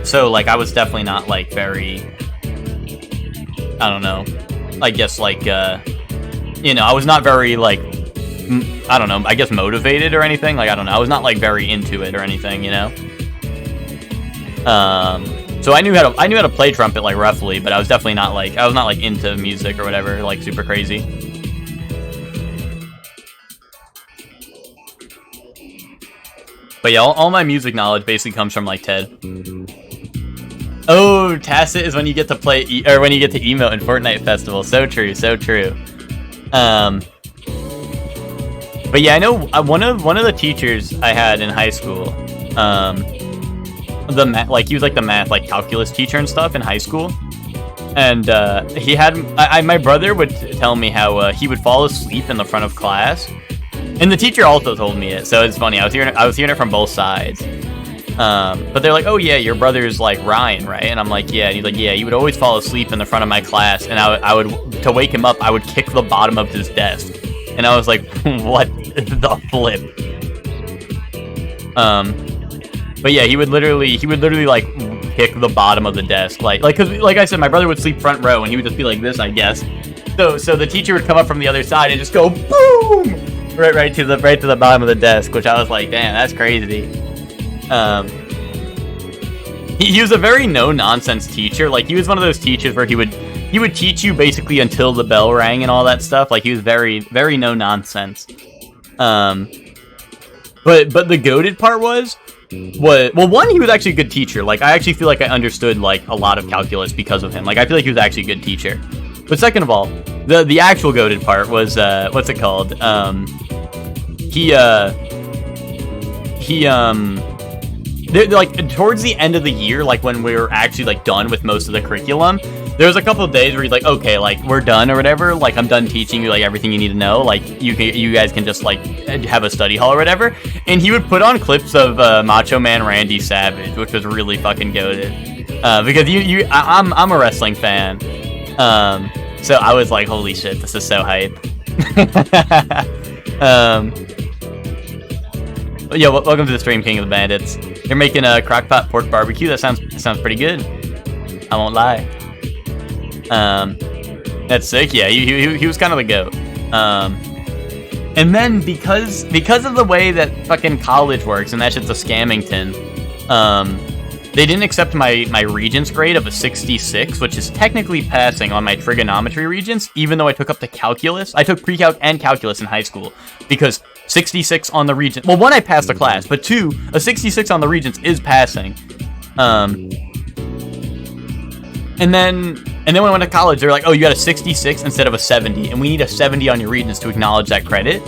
So like I was definitely not like very. I don't know. I guess like I was not very like. I don't know. I guess motivated or anything. Like I don't know. I was not like very into it or anything. So I knew how to play trumpet like roughly, but I was definitely not like into music or whatever, like super crazy. But yeah, all my music knowledge basically comes from like Ted. Oh, Tacit is when you get to play or when you get to emote in Fortnite Festival. So true, so true. But yeah, I know one of the teachers I had in high school. He was like the math like calculus teacher and stuff in high school, and he had my brother would tell me how he would fall asleep in the front of class, and the teacher also told me it. So it's funny. I was hearing it from both sides. But they're like, oh yeah, your brother's like Ryan, right? And I'm like, yeah. And he's like, yeah, he would always fall asleep in the front of my class, and I would to wake him up, I would kick the bottom of his desk, and I was like, what the flip? But yeah, he would literally like kick the bottom of the desk, cause like I said, my brother would sleep front row and he would just be like this, I guess. So the teacher would come up from the other side and just go boom right to the bottom of the desk, which I was like, damn, that's crazy. He was a very no nonsense teacher. Like he was one of those teachers where he would teach you basically until the bell rang and all that stuff. Like he was very very no nonsense. But the goated part was one, he was actually a good teacher. Like I actually feel like I understood like a lot of calculus because of him. Like I feel like he was actually a good teacher. But second of all, the actual goated part was what's it called? Like towards the end of the year, like when we were actually like done with most of the curriculum, there was a couple of days where he's like, okay, like we're done or whatever, like I'm done teaching you like everything you need to know, like you guys can just like have a study hall or whatever. And he would put on clips of Macho Man Randy Savage, which was really fucking goated, because I'm a wrestling fan, so I was like, holy shit, this is so hype. Yeah, welcome to the stream, King of the Bandits. You're making a crockpot pork barbecue. That sounds pretty good. I won't lie. That's sick. Yeah, he was kind of the goat. And then because of the way that fucking college works, and that shit's a scammington, they didn't accept my Regents grade of a 66, which is technically passing on my trigonometry Regents, even though I took up the calculus. I took pre-calc and calculus in high school, because 66 on the Regents. Well, one, I passed the class, but two, a 66 on the Regents is passing. And then when I went to college, they're like, oh, you got a 66 instead of a 70, and we need a 70 on your Regents to acknowledge that credit.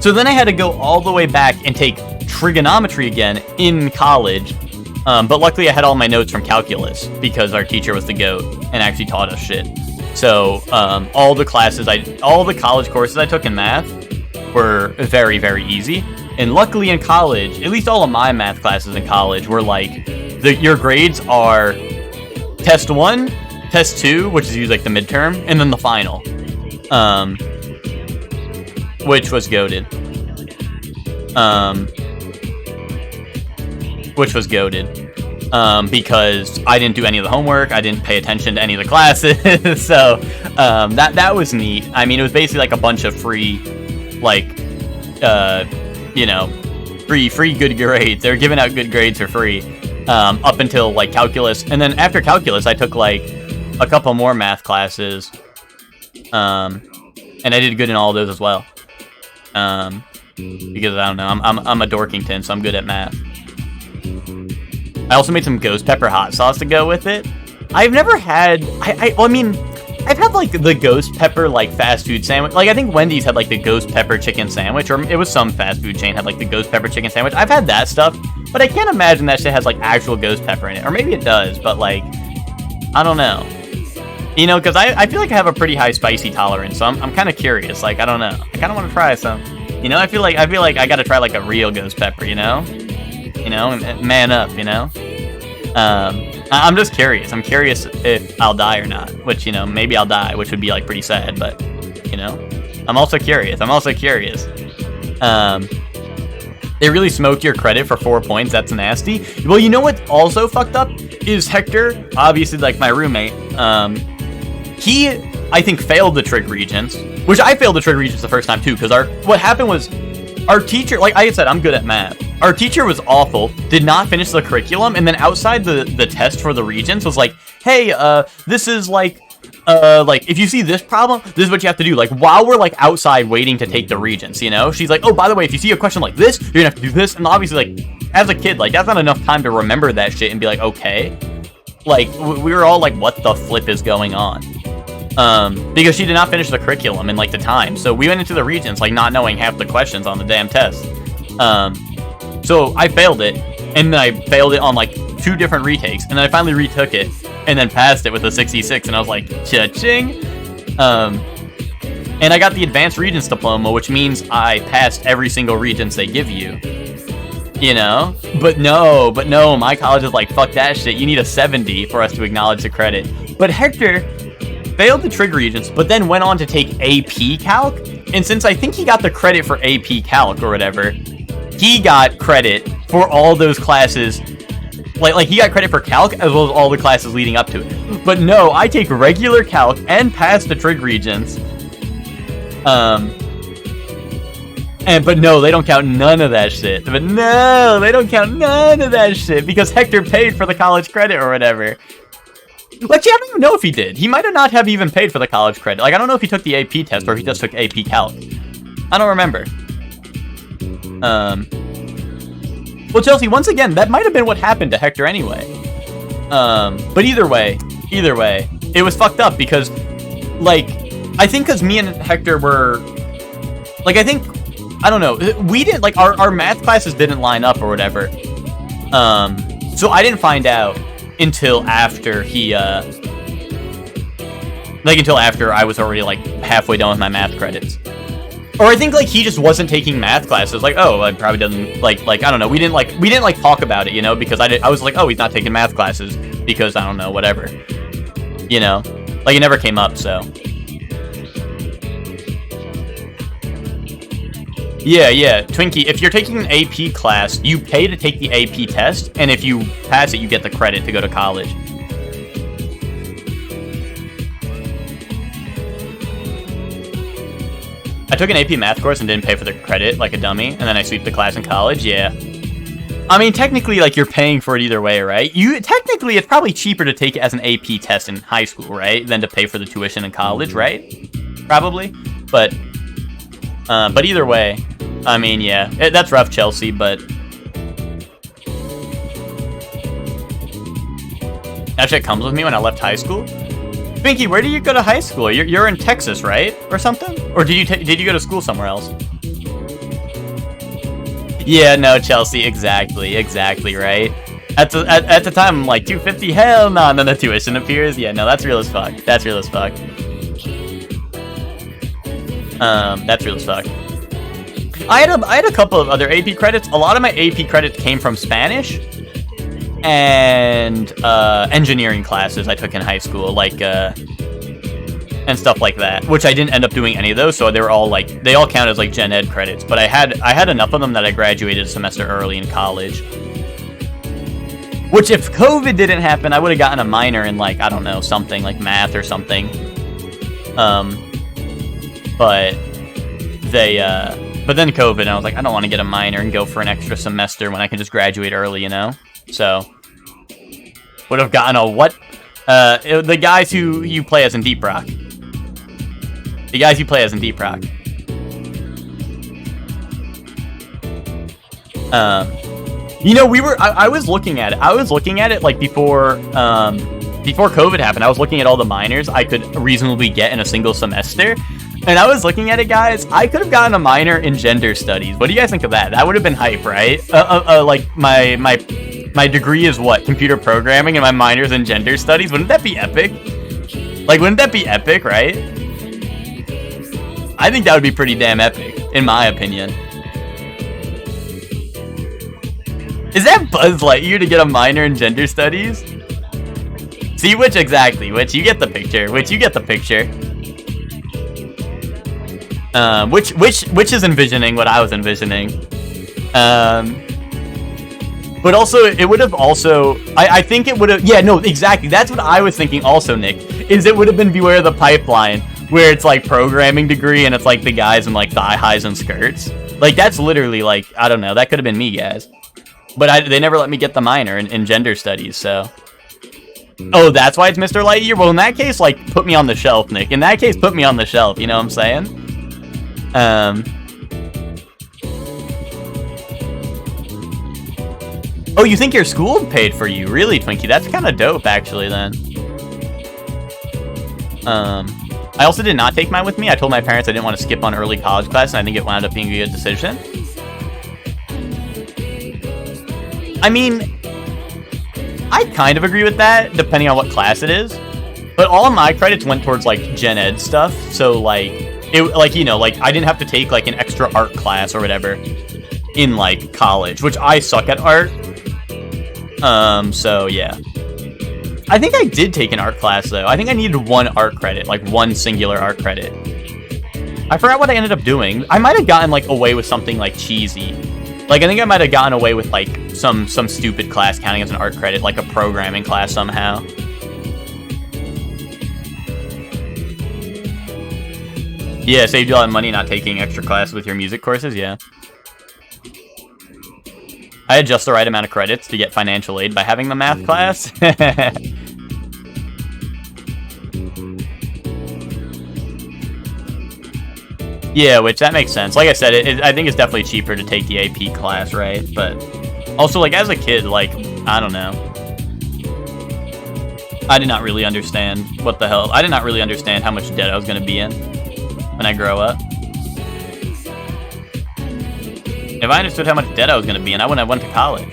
So then I had to go all the way back and take trigonometry again in college. But luckily I had all my notes from calculus because our teacher was the GOAT and actually taught us shit. So all the college courses I took in math were very, very easy. And luckily in college, at least all of my math classes in college were like, your grades are test 1, test 2, which is usually like the midterm, and then the final, which was goated. Because I didn't do any of the homework, I didn't pay attention to any of the classes, so that was neat. I mean, it was basically like a bunch of free, like, free good grades. They were giving out good grades for free, up until like calculus, and then after calculus, I took like a couple more math classes, and I did good in all of those as well. Because I don't know, I'm a Dorkington, so I'm good at math. I also made some ghost pepper hot sauce to go with it. I've never had, I've had like the ghost pepper like fast food sandwich. Like I think Wendy's had like the ghost pepper chicken sandwich, or it was some fast food chain had like the ghost pepper chicken sandwich. I've had that stuff, but I can't imagine that shit has like actual ghost pepper in it. Or maybe it does, but like, I don't know. You know, because I feel like I have a pretty high spicy tolerance, so I'm kind of curious. Like, I don't know. I kind of want to try some. You know, I feel like I gotta try like a real ghost pepper, you know? You know, and man up, you know? I I'm just curious. I'm curious if I'll die or not, which, you know, maybe I'll die, which would be like pretty sad, but, you know, I'm also curious. They really smoked your credit for 4 points. That's nasty. Well, you know what also fucked up is Hector, obviously like my roommate. He, I think, failed the trig regents, which I failed the trig regents the first time too, because what happened was our teacher, like I said, I'm good at math. Our teacher was awful, did not finish the curriculum, and then outside the test for the regents was like, hey, this is like if you see this problem, this is what you have to do. Like, while we're like outside waiting to take the regents, you know, she's like, oh, by the way, if you see a question like this, you're gonna have to do this. And obviously, like, as a kid, like, that's not enough time to remember that shit and be like, okay. Like, we were all like, what the flip is going on? Because she did not finish the curriculum in like the time. So we went into the regents like not knowing half the questions on the damn test. So I failed it, and then I failed it on like 2 different retakes, and then I finally retook it and then passed it with a 66, and I was like, cha-ching. And I got the advanced regents diploma, which means I passed every single regents they give you. You know? But no, my college is like, fuck that shit. You need a 70 for us to acknowledge the credit. But Hector failed the trig regents, but then went on to take AP Calc. And since I think he got the credit for AP Calc or whatever, he got credit for all those classes. Like he got credit for Calc as well as all the classes leading up to it. But no, I take regular Calc and pass the trig regents. But no, they don't count none of that shit. But no, they don't count none of that shit because Hector paid for the college credit or whatever. Like, I don't even know if he did. He might have not have even paid for the college credit. Like, I don't know if he took the AP test or if he just took AP Calc. I don't remember. Well, Chelsea, once again, that might have been what happened to Hector anyway. But either way, it was fucked up because, like, I think because me and Hector were, like, I don't know, we didn't, like, our math classes didn't line up or whatever. So I didn't find out until after until after I was already, like, halfway done with my math credits. Or I think, like, he just wasn't taking math classes. Like, oh, I probably doesn't, like, I don't know. We didn't talk about it, you know, because I was like, oh, he's not taking math classes because, I don't know, whatever. You know? Like, it never came up, so. Yeah. Twinkie, if you're taking an AP class, you pay to take the AP test, and if you pass it, you get the credit to go to college. I took an AP math course and didn't pay for the credit like a dummy, and then I sweep the class in college, yeah. I mean, technically, like, you're paying for it either way, right? Technically, it's probably cheaper to take it as an AP test in high school, right? Than to pay for the tuition in college, right? Probably. But either way, I mean, yeah. That's rough, Chelsea, but... That shit comes with me when I left high school. Twinkie, where did you go to high school? You're in Texas, right? Or something? Or did you go to school somewhere else? Yeah, no, Chelsea, exactly, right? At the time, I'm like, 250, hell no, and then the tuition appears. Yeah, no, that's real as fuck. That's real as fuck. I had a couple of other AP credits. A lot of my AP credits came from Spanish and engineering classes I took in high school, like and stuff like that, which I didn't end up doing any of those, so they were all like, they all count as like gen ed credits, but I had enough of them that I graduated a semester early in college, which if COVID didn't happen, I would have gotten a minor in, like, I don't know, something like math or something. But then COVID, and I was like, I don't want to get a minor and go for an extra semester when I can just graduate early, you know? So, would have gotten a what? The guys who you play as in Deep Rock. The guys you play as in Deep Rock. You know, I was looking at it. I was looking at it, like, before COVID happened. I was looking at all the minors I could reasonably get in a single semester. And I was looking at it, guys. I could have gotten a minor in gender studies. What do you guys think of that? That would have been hype, right? Like, my degree is what? Computer programming, and my minor's in gender studies. Wouldn't that be epic? Like, wouldn't that be epic, right? I think that would be pretty damn epic, in my opinion. Is that Buzz Lightyear to get a minor in gender studies? See, which exactly? Which you get the picture. Which you get the picture. Which is envisioning what I was envisioning. But also, it would have also... I think it would have... Yeah, no, exactly. That's what I was thinking also, Nick. Is it would have been Beware the Pipeline, where it's like programming degree and it's like the guys in like thigh highs and skirts. Like, that's literally like, I don't know. That could have been me, guys. But they never let me get the minor in gender studies, so... Oh, that's why it's Mr. Lightyear? Well, in that case, like, put me on the shelf, Nick. In that case, put me on the shelf, you know what I'm saying? Oh, you think your school paid for you? Really, Twinkie? That's kind of dope, actually, then. I also did not take mine with me. I told my parents I didn't want to skip on early college class, and I think it wound up being a good decision. I mean, I kind of agree with that, depending on what class it is. But all of my credits went towards, like, gen ed stuff, so, like, you know, like, I didn't have to take, like, an extra art class or whatever in, like, college, which I suck at art. So, yeah. I think I did take an art class, though. I think I needed one art credit, like, one singular art credit. I forgot what I ended up doing. I might have gotten, like, away with something, like, cheesy. Like, I think I might have gotten away with, like, some stupid class counting as an art credit, like a programming class somehow. Yeah, saved you a lot of money not taking extra classes with your music courses, yeah. I had just the right amount of credits to get financial aid by having the math class. Yeah, which that makes sense. Like I said, I think it's definitely cheaper to take the AP class, right? But also, like, as a kid, like, I don't know. I did not really understand what the hell. I did not really understand how much debt I was going to be in when I grow up. If I understood how much debt I was going to be in, I wouldn't have went to college.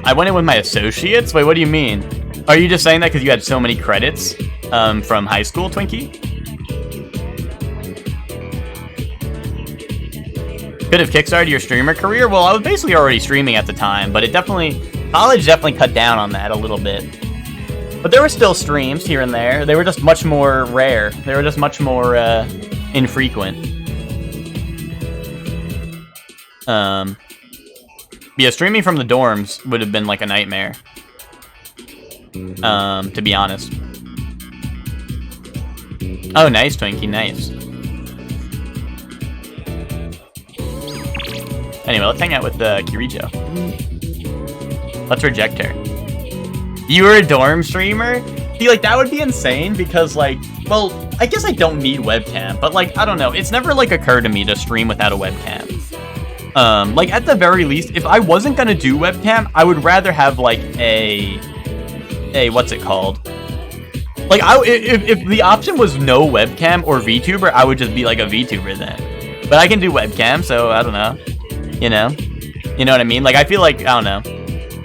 I went in with my associates? Wait, what do you mean? Are you just saying that because you had so many credits from high school, Twinkie? Could have kickstarted your streamer career? Well, I was basically already streaming at the time, but college definitely cut down on that a little bit. But there were still streams here and there. They were just much more rare. They were just much more infrequent. Yeah, streaming from the dorms would have been like a nightmare. To be honest. Oh, nice, Twinkie, nice. Anyway, let's hang out with Kirijo. Let's reject her. You were a dorm streamer? See, like, that would be insane because, like, well, I guess I don't need webcam, but, like, I don't know. It's never, like, occurred to me to stream without a webcam. Like, at the very least, if I wasn't gonna do webcam, I would rather have, like, a what's it called? Like, if the option was no webcam or VTuber, I would just be, like, a VTuber then. But I can do webcam, so I don't know. You know? You know what I mean? Like, I feel like, I don't know.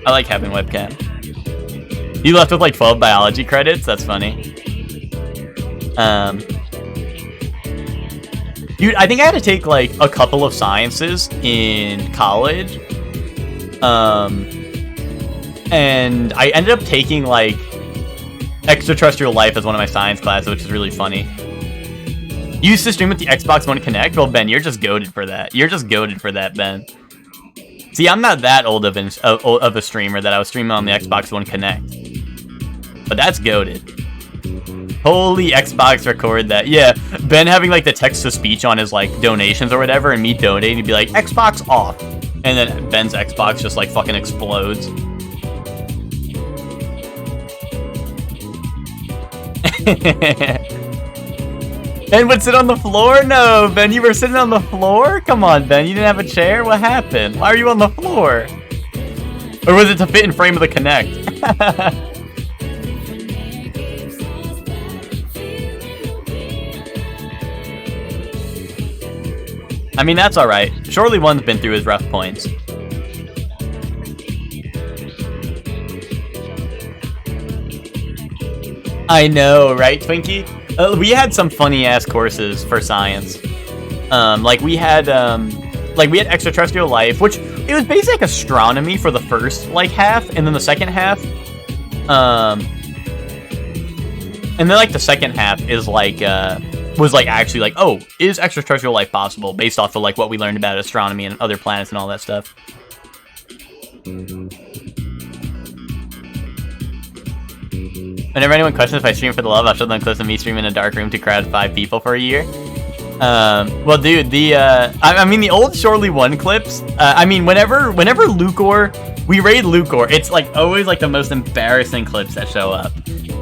I like having webcam. You left with, like, 12 biology credits? That's funny. Dude, I think I had to take, like, a couple of sciences in college. And I ended up taking, like, extraterrestrial life as one of my science classes, which is really funny. You used to stream with the Xbox One Connect? Well, Ben, you're just goated for that. You're just goated for that, Ben. See, I'm not that old of a streamer that I was streaming on the Xbox One Connect. But that's goated. Holy Xbox record that. Yeah, Ben having, like, the text-to-speech on his, like, donations or whatever, and me donating, he'd be like, Xbox off. And then Ben's Xbox just, like, fucking explodes. Ben would sit on the floor? No, Ben, you were sitting on the floor? Come on, Ben, you didn't have a chair? What happened? Why are you on the floor? Or was it to fit in frame of the Kinect? I mean, that's alright. Surely one's been through his rough points. I know, right, Twinkie? we had some funny ass courses for science. Like we had extraterrestrial life, which it was basically like astronomy for the first like half, and then the second half, and then like the second half is like was like actually like, oh, is extraterrestrial life possible based off of like what we learned about astronomy and other planets and all that stuff. Whenever anyone questions if I stream for the love, I'll show them clips of me streaming in a dark room to crowd 5 people for a year. Well, dude, I mean, the old Shorely 1 clips, I mean, whenever Lucor, we raid Lucor, it's, like, always, like, the most embarrassing clips that show up.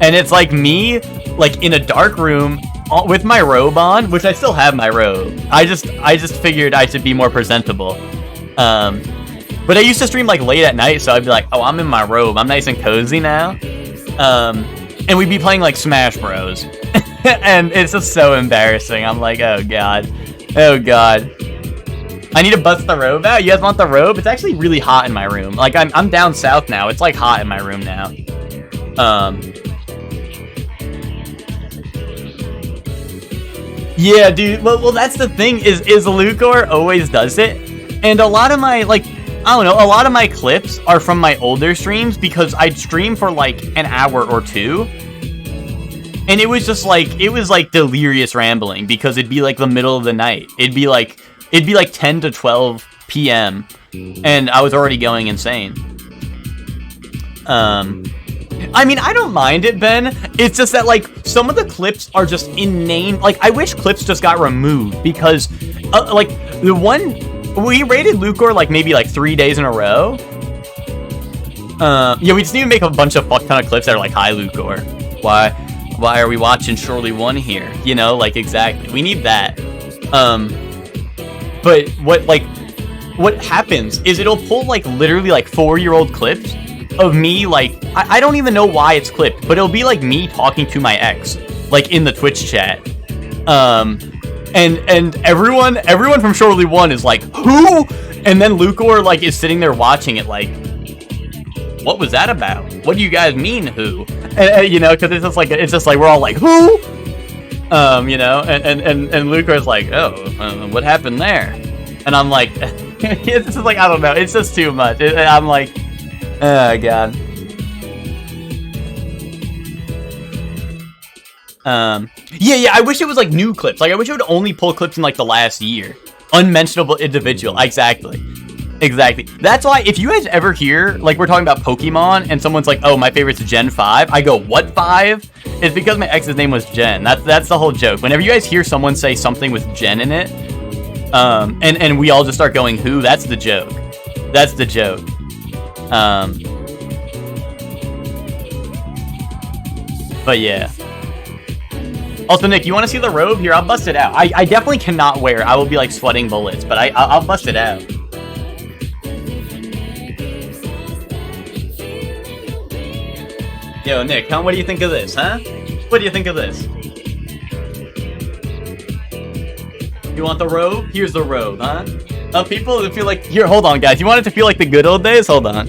And it's, like, me, like, in a dark room with my robe on, which I still have my robe. I just figured I should be more presentable. But I used to stream, like, late at night, so I'd be like, oh, I'm in my robe. I'm nice and cozy now. And we'd be playing, like, Smash Bros. And it's just so embarrassing. I'm like, oh god. Oh god. I need to bust the robe out? You guys want the robe? It's actually really hot in my room. Like, I'm down south now. It's, like, hot in my room now. Yeah, dude. Well, that's the thing, is Lucor always does it. And a lot of my, like, I don't know, a lot of my clips are from my older streams because I'd stream for, like, an hour or two. And it was just like, it was like delirious rambling because it'd be like the middle of the night. It'd be like 10 to 12 p.m. and I was already going insane. I mean, I don't mind it, Ben. It's just that, like, some of the clips are just inane. Like, I wish clips just got removed because, like, the one, we rated Lucor, like, maybe, like, 3 days in a row. Yeah, we just need to make a bunch of fuck ton of clips that are like, hi, Lucor. Why are we watching Shorely 1 here? You know, like, exactly. We need that. But what happens is it'll pull, like, literally, like, 4-year-old clips of me, like, I don't even know why it's clipped, but it'll be, like, me talking to my ex, like, in the Twitch chat. And everyone from Shorely 1 is like, who? And then Lucor, like, is sitting there watching it, like, what was that about? What do you guys mean, who? And you know, because it's just like we're all like, who? You know, and Lucar's like, oh, what happened there? And I'm like, it's just like, I don't know, it's just too much. I'm like, oh god. Yeah, I wish it was like new clips. Like, I wish it would only pull clips in like the last year. Unmentionable individual, exactly. That's why if you guys ever hear, like, we're talking about Pokemon and someone's like, oh, my favorite's Gen 5, I go, what 5? It's because my ex's name was Jen. That's the whole joke. Whenever you guys hear someone say something with Jen in it, and we all just start going, who? That's the joke. That's the joke. But yeah. Also, Nick, you want to see the robe? Here, I'll bust it out. I definitely cannot wear it. I will be, like, sweating bullets, but I'll bust it out. Yo, Nick, what do you think of this, huh? What do you think of this? You want the robe? Here's the robe, huh? People that feel like... Here, hold on, guys. You want it to feel like the good old days? Hold on.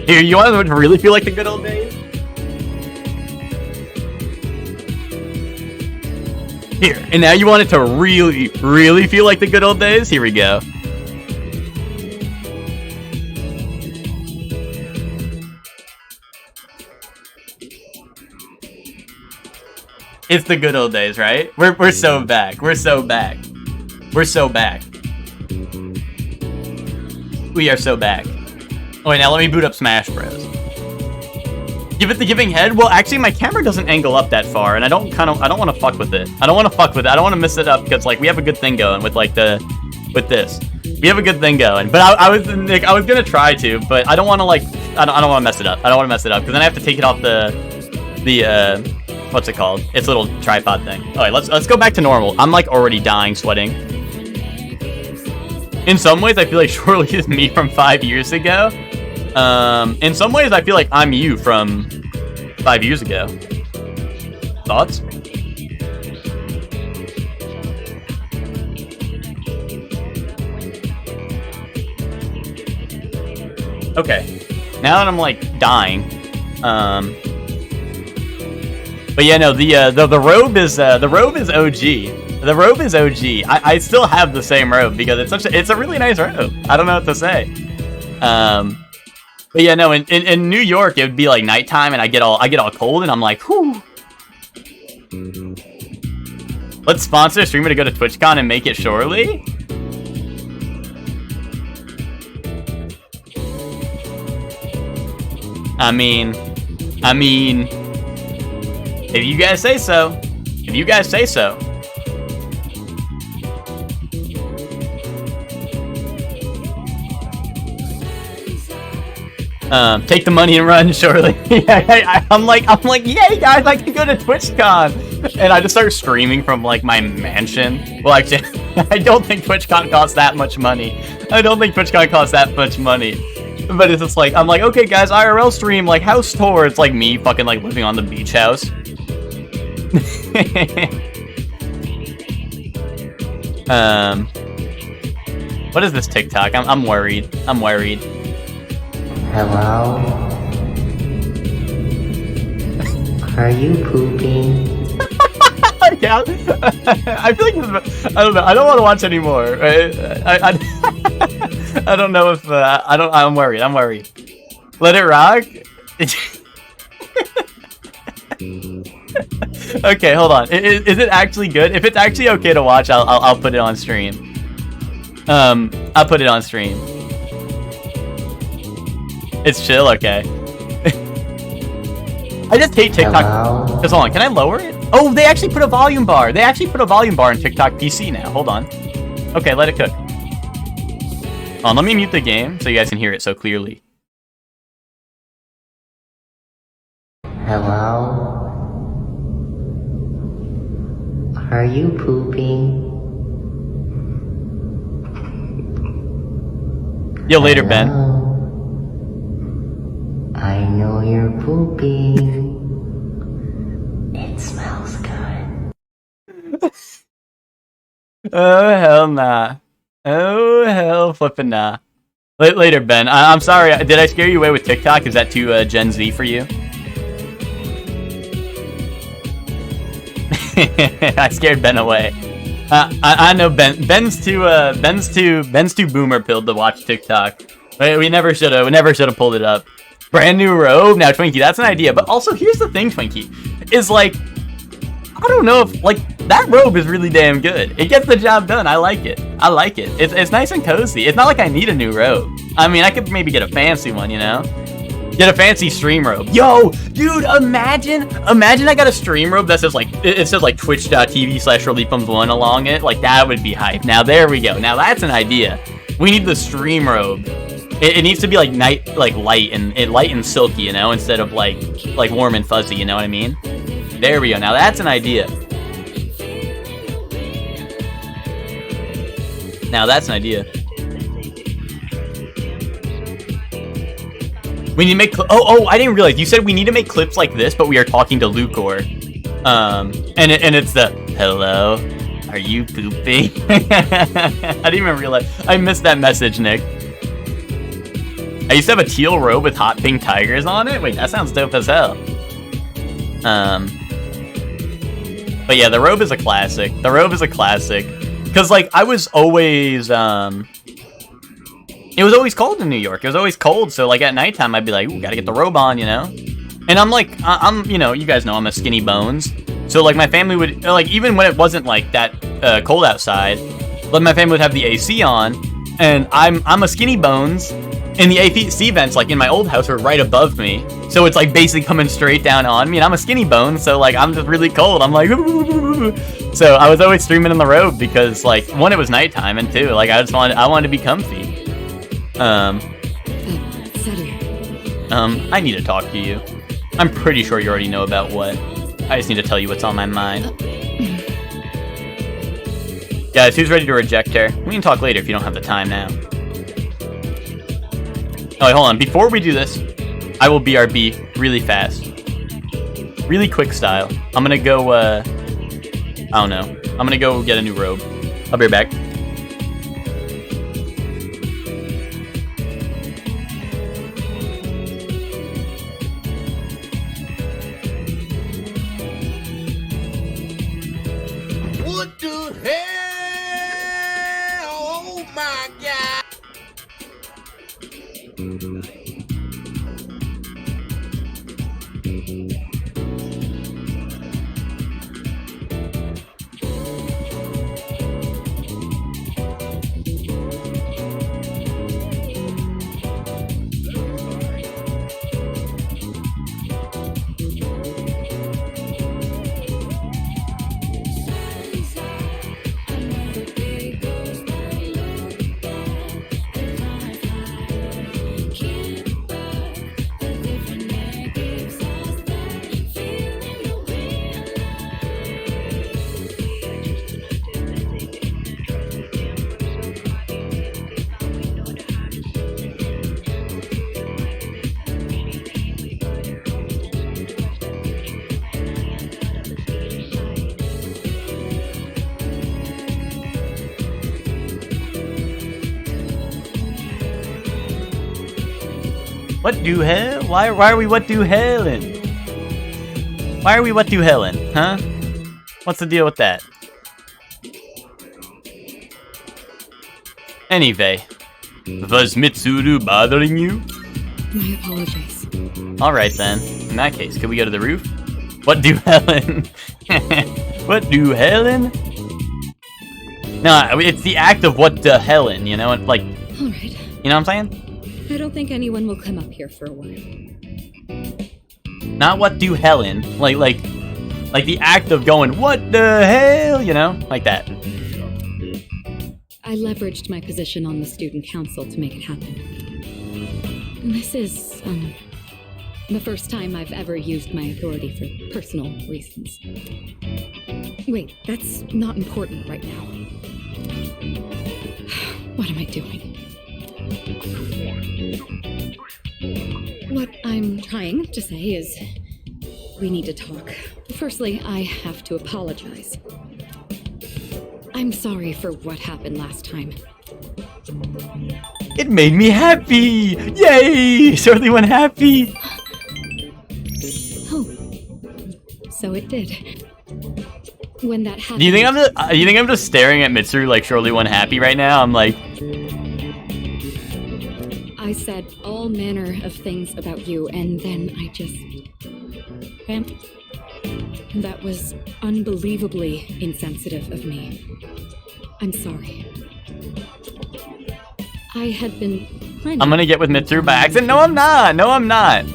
Here, you want it to really feel like the good old days? Here, and now you want it to really, really feel like the good old days? Here we go. It's the good old days, right? We're so back. We're so back. We're so back. We are so back. Oh, wait, now let me boot up Smash Bros. Give it the giving head? Well, actually, my camera doesn't angle up that far, and I don't want to fuck with it. I don't want to fuck with it. I don't want to mess it up, because, like, we have a good thing going with, like, with this. We have a good thing going. But I was gonna try to, but I don't want to, like, I don't want to mess it up. I don't want to mess it up, because then I have to take it off the what's it called? It's a little tripod thing. All right, let's go back to normal. I'm, like, already dying sweating. In some ways, I feel like Shorely is me from 5 years ago. In some ways, I feel like I'm you from 5 years ago. Thoughts? Okay. Now that I'm, like, dying, But yeah, no, the robe is OG. The robe is OG. I still have the same robe because it's a really nice robe. I don't know what to say. But yeah, no, in New York it would be like nighttime and I get all cold and I'm like, whew. Let's sponsor a streamer to go to TwitchCon and make it surely. I mean, if you guys say so. If you guys say so. Take the money and run, surely. I'm like, yay, guys, I can go to TwitchCon. And I just start streaming from, like, my mansion. Well, actually, I don't think TwitchCon costs that much money. But it's just like, I'm like, okay, guys, IRL stream, like, house tour. It's like me fucking, like, living on the beach house. What is this TikTok? I'm worried. Hello? Are you pooping? Yeah. I feel like this is, I don't know. I don't want to watch anymore. I don't know if I'm worried. Let it rock. Okay, hold on. Is it actually good? If it's actually okay to watch, I'll put it on stream. I'll put it on stream. It's chill, okay. I just hate TikTok. Just hold on, can I lower it? Oh, they actually put a volume bar. They actually put a volume bar in TikTok PC now. Hold on. Okay, let it cook. Let me mute the game so you guys can hear it so clearly. Hello? Are you pooping? Yo, later, Ben. I know you're pooping. It smells good. Oh, hell nah. Oh, hell flippin' nah. Later, Ben. I'm sorry. Did I scare you away with TikTok? Is that too Gen Z for you? I scared Ben away. I know Ben's too boomer pilled to watch TikTok. We never should have pulled it up. Brand new robe? Now, Twinkie, that's an idea. But also, here's the thing, Twinkie. Is like, I don't know if, like, that robe is really damn good. It gets the job done. I like it. It's nice and cozy. It's not like I need a new robe. I mean, I could maybe get a fancy one, you know? Get a fancy stream robe. Yo, dude, imagine I got a stream robe that says, like, it says, like, twitch.tv/ReliefBums1 along it. Like, that would be hype. Now, there we go. Now, that's an idea. We need the stream robe. It needs to be like light and silky, you know, instead of like warm and fuzzy, you know what I mean? There we go. Now that's an idea. We need to make oh, I didn't realize you said we need to make clips like this, but we are talking to Lucor. And it's the hello, are you pooping? I didn't even realize. I missed that message, Nick. I used to have a teal robe with hot pink tigers on it. Wait, that sounds dope as hell. But yeah, the robe is a classic. Cause like I was always it was always cold in New York. It was always cold, so like at nighttime I'd be like, ooh, gotta get the robe on, you know? And I'm like, I'm you know, you guys know I'm a skinny bones. So like my family would, like, even when it wasn't like that cold outside, but my family would have the AC on, and I'm a skinny bones. And the AC vents, like, in my old house were right above me. So it's, like, basically coming straight down on me. And I'm a skinny bone, so, like, I'm just really cold. I'm like, so I was always streaming in the robe because, like, one, it was nighttime, and two, like, I wanted to be comfy. I need to talk to you. I'm pretty sure you already know about what. I just need to tell you what's on my mind. Guys, who's ready to reject her? We can talk later if you don't have the time now. Oh, wait, hold on. Before we do this, I will BRB really fast. Really quick style. I'm gonna go, I don't know. I'm gonna go get a new robe. I'll be right back. my god! What do hell? Why are we what do hellin'? Why are we what do hellin', huh? What's the deal with that? Anyway, was Mitsuru bothering you? My apologies. Alright then. In that case, could we go to the roof? What do Helen? What do Helen? No, it's the act of what the Helen, you know? It's like, Alright. you know what I'm saying? I don't think anyone will come up here for a while. Not what do Helen. Like the act of going, what the hell? You know? Like that. I leveraged my position on the student council to make it happen. This is, the first time I've ever used my authority for personal reasons. Wait, that's not important right now. What am I doing? What I'm trying to say is, we need to talk. Firstly, I have to apologize. I'm sorry for what happened last time. It made me happy! Yay! Shirley went happy! Oh, so it did. When that happened... Do you think I'm just staring at Mitsuru like Shirley went happy right now? I'm like... I said all manner of things about you, and then I just... That was unbelievably insensitive of me. I'm sorry. I had been planning... I'm gonna get with Mitsuru by accident. No, I'm not. No, I'm not.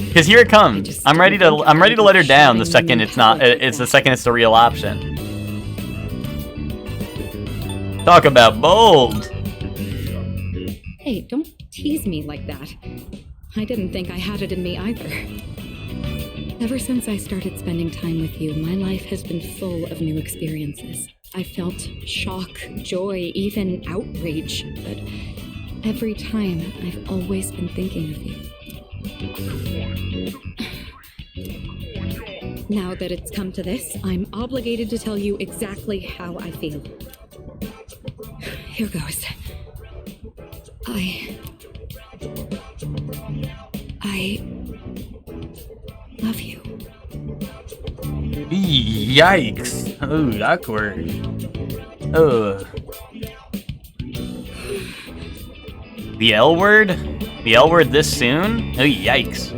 Because here it comes. I'm ready to let her down the second it's not. It's the second it's the real option. Talk about bold. Hey, don't tease me like that. I didn't think I had it in me either. Ever since I started spending time with you, my life has been full of new experiences. I felt shock, joy, even outrage, but every time I've always been thinking of you. Now that it's come to this, I'm obligated to tell you exactly how I feel. Here goes. I love you. Yikes. Oh, awkward. Oh. The L word? The L word this soon? Oh, yikes.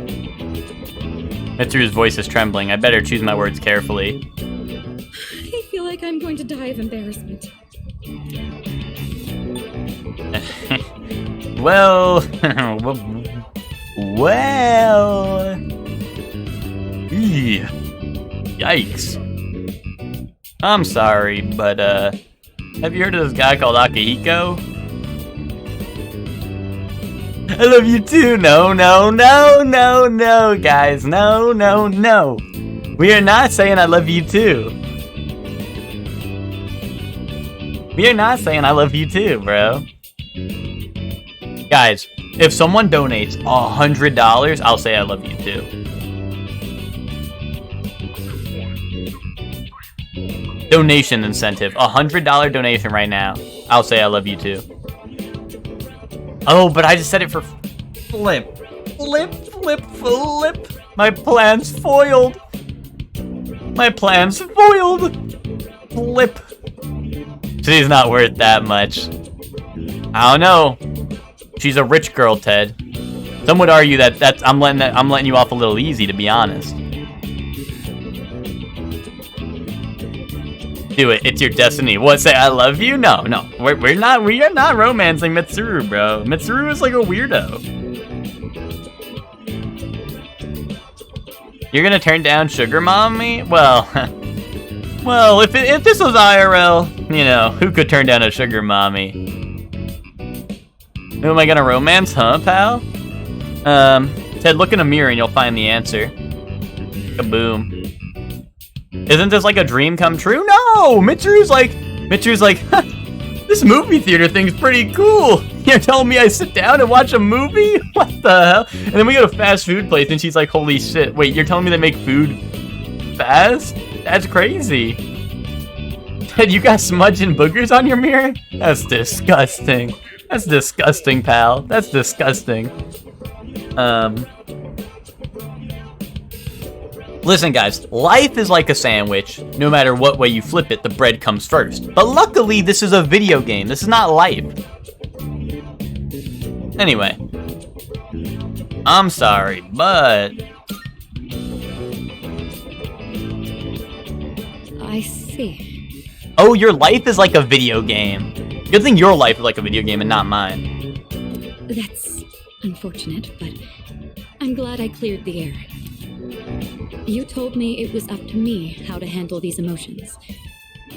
Mitsuru's voice is trembling. I better choose my words carefully. I feel like I'm going to die of embarrassment. Well... well... Yikes. I'm sorry, but, have you heard of this guy called Akihiko? I love you too. No, guys. No. We are not saying I love you too. We are not saying I love you too, bro. Guys, if someone donates $100, I'll say I love you too. Donation incentive. $100 donation right now. I'll say I love you too. Oh, but I just said it for flip. My plan's foiled. Flip. Today's not worth that much. I don't know. She's a rich girl, Ted. Some would argue that I'm letting you off a little easy, to be honest. Do it. It's your destiny. What? Say I love you? No. We are not romancing Mitsuru, bro. Mitsuru is like a weirdo. You're gonna turn down Sugar Mommy? Well, well, if this was IRL, you know, who could turn down a Sugar Mommy? Who am I gonna romance, huh, pal? Ted, look in a mirror and you'll find the answer. Kaboom. Isn't this like a dream come true? No! Mitsuru's like, this movie theater thing's pretty cool. You're telling me I sit down and watch a movie? What the hell? And then we go to fast food place and she's like, holy shit. Wait, you're telling me they make food fast? That's crazy. Ted, you got smudge and boogers on your mirror? That's disgusting. That's disgusting, pal. That's disgusting. Listen, guys, life is like a sandwich. No matter what way you flip it, the bread comes first. But luckily, this is a video game. This is not life. Anyway. I'm sorry, but... I see. Oh, your life is like a video game. Good thing your life is like a video game and not mine. That's unfortunate, but I'm glad I cleared the air. You told me it was up to me how to handle these emotions.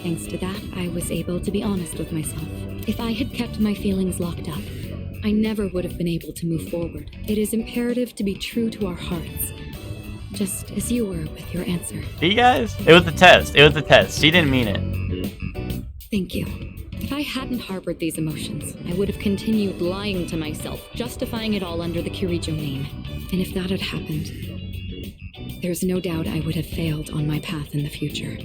Thanks to that, I was able to be honest with myself. If I had kept my feelings locked up, I never would have been able to move forward. It is imperative to be true to our hearts, just as you were with your answer. See, guys? It was the test. It was the test. She didn't mean it. Thank you. If I hadn't harbored these emotions, I would have continued lying to myself, justifying it all under the Kirijo name. And if that had happened, there's no doubt I would have failed on my path in the future.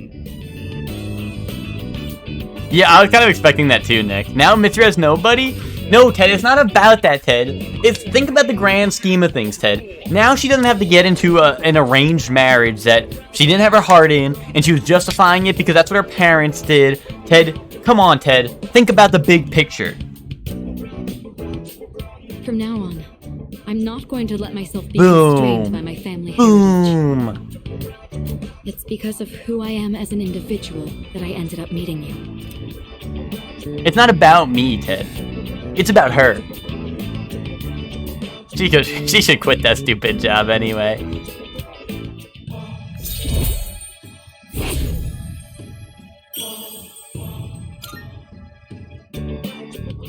Yeah, I was kind of expecting that too, Nick. Now Mitsuru has nobody? No, Ted, it's not about that, Ted. Think about the grand scheme of things, Ted. Now she doesn't have to get into an arranged marriage that she didn't have her heart in, and she was justifying it because that's what her parents did. Ted, come on, Ted. Think about the big picture. From now on, I'm not going to let myself be constrained by my family heritage. It's because of who I am as an individual that I ended up meeting you. It's not about me, Ted. It's about her. She should quit that stupid job anyway.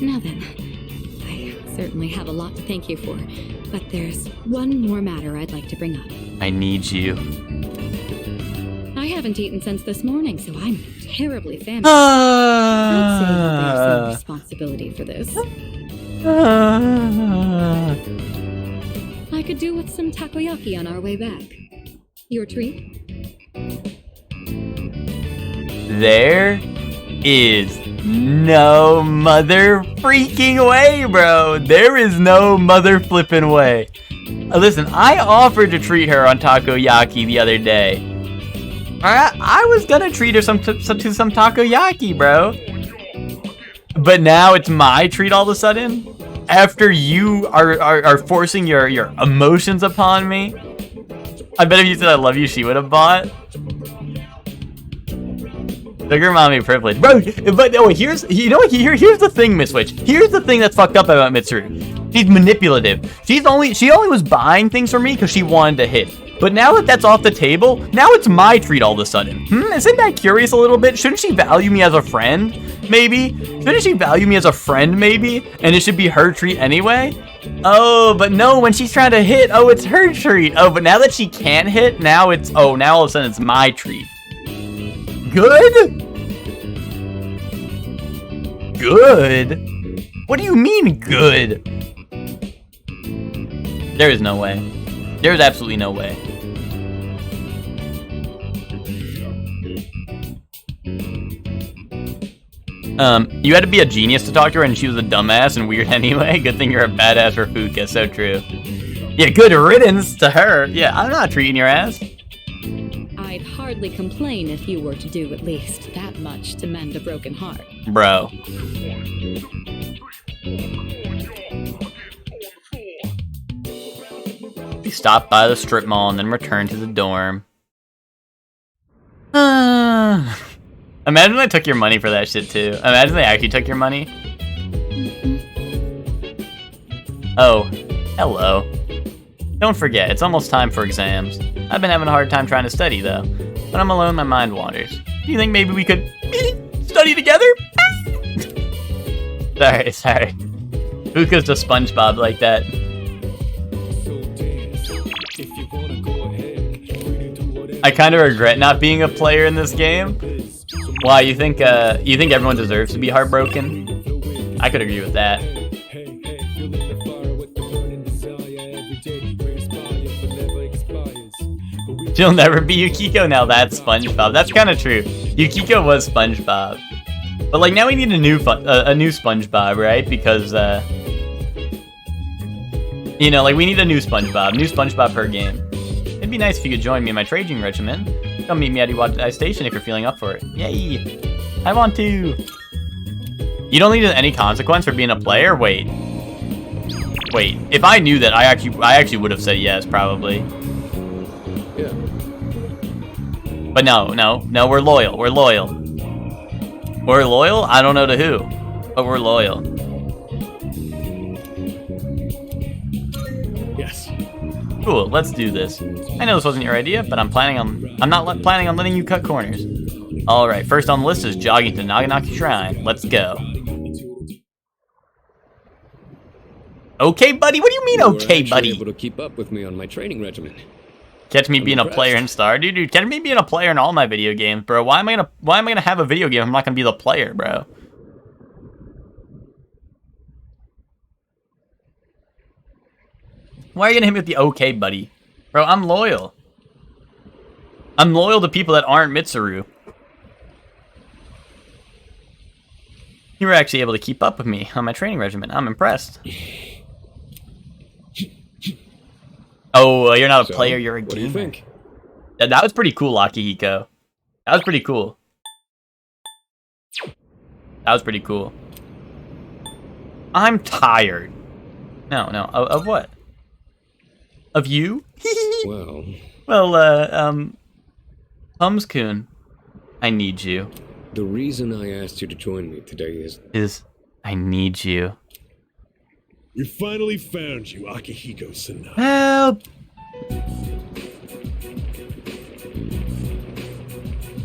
Now then, I certainly have a lot to thank you for, but there's one more matter I'd like to bring up. I need you. I haven't eaten since this morning, so I'm terribly famished. I'd say that there's some responsibility for this. I could do with some takoyaki on our way back. Your treat? There is no mother freaking way, bro. There is no mother flipping way. Listen, I offered to treat her on takoyaki the other day. I was gonna treat her to some takoyaki, bro. But now it's my treat all of a sudden? After you are forcing your emotions upon me? I bet if you said I love you, she would have bought. Sugar mommy privilege. Bro, but oh, here's the thing, Miss Witch. Here's the thing that's fucked up about Mitsuru. She's manipulative. She only was buying things for me because she wanted to hit. But now that that's off the table, now it's my treat all of a sudden. Isn't that curious a little bit? Shouldn't she value me as a friend, maybe? Shouldn't she value me as a friend, maybe? And it should be her treat anyway? Oh, but no, when she's trying to hit, oh, it's her treat. Oh, but now that she can't hit, now all of a sudden it's my treat. Good? Good? What do you mean, good? There is no way. There's absolutely no way. You had to be a genius to talk to her, and she was a dumbass and weird anyway. Good thing you're a badass for Fuka, so true. Yeah, good riddance to her. Yeah, I'm not treating your ass. I'd hardly complain if you were to do at least that much to mend a broken heart. Bro. stop by the strip mall and then return to the dorm. Imagine I took your money for that shit too. Imagine they actually took your money. Oh, hello. Don't forget, it's almost time for exams. I've been having a hard time trying to study though. When I'm alone, my mind wanders. Do you think maybe we could study together? Sorry. Who goes to SpongeBob like that? I kind of regret not being a player in this game. Why, you think everyone deserves to be heartbroken? I could agree with that. She'll never be Yukiko now, that's SpongeBob. That's kind of true. Yukiko was SpongeBob. But like now we need a new SpongeBob, right? Because you know, like we need a new SpongeBob per game. It'd be nice if you could join me in my trading regiment. Come meet me at Iwata Station if you're feeling up for it. Yay! I want to. You don't need any consequence for being a player? Wait. If I knew that, I actually would have said yes, probably. Yeah. But no, we're loyal. We're loyal. We're loyal? I don't know to who, but we're loyal. Yes. Cool, let's do this. I know this wasn't your idea, but I'm not planning on letting you cut corners. Alright, first on the list is jogging to Naganaki Shrine. Let's go. Okay, buddy? What do you mean, okay, buddy? You were able to keep up with me on my training regimen. Catch me being a player in Star, dude. Catch me being a player in all my video games, bro. Why am I gonna have a video game if I'm not gonna be the player, bro? Why are you gonna hit me with the okay, buddy? Bro, I'm loyal. I'm loyal to people that aren't Mitsuru. You were actually able to keep up with me on my training regimen. I'm impressed. Oh, you're not a player, you're a gamer. What do you think? That was pretty cool, Akihiko. That was pretty cool. I'm tired. No, of what? Of you? Well, Humskun, I need you. The reason I asked you to join me today is I need you. We finally found you, Akihiko-san. Help!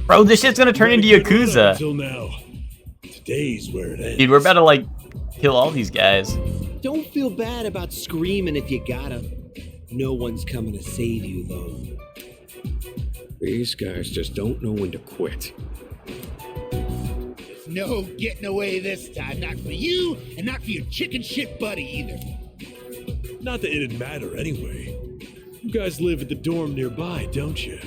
Bro, this shit's gonna turn into Yakuza. Until now. Today's where it ends. Dude, we're about to, like, kill all these guys. Don't feel bad about screaming if you gotta. No one's coming to save you, though. these guys just don't know when to quit. No getting away this time. Not for you, and not for your chicken shit buddy either. Not that it'd matter anyway. You guys live at the dorm nearby, don't you?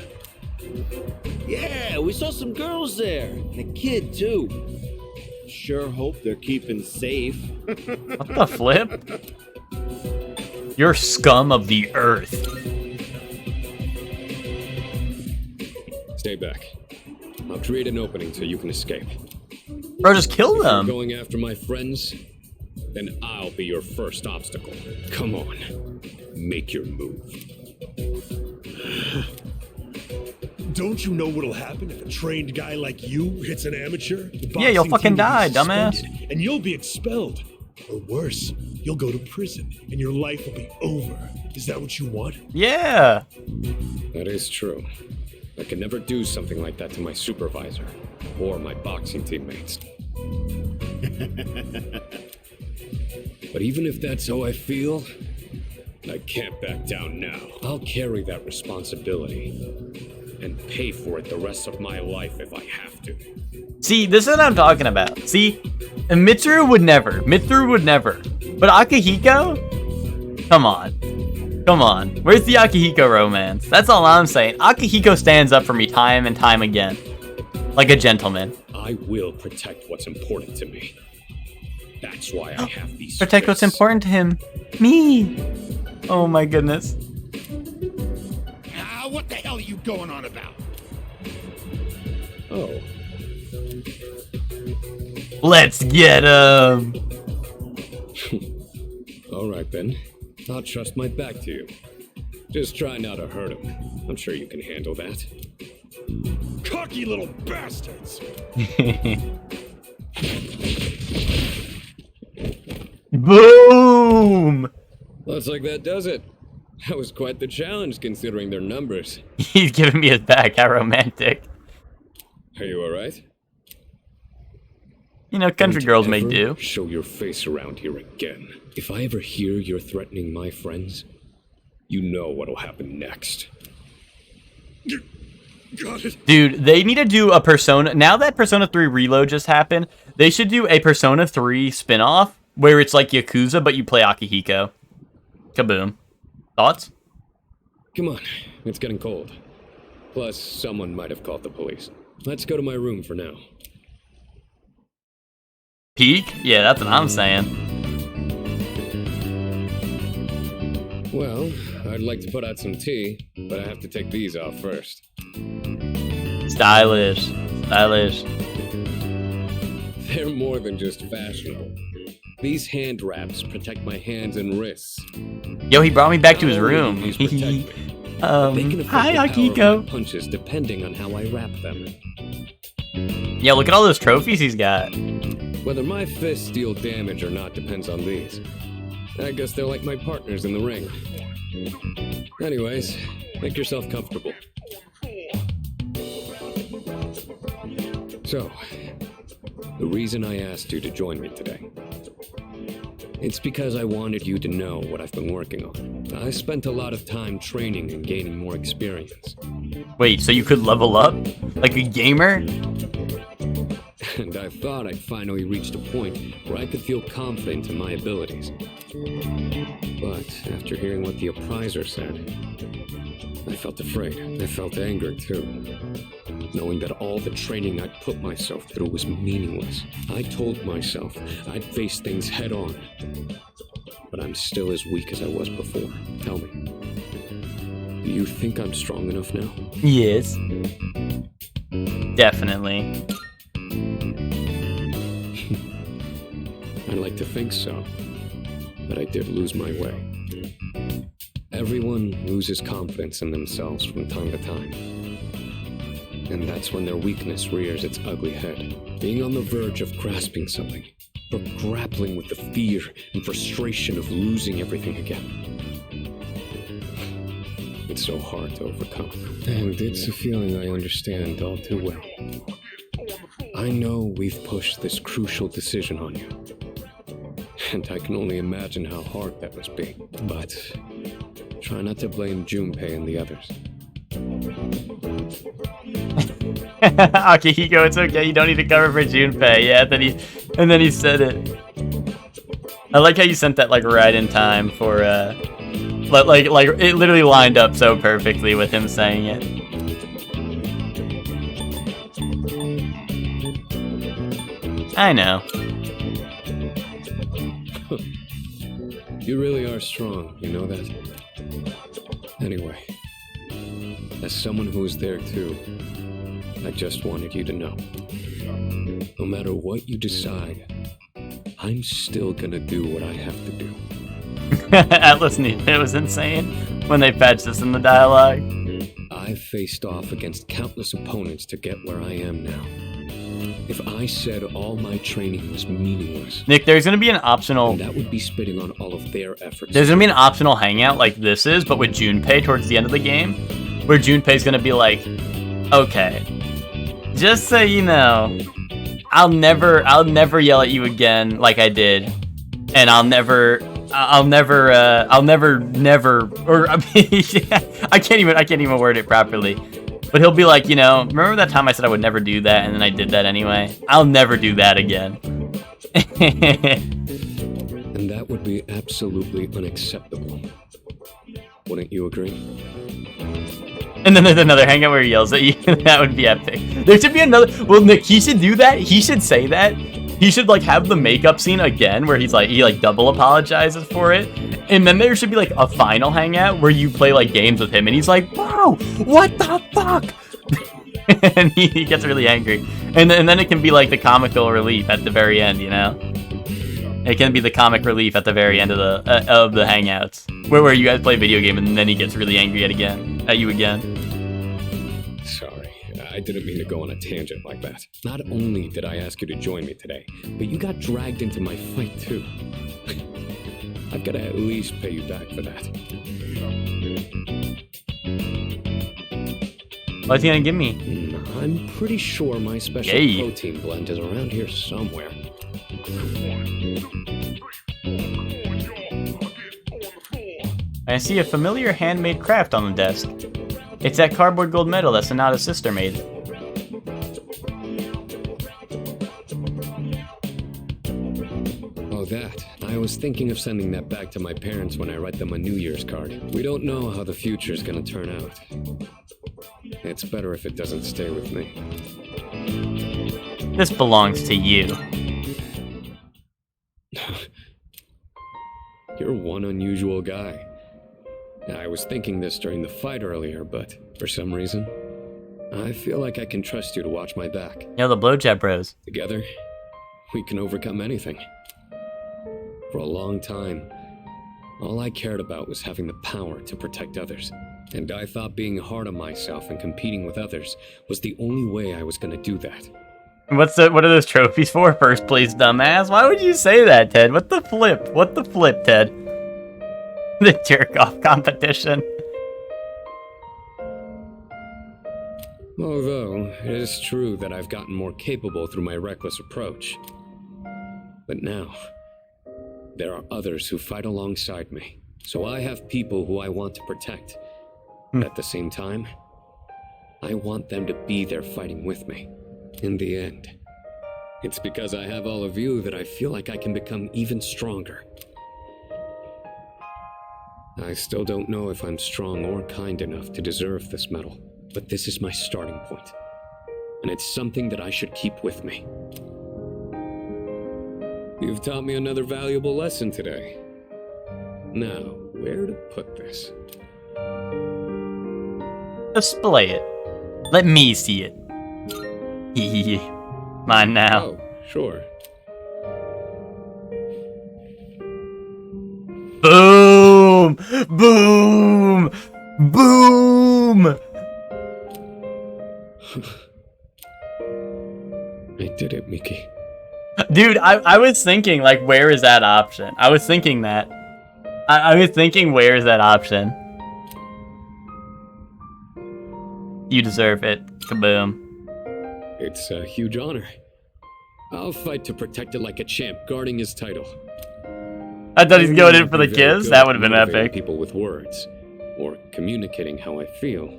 Yeah, we saw some girls there. And a kid, too. Sure hope they're keeping safe. What the flip? You're scum of the earth. Stay back. I'll create an opening so you can escape. Bro, just kill them. If you're going after my friends, then I'll be your first obstacle. Come on. Make your move. Don't you know what'll happen if a trained guy like you hits an amateur? Yeah, you'll fucking die, dumbass. And you'll be expelled. Or worse, you'll go to prison and your life will be over. Is that what you want? Yeah. That is true. I could never do something like that to my supervisor or my boxing teammates. But even if that's how I feel, I can't back down now. I'll carry that responsibility and pay for it the rest of my life if I have to. See, this is what I'm talking about. See, and Mitsuru would never. But Akihiko? Come on. Come on. Where's the Akihiko romance? That's all I'm saying. Akihiko stands up for me time and time again. Like a gentleman. I will protect what's important to me. That's why I have these Protect what's important to him. Me. Oh my goodness. What the hell are you going on about? Oh. Let's get him. All right then. I'll trust my back to you. Just try not to hurt him. I'm sure you can handle that. Cocky little bastards! Boom! Looks like that does it. That was quite the challenge considering their numbers. He's giving me his back. How romantic. Are you alright? You know, country girls may do. Show your face around here again. If I ever hear you're threatening my friends, you know what'll happen next. Got it. Dude, they need to do a Persona. Now that Persona 3 Reload just happened, they should do a Persona 3 spin-off where it's like Yakuza, but you play Akihiko. Kaboom. Thoughts? Come on, it's getting cold. Plus, someone might have called the police. Let's go to my room for now. Peak? Yeah, that's what I'm saying. Well, I'd like to put out some tea, but I have to take these off first. Stylish. Stylish. They're more than just fashionable. These hand wraps protect my hands and wrists. Yo, he brought me back to his room. These protect me. They can Hi, affect the power of my Akiko. punches depending on how I wrap them. Yeah, look at all those trophies he's got. Whether my fists deal damage or not depends on these. I guess they're like my partners in the ring. Anyways, make yourself comfortable. So, the reason I asked you to join me today, it's because I wanted you to know what I've been working on. I spent a lot of time training and gaining more experience. Wait, so you could level up? Like a gamer? And I thought I'd finally reached a point where I could feel confident in my abilities. But after hearing what the appraiser said, I felt afraid. I felt anger too. Knowing that all the training I'd put myself through was meaningless. I told myself I'd face things head on. But I'm still as weak as I was before. Tell me, do you think I'm strong enough now? Yes. Definitely. I'd like to think so, but I did lose my way. Everyone loses confidence in themselves from time to time. And that's when their weakness rears its ugly head. Being on the verge of grasping something, or grappling with the fear and frustration of losing everything again. It's so hard to overcome. And it's a feeling I understand all too well. I know we've pushed this crucial decision on you. And I can only imagine how hard that must be. But try not to blame Junpei and the others. Akihiko, it's okay. You don't need to cover for Junpei. Yeah, and then he said it. I like how you sent that like right in time for like it literally lined up so perfectly with him saying it. I know. You really are strong, you know that? Anyway, as someone who was there too, I just wanted you to know. No matter what you decide, I'm still gonna do what I have to do. Atlas knew it was insane when they patched this in the dialogue. I've faced off against countless opponents to get where I am now. If I said all my training was meaningless, Nick, there's gonna be an optional. that would be spitting on all of their efforts. There's gonna be an optional hangout like this is, but with Junpei towards the end of the game, where Junpei's gonna be like, "Okay, just so you know, I'll never yell at you again like I did, and I'll never, or I mean, I can't even word it properly." But he'll be like, you know, remember that time I said I would never do that, and then I did that anyway? I'll never do that again. And that would be absolutely unacceptable. Wouldn't you agree? And then there's another hangout where he yells at you. That would be epic. There should be another. Well, Nick, he should do that. He should say that. He should like have the makeup scene again where he double apologizes for it. And then there should be like a final hangout where you play like games with him and he's like, "Bro, what the fuck?" And he gets really angry. And then it can be like the comical relief at the very end, you know? It can be the comic relief at the very end of the hangouts, where you guys play video game and then he gets really angry at you again. Sorry, I didn't mean to go on a tangent like that. Not only did I ask you to join me today, but you got dragged into my fight too. I've got to at least pay you back for that. What's he gonna give me? I'm pretty sure my special protein blend is around here somewhere. I see a familiar handmade craft on the desk. It's that cardboard gold medal that Sonata's sister made. Oh, that. I was thinking of sending that back to my parents when I write them a New Year's card. We don't know how the future's gonna turn out. It's better if it doesn't stay with me. This belongs to you. You're one unusual guy. I was thinking this during the fight earlier, but for some reason, I feel like I can trust you to watch my back. Yeah, the blowjob bros. Together, we can overcome anything. For a long time, all I cared about was having the power to protect others. And I thought being hard on myself and competing with others was the only way I was going to do that. What are those trophies for? First place, dumbass. Why would you say that, Ted? What the flip? What the flip, Ted? The jerk-off competition. Although, it is true that I've gotten more capable through my reckless approach. But now, there are others who fight alongside me. So I have people who I want to protect. At the same time, I want them to be there fighting with me. In the end, it's because I have all of you that I feel like I can become even stronger. I still don't know if I'm strong or kind enough to deserve this medal, but this is my starting point, and it's something that I should keep with me. You've taught me another valuable lesson today. Now, where to put this? Display it. Let me see it. Mine now. Oh, sure. Boom! Boom! Boom! I did it, Miki. Dude, I was thinking, like, where is that option? I was thinking that. I was thinking, where is that option? You deserve it. Kaboom. It's a huge honor. I'll fight to protect it like a champ, guarding his title. I thought he's going in for the kiss. That would have been epic. People with words, or communicating how I feel.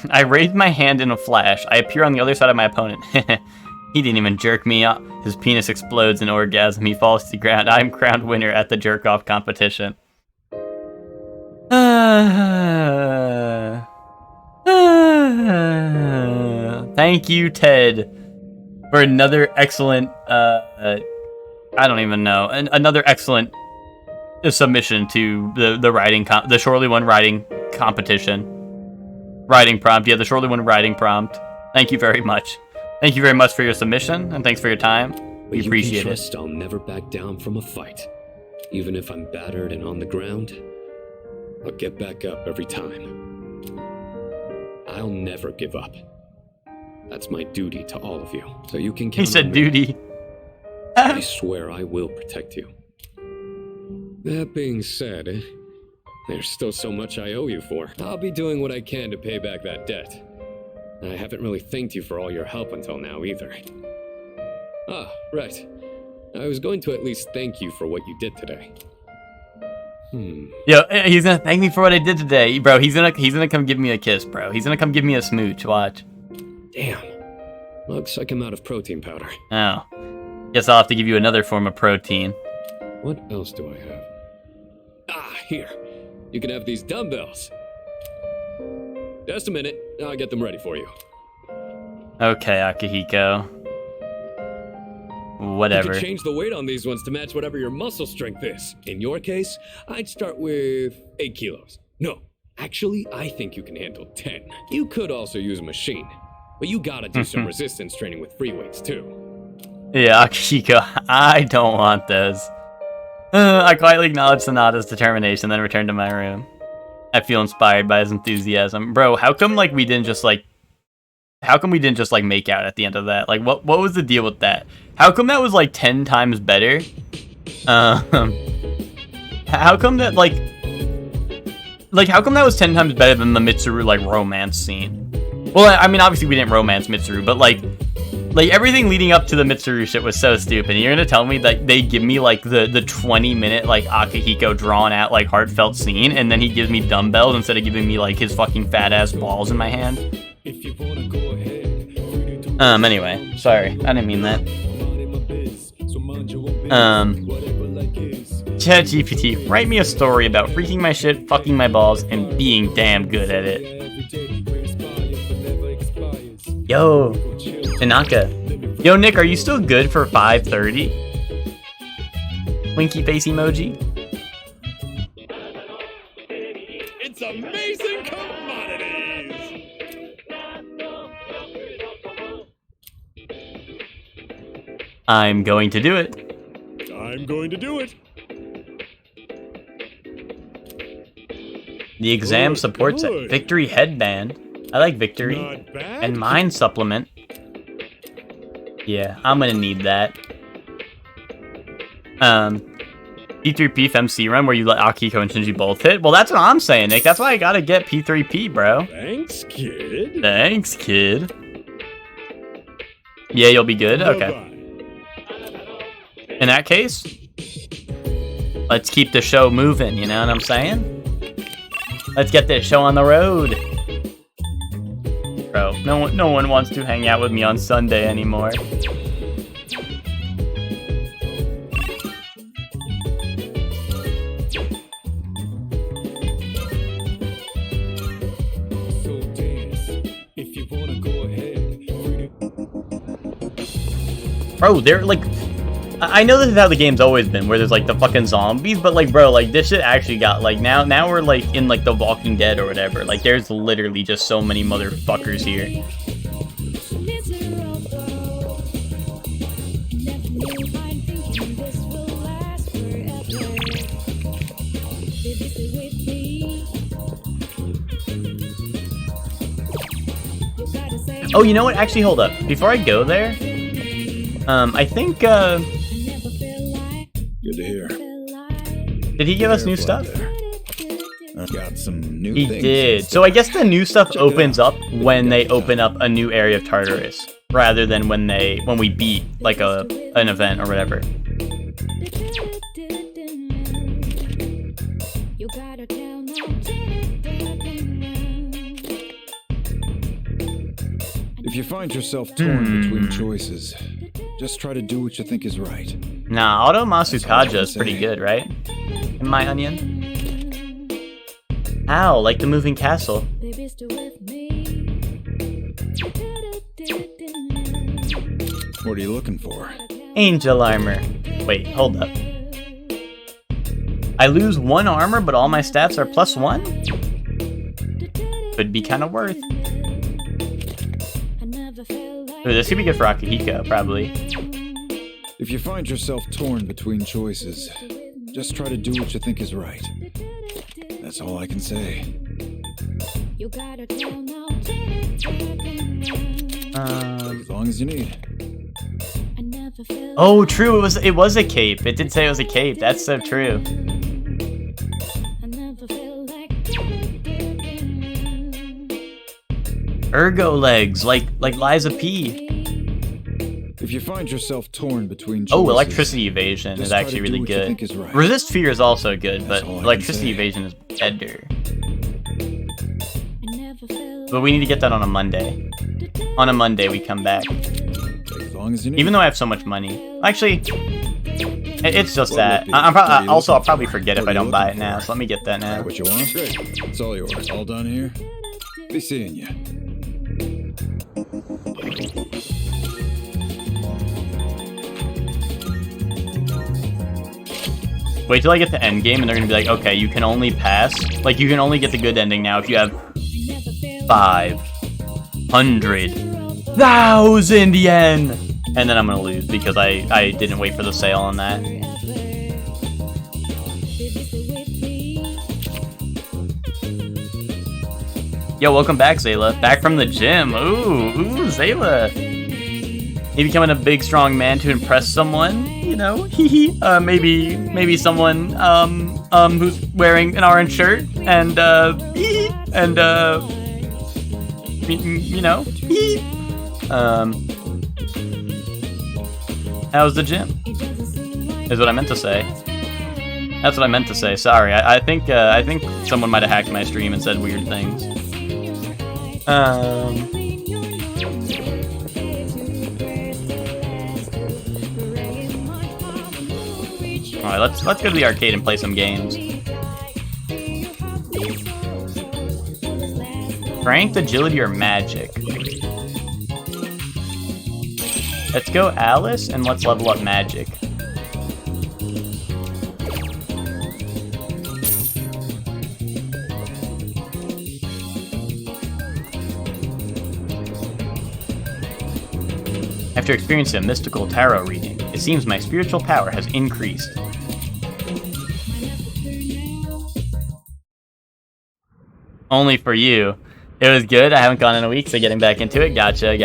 I raise my hand in a flash. I appear on the other side of my opponent. He didn't even jerk me up. His penis explodes in orgasm. He falls to the ground. I'm crowned winner at the jerk-off competition. Thank you, Ted, for another excellent, I don't even know, another excellent submission to the writing, the Shortly One writing competition. Writing prompt, yeah, the Shortly One writing prompt. Thank you very much. Thank you very much for your submission, and thanks for your time. We appreciate it. Trust I'll never back down from a fight. Even if I'm battered and on the ground, I'll get back up every time. I'll never give up. That's my duty to all of you. So you can count on me. He said duty. I swear I will protect you. That being said, there's still so much I owe you for. I'll be doing what I can to pay back that debt. I haven't really thanked you for all your help until now either. Ah, right. I was going to at least thank you for what you did today. Yo, he's gonna thank me for what I did today, bro. He's gonna come give me a kiss, bro. He's gonna come give me a smooch. Watch. Damn. Looks like I'm out of protein powder. Oh. Guess I'll have to give you another form of protein. What else do I have? Ah, here. You can have these dumbbells. Just a minute. I'll get them ready for you. Okay, Akihiko. Whatever. You can change the weight on these ones to match whatever your muscle strength is. In your case, I'd start with 8 kilos. No, actually, I think you can handle 10. You could also use a machine, but you gotta do some resistance training with free weights too. Yeah, Akihiko, I don't want this. I quietly acknowledge Sonata's determination, then return to my room. I feel inspired by his enthusiasm. Bro, how come, like, we didn't just, like... How come we didn't just, like, make out at the end of that? Like, what was the deal with that? How come that was, like, 10 times better? How come that, like... Like, how come that was 10 times better than the Mitsuru, like, romance scene? Well, I mean, obviously we didn't romance Mitsuru, but, like, everything leading up to the Mitsuru shit was so stupid. And you're gonna tell me that they give me, like, the 20-minute, like, Akihiko drawn-out, like, heartfelt scene, and then he gives me dumbbells instead of giving me, like, his fucking fat-ass balls in my hand? Anyway. Sorry. I didn't mean that. ChatGPT, write me a story about freaking my shit, fucking my balls, and being damn good at it. Yo, Tanaka. Yo, Nick, are you still good for 5:30? Winky face emoji. It's amazing commodities. I'm going to do it. I'm going to do it. The exam supports it. Victory headband. I like victory. And mind supplement. Yeah, I'm gonna need that. P3P FMC run where you let Akihiko and Shinji both hit. Well, that's what I'm saying, Nick. That's why I gotta get P3P, bro. Thanks, kid. Thanks, kid. Yeah, you'll be good? Okay. In that case, let's keep the show moving, you know what I'm saying? Let's get this show on the road. Bro, no one wants to hang out with me on Sunday anymore. Bro, they're like... I know this is how the game's always been, where there's like the fucking zombies, but like, bro, like this shit actually got like, now we're like in like The Walking Dead or whatever. Like there's literally just so many motherfuckers here. Oh, you know what? Actually, hold up. Before I go there, I think, Good to hear. did he give us new stuff? I've got some new He things. did. So I guess the new stuff opens up when they open up a new area of Tartarus, rather than when we beat like an event or whatever. If you find yourself torn between choices, just try to do what you think is right. Nah, Auto Masukaja is pretty good, right? In my onion. Ow, like the moving castle. What are you looking for? Angel armor. Wait, hold up. I lose 1 armor, but all my stats are +1? Could be kind of worth. Ooh, this could be good for Akihiko, probably. If you find yourself torn between choices, just try to do what you think is right. That's all I can say. As long as you need. Oh, true. It was a cape. It did say it was a cape. That's so true. Ergo legs, like Liza P. If you find yourself torn between choices, Oh, electricity evasion is actually really good. Right. Resist fear is also good, but electricity evasion is better. But we need to get that on a Monday. On a Monday, we come back. As long as you need. Even though I have so much money. Actually, it's just that. I'll probably forget if I don't buy it now, so let me get that now. What you want? Great. It's all yours. All done here. Be seeing you. Wait till I get to end game and they're gonna be like, okay, you can only pass. Like, you can only get the good ending now if you have 500,000 yen. and then I'm gonna lose because I didn't wait for the sale on that. Yo, welcome back, Zayla. Back from the gym. Ooh, Zayla. You becoming a big, strong man to impress someone, you know? Maybe someone who's wearing an orange shirt and you know. How's the gym? Is what I meant to say. That's what I meant to say. Sorry. I think someone might have hacked my stream and said weird things. Alright, let's go to the arcade and play some games. Strength, agility, or magic? Let's go Alice and let's level up magic. After experiencing a mystical tarot reading, it seems my spiritual power has increased. Only for you. It was good. I haven't gone in a week, so getting back into it. Gotcha.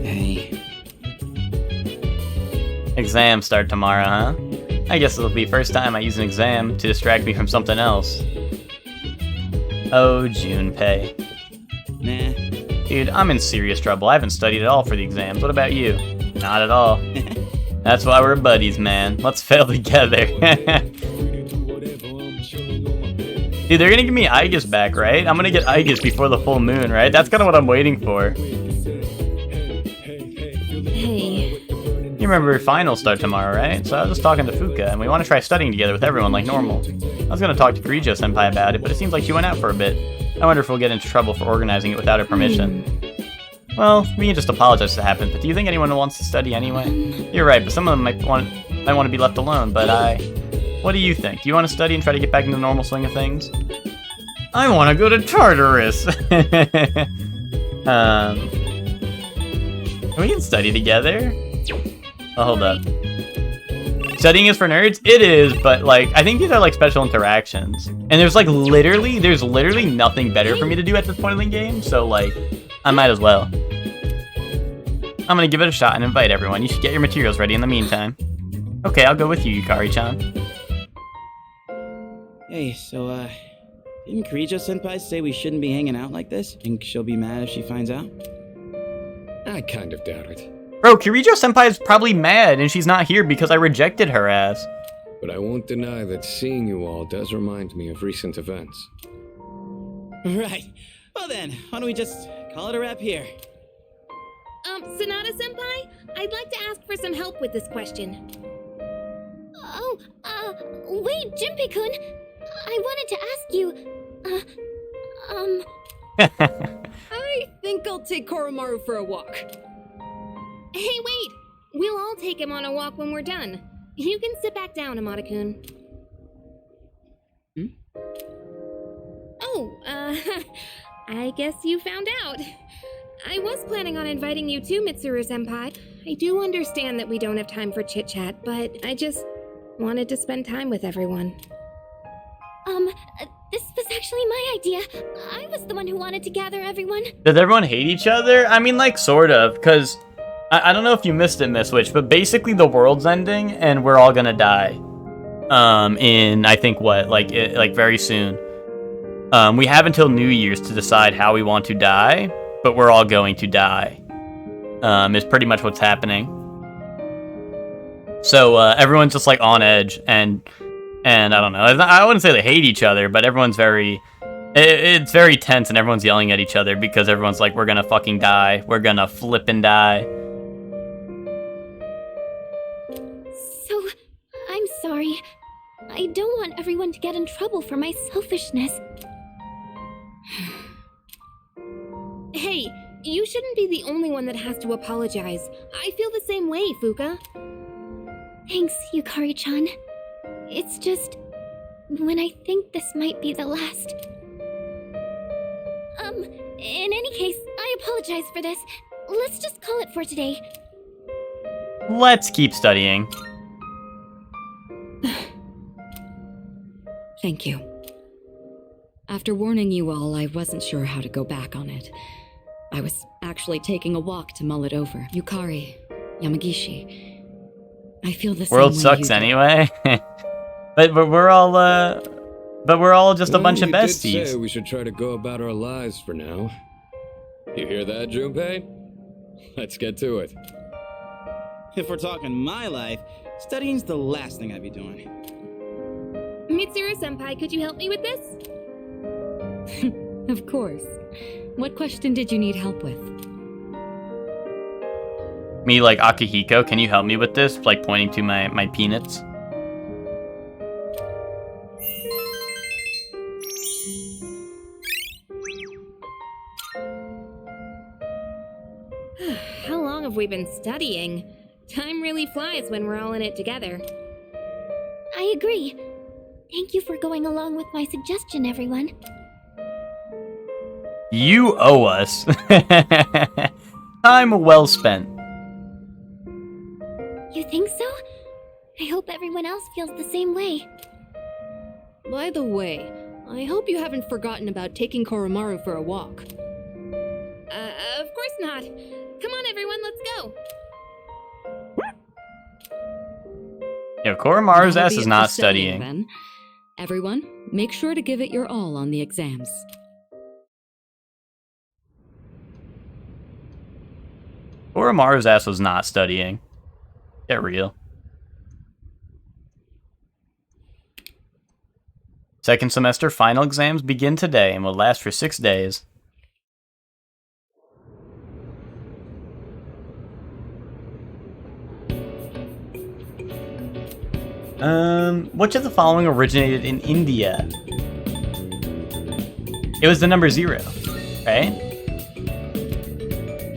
Hey. Exams start tomorrow, huh? I guess it'll be first time I use an exam to distract me from something else. Oh, Junpei. Nah. Dude, I'm in serious trouble. I haven't studied at all for the exams. What about you? Not at all. That's why we're buddies, man. Let's fail together. Dude, they're gonna give me Aegis back, right? I'm gonna get Aegis before the full moon, right? That's kind of what I'm waiting for. Hey. You remember finals start tomorrow, right? So I was just talking to Fuka, and we want to try studying together with everyone like normal. I was gonna talk to Kirijo-senpai about it, but it seems like she went out for a bit. I wonder if we'll get into trouble for organizing it without her permission. Well, we can just apologize if it happened, but do you think anyone wants to study anyway? You're right, but some of them might want to be left alone, but what do you think? Do you want to study and try to get back into the normal swing of things? I want to go to Tartarus! We can study together? Oh, hold up. Studying is for nerds? It is, but like, I think these are like special interactions. And there's literally nothing better for me to do at this point in the game, so like, I might as well. I'm gonna give it a shot and invite everyone. You should get your materials ready in the meantime. Okay, I'll go with you, Yukari-chan. Hey, so, didn't Kirijo-senpai say we shouldn't be hanging out like this? Think she'll be mad if she finds out? I kind of doubt it. Bro, Kirijo-senpai is probably mad and she's not here because I rejected her ass. But I won't deny that seeing you all does remind me of recent events. Right. Well then, why don't we just call it a wrap here? Sanada-senpai, I'd like to ask for some help with this question. Oh, wait, Junpei-kun. I wanted to ask you, I think I'll take Koromaru for a walk. Hey, wait! We'll all take him on a walk when we're done. You can sit back down, Amada-kun. Oh, I guess you found out. I was planning on inviting you too, Mitsuru-senpai. I do understand that we don't have time for chit-chat, but I just wanted to spend time with everyone. This was actually my idea. I was the one who wanted to gather everyone. Does everyone hate each other? I mean, like, sort of, because I don't know if you missed it, Miss Witch, but basically the world's ending and we're all gonna die. In, I think, what, like very soon. We have until New Year's to decide how we want to die, but we're all going to die. Is pretty much what's happening. So, everyone's just, like, on edge, and I don't know. I wouldn't say they hate each other, but everyone's it's very tense and everyone's yelling at each other because everyone's like, we're gonna fucking die. We're gonna flippin' die. So, I'm sorry. I don't want everyone to get in trouble for my selfishness. Hey, you shouldn't be the only one that has to apologize. I feel the same way, Fuka. Thanks, Yukari-chan. It's just, when I think this might be the last. In any case, I apologize for this. let's just call it for today. Let's keep studying. Thank you. After warning you all, I wasn't sure how to go back on it. I was actually taking a walk to mull it over. Yukari, Yamagishi. I feel the same World way sucks you do. anyway. but we're all just a bunch of You did besties. say we should try to go about our lives for now. You hear that, Junpei? Let's get to it. If we're talking my life, studying's the last thing I'd be doing. Mitsuru-senpai, could you help me with this? Of course. What question did you need help with? Me, like, Akihiko, can you help me with this? Like, pointing to my peanuts. How long have we been studying? Time really flies when we're all in it together. I agree. Thank you for going along with my suggestion, everyone. You owe us. Time well spent. You think so? I hope everyone else feels the same way. By the way, I hope you haven't forgotten about taking Koromaru for a walk. Of course not. Come on, everyone, let's go. Yo, Koromaru's That'll ass be is it not for studying, studying. then. Everyone, make sure to give it your all on the exams. Koromaru's ass was not studying. Get real. Second semester final exams begin today and will last for 6 days. Which of the following originated in India? It was the number 0, right?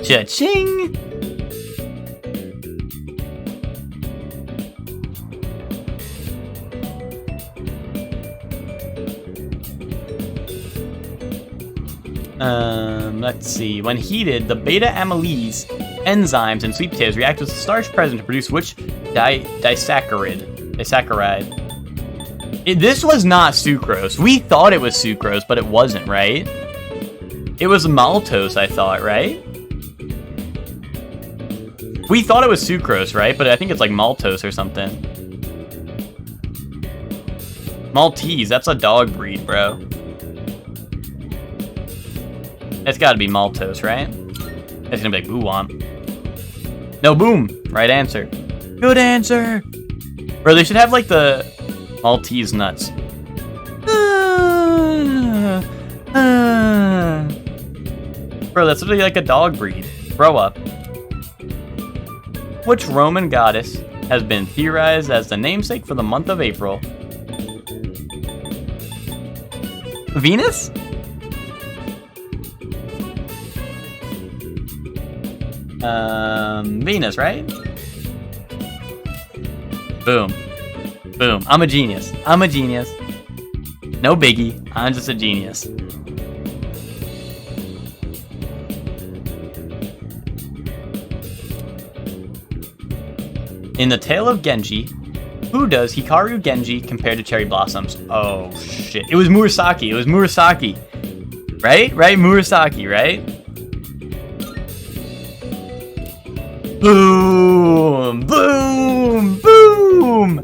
Cha-ching! Let's see. When heated, the beta amylase enzymes in sweet potatoes react with the starch present to produce which disaccharide? This was not sucrose. We thought it was sucrose, but it wasn't, right? It was maltose, I thought, right? We thought it was sucrose, right? But I think it's like maltose or something. Maltese, that's a dog breed, bro. It's gotta be maltose, right? It's gonna be like boo-womp. No, boom! Right answer. Good answer! Bro, they should have like the Maltese nuts. Bro, that's literally like a dog breed. Grow up. Which Roman goddess has been theorized as the namesake for the month of April? Venus? Venus, right? Boom. Boom. I'm a genius. I'm a genius. No biggie. I'm just a genius. In the Tale of Genji, who does Hikaru Genji compare to cherry blossoms? Oh, shit. It was Murasaki. It was Murasaki. Right? Right? Murasaki, right? Boom! Boom! Boom!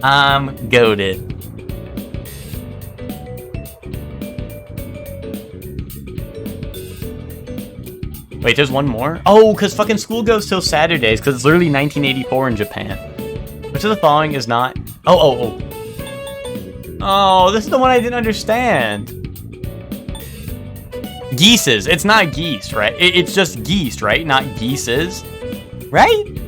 I'm goated. Wait, there's one more? Oh, because fucking school goes till Saturdays, because it's literally 1984 in Japan. Which of the following is not... Oh, this is the one I didn't understand. Geeses. It's not geese, right? It's just geese, right? Not geeses. Right?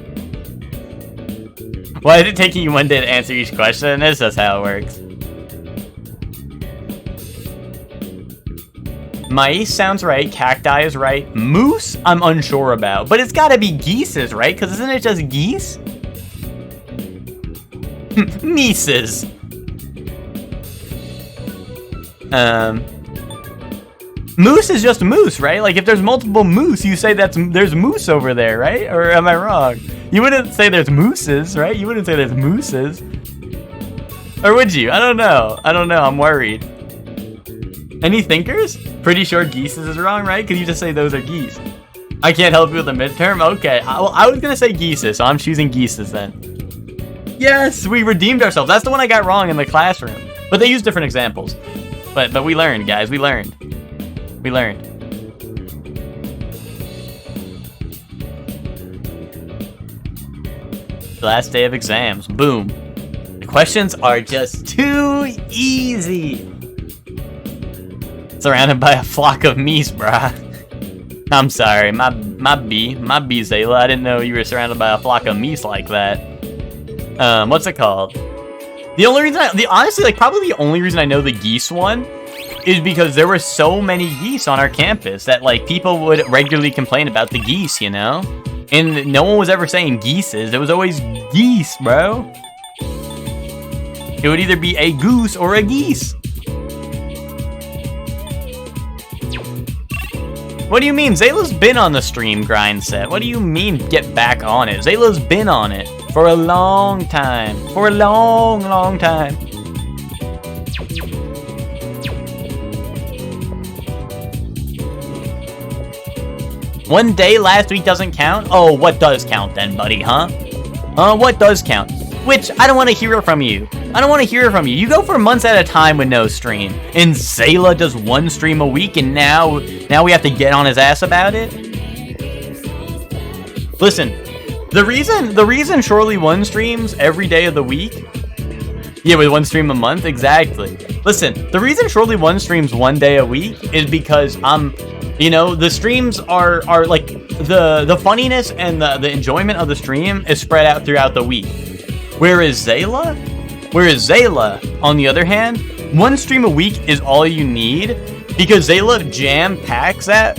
Why is it taking you one day to answer each question? This is how it works. Mice sounds right. Cacti is right. Moose, I'm unsure about. But it's gotta be geeses, right? Because isn't it just geese? Mises. Moose is just moose, right? Like if there's multiple moose, you say there's moose over there, right? Or am I wrong? You wouldn't say there's mooses, right? You wouldn't say there's mooses. Or would you? I don't know. I'm worried. Any thinkers? Pretty sure geeses is wrong, right? Because you just say those are geese. I can't help you with the midterm? Okay. I was going to say geeses, so I'm choosing geeses then. Yes, we redeemed ourselves. That's the one I got wrong in the classroom. But they use different examples. But we learned, guys. We learned. We learned. The last day of exams. Boom. The questions are just too easy. Surrounded by a flock of meese, brah. I'm sorry, my B, Zayla. I didn't know you were surrounded by a flock of meese like that. What's it called? The only reason honestly, like, probably the only reason I know the geese one is because there were so many geese on our campus that, like, people would regularly complain about the geese, you know? And no one was ever saying geeses. It was always geese, bro. It would either be a goose or a geese. What do you mean? Zayla's been on the stream grind set. What do you mean get back on it? Zayla's been on it for a long time. For a long, long time. One day last week doesn't count? Oh, what does count then, buddy, huh? What does count? Which, I don't want to hear it from you. I don't want to hear it from you. You go for months at a time with no stream. And Zayla does one stream a week, and now we have to get on his ass about it? Listen, the reason Shorely 1 streams every day of the week... Yeah, with one stream a month, exactly. Listen, the reason Shorely 1 streams 1 day a week is because you know, the streams are like, the funniness and the enjoyment of the stream is spread out throughout the week. Whereas Zayla, on the other hand, one stream a week is all you need because Zayla jam-packs that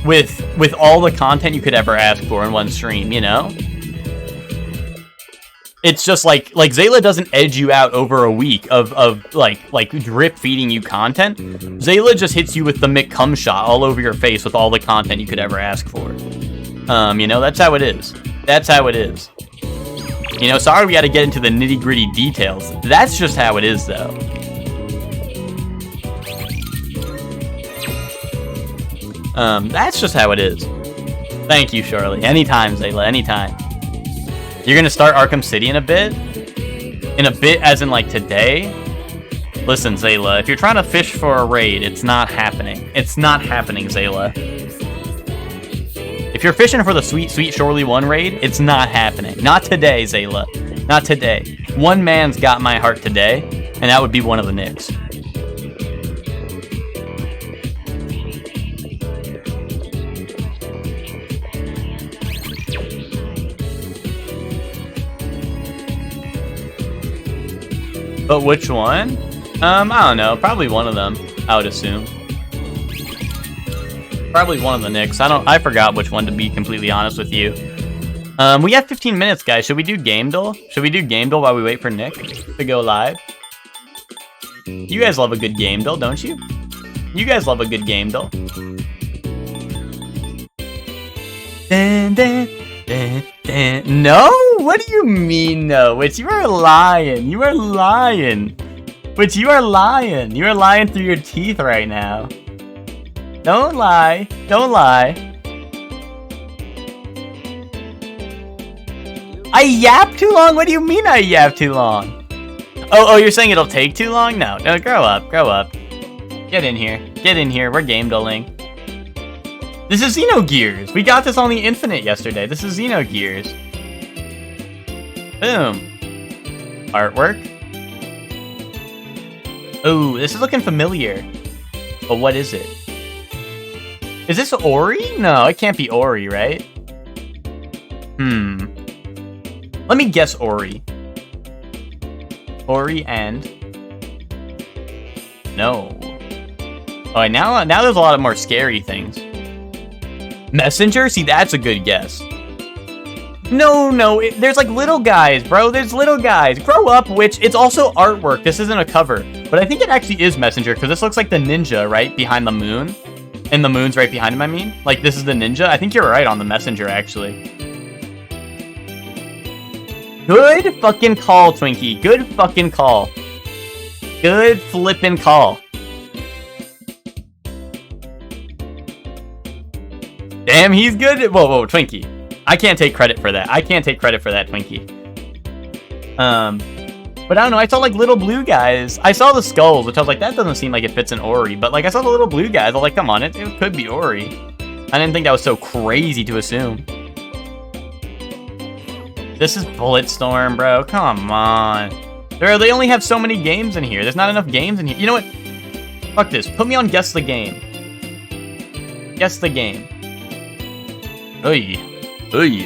with all the content you could ever ask for in one stream, you know? It's just like Zayla doesn't edge you out over a week of like drip feeding you content. Zayla just hits you with the McCum shot all over your face with all the content you could ever ask for. You know, that's how it is. That's how it is. You know, sorry we had to get into the nitty-gritty details. That's just how it is, though. That's just how it is. Thank you, Shirley. Anytime, Zayla, anytime. You're gonna start Arkham City in a bit? In a bit as in, like, today? Listen, Zayla, if you're trying to fish for a raid, it's not happening. It's not happening, Zayla. If you're fishing for the sweet, sweet Shorely 1 raid, it's not happening. Not today, Zayla. Not today. One man's got my heart today, and that would be one of the Knicks. But which one? I don't know. Probably one of them, I would assume. Probably one of the Knicks. I forgot which one, to be completely honest with you. We have 15 minutes, guys. Should we do Game Duel? Should we do Game Duel while we wait for Nick to go live? You guys love a good Game Duel, don't you? You guys love a good Game Duel. Dun, dun, dun, dun. No? What do you mean no? Which, you are lying. You are lying. Which, you are lying. You are lying through your teeth right now. Don't lie. Don't lie. I yap too long? What do you mean I yap too long? Oh, you're saying it'll take too long? No, grow up. Grow up. Get in here. Get in here. We're game dueling. This is Xenogears. We got this on the Infinite yesterday. This is Xenogears. Boom. Artwork. Ooh, this is looking familiar. But what is it? Is this Ori? No, it can't be Ori, right? Let me guess Ori. Ori and... No. Oh, now there's a lot of more scary things. Messenger? See, that's a good guess. No, there's like little guys, bro. There's little guys. Grow up, Witch. It's also artwork. This isn't a cover. But I think it actually is Messenger, because this looks like the ninja, right? Behind the moon. And the moon's right behind him, I mean? Like, this is the ninja? I think you're right on the messenger, actually. Good fucking call, Twinkie. Good fucking call. Good flippin' call. Damn, he's good. Whoa, Twinkie. I can't take credit for that. I can't take credit for that, Twinkie. But I don't know, I saw like little blue guys. I saw the skulls, which I was like, that doesn't seem like it fits in Ori. But like, I saw the little blue guys. I was like, come on, it could be Ori. I didn't think that was so crazy to assume. This is Bulletstorm, bro. Come on. They only have so many games in here. There's not enough games in here. You know what? Fuck this. Put me on Guess the Game. Guess the Game. Oy,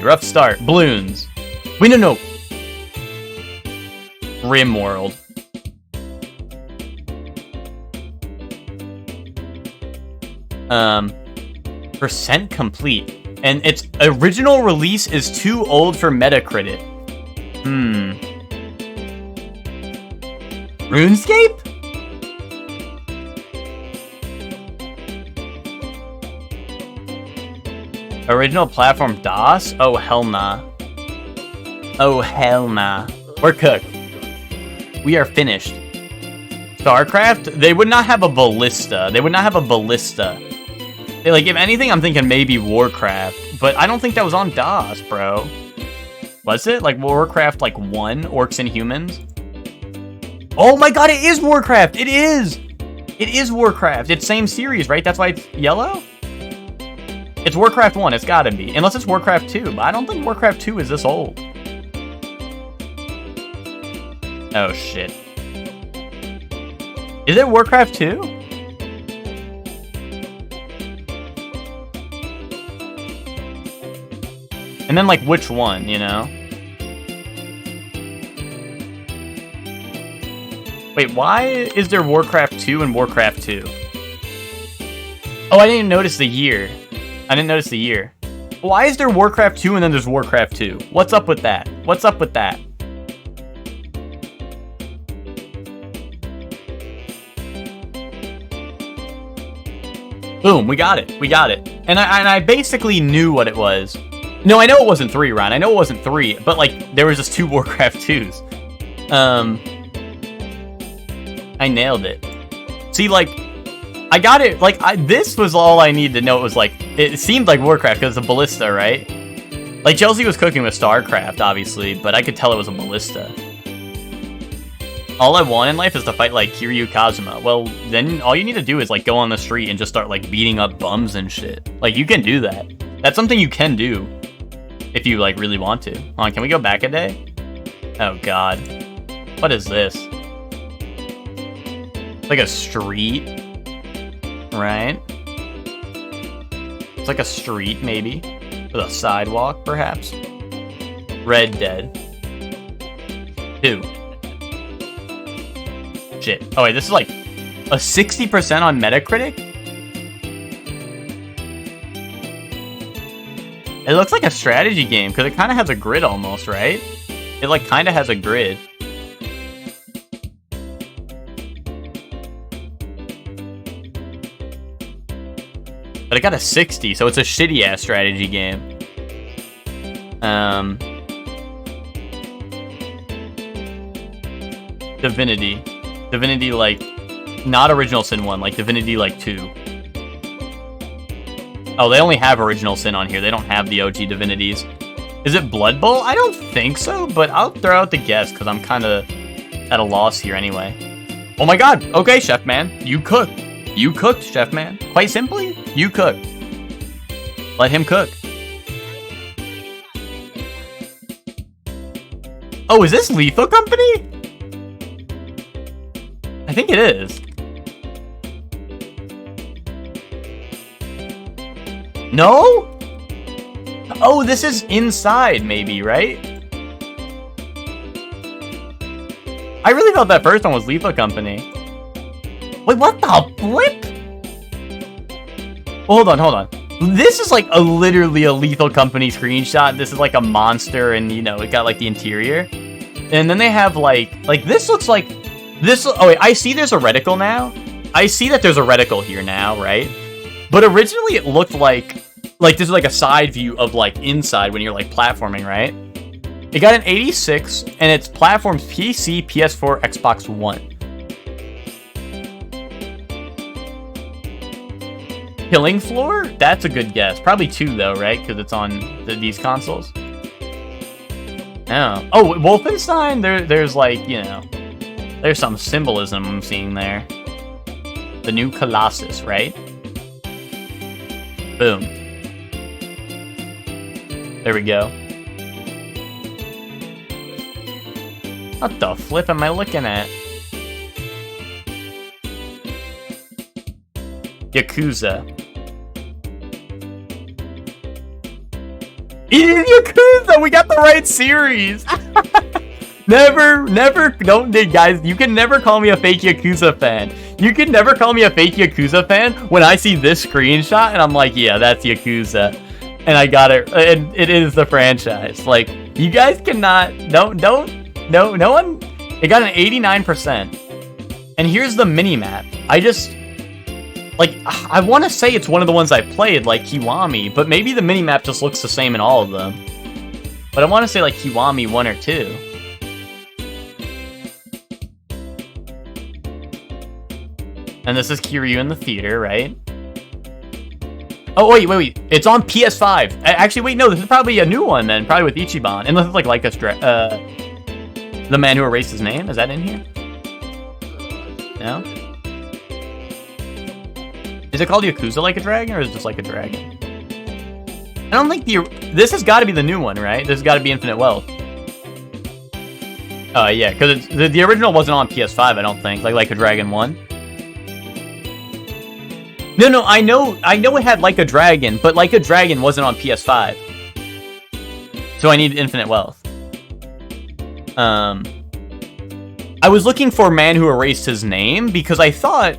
rough start. Balloons. Wait, no. RimWorld. Percent complete. And its original release is too old for Metacritic. RuneScape? Original platform DOS? Oh, hell nah. Oh, hell nah. We're cooked. We are finished. StarCraft? They would not have a ballista. Like, if anything, I'm thinking maybe Warcraft. But I don't think that was on DOS, bro. Was it? Like, Warcraft, like, 1? Orcs and Humans? Oh my god, it is Warcraft! It is! It is Warcraft. It's same series, right? That's why it's yellow? It's Warcraft 1, it's gotta be. Unless it's Warcraft 2, but I don't think Warcraft 2 is this old. Oh, shit. Is it Warcraft 2? And then, like, which one, you know? Wait, why is there Warcraft 2 and Warcraft 2? Oh, I didn't even notice the year. Why is there Warcraft 2 and then there's Warcraft 2? What's up with that? Boom, we got it. And I basically knew what it was. No, I know it wasn't 3, Ryan. I know it wasn't 3, but like there was just 2 Warcraft 2s. I nailed it. See, like, I got it. Like, this was all I needed to know. It was like, it seemed like Warcraft because it's a ballista, right? Like, Chelsea was cooking with StarCraft, obviously, but I could tell it was a ballista. All I want in life is to fight, like, Kiryu Kazuma. Well, then all you need to do is, like, go on the street and just start, like, beating up bums and shit. Like, you can do that. That's something you can do. If you, like, really want to. Hold on, can we go back a day? Oh, God. What is this? Like a street? Right? It's like a street, maybe. With a sidewalk, perhaps. Red Dead 2. Shit. Oh, wait, this is like a 60% on Metacritic? It looks like a strategy game, because it kind of has a grid almost, right? It, like, kind of has a grid. But it got a 60, so it's a shitty-ass strategy game. Divinity. Divinity, like, not Original Sin 1, like Divinity, like, 2. Oh, they only have Original Sin on here. They don't have the OG Divinities. Is it Blood Bowl? I don't think so, but I'll throw out the guess, because I'm kind of at a loss here anyway. Oh my god! Okay, Chef Man. You cooked. You cooked, Chef Man. Quite simply, you cooked. Let him cook. Oh, is this Lethal Company? I think it is. No? Oh, this is Inside, maybe, right? I really thought that first one was Lethal Company. Wait, what the flip? Hold on. This is like literally a Lethal Company screenshot. This is like a monster and, you know, it got like the interior. And then they have like this looks like this. Oh wait, I see there's a reticle now. I see that there's a reticle here now, right? But originally it looked like this is like a side view of like inside when you're like platforming, right? It got an 86 and it's platforms PC, PS4, Xbox One. Killing Floor? That's a good guess. Probably 2 though, right? Because it's on these consoles. Oh, Wolfenstein. There's like, you know, there's some symbolism I'm seeing there. The new Colossus, right? Boom. There we go. What the flip am I looking at? Yakuza. It is Yakuza! We got the right series! Never, don't, guys, you can never call me a fake Yakuza fan. You can never call me a fake Yakuza fan when I see this screenshot and I'm like, yeah, that's Yakuza. And I got it, and it is the franchise. Like, you guys cannot, no one, it got an 89%. And here's the mini-map. I want to say it's one of the ones I played, like Kiwami, but maybe the mini-map just looks the same in all of them. But I want to say like Kiwami 1 or 2. And this is Kiryu in the theater, right? Oh, wait. It's on PS5. Actually, wait, no, this is probably a new one then. Probably with Ichiban. Unless it's like The Man Who Erased His Name. Is that in here? No? Is it called Yakuza Like a Dragon, or is it just Like a Dragon? I don't think this has got to be the new one, right? This has got to be Infinite Wealth. Oh, yeah, because the original wasn't on PS5, I don't think. Like a Dragon 1. No, I know it had Like a Dragon, but Like a Dragon wasn't on PS5. So I need Infinite Wealth. I was looking for Man Who Erased His Name because I thought...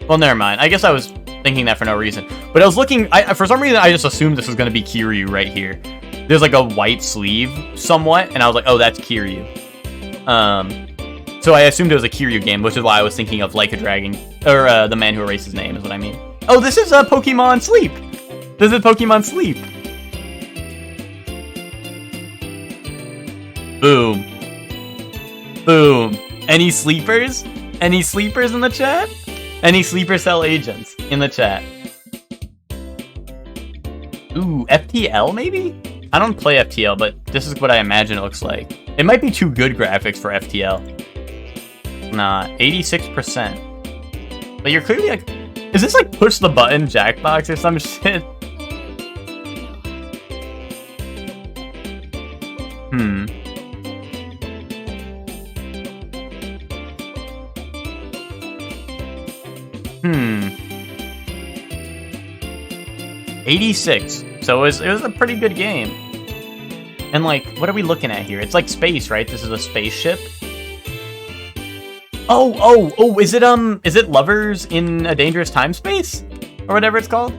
Well, never mind. I guess I was thinking that for no reason. But I was looking... for some reason, I just assumed this was going to be Kiryu right here. There's like a white sleeve somewhat, and I was like, oh, that's Kiryu. So I assumed it was a Kiryu game, which is why I was thinking of Like a Dragon, or The Man Who Erased His Name is what I mean. Oh, this is Pokemon Sleep. This is Pokemon Sleep. Boom. Boom. Any sleepers? Any sleepers in the chat? Any sleeper cell agents in the chat? Ooh, FTL maybe? I don't play FTL, but this is what I imagine it looks like. It might be too good graphics for FTL. Nah, 86%. But you're clearly like... Is this like push the button Jackbox or some shit? Hmm. 86. So it was a pretty good game. And like, what are we looking at here? It's like space, right? This is a spaceship. Oh, is it Lovers in a Dangerous Time Space? Or whatever it's called?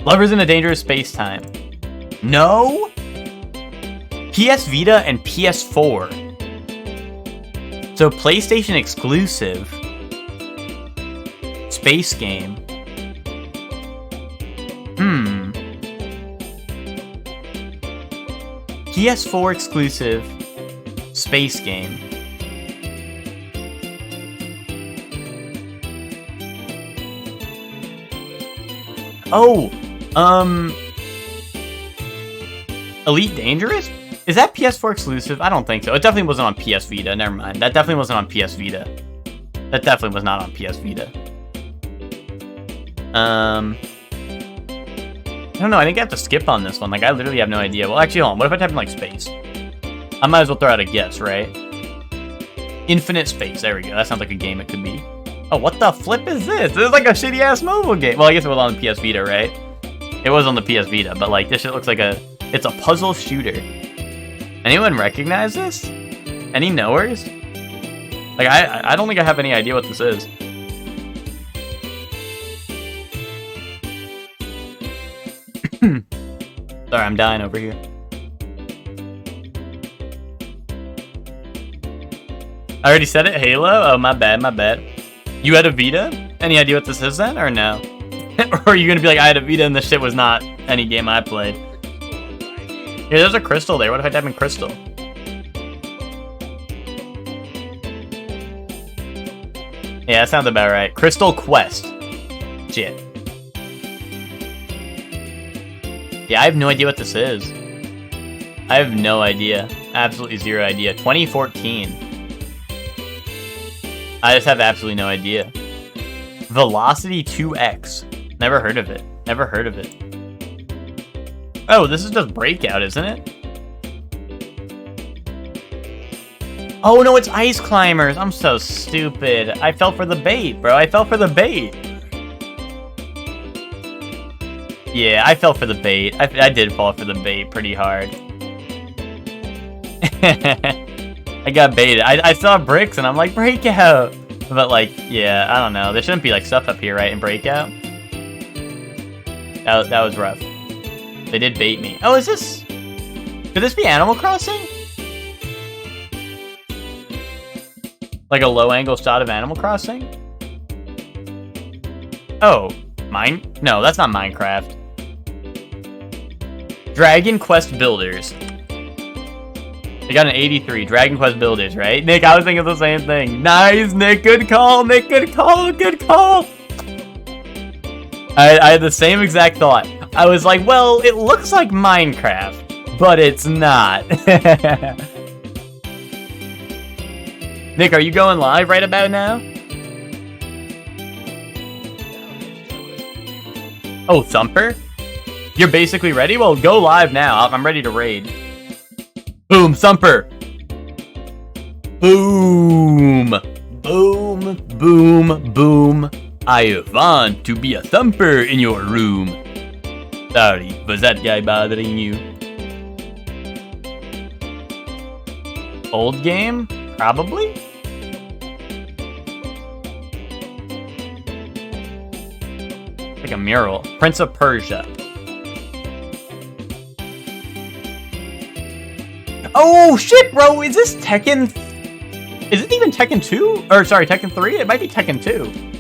Lovers in a Dangerous Space Time. No? PS Vita and PS4. So PlayStation exclusive. Space game. PS4 exclusive. Space game. Oh, Elite Dangerous? Is that PS4 exclusive? I don't think so. It definitely wasn't on PS Vita. Never mind. That definitely wasn't on PS Vita. That definitely was not on PS Vita. I don't know. I think I have to skip on this one. Like, I literally have no idea. Well, actually, hold on. What if I type in, like, space? I might as well throw out a guess, right? Infinite Space. There we go. That sounds like a game it could be. Oh, what the flip is this? This is like a shitty-ass mobile game. Well, I guess it was on the PS Vita, right? It was on the PS Vita, but, like, this shit looks like it's a puzzle shooter. Anyone recognize this? Any knowers? Like, I don't think I have any idea what this is. Sorry, I'm dying over here. I already said it, Halo? Oh, my bad. You had a Vita? Any idea what this is then, or no? Or are you gonna be like, I had a Vita and this shit was not any game I played? Yeah, there's a crystal there. What if I type in crystal? Yeah, that sounds about right. Crystal Quest. Shit. Yeah, I have no idea what this is. I have no idea. Absolutely zero idea. 2014. I just have absolutely no idea. Velocity 2X. Never heard of it. Never heard of it. Oh, this is just Breakout, isn't it? Oh no, it's Ice Climbers. I'm so stupid. I fell for the bait, bro. I fell for the bait. Yeah, I fell for the bait. I did fall for the bait pretty hard. I got baited. I saw bricks and I'm like, Breakout. But like, yeah, I don't know. There shouldn't be like stuff up here, right, in Breakout? That was rough. They did bait me. Oh, is this... Could this be Animal Crossing? Like a low-angle shot of Animal Crossing? Oh, No, that's not Minecraft. Dragon Quest Builders. They got an 83. Dragon Quest Builders, right? Nick, I was thinking the same thing. Nice, Nick. Good call, Nick. Good call. Good call. I had the same exact thought. I was like, well, it looks like Minecraft, but it's not. Nick, are you going live right about now? Oh, Thumper? You're basically ready? Well, go live now. I'm ready to raid. Boom, Thumper. Boom. Boom, boom, boom. I want to be a thumper in your room. Sorry, was that guy bothering you? Old game? Probably? Like a mural. Prince of Persia. Oh shit, bro! Is this Tekken? Is it even Tekken 2? Or sorry, Tekken 3? It might be Tekken 2.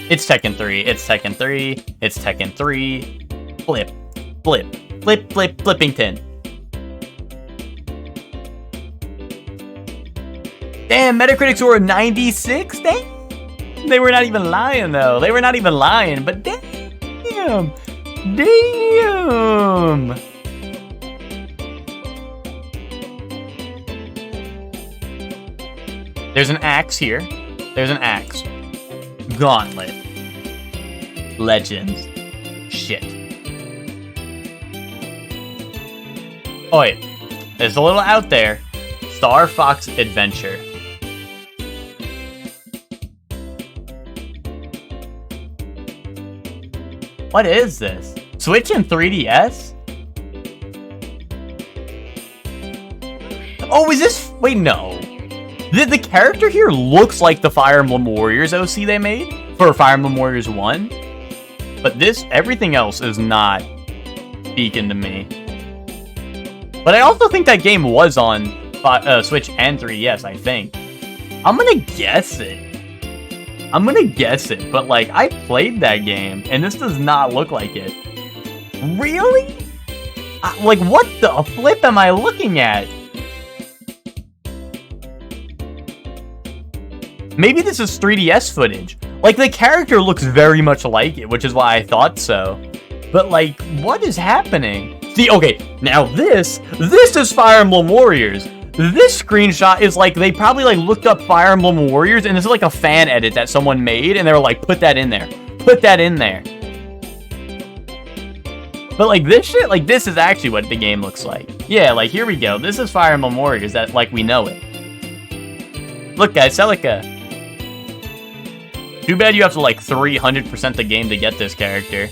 It's Tekken 3. It's Tekken 3. It's Tekken 3. Flip. Flip. Flip, flip, Flippington. Damn, Metacritic score 96? Damn. They were not even lying, though. They were not even lying, but damn. Damn. There's an axe here. There's an axe. Gauntlet. Legends. Shit. Oh wait. There's a little out there. Star Fox Adventure. What is this? Switch and 3DS? Oh, is this... Wait, no. The character here looks like the Fire Emblem Warriors OC they made for Fire Emblem Warriors 1. But this, everything else is not speaking to me. But I also think that game was on Switch and 3DS, I think. I'm gonna guess it. I'm gonna guess it, but like, I played that game, and this does not look like it. Really? Like, what the flip am I looking at? Maybe this is 3DS footage. Like, the character looks very much like it, which is why I thought so. But, like, what is happening? See, okay, now this is Fire Emblem Warriors. This screenshot is like, they probably, like, looked up Fire Emblem Warriors, and this is like a fan edit that someone made, and they were like, put that in there. Put that in there. But, like, this shit, like, this is actually what the game looks like. Yeah, like, here we go. This is Fire Emblem Warriors, that, like, we know it. Look, guys, Celica. Too bad you have to, like, 300% the game to get this character.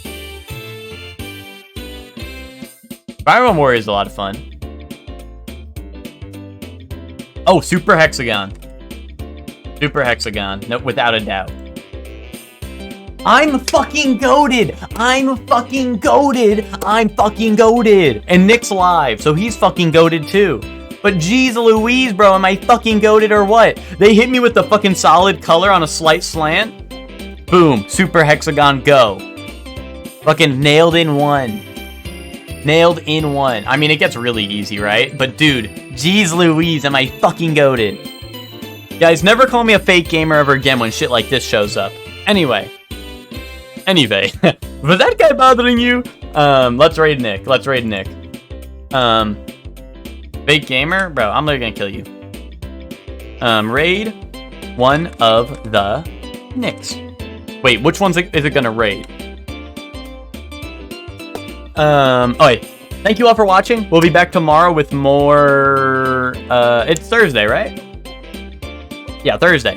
Fire Emblem Warriors is a lot of fun. Oh, Super Hexagon. Super Hexagon. Nope, without a doubt. I'm fucking goated! I'm fucking goated! I'm fucking goated! And Nick's live, so he's fucking goated too. But geez Louise, bro, am I fucking goated or what? They hit me with the fucking solid color on a slight slant. Boom, super hexagon, go. Fucking nailed in one. Nailed in one. I mean, it gets really easy, right? But dude, geez Louise, am I fucking goated? Guys, never call me a fake gamer ever again when shit like this shows up. Anyway, was that guy bothering you? Let's raid Nick. Fake gamer? Bro, I'm literally gonna kill you. Raid one of the Nicks. Wait, which one's is it gonna raid? Oh wait. Thank you all for watching. We'll be back tomorrow with more, it's Thursday, right? Yeah, Thursday.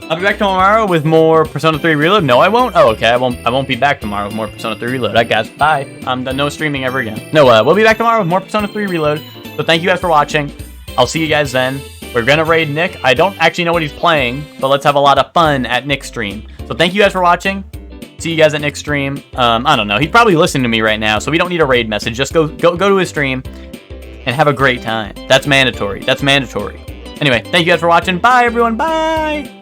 I'll be back tomorrow with more Persona 3 Reload. No, I won't. Oh, okay. I won't be back tomorrow with more Persona 3 Reload. I guess. Bye. I'm done. No streaming ever again. No, we'll be back tomorrow with more Persona 3 Reload. So thank you guys for watching. I'll see you guys then. We're gonna raid Nick. I don't actually know what he's playing, but let's have a lot of fun at Nick's stream. So thank you guys for watching. See you guys at Nick's stream. I don't know. He's probably listening to me right now, so we don't need a raid message. Just go to his stream and have a great time. That's mandatory. Anyway, thank you guys for watching. Bye, everyone. Bye.